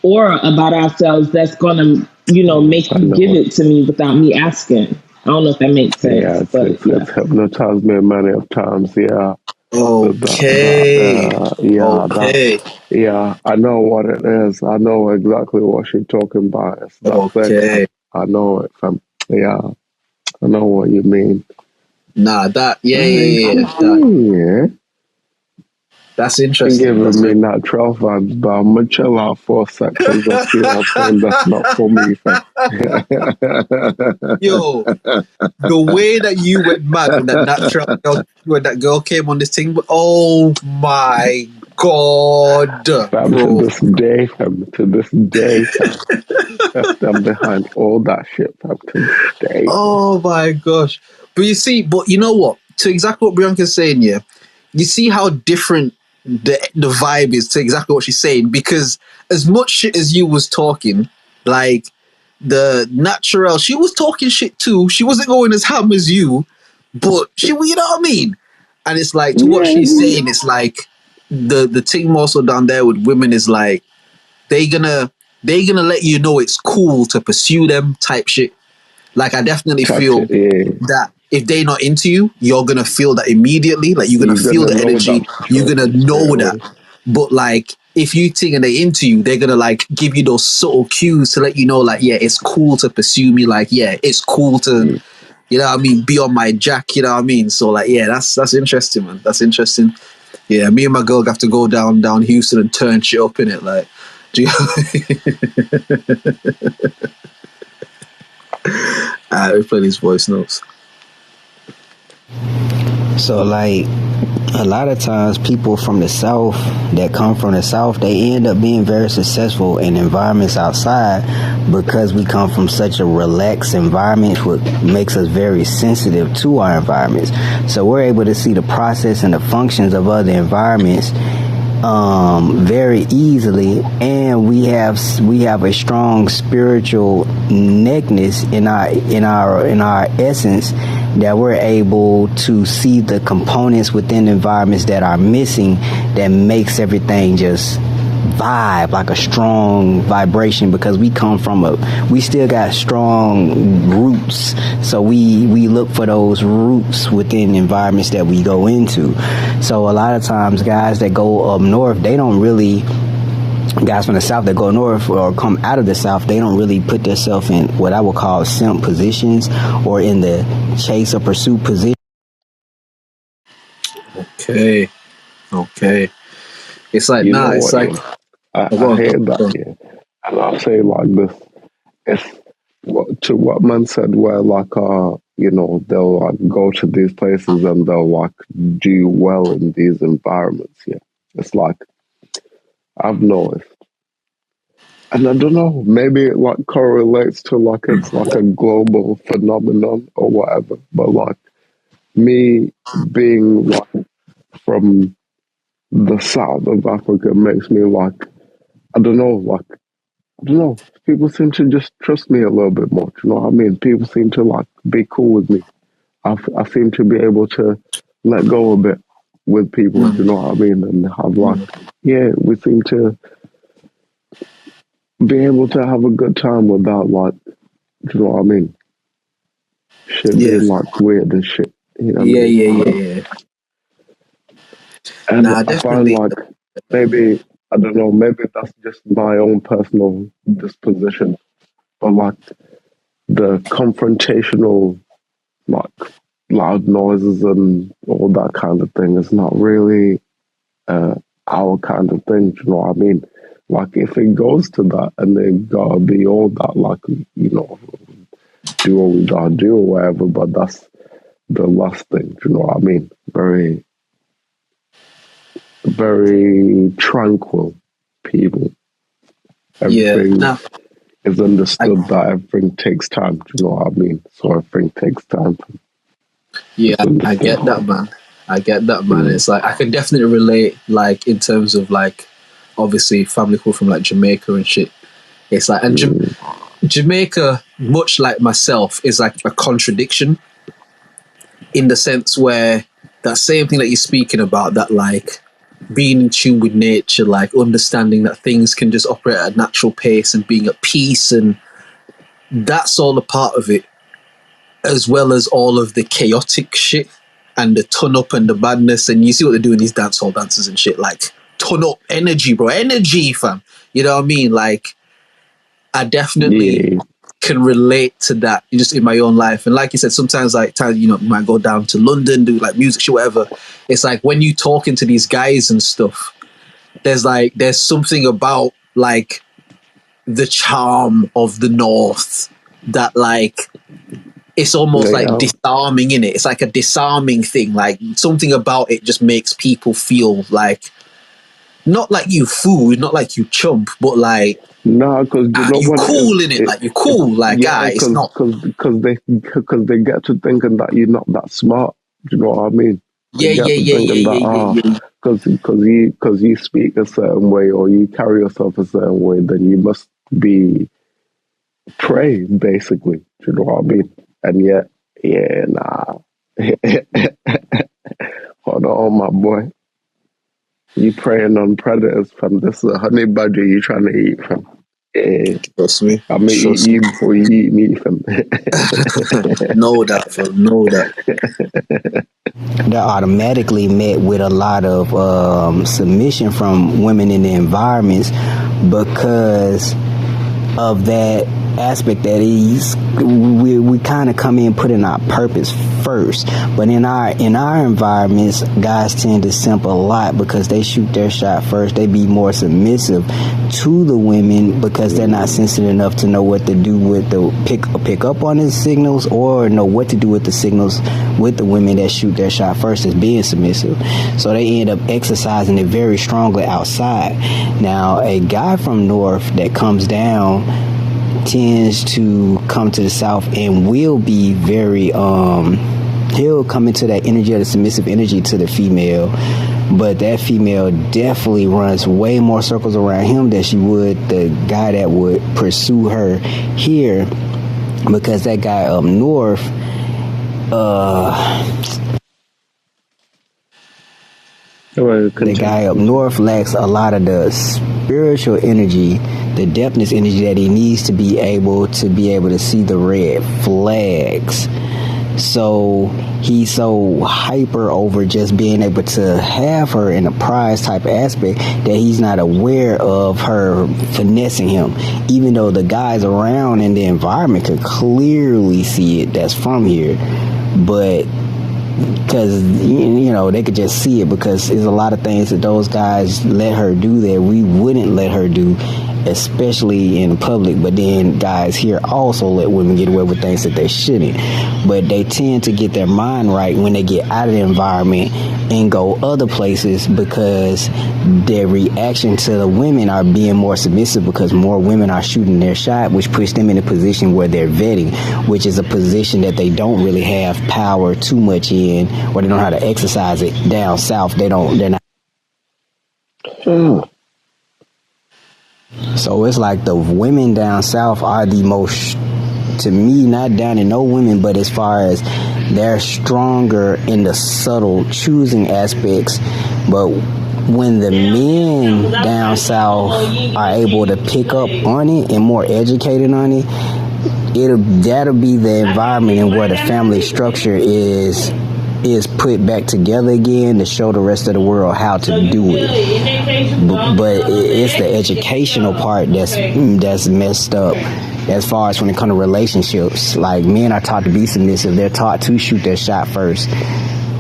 aura about ourselves that's gonna, make you give it to me without me asking. I don't know if that makes sense. Yeah, it's hypnotized me many of times. Yeah. Okay. Yeah, I know what it is. I know exactly what she's talking about. It's that thing. I know it from. Yeah, I know what you mean. Nah, that that's interesting. Giving me natural vibes, but I'm gonna chill out for a sec because I see what I'm saying. That's not for me, fam. Yo, the way that you went mad when that girl came on this thing, oh my god, fam, bro. to this day, fam, I'm behind all that shit, fam, to this day. Oh my gosh. But you know what? To exactly what Bianca's saying, yeah, you see how different the vibe is to exactly what she's saying, because as much shit as you was talking, like the natural, she was talking shit too. She wasn't going as ham as you, but you know what I mean? And it's like, to what she's saying, it's like the thing also down there with women is like they gonna let you know it's cool to pursue them type shit. Like I definitely feel that if they're not into you, you're gonna feel that immediately. Like you're gonna feel the energy. You're gonna know that. But like if you think and they into you, they're gonna like give you those subtle cues to let you know, like, yeah, it's cool to pursue me. Like, yeah, it's cool to, you know what I mean, be on my jack, you know what I mean? So like, yeah, that's interesting, man. That's interesting. Yeah, me and my girl have to go down Houston and turn shit up in it. Like, do you we play these voice notes. So like a lot of times people from the South that come from the South, they end up being very successful in environments outside because we come from such a relaxed environment, which makes us very sensitive to our environments. So we're able to see the process and the functions of other environments very easily, and we have a strong spiritual neckness in our essence, that we're able to see the components within environments that are missing, that makes everything just vibe like a strong vibration, because we still got strong roots. So we look for those roots within environments that we go into. So a lot of times guys that go up north, guys from the South that go north or come out of the South, they don't really put themselves in what I would call simp positions or in the chase or pursuit position. Okay. It's like, it's like, I hear that, yeah. And I'll say like this, it's to what man said, where like, they'll like go to these places and they'll like do well in these environments, yeah. It's like, I've noticed, and I don't know, maybe it like correlates to like it's like a global phenomenon or whatever, but like me being like from the south of Africa makes me like, I don't know, people seem to just trust me a little bit more, you know what I mean? People seem to like be cool with me. I seem to be able to let go a bit with people, you know what I mean? And have like, we seem to be able to have a good time without like, you know what I mean? Shit being like weird and shit. You know what I mean? Yeah. And I find like maybe, I don't know, maybe that's just my own personal disposition, but like the confrontational, like loud noises and all that kind of thing is not really our kind of thing, you know what I mean? Like if it goes to that and they gotta be all that, like, you know, do what we gotta do or whatever, but that's the last thing, you know what I mean? Very, very tranquil people. Everything is understood that everything takes time, do you know what I mean? So everything takes time. Yeah, I get that, man. It's like I can definitely relate, like in terms of like obviously family call from like Jamaica and shit. It's like, and Jamaica, much like myself, is like a contradiction in the sense where that same thing that you're speaking about, that like being in tune with nature, like understanding that things can just operate at a natural pace and being at peace, and that's all a part of it, as well as all of the chaotic shit and the ton up and the madness. And you see what they're doing, these dancehall dancers and shit, like ton up energy, bro, energy, fam. You know what I mean? Like, I definitely can relate to that just in my own life. And like you said, sometimes you might go down to London, do like music shit, whatever. It's like when you talking to these guys and stuff, there's something about like the charm of the North that like, it's almost like disarming in it. It's like a disarming thing. Like something about it just makes people feel like, not like you food, not like you chump, but like, no, because you cool in it. Like you're cool. Like it's not because they get to thinking that you're not that smart. Do you know what I mean? Yeah. Because you speak a certain way or you carry yourself a certain way, then you must be prey, basically. Do you know what I mean? And yet, nah. Hold on, my boy. You preying on predators, fam. This is a honey badger you trying to eat, fam. Trust me. I may eat you before you eat me, fam. Know that, fam. Know that. They're automatically met with a lot of submission from women in the environments because of that aspect that we kind of come in putting our purpose first, but in our environments, guys tend to simp a lot because they shoot their shot first. They be more submissive to the women because they're not sensitive enough to know what to do with the pick up on the signals or know what to do with the signals with the women that shoot their shot first as being submissive. So they end up exercising it very strongly outside. Now, a guy from North that comes down tends to come to the South and will be very he'll come into that energy of the submissive energy to the female, but that female definitely runs way more circles around him than she would the guy that would pursue her here, because that guy up north the guy up north lacks a lot of the spiritual energy, the depthness energy that he needs to be able to see the red flags. So he's so hyper over just being able to have her in a prize type of aspect that he's not aware of her finessing him, even though the guys around in the environment could clearly see it that's from here. But because they could just see it, because there's a lot of things that those guys let her do that we wouldn't let her do, especially in public. But then guys here also let women get away with things that they shouldn't. But they tend to get their mind right when they get out of the environment and go other places, because their reaction to the women are being more submissive because more women are shooting their shot, which puts them in a position where they're vetting, which is a position that they don't really have power too much in, or they don't know how to exercise it down south. They're not. So it's like the women down south are the most, to me, not down in no women, but as far as they're stronger in the subtle choosing aspects. But when the men down south are able to pick up on it and more educated on it, that'll be the environment and where the family structure is put back together again to show the rest of the world how to do it. But it's the educational part that's messed up as far as when it comes to relationships. Like, men are taught to be submissive. They're taught to shoot their shot first,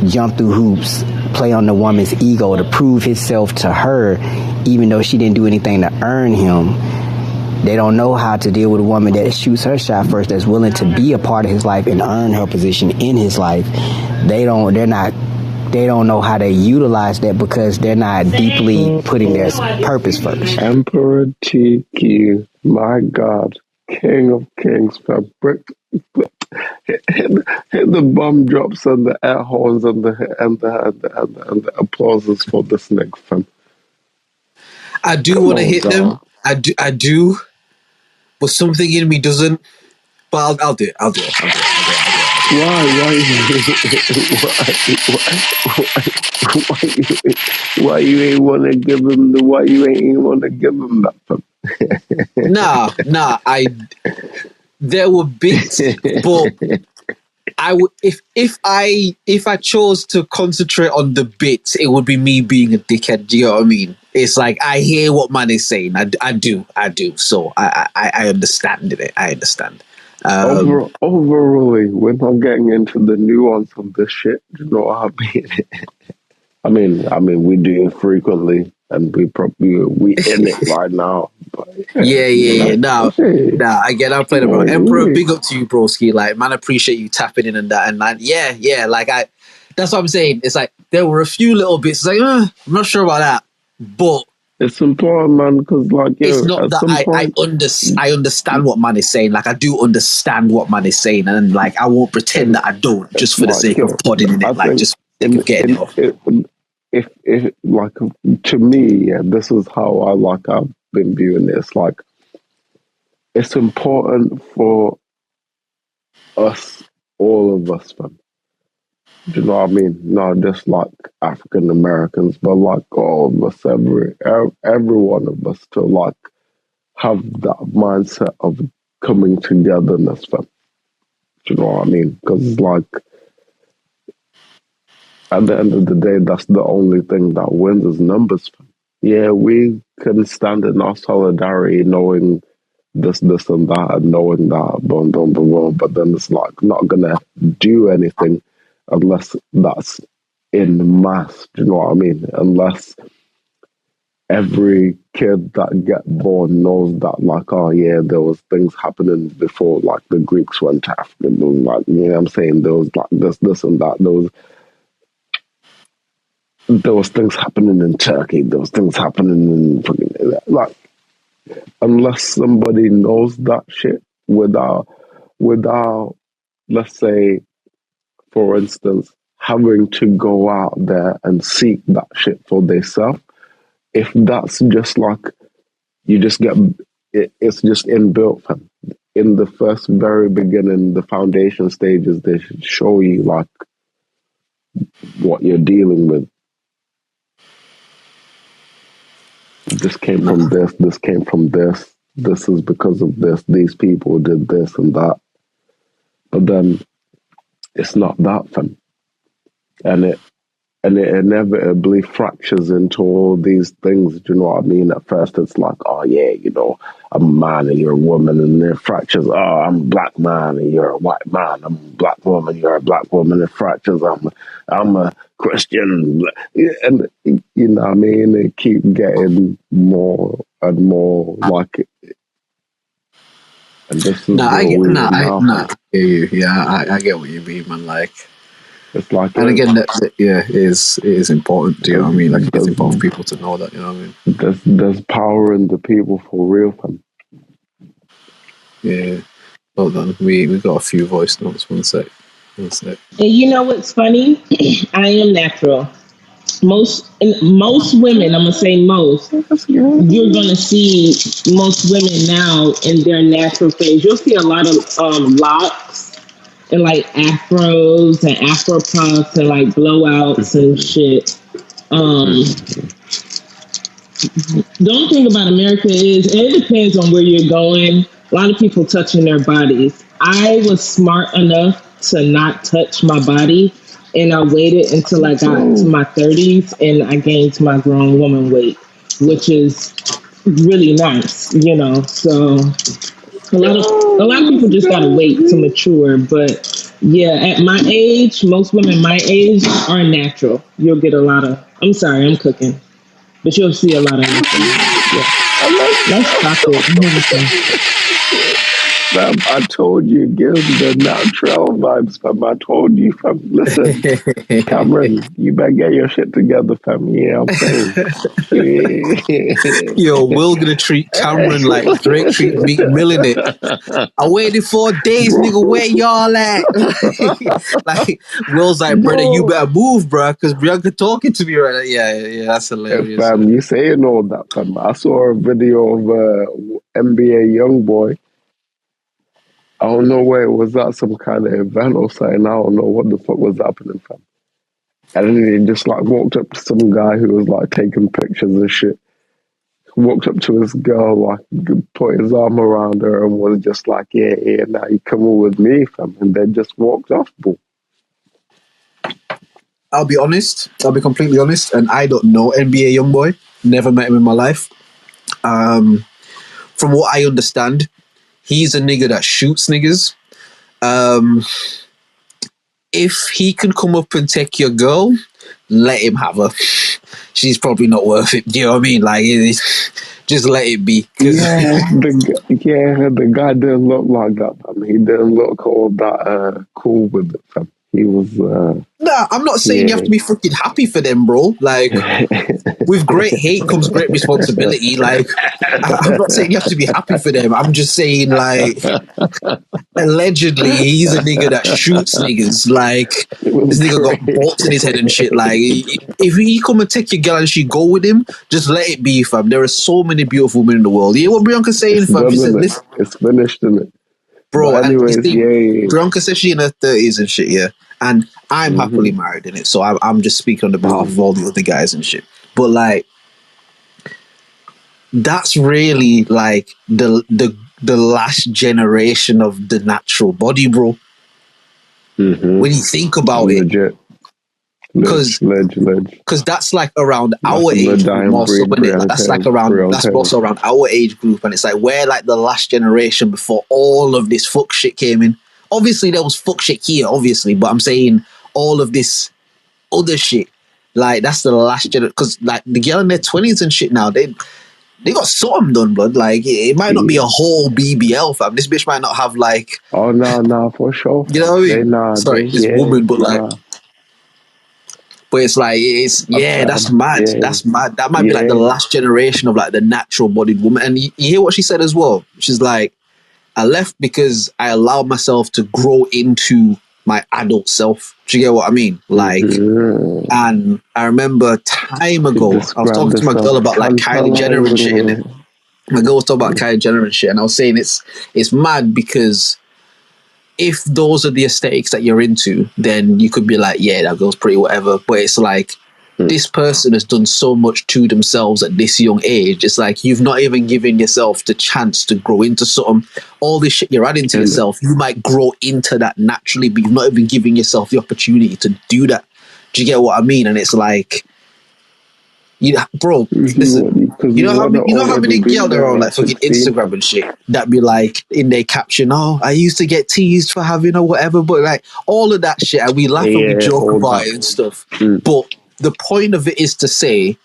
jump through hoops, play on the woman's ego to prove himself to her, even though she didn't do anything to earn him. They don't know how to deal with a woman that shoots her shot first, that's willing to be a part of his life and earn her position in his life. They don't know how to utilize that because they're not deeply putting their purpose first. Emperor TQ, my God, King of Kings, fam. Hit the bomb drops and the air horns and the applauses for this next fam. I do want to hit them. I do, but something in me doesn't. But I'll do it. I'll do it. Why you ain't want to give him the? Why you ain't want to give him that? Nah. There were bits, but I would if I chose to concentrate on the bits, it would be me being a dickhead. Do you know what I mean? It's like I hear what man is saying. I do. So I understand it. I understand. Overall, we're not getting into the nuance of this shit. You know what I mean? I mean, we do it frequently, and we in it right now. But, yeah. Nah. Again, I'm playing about Emperor. Big up to you, broski. Like, man, appreciate you tapping in and that. And like, yeah. Like, that's what I'm saying. It's like there were a few little bits. It's like, I'm not sure about that, but it's important, man. Because like, it's not that I understand what man is saying. Like, I do understand what man is saying, and like, I won't pretend that I don't just for the sake of podding in it. Like, just for the sake of getting it off. If like to me, this is how I've been viewing this. Like, it's important for us, all of us, man. Do you know what I mean? Not just like African Americans, but like all of us, every one of us, to like have that mindset of coming togetherness, fam. Do you know what I mean? Because like at the end of the day, that's the only thing that wins is numbers, fam. Yeah, we can stand in our solidarity, knowing this, and that, and knowing that, boom, but then it's like not gonna do anything unless that's in mass. Do you know what I mean? Unless every kid that get born knows that, like, oh yeah, there was things happening before, like the Greeks went to Africa, like, you know what I'm saying? There was like this and that. There was things happening in Turkey. There was things happening in fucking, like, unless somebody knows that shit without, let's say, for instance, having to go out there and seek that shit for themselves. If that's just like, you just get, it's just inbuilt, fam. In the first very beginning, the foundation stages, they should show you like what you're dealing with. This came from this came from this. This is because of this. These people did this and that. But then it's not that, fam. And it inevitably fractures into all these things. Do you know what I mean? At first, it's like, oh yeah, you know, I'm a man and you're a woman, and then it fractures. Oh, I'm a black man and you're a white man. I'm a black woman, you're a black woman. It fractures. I'm a Christian, and you know what I mean. It keep getting more and more like it. And this is I hear you. Yeah, I get what you mean, man. Like, it's like, and again, it is important. Do you know what I mean? Like, it's important for people to know that. You know what I mean? There's power in the people for real, fam. Yeah. Hold on, we got a few voice notes. One sec. And you know what's funny? I am natural. Most women, I'm gonna say most, you're gonna see most women now in their natural phase. You'll see a lot of locks and like afros and afro puffs and like blowouts and shit. The only thing about America is, and it depends on where you're going, a lot of people touching their bodies. I was smart enough to not touch my body, and I waited until I got to my 30s and I gained my grown woman weight, which is really nice, you know. So a lot of people just gotta wait to mature. But yeah, at my age, most women my age are natural. You'll get a lot of, I'm sorry, I'm cooking, but you'll see a lot of natural. Yeah. Let's stop it. Fam, I told you, give the natural vibes, fam. I told you, fam. Listen, Cameron, you better get your shit together, fam. Yeah, I'm saying. Yo, Will gonna treat Cameron like Drake treat Meek Mill in it. I waited 4 days, nigga. Where y'all at? Like, Will's like, brother, you better move, bro, because Bianca talking to me right now. Yeah, that's hilarious. Fam, you saying all that, fam. I saw a video of NBA YoungBoy. I don't know where it was at, some kind of event or something. I don't know what the fuck was happening, fam. And then he just like walked up to some guy who was like taking pictures and shit. Walked up to his girl, like put his arm around her and was just like, yeah, now you come on with me, fam. And then just walked off, bro. I'll be honest. I'll be completely honest. And I don't know NBA Youngboy. Never met him in my life. From what I understand, he's a nigga that shoots niggas. If he can come up and take your girl, let him have her. She's probably not worth it. Do you know what I mean? Like, just let it be. The guy didn't look like that, fam. He didn't look all that cool with it, fam. He was... Nah, I'm not saying you have to be fucking happy for them, bro. Like, with great hate comes great responsibility. Like, I'm not saying you have to be happy for them. I'm just saying, like, allegedly, he's a nigga that shoots niggas. Like, this nigga got bolts in his head and shit. Like, if he come and take your girl and she go with him, just let it be, fam. There are so many beautiful women in the world. You hear what Bianca's saying, fam? She said, listen, it's finished, isn't it? bro, but anyways, and Bianca says she's in her 30s and shit, yeah. And I'm happily married in it, so I'm just speaking on the behalf of all the other guys and shit. But like, that's really like the last generation of the natural body, bro. When you think about it, because that's like around our age group more so, that's like around, that's also around our age group, and it's like we're like the last generation before all of this fuck shit came in. Obviously there was fuck shit here, obviously, but I'm saying all of this other shit, like that's the last generation. Because like the girl in their 20s and shit now, they got something done, blood. Like it might not be a whole BBL, fam. This bitch might not have like, oh no, for sure. You know what I mean? Sorry, this woman, but like. But it's like, that's mad. Yeah. That's mad. That might be like the last generation of like the natural bodied woman. And you hear what she said as well. She's like, I left because I allowed myself to grow into my adult self. Do you get what I mean? Like, and I remember time ago, I was talking to my girl about like Kylie Jenner and shit. Innit? My girl was talking about Kylie Jenner and shit. And I was saying it's mad because if those are the aesthetics that you're into, then you could be like, yeah, that girl's pretty whatever. But it's like, this person has done so much to themselves at this young age. It's like, you've not even given yourself the chance to grow into something. All this shit you're adding to yourself, you might grow into that naturally, but you've not even given yourself the opportunity to do that. Do you get what I mean? And it's like, bro, listen, you know how many girls there are on like fucking Instagram and shit that be like in their caption, oh, I used to get teased for having or whatever, but like all of that shit, and we laugh and we joke about it and stuff. But the point of it is to say,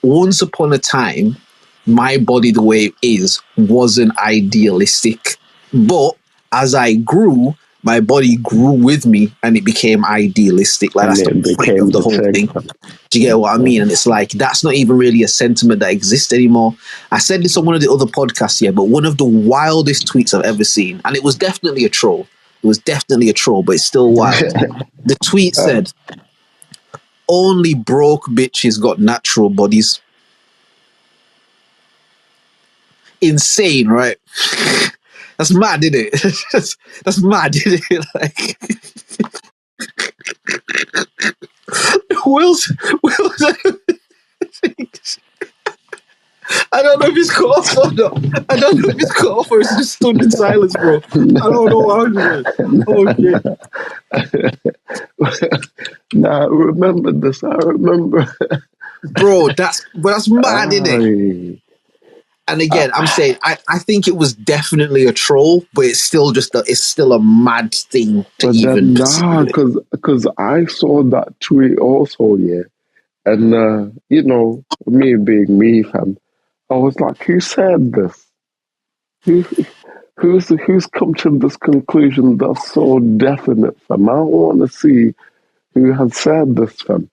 once upon a time, my body the way it is wasn't idealistic, but as I grew, my body grew with me and it became idealistic. Like that's the point of the whole thing. Do you get what I mean? And it's like, that's not even really a sentiment that exists anymore. I said this on one of the other podcasts here, but one of the wildest tweets I've ever seen, and it was definitely a troll. It was definitely a troll, but it's still wild. The tweet said, only broke bitches got natural bodies. Insane, right? That's mad, isn't it? That's mad, isn't it? Like, Will's I don't know if he's cut off or not. I don't know if he's cut off or he's just stood in silence, bro. I don't know what I'm doing. Okay. Nah, I remember this. I remember. Bro, that's mad, isn't it? And again, I'm saying I think it was definitely a troll, but it's still a mad thing to even. Nah, because I saw that tweet also, yeah, and you know, me being me, fam, I was like, who said this? Who's come to this conclusion that's so definite, fam? I want to see who has said this, fam.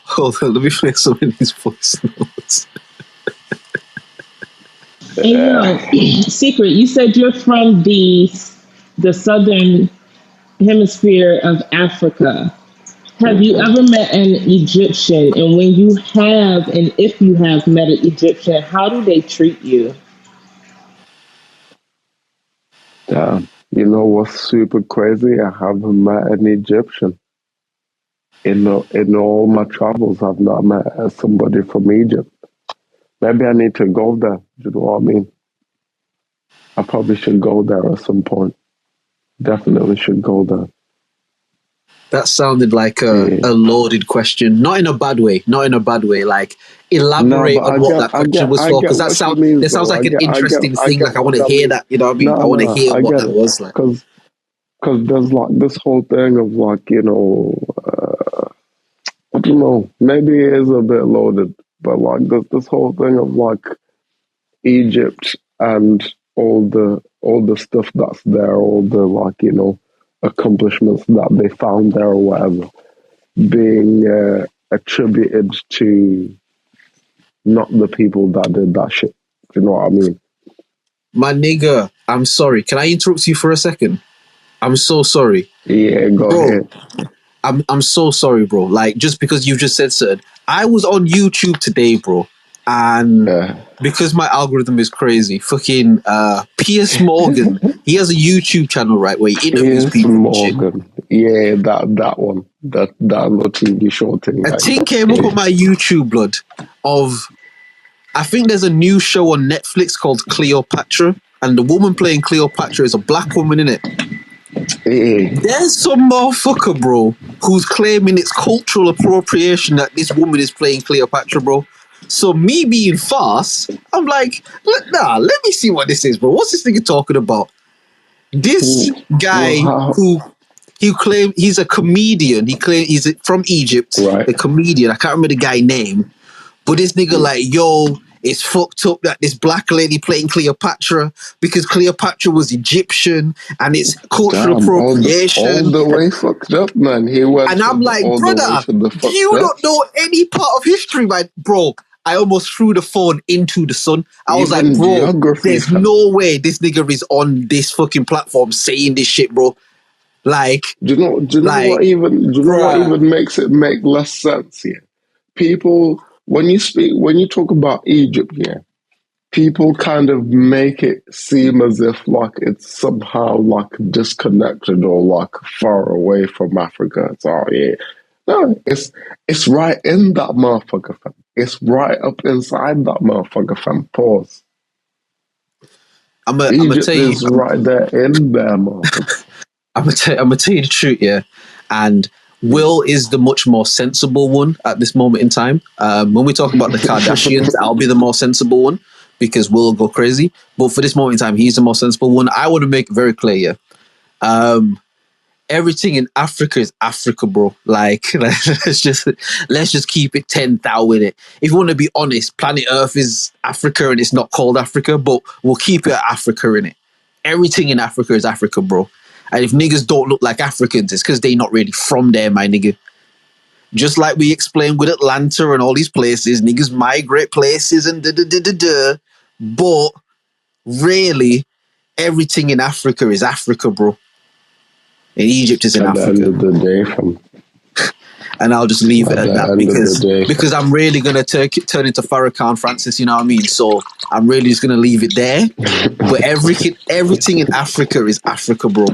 Hold on, let me play some of these voice notes. Secret, you said you're from the southern hemisphere of Africa. Have you ever met an Egyptian? And when you have, and if you have met an Egyptian, how do they treat you? Damn. You know what's super crazy? I haven't met an Egyptian. In all my travels, I've not met somebody from Egypt. Maybe I need to go there. You know what I mean? I probably should go there at some point. Definitely should go there. That sounded like a loaded question. Not in a bad way. Not in a bad way. Like, elaborate on what that question was for. Because that sounds like an interesting thing. Like, I want to hear that. You know what I mean? I want to hear what that was like. Because there's like this whole thing of like, you know, I don't know, maybe it is a bit loaded, but like there's this whole thing of like Egypt and all the stuff that's there, all the like, you know, accomplishments that they found there or whatever, being attributed to not the people that did that shit. You know what I mean? My nigga, I'm sorry. Can I interrupt you for a second? I'm so sorry. Yeah, go ahead. I'm so sorry, bro. Like, just because you just said certain. I was on YouTube today, bro. And because my algorithm is crazy, fucking Piers Morgan, he has a YouTube channel, right, where he interviews people. Morgan. Yeah, that one. That little TV show thing. A thing came up on my YouTube, blood, of, I think there's a new show on Netflix called Cleopatra, and the woman playing Cleopatra is a black woman, innit? There's some motherfucker, bro, who's claiming it's cultural appropriation that this woman is playing Cleopatra, bro. So me being fast, I'm like, let me see what this is, bro. What's this nigga talking about? This guy who claimed he's a comedian. He claimed he's from Egypt, right. A comedian. I can't remember the guy's name. But this nigga like, yo, it's fucked up that this black lady playing Cleopatra because Cleopatra was Egyptian and it's cultural appropriation. All the way fucked up, man. He went and I'm like, brother, you don't know any part of history, man. Bro, I almost threw the phone into the sun. I was like, bro, there's no way this nigga is on this fucking platform saying this shit, bro. Like, do you know what even makes it make less sense here? People, when you talk about Egypt here, people kind of make it seem as if like it's somehow like disconnected or like far away from Africa. So yeah, no, it's right in that motherfucker, fam. It's right up inside that motherfucker, fam. Pause. I'm gonna tell you, is right there in there, motherfucker. I'm gonna tell you the truth, yeah. And Will is the much more sensible one at this moment in time. When we talk about the Kardashians, I'll be the more sensible one because Will will go crazy. But for this moment in time, he's the more sensible one. I want to make it very clear, yeah. Everything in Africa is Africa, bro. Like, let's just keep it 10,000 with it. If you want to be honest, planet Earth is Africa and it's not called Africa, but we'll keep it Africa in it. Everything in Africa is Africa, bro. And if niggas don't look like Africans, it's because they not really from there, my nigga. Just like we explained with Atlanta and all these places, niggas migrate places and da-da-da-da-da. But really, everything in Africa is Africa, bro. And Egypt is in Africa. At the end of the day, and I'll just leave it at that because I'm really going to turn into Farrakhan Francis, you know what I mean? So I'm really just going to leave it there. But everything in Africa is Africa, bro.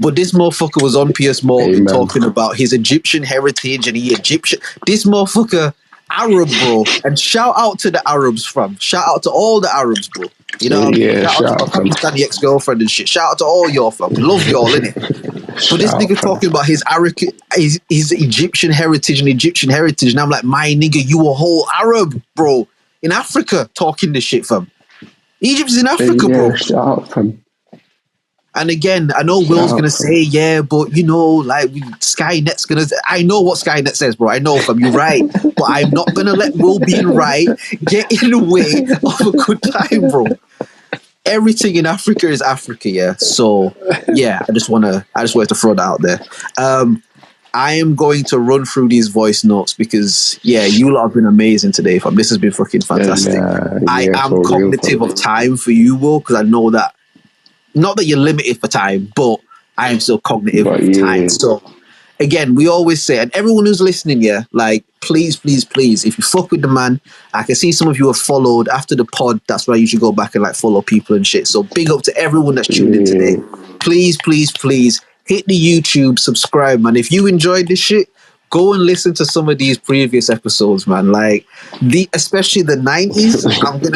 But this motherfucker was on Piers Morgan talking about his Egyptian heritage and this motherfucker Arab, bro. And shout out to the Arabs, fam. Shout out to all the Arabs, bro. You know what I mean? Yeah, shout out to my Pakistani ex-girlfriend and shit. Shout out to all y'all, fam. Love y'all, innit? But this nigga talking about his Egyptian heritage and Egyptian heritage. And I'm like, my nigga, you a whole Arab, bro. In Africa, talking this shit, fam. Egypt is in Africa, bro. Shout out, fam. And again, I know Will's going to say, yeah, but you know, like Skynet's going to... I know what Skynet says, bro. I know, fam, you're right. But I'm not going to let Will being right get in the way of a good time, bro. Everything in Africa is Africa, yeah. So, yeah, I just wanted to throw that out there. I am going to run through these voice notes because, yeah, you lot have been amazing today, fam. This has been fucking fantastic. I am cognitive of time for you, Will, because I know that not that you're limited for time, but I am still cognitive of time. So again, we always say, and everyone who's listening here, like, please, if you fuck with the man, I can see some of you have followed after the pod. That's why you should go back and like follow people and shit. So big up to everyone that's tuned in today. Please hit the YouTube, subscribe, man. If you enjoyed this shit, go and listen to some of these previous episodes, man. Like especially the 90s. I'm going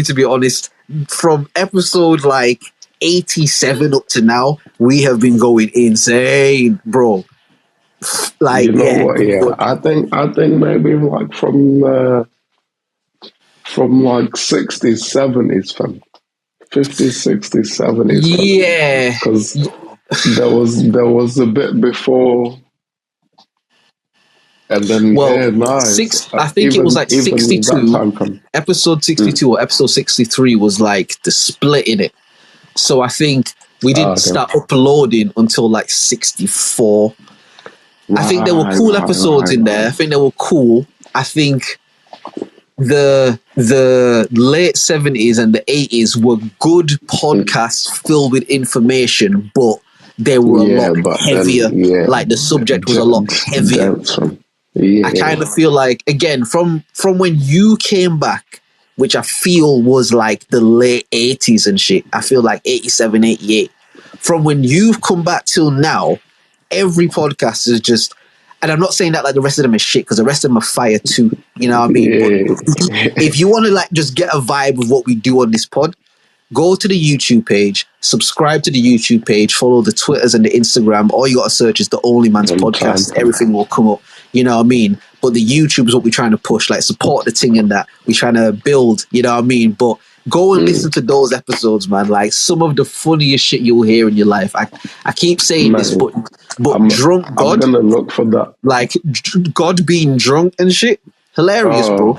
to be honest. From episode like 87 up to now, we have been going insane, bro. Like, you know what? Yeah, I think maybe like from like 60s, 70s, fam. 50s, 60s, 70s. Yeah, because there was a bit before. And then, I think it was like 62. Episode 62 or episode 63 was like the split in it. So I think we didn't start uploading until like 64. I think there were cool episodes in there. I think they were cool. I think the late 70s and the 80s were good podcasts filled with information, but they were a lot heavier. Like the subject was a lot heavier. I kind of feel like, again, from when you came back, which I feel was like the late 80s and shit, I feel like 87, 88. From when you've come back till now, every podcast is just, and I'm not saying that like the rest of them is shit, because the rest of them are fire too, you know what I mean? But if you want to like just get a vibe of what we do on this pod, go to the YouTube page, subscribe to the YouTube page, follow the Twitters and the Instagram. All you got to search is the OnlyMans podcast. Everything will come up. You know what I mean? But the YouTube is what we're trying to push. Like, support the thing and that. We're trying to build, you know what I mean? But go and listen to those episodes, man. Like, some of the funniest shit you'll hear in your life. I keep saying this, but drunk God. I'm going to look for that. Like, God being drunk and shit. Hilarious, bro.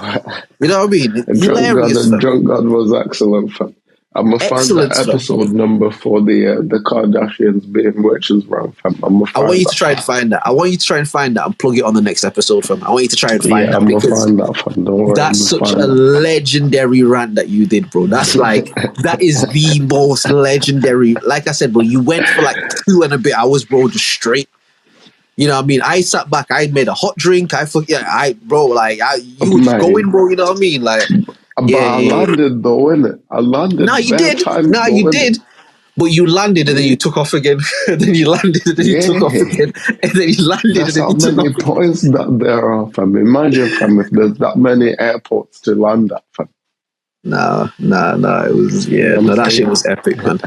You know what I mean? Hilarious. Drunk God was excellent, fam. I'm going to find the episode number for the Kardashians being witches round, fam. I want you to try and find that. I want you to try and find that and plug it on the next episode, fam. I want you to try and find that, because find that, fam. Don't worry, that's such a legendary rant that you did, bro. That's like, that is the most legendary. Like I said, bro, you went for like 2 and a bit hours, bro, just straight. You know what I mean? I sat back, I made a hot drink. You were just going, bro. You know what I mean? Like, but I landed though, innit? I landed. No, you did. No, you did. But you landed and then you took off again. Then you landed and then you took off again. And then you landed and then you took off. How many points that there are, fam? Imagine, fam, if there's that many airports to land at, fam. No. It was, that shit was epic, man.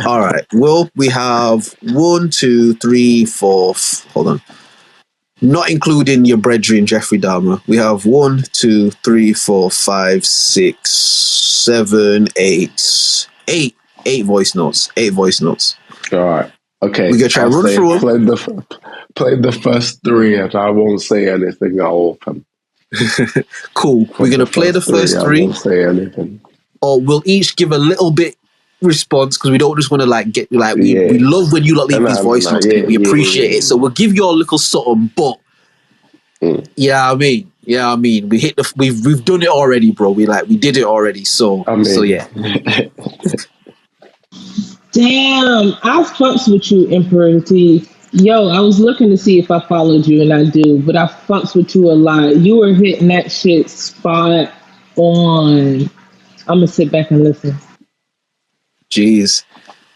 All right. Well, we have 1, 2, 3, 4. Hold on. Not including your brethren, Jeffrey Dahmer. We have 1, 2, 3, 4, 5, 6, 7, 8. 8 voice notes. 8 voice notes. All right. Okay. We're going to try and run through them. Play the first 3 and I won't say anything at all. Cool. We're going to play the first 3. I won't say anything. Or we'll each give a little bit response, because we don't just want to like get like we love when you lot leave these voice notes. We appreciate it. So we'll give you a little something, but yeah, I mean, we've done it already, bro. We did it already. So yeah. Damn, I fucks with you, Emperor T. Yo, I was looking to see if I followed you, and I do, but I fucks with you a lot. You were hitting that shit spot on. I'm gonna sit back and listen. Jeez.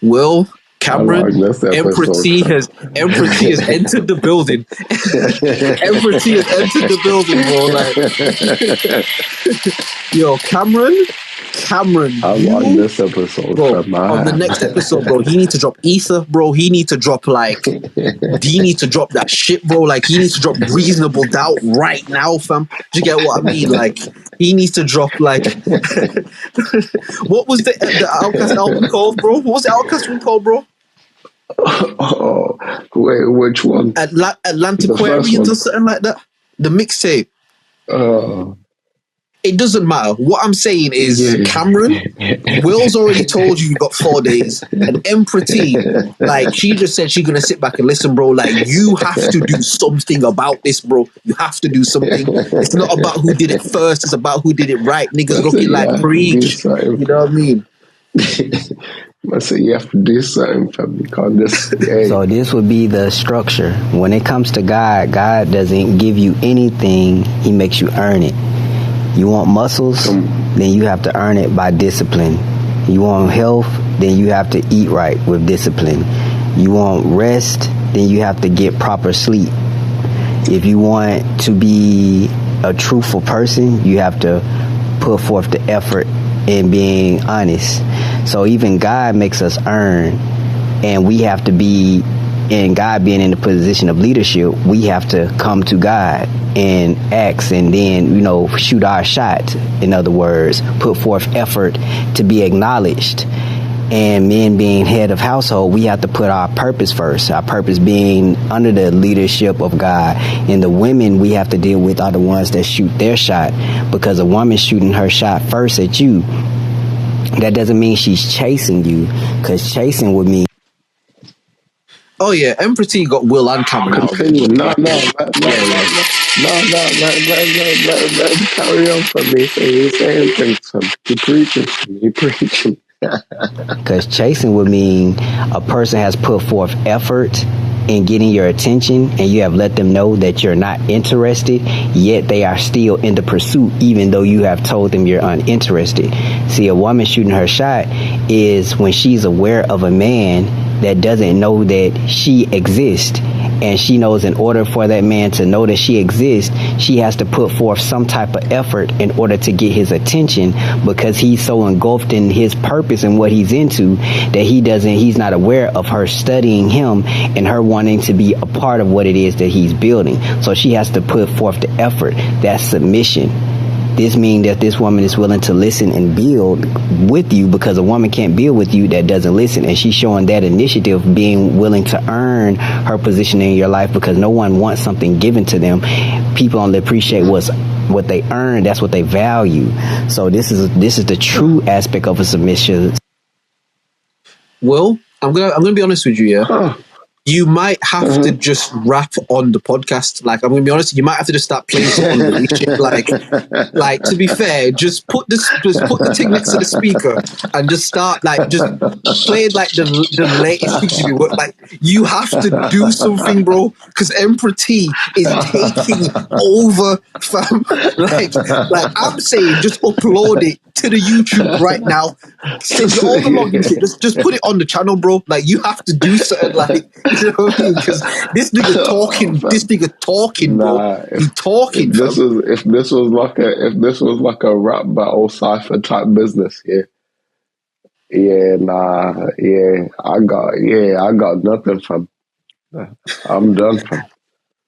Will, Cameron, Emperor T has entered the building. Emperor T has entered the building, bro. Like, yo, Cameron, I like this episode, bro. On the next episode, bro, he needs to drop ether, bro. He needs to drop that shit, bro. Like, he needs to drop reasonable doubt right now, fam. Do you get what I mean? Like, he needs to drop like what was the Outkast album called, bro? What was the Outkast one called, bro? Oh, wait, which one? Atlantic Aquarians or something like that. The mixtape. It doesn't matter. What I'm saying is, Cameron, Will's already told you got 4 days, and Emperor T, like, she just said she's gonna sit back and listen, bro. Like, you have to do something about this, bro. You have to do something. It's not about who did it first. It's about who did it right. Niggas looking like preach. You know what I mean? I say you have to do something, fam. You can't just. Hey. So this would be the structure. When it comes to God, God doesn't give you anything. He makes you earn it. You want muscles, then you have to earn it by discipline. You want health, then you have to eat right with discipline. You want rest, then you have to get proper sleep. If you want to be a truthful person, you have to put forth the effort in being honest. So even God makes us earn, and we have to be, and God being in the position of leadership, we have to come to God and ask, and then, you know, shoot our shot. In other words, put forth effort to be acknowledged. And men being head of household, we have to put our purpose first. Our purpose being under the leadership of God. And the women we have to deal with are the ones that shoot their shot. Because a woman shooting her shot first at you, that doesn't mean she's chasing you. Because chasing would mean... Oh yeah, Emperor T got Will and Cameron out. Continue. No, let him carry on for me. He's saying things, fam. He preaching. Because chasing would mean a person has put forth effort in getting your attention, and you have let them know that you're not interested, yet they are still in the pursuit, even though you have told them you're uninterested. See, a woman shooting her shot is when she's aware of a man that doesn't know that she exists. And she knows in order for that man to know that she exists, she has to put forth some type of effort in order to get his attention, because he's so engulfed in his purpose and what he's into that he's not aware of her studying him and her wanting to be a part of what it is that he's building. So she has to put forth the effort. That's submission. This means that this woman is willing to listen and build with you, because a woman can't build with you that doesn't listen. And she's showing that initiative, being willing to earn her position in your life, because no one wants something given to them. People only appreciate what they earn. That's what they value. So this is the true aspect of a submission. Well, I'm gonna be honest with you, yeah. You might have to just rap on the podcast. Like, I'm gonna be honest, you might have to just start playing some unreleased shit. Like to be fair, just put the thing next to the speaker and just start just play like the latest things you work. Like, you have to do something, bro, because Emperor T is taking over, fam. Like I'm saying, just upload it to the YouTube right now. Send you all the login shit. Just put it on the channel, bro. Like, you have to do something. Like, you know what I mean? Because this nigga talking, bro. He's talking. If this was like a rap battle cipher type business, I got nothing from. I'm done from.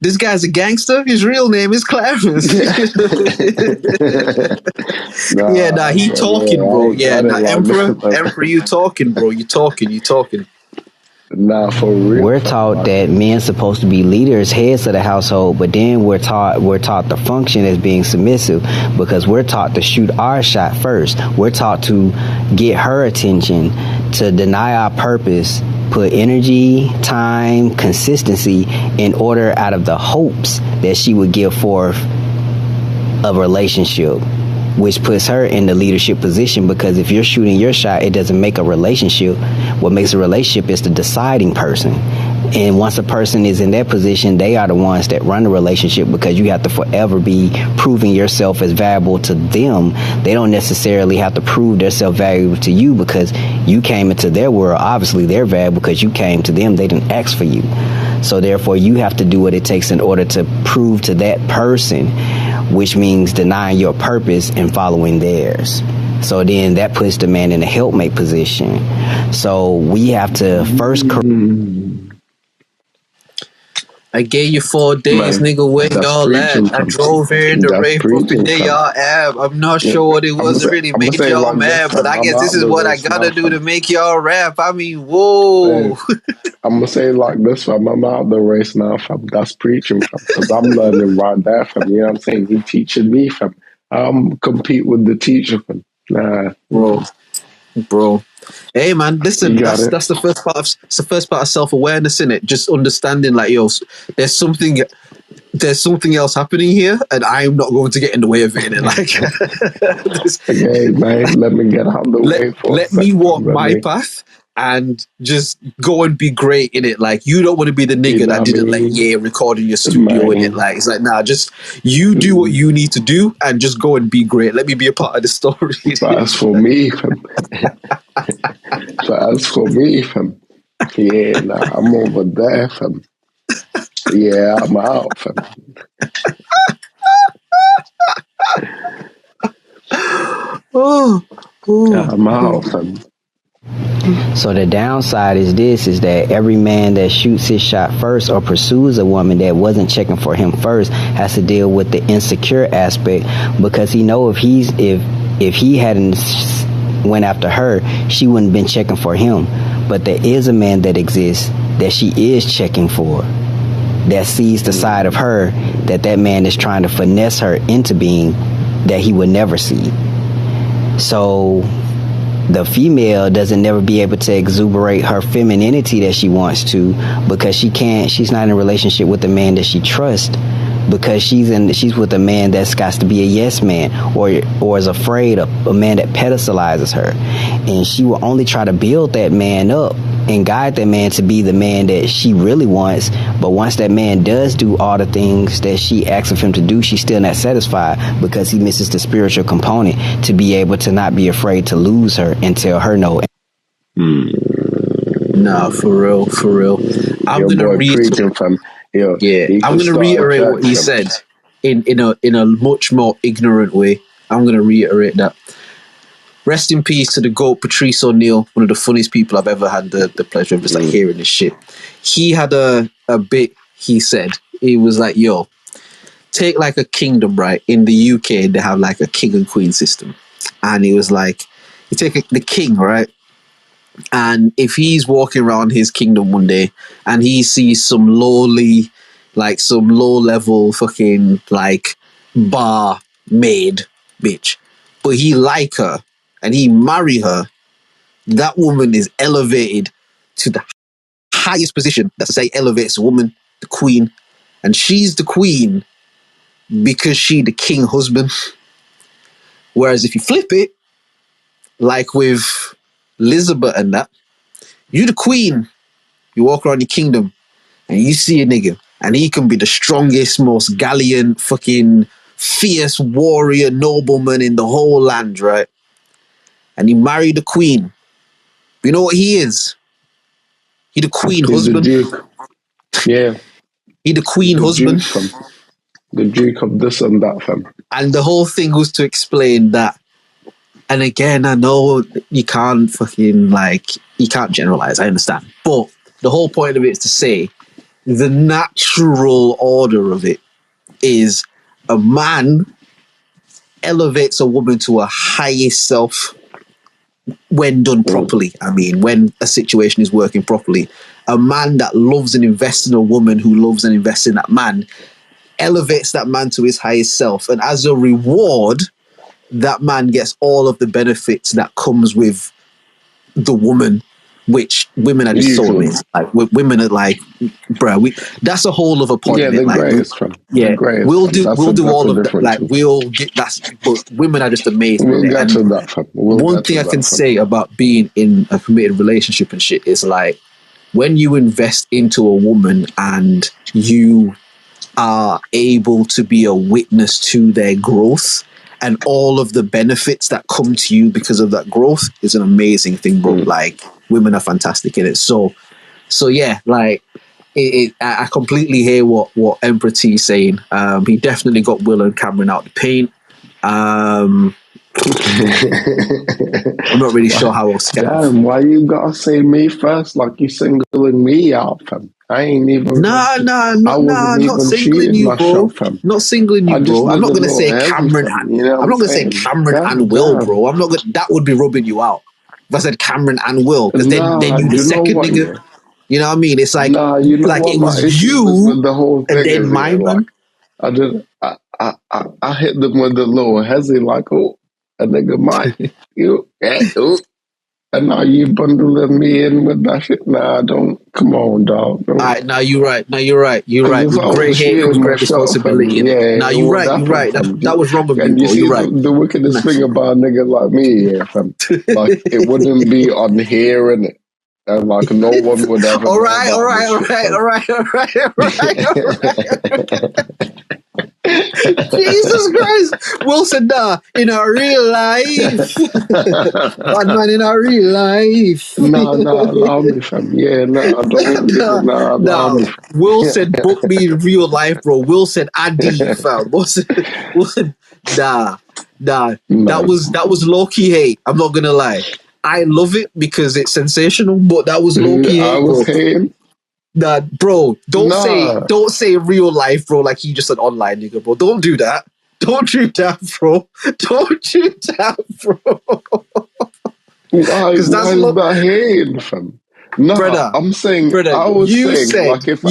This guy's a gangster. His real name is Clarence. He talking, bro. Emperor, you talking, bro. You talking. Nah, for real. We're taught that men supposed to be leaders, heads of the household, but then we're taught to function as being submissive, because we're taught to shoot our shot first. We're taught to get her attention, to deny our purpose, put energy, time, consistency in order out of the hopes that she would give forth a relationship, which puts her in the leadership position, because if you're shooting your shot, it doesn't make a relationship. What makes a relationship is the deciding person. And once a person is in that position, they are the ones that run the relationship, because you have to forever be proving yourself as valuable to them. They don't necessarily have to prove themselves valuable to you, because you came into their world. Obviously, they're valuable because you came to them. They didn't ask for you. So therefore, you have to do what it takes in order to prove to that person, which means denying your purpose and following theirs. So then that puts the man in a helpmate position. So we have to first... I gave you 4 days, nigga, where y'all at? I drove here in the rain, fucking day y'all at. I'm not sure what it was that really made y'all mad, but I guess this is what I gotta do to make y'all rap. I mean, whoa. I'm gonna say it like this, fam. I'm out the race now, fam. That's preaching, fam. Because I'm learning right there, fam. You know what I'm saying? He teaching me, fam. I'm compete with the teacher, fam. Nah, bro. Hey man, listen, that's the first part of self-awareness, innit? Just understanding, like, yo, there's something else happening here, and I'm not going to get in the way of it, innit? Like, hey man, let me get out of the way. Let me walk my path, and just go and be great in it. Like, you don't want to be the nigga that didn't let record in your studio in it. Like, it's like, nah, just you do what you need to do and just go and be great. Let me be a part of the story. That's for me, fam. That's for me, fam. Yeah, nah, I'm over there, fam. Yeah, I'm out, fam. I'm out, fam. So the downside is that every man that shoots his shot first or pursues a woman that wasn't checking for him first has to deal with the insecure aspect, because he know if he hadn't went after her, she wouldn't been checking for him. But there is a man that exists that she is checking for, that sees the side of her that man is trying to finesse her into being that he would never see. So the female doesn't never be able to exuberate her femininity that she wants to, because she's not in a relationship with a man that she trusts, because she's with a man that's got to be a yes man, or is afraid of a man that pedestalizes her, and she will only try to build that man up and guide that man to be the man that she really wants. But once that man does do all the things that she asks of him to do, she's still not satisfied, because he misses the spiritual component to be able to not be afraid to lose her and tell her no. Nah, for real. I'm gonna reiterate what he said in a much more ignorant way. I'm gonna reiterate that. Rest in peace to the GOAT, Patrice O'Neal, one of the funniest people I've ever had the pleasure of just like hearing this shit. He had a bit, he said, he was like, yo, take like a kingdom, right? In the UK, they have like a king and queen system. And he was like, you take the king, right? And if he's walking around his kingdom one day and he sees some lowly, like some low level fucking like bar maid bitch, but he like her and he marry her, that woman is elevated to the highest position. That's to say, elevates a woman, the queen, and she's the queen because she the king husband. Whereas if you flip it, like with Elizabeth and that, you the queen, you walk around your kingdom and you see a nigga and he can be the strongest, most gallant, fucking fierce warrior nobleman in the whole land, right? And he married the queen. You know what he is? He the queen husband. The Duke. Yeah. He the queen husband. The Duke of this and that, fam. And the whole thing was to explain that. And again, I know you can't you can't generalize, I understand. But the whole point of it is to say the natural order of it is a man elevates a woman to a highest self when done properly. I mean, when a situation is working properly. A man that loves and invests in a woman who loves and invests in that man elevates that man to his highest self. And as a reward, that man gets all of the benefits that comes with the woman, which women are just soulmates. Like, women are like, bruh, that's a whole other point. Yeah, the like, greatest, fam. We'll do all of that. Like, we'll get that. But women are just amazing. We'll get to that, fam. One thing I can say about being in a committed relationship and shit is like, when you invest into a woman and you are able to be a witness to their growth and all of the benefits that come to you because of that growth is an amazing thing, bro. Like, women are fantastic in it. So yeah, like, I completely hear what Emperor T is saying. He definitely got Will and Cameron out the paint. I'm not really sure how else to get. Damn, why you gotta say me first? Like you singling me out, fam. I ain't even. I'm not singling you, bro. Not singling you, bro. I'm not gonna say Cameron and. I'm not gonna say Cameron and Will, bro. I'm not gonna. That would be rubbing you out if I said Cameron and Will, because then you the second nigga. Yeah. You know what I mean? It's like, you know like it was you with the whole thing, and then my man. I hit them with the little hezzy, like, oh, a nigga might you. And now you bundling me in with that shit. Nah, don't. Come on, dog. All right, now you're right. With great hair comes great responsibility. Yeah, now you're right. That was wrong with me, bro. You see, you're right. The wickedest thing about a nigga like me, fam. Like, it wouldn't be on here, innit? and like no one would ever. All right. Jesus Christ. Will said, nah, in our real life. Bad man in our real life. Nah, allow me, fam. Yeah, nah, don't allow me. Will said, book me in real life, bro. Will said, Adi, fam. Will said, nah. That was low-key hate. I'm not gonna lie. I love it because it's sensational, but that was low-key hate, I was hating. Nah, bro, don't say real life, bro, like you just an online nigga, bro. Don't do that. Don't do that, bro. Don't do that, bro. Why is that hating, fam? Nah, brother, I'm saying, brother, I was saying, like, if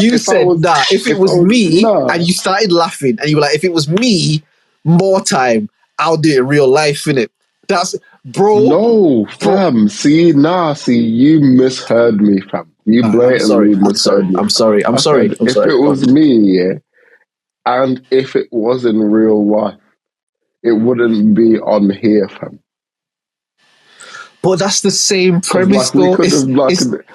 it was me, and you started laughing, and you were like, if it was me, more time, I'll do it in real life, innit? That's, bro. No, fam. See, you misheard me, fam. You blatantly misheard me. I'm sorry. If it was me, yeah, and if it was in real life, it wouldn't be on here, fam. But that's the same premise, though.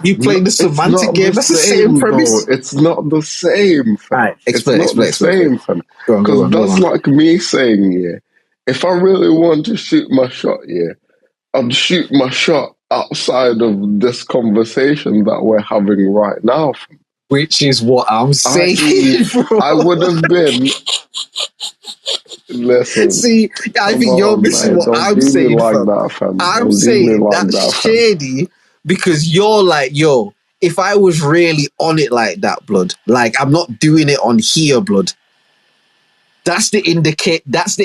You playing the semantic game. That's the same premise. It's not the same, fam. Right, explain. Fam. Because that's like me saying, yeah, if I really want to shoot my shot, yeah, I'd shoot my shot outside of this conversation that we're having right now, fam. Which is what I'm saying, bro. I would have been... Listen. See, I think you're missing what I'm saying, fam. I'm saying that's shady because you're like, yo, if I was really on it like that, blood, like I'm not doing it on here, blood. That's the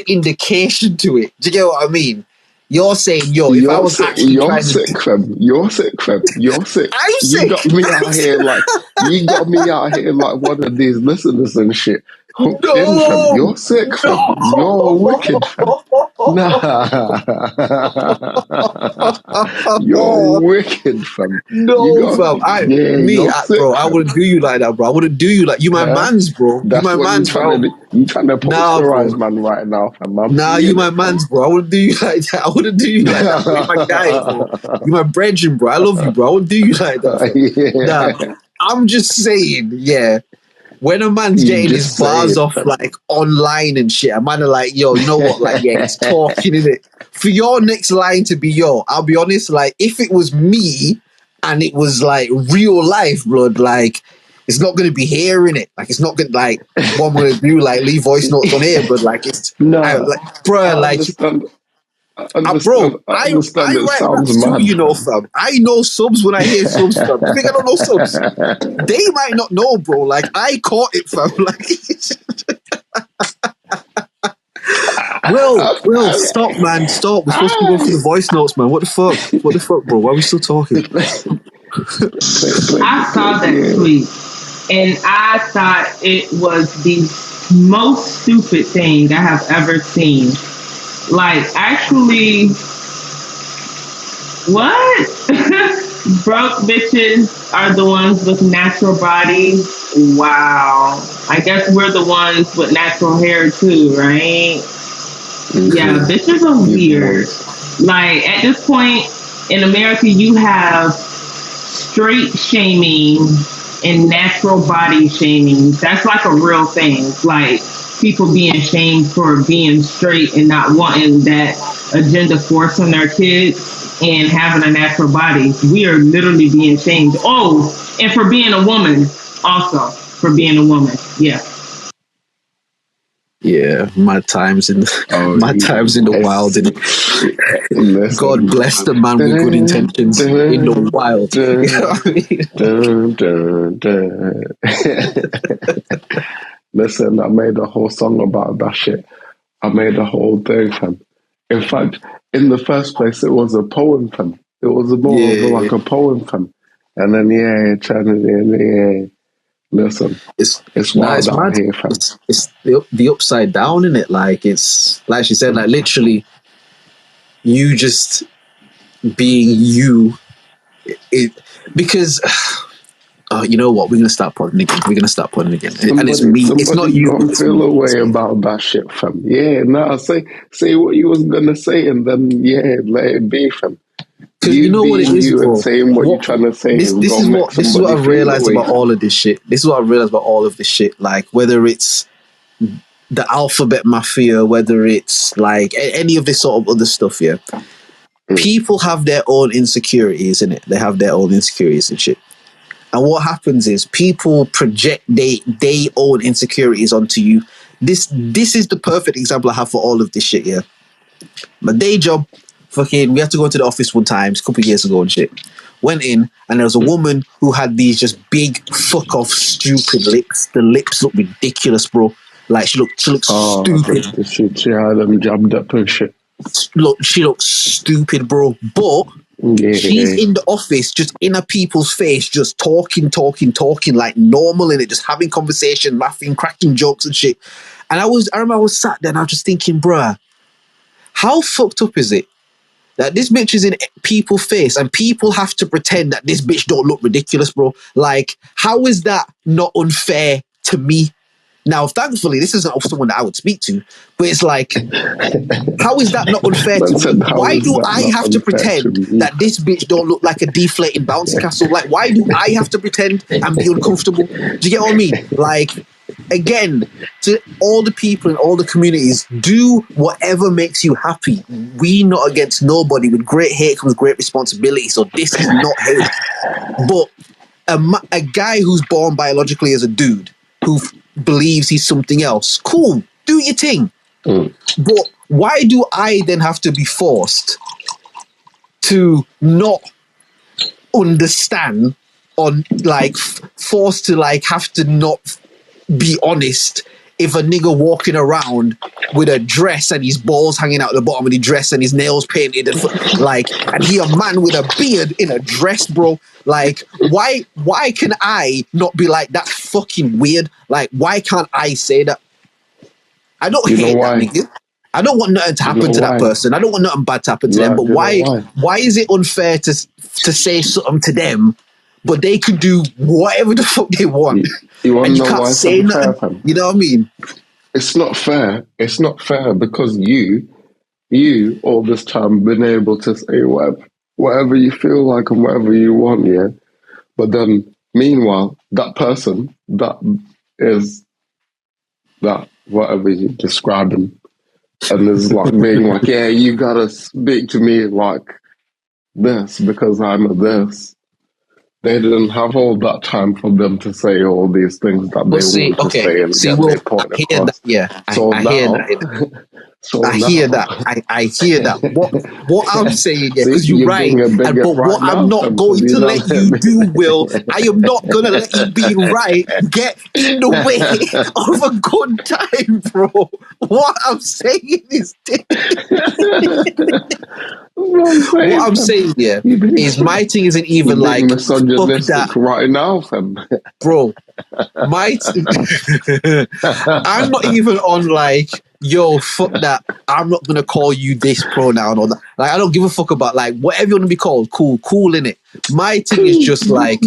indication to it. Do you get what I mean? You're saying, yo, if I was actually You're sick, fam. You're sick. I'm sick. You got me out here like one of these listeners and shit. Hooked in, fam. You're sick, fam. You're wicked, fam. Nah. You're wicked, fam. No, fam. Bro, I wouldn't do you like that, bro. I wouldn't do you like... You my mans, bro. That's you my mans, bro. You trying to posterize man right now, fam. You my mans, bro. I wouldn't do you like that. I wouldn't do you like that. You're my guy, bro. You my brethren, bro. I love you, bro. I wouldn't do you like that, fam. I'm just saying, yeah. When a man's getting his bars off like online and shit, a man are like, yo, you know what? Like, yeah, he's talking, innit? For your next line to be, yo, I'll be honest, like, if it was me and it was like real life, blood, like, it's not going to be hearing it. Like, it's not going to, like, what I'm going to do, like, leave voice notes on here, but like, it's, bro, like, bro, I write raps too, you know, fam. I know subs when I hear subs, fam. You think I don't know subs? They might not know, bro. Like, I caught it, fam. Like, Will, stop, man. Stop. We're supposed to go through the voice notes, man. What the fuck, bro? Why are we still talking? I saw that tweet, and I thought it was the most stupid thing I have ever seen. Like, actually, what? Broke bitches are the ones with natural bodies. Wow. I guess we're the ones with natural hair too, right? Mm-hmm. Yeah, bitches are weird. Like, at this point in America, you have straight shaming and natural body shaming. That's like a real thing. Like, people being shamed for being straight and not wanting that agenda force on their kids and having a natural body. We are literally being shamed. Oh, and for being a woman also. For being a woman. Yeah. Yeah, my times in the wild. God bless the man with good intentions in the wild. Listen, I made a whole song about that shit. I made a whole thing, fam. In fact, in the first place, it was a poem, fam. It was more like a poem, fam. And then, listen, it's wild out here, fam. It's the upside down in it. Like, it's like she said, like, literally, you just being you. Because you know what? We're gonna start podding again. And it's me. It's not you. Don't feel a way about that shit, fam. Yeah, say what you was gonna say, and then let it be, fam. Because you know what it is, you and bro. saying what you're trying to say This is what I've realized about all of this shit. This is what I've realized about all of this shit. Like whether it's the alphabet mafia, whether it's like any of this sort of other stuff, yeah. People have their own insecurities, innit? They have their own insecurities and shit. And what happens is people project they own insecurities onto you. This is the perfect example I have for all of this shit, yeah. My day job, fucking, we had to go to the office one time, a couple of years ago and shit. Went in, and there was a woman who had these just big, fuck off, stupid lips. The lips looked ridiculous, bro. Like, she looked stupid. She had them jabbed up and shit. Look, she looks stupid, bro. But she's in the office, just in a people's face, just talking, like normal in it, just having conversation, laughing, cracking jokes and shit. And I remember I was sat there and I was just thinking, bruh, how fucked up is it that this bitch is in people's face and people have to pretend that this bitch don't look ridiculous, bro? Like, how is that not unfair to me? Now, thankfully, this isn't someone that I would speak to, but it's like, how is that not unfair to me? Why do I have to pretend that this bitch don't look like a deflating bouncy castle? Like, why do I have to pretend and be uncomfortable? Do you get what I mean? Like, again, to all the people in all the communities, do whatever makes you happy. We not against nobody. With great hate comes great responsibility. So this is not hate. But a guy who's born biologically as a dude who believes he's something else, cool, do your thing. But why do I then have to be forced to not understand, on like forced to like have to not be honest if a nigga walking around with a dress and his balls hanging out the bottom of the dress and his nails painted and like, and he a man with a beard in a dress, bro? Like, why can I not be like, that's fucking weird? Like, why can't I say that? I don't hate that nigga. I don't want nothing to happen to that person. I don't want nothing bad to happen to them. But why is it unfair to say something to them, but they can do whatever the fuck they want? And you can't say nothing. You know what I mean? It's not fair. It's not fair because you all this time been able to say whatever you feel like and whatever you want, yeah. But then, meanwhile, that person that is that whatever you're describing, and is like being like, yeah, you gotta speak to me like this because I'm a this. They didn't have all that time for them to say all these things that they want to say and get their point across. I hear that. What I'm saying, yeah, because you're right. But what I'm not going to let you do, Will, I am not going to let you be right get in the way of a good time, bro. What I'm saying is what I'm saying, yeah, is my thing isn't even like misogynistic right now, fam. Bro. I'm not even on like, yo, fuck that. I'm not gonna call you this pronoun or that. Like, I don't give a fuck about like whatever you want to be called. Cool innit? My thing is just like,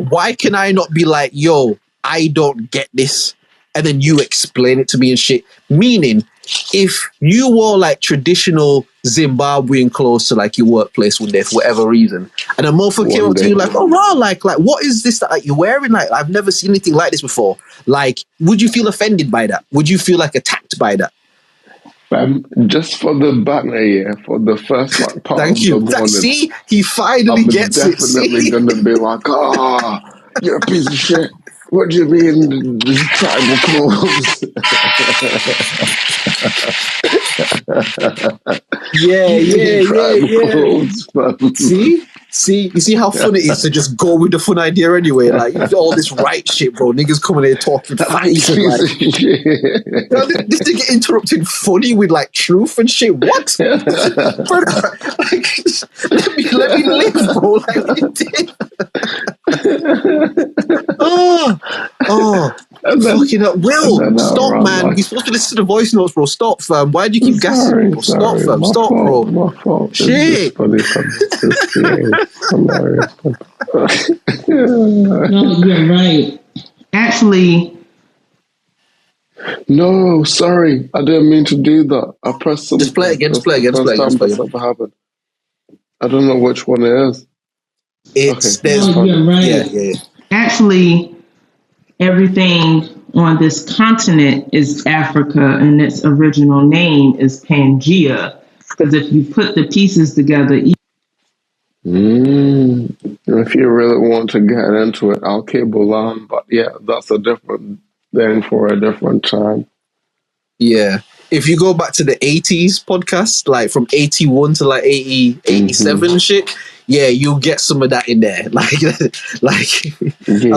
why can I not be like, yo, I don't get this, and then you explain it to me and shit? Meaning, if you wore like traditional Zimbabwean clothes to like your workplace one day for whatever reason, and a motherfucker came up to you like, oh wow, like what is this that like, you're wearing? Like, I've never seen anything like this before. Like, would you feel offended by that? Would you feel like attacked by that? Just for the banner, yeah, for the first like part. Thank you. See, he finally gets it. Definitely gonna be like, you're a piece of shit. What do you mean, these tribal clothes? Yeah. Clothes, See, you see how fun it is to just go with the fun idea anyway. Like, all this right shit, bro. Niggas coming here talking facts and like, this thing get interrupted funny with like truth and shit. What? Brother, like, let me live, bro. Like, what you did. Fucking up. Will, stop, man. You're supposed to listen to the voice notes, bro. Stop, fam. Why do you keep gassing people? Stop, fam. Stop, bro. My fault. Shit. No, you're right. Actually. No, sorry. I didn't mean to do that. I pressed something. Just play again. Just play again. Happened. I don't know which one it is. It's Okay, there's You're right. yeah. Actually, everything on this continent is Africa, and its original name is Pangea. Because if you put the pieces together, If you really want to get into it, I'll cable on. But yeah, that's a different thing for a different time. Yeah. If you go back to the 80s podcast, like from 81 to like 80, 87 and shit, yeah, you'll get some of that in there. A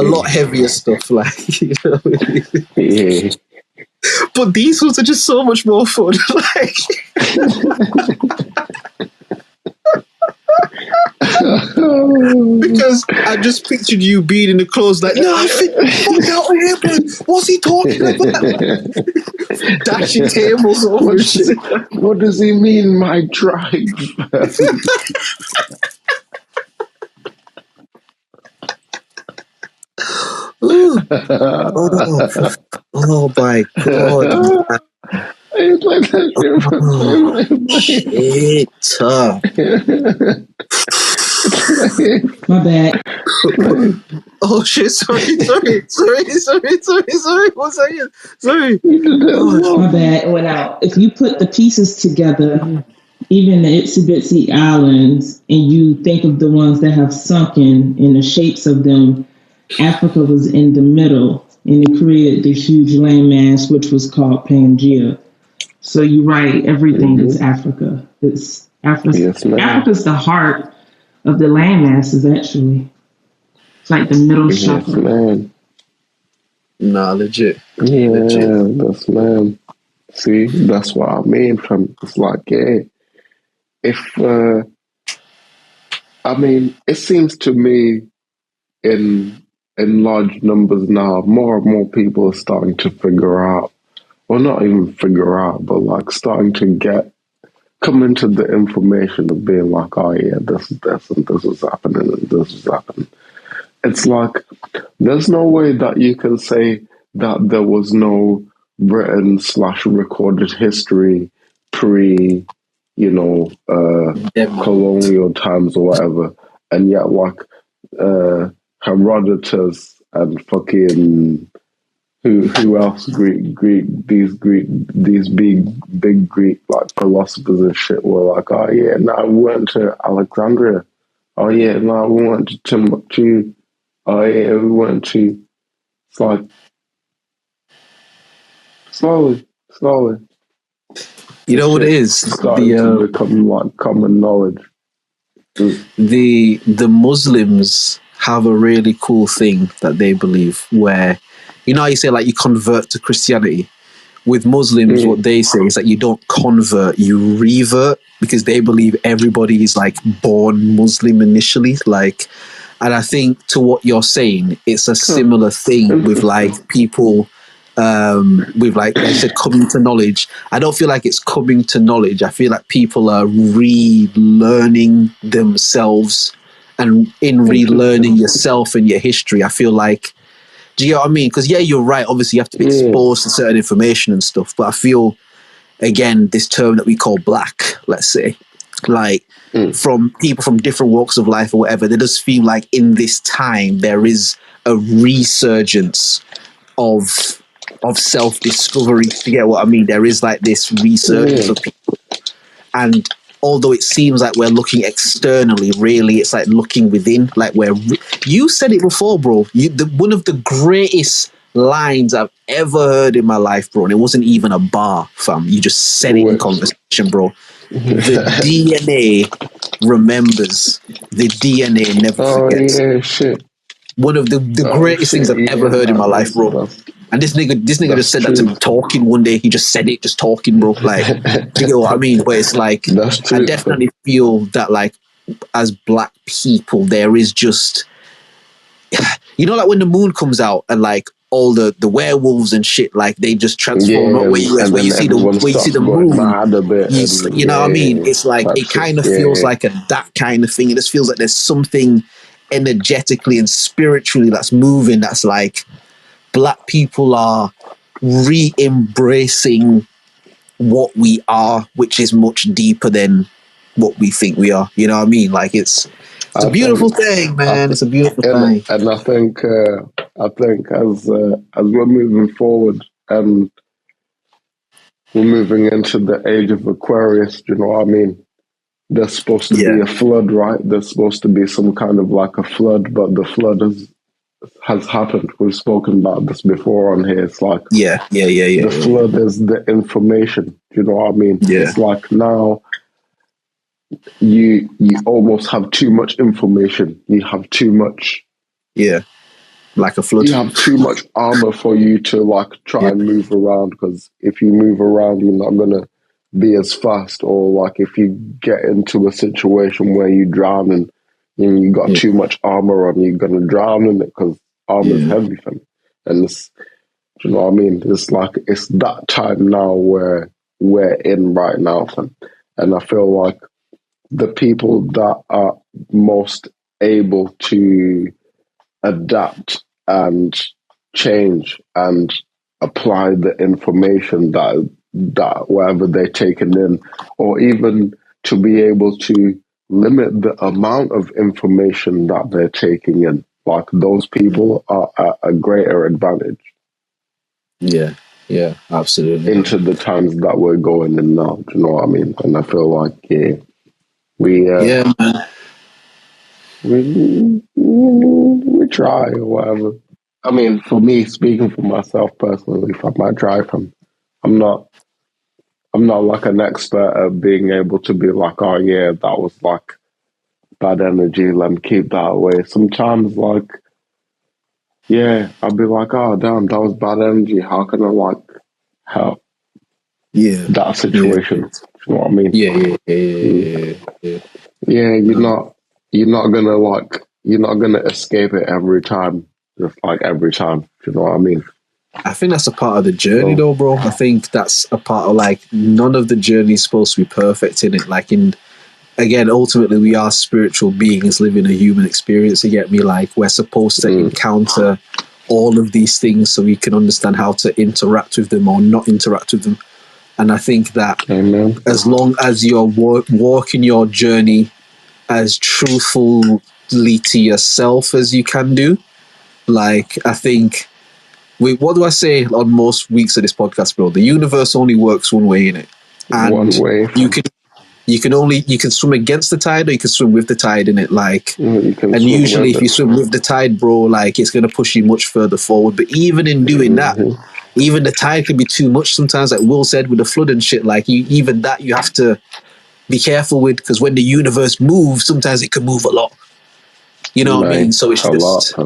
lot heavier stuff. Like, you know. Yeah. But these ones are just so much more fun. Like, because I just pictured you being in the clothes like, no, fuck out of here, man. What's he talking about? Dashing tables over shit. What does he mean, my tribe? Oh my god. It's like that Shit. my bad. Oh shit, sorry. 1 second. Sorry. My bad. It went out. If you put the pieces together, even the itsy bitsy islands, and you think of the ones that have sunken in the shapes of them, Africa was in the middle, and it created the huge landmass, which was called Pangea. So you're right. Everything is Africa. It's Africa. Yes, ma'am. Africa's the heart of the landmasses. Actually, it's like the middle Yes, chakra. man. Nah, legit. Yeah, that's man. See, that's what I mean. From it's like, yeah, if I mean, it seems to me in large numbers now, more and more people are starting to figure out, well, not even figure out, but like starting to come into the information of being like, oh yeah, this is this and this is happening and this is happening. It's like there's no way that you can say that there was no written/recorded history pre, colonial times or whatever, and yet like Herodotus and fucking who else these big Greek like philosophers and shit were like, oh yeah, no, we went to Alexandria. Oh yeah, no, we went to Timbuktu. Oh yeah, we went to. It's like slowly. You know what it is? Starting to become like common knowledge. The Muslims have a really cool thing that they believe where, you know how you say like you convert to Christianity? With Muslims, what they say is that you don't convert, you revert, because they believe everybody is like born Muslim initially. Like, and I think to what you're saying, it's a similar thing with like people with like I said, coming to knowledge. I don't feel like it's coming to knowledge. I feel like people are relearning themselves, and in relearning yourself and your history, I feel like, do you know what I mean? Because yeah, you're right. Obviously, you have to be exposed to certain information and stuff. But I feel, again, this term that we call black, let's say, like from people from different walks of life or whatever, they just feel like in this time there is a resurgence of self-discovery. You get what I mean? There is like this resurgence of people, and although it seems like we're looking externally, really it's like looking within. Like you said it before, bro. One of the greatest lines I've ever heard in my life, bro, and it wasn't even a bar, fam. You just said it in conversation, bro. The DNA remembers. The DNA never forgets. Yeah, shit. One of the greatest things I've ever heard in my life, bro. And this nigga just said that to me talking one day. He just said it, just talking, bro. Like, you know what I mean? But it's like, I definitely feel that, like, as black people, there is just, you know, like when the moon comes out and like all the werewolves and shit, like they just transform. Where you see the moon, you know what I mean? It's like it kind of feels like that kind of thing. It just feels like there's something energetically and spiritually that's moving. That's like, black people are re-embracing what we are, which is much deeper than what we think we are. You know what I mean? Like it's a beautiful thing, man. It's a beautiful thing. And I think as we're moving forward and we're moving into the age of Aquarius, you know what I mean? There's supposed to be a flood, right? There's supposed to be some kind of like a flood, but the flood has happened. We've spoken about this before on here. It's like the flood is the information. You know what I mean? Yeah. It's like now you almost have too much information. You have too much. Yeah. Like a flood. You have too much armor for you to like try and move around, because if you move around, you're not gonna be as fast. Or like if you get into a situation where you drown and you got too much armor on, you're gonna drown in it because armor is heavy for me. And it's, you know what I mean? It's like it's that time now where we're in right now, fam. And I feel like the people that are most able to adapt and change and apply the information that whatever they're taking in, or even to be able to limit the amount of information that they're taking in, like those people are at a greater advantage. Yeah, absolutely. Into the times that we're going in now, do you know what I mean? And I feel like we try or whatever. I mean, for me, speaking for myself personally, if I might try from, I'm not like an expert at being able to be like, oh yeah, that was like bad energy, let me keep that away. Sometimes like, yeah, I'll be like, oh damn, that was bad energy. How can I like help that situation? You know what I mean? Yeah, you're not gonna escape it every time. Just like every time. You know what I mean? I think that's a part of the journey though, bro. I think that's a part of like none of the journey is supposed to be perfect in it. Like again, ultimately we are spiritual beings living a human experience, you get me? Like we're supposed to encounter all of these things so we can understand how to interact with them or not interact with them. And I think that as long as you're walking your journey as truthfully to yourself as you can do, like I think, what do I say on most weeks of this podcast, bro? The universe only works one way, innit? And one way. You can swim against the tide or you can swim with the tide, innit? Like, and usually if you swim with the tide, bro, like it's going to push you much further forward. But even in doing that, even the tide can be too much sometimes, like Will said with the flood and shit. Like even that you have to be careful with, because when the universe moves, sometimes it can move a lot. You know what I mean? So it's just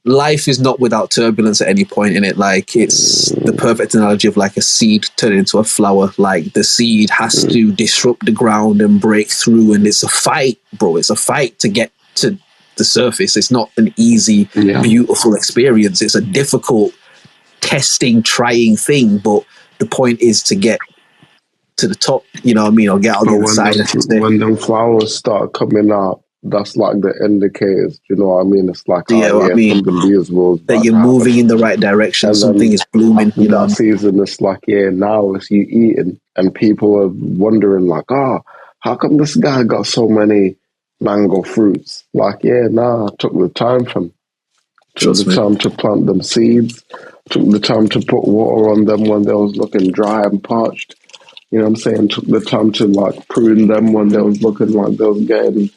life is not without turbulence at any point in it. Like it's the perfect analogy of like a seed turning into a flower. Like the seed has to disrupt the ground and break through, and it's a fight, bro. It's a fight to get to the surface. It's not an easy, beautiful experience. It's a difficult, testing, trying thing. But the point is to get to the top. You know what I mean? Or get on the other side. When them flowers start coming out, that's like the indicators. You know what I mean? It's like something beautiful that you're moving in the right direction. And something is blooming. You know, that season it's like now it's you eating, and people are wondering like, how come this guy got so many mango fruits? Like, I took the time time to plant them seeds, took the time to put water on them when they was looking dry and parched. You know what I'm saying? Took the time to like prune them when they was looking like they was getting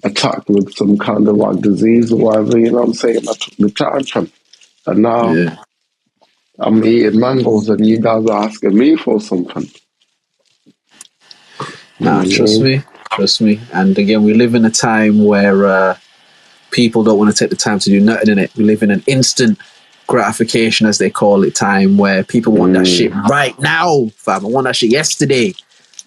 attacked with some kind of like disease or whatever, you know what I'm saying? I took the time from, and now I'm eating mangoes and you guys are asking me for something. Nah, trust me. And again, we live in a time where people don't want to take the time to do nothing in it. We live in an instant gratification, as they call it, time where people want that shit right now, fam. I want that shit yesterday,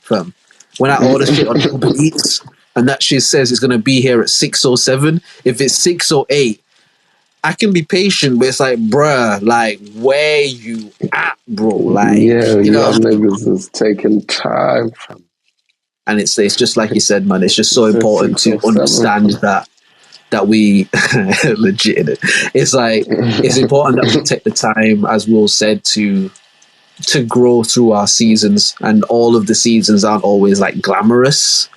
fam. When I order shit on Uber Eats, and that shit says it's going to be here at 6 or 7. If it's 6 or 8, I can be patient, but it's like, bruh, like, where you at, bro? Like, you know, niggas is taking time. And it's just like you said, man, it's just so important to understand that we, legit, it's like, it's important that we take the time, as Will said, to to grow through our seasons, and all of the seasons aren't always like glamorous.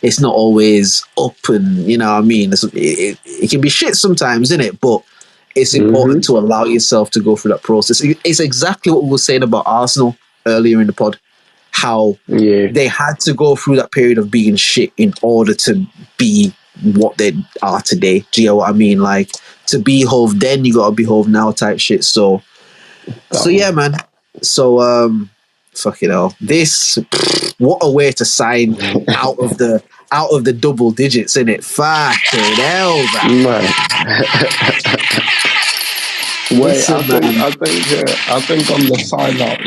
It's not always up, and you know what I mean. It can be shit sometimes, innit? But it's important to allow yourself to go through that process. It's exactly what we were saying about Arsenal earlier in the pod. How they had to go through that period of being shit in order to be what they are today. Do you know what I mean? Like, to be Hove then, you gotta be Hove now type shit. So yeah, man. So fuck it all. This, what a way to sign out of the double digits, innit? Fucking hell, man. Wait, I think on the sign out,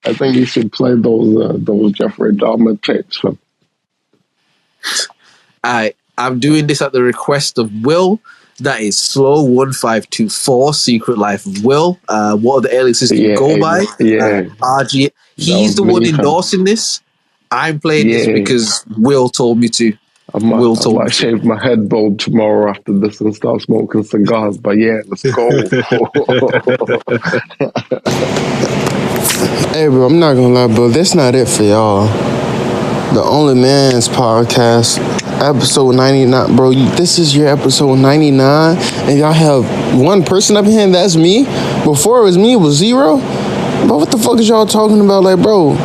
I think you should play those Jeffrey Dahmer tapes. I'm doing this at the request of Will. That is Slow1524, Secret Life of Will. What are the aliases you go by? RG. He's the one endorsing this. I'm playing this because Will told me to. I might shave my head bald tomorrow after this and start smoking cigars. But yeah, let's go. Hey, bro, I'm not gonna lie, bro. That's not it for y'all. The OnlyMans podcast, episode 99, bro. This is your episode 99, and y'all have one person up here, and that's me. Before it was me, it was zero. But what the fuck is y'all talking about? Like, bro,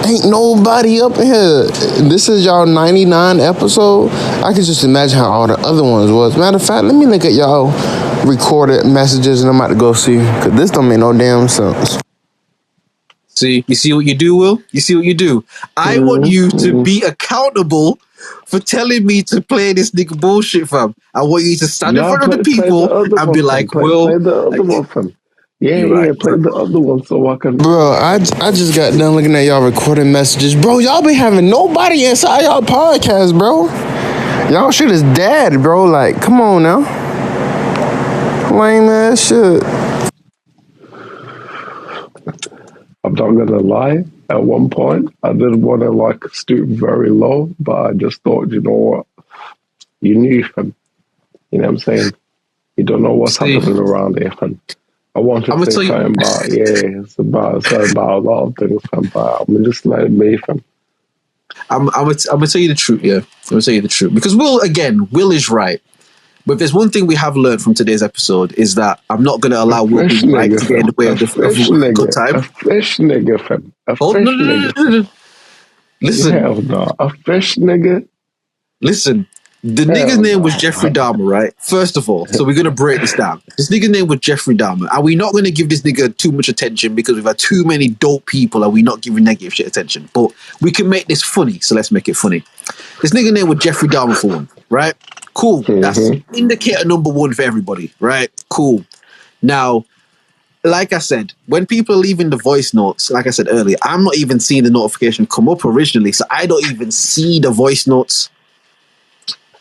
ain't nobody up in here. This is y'all 99 episode. I can just imagine how all the other ones was. Matter of fact, let me look at y'all recorded messages, and I'm about to go see, because this don't make no damn sense. See, you see what you do, Will? You see what you do? I want you to be accountable for telling me to play this nigga bullshit, fam. I want you to stand in front of the people and be like, Will. Play the other one, fam. Yeah, play the other one so I can. Bro, I just got done looking at y'all recording messages. Bro, y'all be having nobody inside y'all podcast, bro. Y'all shit is dead, bro. Like, come on now. Lame ass shit. I'm not gonna lie. At one point, I didn't want to like stoop very low, but I just thought, you know what? You knew, fam. You know what I'm saying? You don't know what's happening around here, fam. I want to say something about, it's about a lot of things, fam, but I'm just let it be, fam. I'm gonna tell you the truth, yeah. I'm gonna tell you the truth. Because Will is right. But if there's one thing we have learned from today's episode is that I'm not going to allow Will being right to get in the way of a good time. A fish nigga, fam. No. Listen. Hell no. A fish nigga. Listen. The nigga's name was Jeffrey Dahmer, right? First of all, so we're going to break this down. This nigga's name was Jeffrey Dahmer. And we're not going to give this nigga too much attention because we've had too many dope people and we're not giving negative shit attention. But we can make this funny, so let's make it funny. This nigga name was Jeffrey Dahmer for one, right? Cool. That's indicator number one for everybody, right? Cool. Now, like I said, when people are leaving the voice notes, like I said earlier, I'm not even seeing the notification come up originally, so I don't even see the voice notes.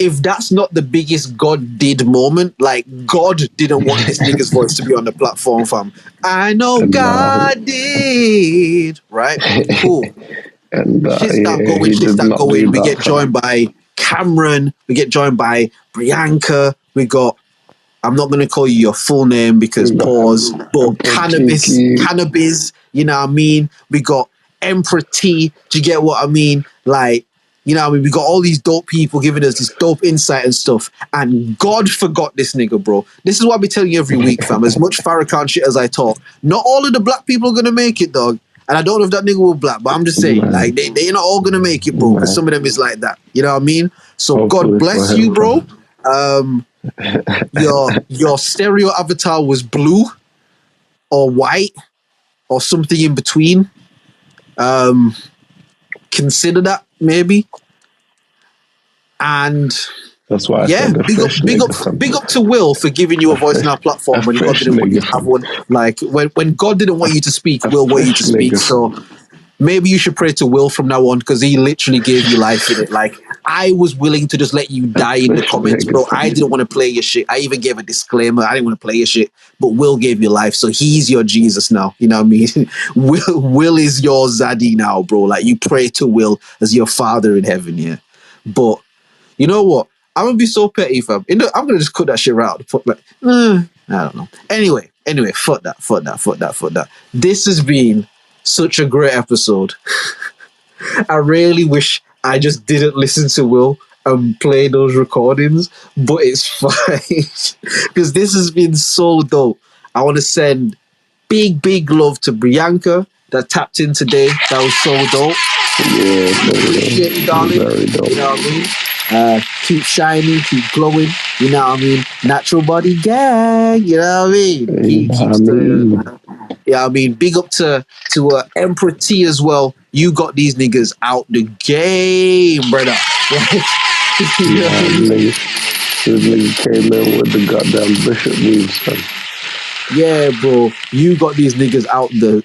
If that's not the biggest God did moment, like God didn't want this nigga's voice to be on the platform, fam. I know God did. Right? Cool. And shit start going. We get joined by Cameron. We get joined by Brianka. We got, I'm not going to call you your full name because pause, but cannabis, you know what I mean? We got Emperor T. Do you get what I mean? Like, you know what I mean? We got all these dope people giving us this dope insight and stuff. And God forgot this nigga, bro. This is what I be telling you every week, fam. As much Farrakhan shit as I talk, not all of the black people are going to make it, dog. And I don't know if that nigga will black, but I'm just saying, like, they're not all going to make it, bro. Because some of them is like that. You know what I mean? So God bless you, bro. Your stereo avatar was blue or white or something in between. Consider that maybe. And that's why I said big up to Will for giving you a voice on our platform when God didn't want you to have one. Like when God didn't want you to speak, Will wanted you to speak. So maybe you should pray to Will from now on because he literally gave you life in it. Like I was willing to just let you die in the comments, bro. I didn't want to play your shit. I even gave a disclaimer. I didn't want to play your shit, but Will gave you life, so he's your Jesus now. You know what I mean? Will is your Zaddy now, bro. Like you pray to Will as your Father in heaven, yeah. But you know what? I'm gonna be so petty, fam. I'm gonna just cut that shit out. Like, I don't know. Anyway, fuck that. This has been such a great episode. I really wish I just didn't listen to Will and play those recordings, but it's fine because this has been so dope. I want to send big love to Brianka that tapped in today. That was so dope. Yeah, Appreciate you, darling. very dope. You know what I mean? Keep shining, keep glowing. You know what I mean? Natural body gang. You know what I mean? Yeah, I mean, big up to Emperor T as well. You got these niggas out the game, brother. This nigga came in with the goddamn bishop moves, fam. Yeah, bro. You got these niggas out the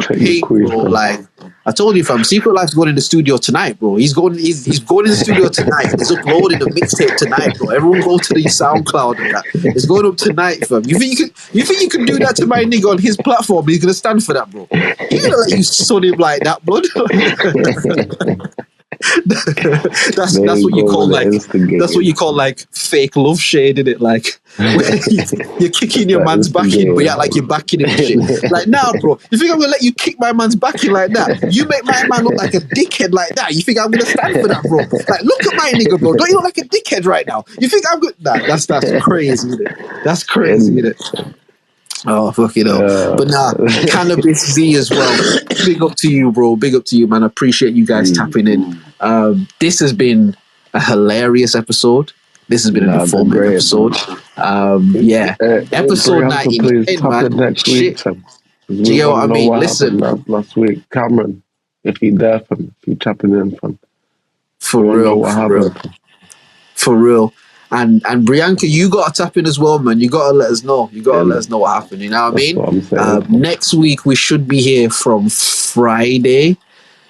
paint, bro. Like I told you, fam. Secret Life's going in the studio tonight, bro. He's going in the studio tonight. He's uploading the mixtape tonight, bro. Everyone go to the SoundCloud and that. It's going up tonight, fam. You think you can do that to my nigga on his platform? He's gonna stand for that, bro. He gonna let you son him like that, blood. that's what you call like fake love shade, isn't it? Like you're kicking your man's back in, but like you're backing him and shit. Like, nah, bro. You think I'm gonna let you kick my man's back in like that? You make my man look like a dickhead like that. You think I'm gonna stand for that, bro? Like, look at my nigga, bro. Don't you look like a dickhead right now? You think I'm good? Nah, that's crazy, isn't it? That's crazy, isn't it? Oh, fuck it up. But nah, Cannabis V as well. Big up to you, bro. Big up to you, man. I appreciate you guys tapping in. This has been a hilarious episode. This has been an informative episode. Yeah. Episode 98, man. Next week, Sam. Do you know what I mean? Listen. Last week, Cameron, if he there, fam, if he tapping in, fam. For real. And Brianka, you got to tap in as well, man. You got to let us know. You got to let us know what happened. You know what I mean? Next week, we should be here from Friday.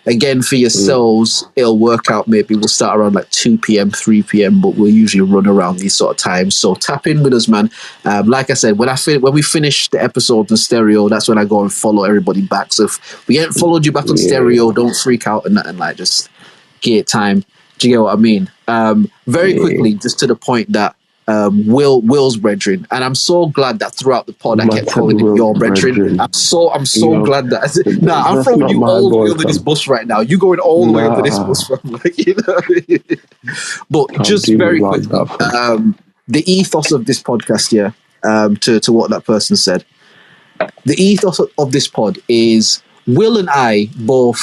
Again, for yourselves, it'll work out. Maybe we'll start around like 2 p.m., 3 p.m., but we'll usually run around these sort of times. So tap in with us, man. Like I said, when we finish the episode on stereo, that's when I go and follow everybody back. So if we ain't followed you back on stereo, don't freak out and nothing. Like, just give it time. Do you get what I mean? Very quickly, just to the point that Will's brethren, and I'm so glad that throughout the pod I kept calling him your brethren. I'm so glad that. Nah, I'm throwing you all the way under this bus right now. You going all the way under this bus, from like, you know what I mean? But just very quickly, the ethos of this podcast, to what that person said. The ethos of this pod is Will and I both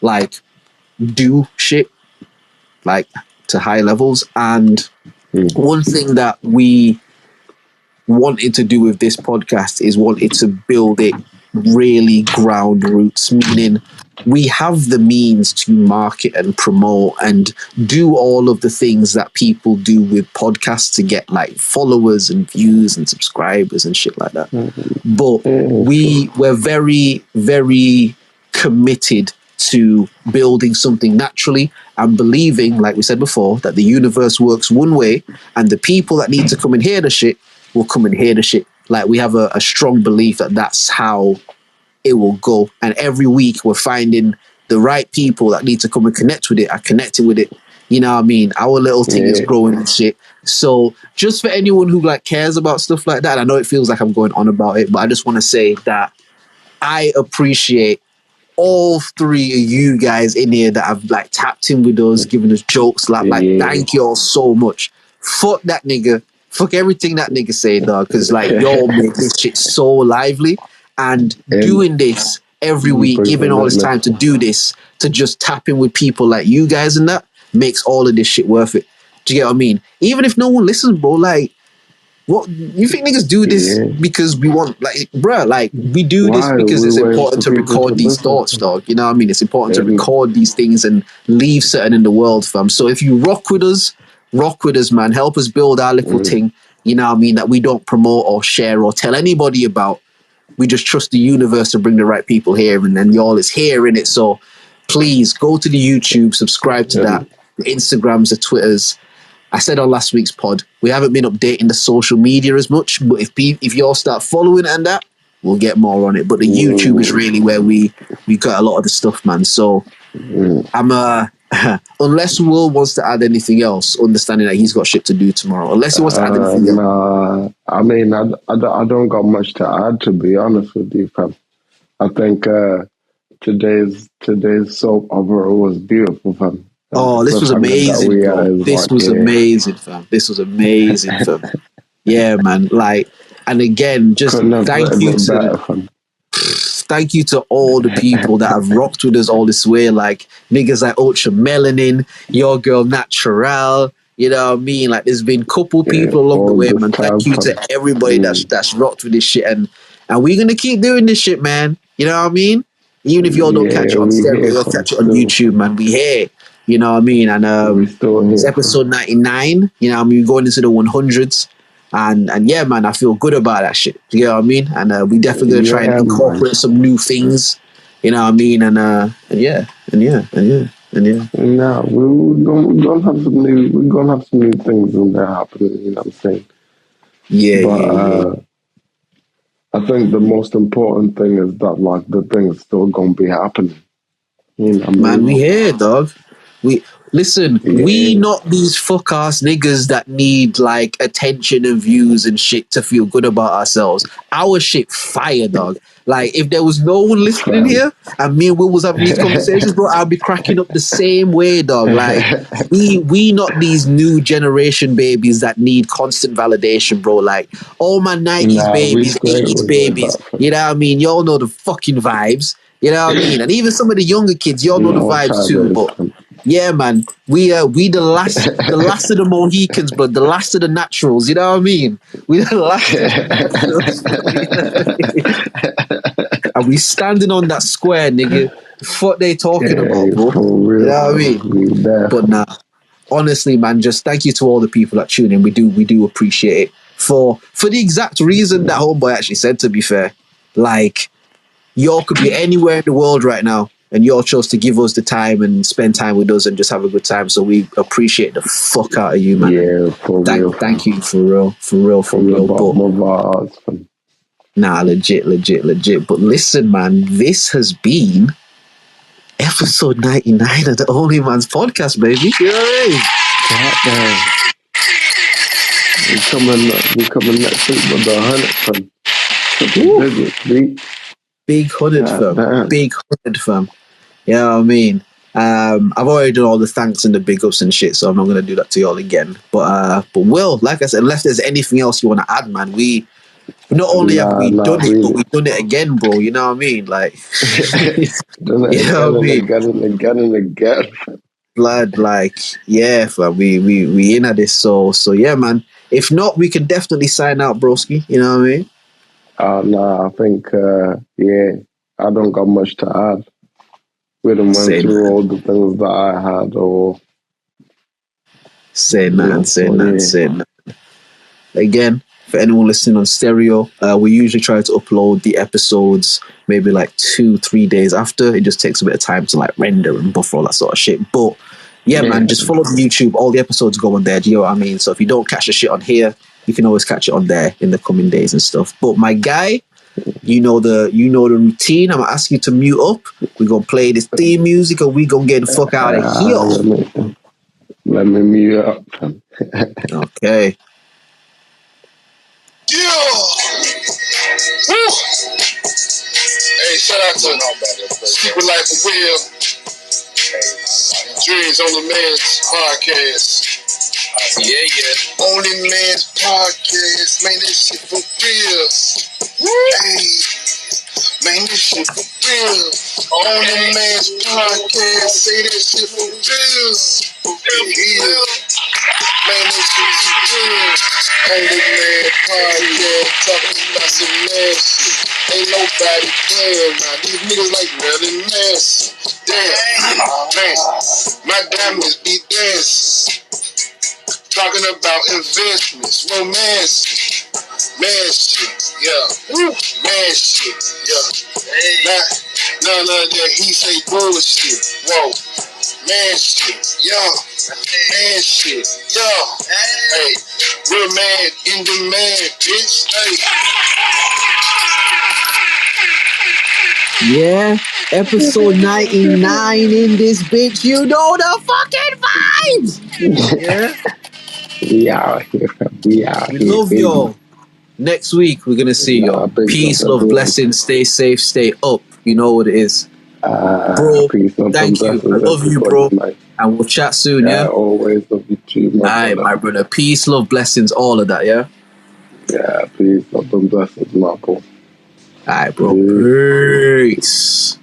like do shit like to high levels, and one thing that we wanted to do with this podcast is wanted to build it really ground roots, meaning we have the means to market and promote and do all of the things that people do with podcasts to get like followers and views and subscribers and shit like that. But we're very, very committed to building something naturally and believing, like we said before, that the universe works one way and the people that need to come and hear the shit will come and hear the shit. Like, we have a strong belief that that's how it will go. And every week we're finding the right people that need to come and connect with it are connecting with it. You know what I mean? Our little thing is growing and shit. So just for anyone who like cares about stuff like that, I know it feels like I'm going on about it, but I just want to say that I appreciate all three of you guys in here that have like tapped in with us, giving us jokes. Like thank you all so much. Fuck that nigga. Fuck everything that nigga said, dog. Because like y'all make this shit so lively, and doing this every week, giving all this time to do this, to just tap in with people like you guys and that, makes all of this shit worth it. Do you get what I mean? Even if no one listens, bro, like, what you think niggas do this because we want, like, bruh, like, we do this because it's important to record these thoughts, dog. You know what I mean? It's important to record these things and leave certain in the world, fam. So if you rock with us, man. Help us build our little thing, you know what I mean, that we don't promote or share or tell anybody about. We just trust the universe to bring the right people here, and then y'all is here in it. So please go to the YouTube, subscribe to that, the Instagrams, the Twitters. I said on last week's pod, we haven't been updating the social media as much, but if y'all start following it and that, we'll get more on it. But the YouTube is really where we got a lot of the stuff, man. So I'm unless Will wants to add anything else, understanding that he's got shit to do tomorrow. Unless he wants to add anything else. Nah, I mean, I don't got much to add, to be honest with you, fam. I think today's soap opera was beautiful, fam. Oh, this The was fact that amazing, we bro. is This like, was yeah, amazing, fam. This was amazing, fam. Yeah, man. Like, and again, just couldn't have written it better, fam. thank you to all the people that have rocked with us all this way. Like niggas like Ultra Melanin, your girl Natural. You know what I mean? Like, there's been couple Yeah, people along the all way, this man. time, Thank you to fam. everybody that's rocked with this shit, and we're gonna keep doing this shit, man. You know what I mean? Even if y'all don't catch Yeah, it on we stereo, here, you'll fam. catch it on Still, YouTube, man. We here. You know what I mean? And we still it's here, fam. episode 99. You know what I mean? We're going into the 100s. And yeah, man, I feel good about that shit. You know what I mean? And we definitely gonna try and Yeah, man. incorporate some new things. You know what I mean? And yeah. Nah, we're gonna have some new things in there happening. You know what I'm saying? Yeah. But I think the most important thing is that like the thing's still gonna be happening. You know what I mean? Man, we here, dog. We listen. We Yeah. not these fuck ass niggas that need like attention and views and shit to feel good about ourselves. Our shit fire, dog. Like, if there was no one listening Fam. here and me and Will was having these conversations, bro, I'd be cracking up the same way, dog. Like, we not these new generation babies that need constant validation, bro. Like, all my 90s Nah, we babies, straight 80s with babies, that. you know what I mean? Y'all know the fucking vibes. You know what I mean? And even some of the younger kids, y'all know the No vibes too. childish, But fam. yeah, man, we the last of the Mohicans, blood, the last of the naturals. You know what I mean? We the last of the naturals. And we standing on that square, nigga. The fuck they talking about, bro? For real, You know what I mean? we there. But nah, honestly, man, just thank you to all the people that tune in. We do appreciate it for the exact reason that homeboy actually said. To be fair, like, y'all could be anywhere in the world right now, and y'all chose to give us the time and spend time with us and just have a good time. So we appreciate the fuck out of you, man. Yeah, for real. Thank you, for real. From the bottom But of our hearts, fam. nah, legit. But listen, man, this has been episode 99 of the OnlyMans podcast, baby. You know what I mean? We coming next week with the 100, fam. Big hooded, fam. Damn. Big hooded, fam. You know what I mean? I've already done all the thanks and the big ups and shit, so I'm not gonna do that to y'all again. But Will, like I said, unless there's anything else you want to add, man, we not only have we done it, but we've done it again, bro. You know what I mean? Like, done it you know what I mean? again and again. Blood, like, yeah, fam, we in at this, so yeah, man. If not, we can definitely sign out, broski. You know what I mean? Nah, I think yeah, I don't got much to add. We done went through all the things that I had, or say nothing. Again, for anyone listening on stereo, we usually try to upload the episodes maybe like 2-3 days after. It just takes a bit of time to like render and buffer all that sort of shit. But yeah, man, just follow the YouTube. All the episodes go on there. Do you know what I mean? So if you don't catch the shit on here, you can always catch it on there in the coming days and stuff. But my guy, you know the routine. I'm gonna ask you to mute up. We're gonna play this theme music, and we gonna get the fuck out of here. Let me mute up. Okay. Yeah. Woo. Hey, shout out to Secret Life of Will. Drizz OnlyMans podcast. Yeah. OnlyMans podcast. Man, this shit for real. Hey. Man, this shit for real. OnlyMans podcast. Say this shit for real. Yeah. Man, this shit for real. OnlyMans podcast. Talking about some mad shit. Ain't nobody playing now. These niggas like really messy. Damn, man, my diamonds be dancing. Talking about investments, romance, man shit, yeah, man shit, yeah. None of that he say bullshit, whoa, man shit, yeah, man shit, yeah. Hey, real man in demand, bitch. Hey. Yeah, episode 99 in this bitch. You know the fucking vibes. Yeah, we out here. we love y'all. Next week we're gonna see y'all. Peace, love, blessings. Stay safe, stay up. You know what it is. Bro, Peace, love, thank you. blessings, I love you, everybody, bro. mate. And we'll chat soon, Yeah, yeah? always love you too, Aye, my brother. Peace, love, blessings, all of that, yeah? Yeah, peace, love, and blessings, my bro. Alright, bro. Peace. Peace.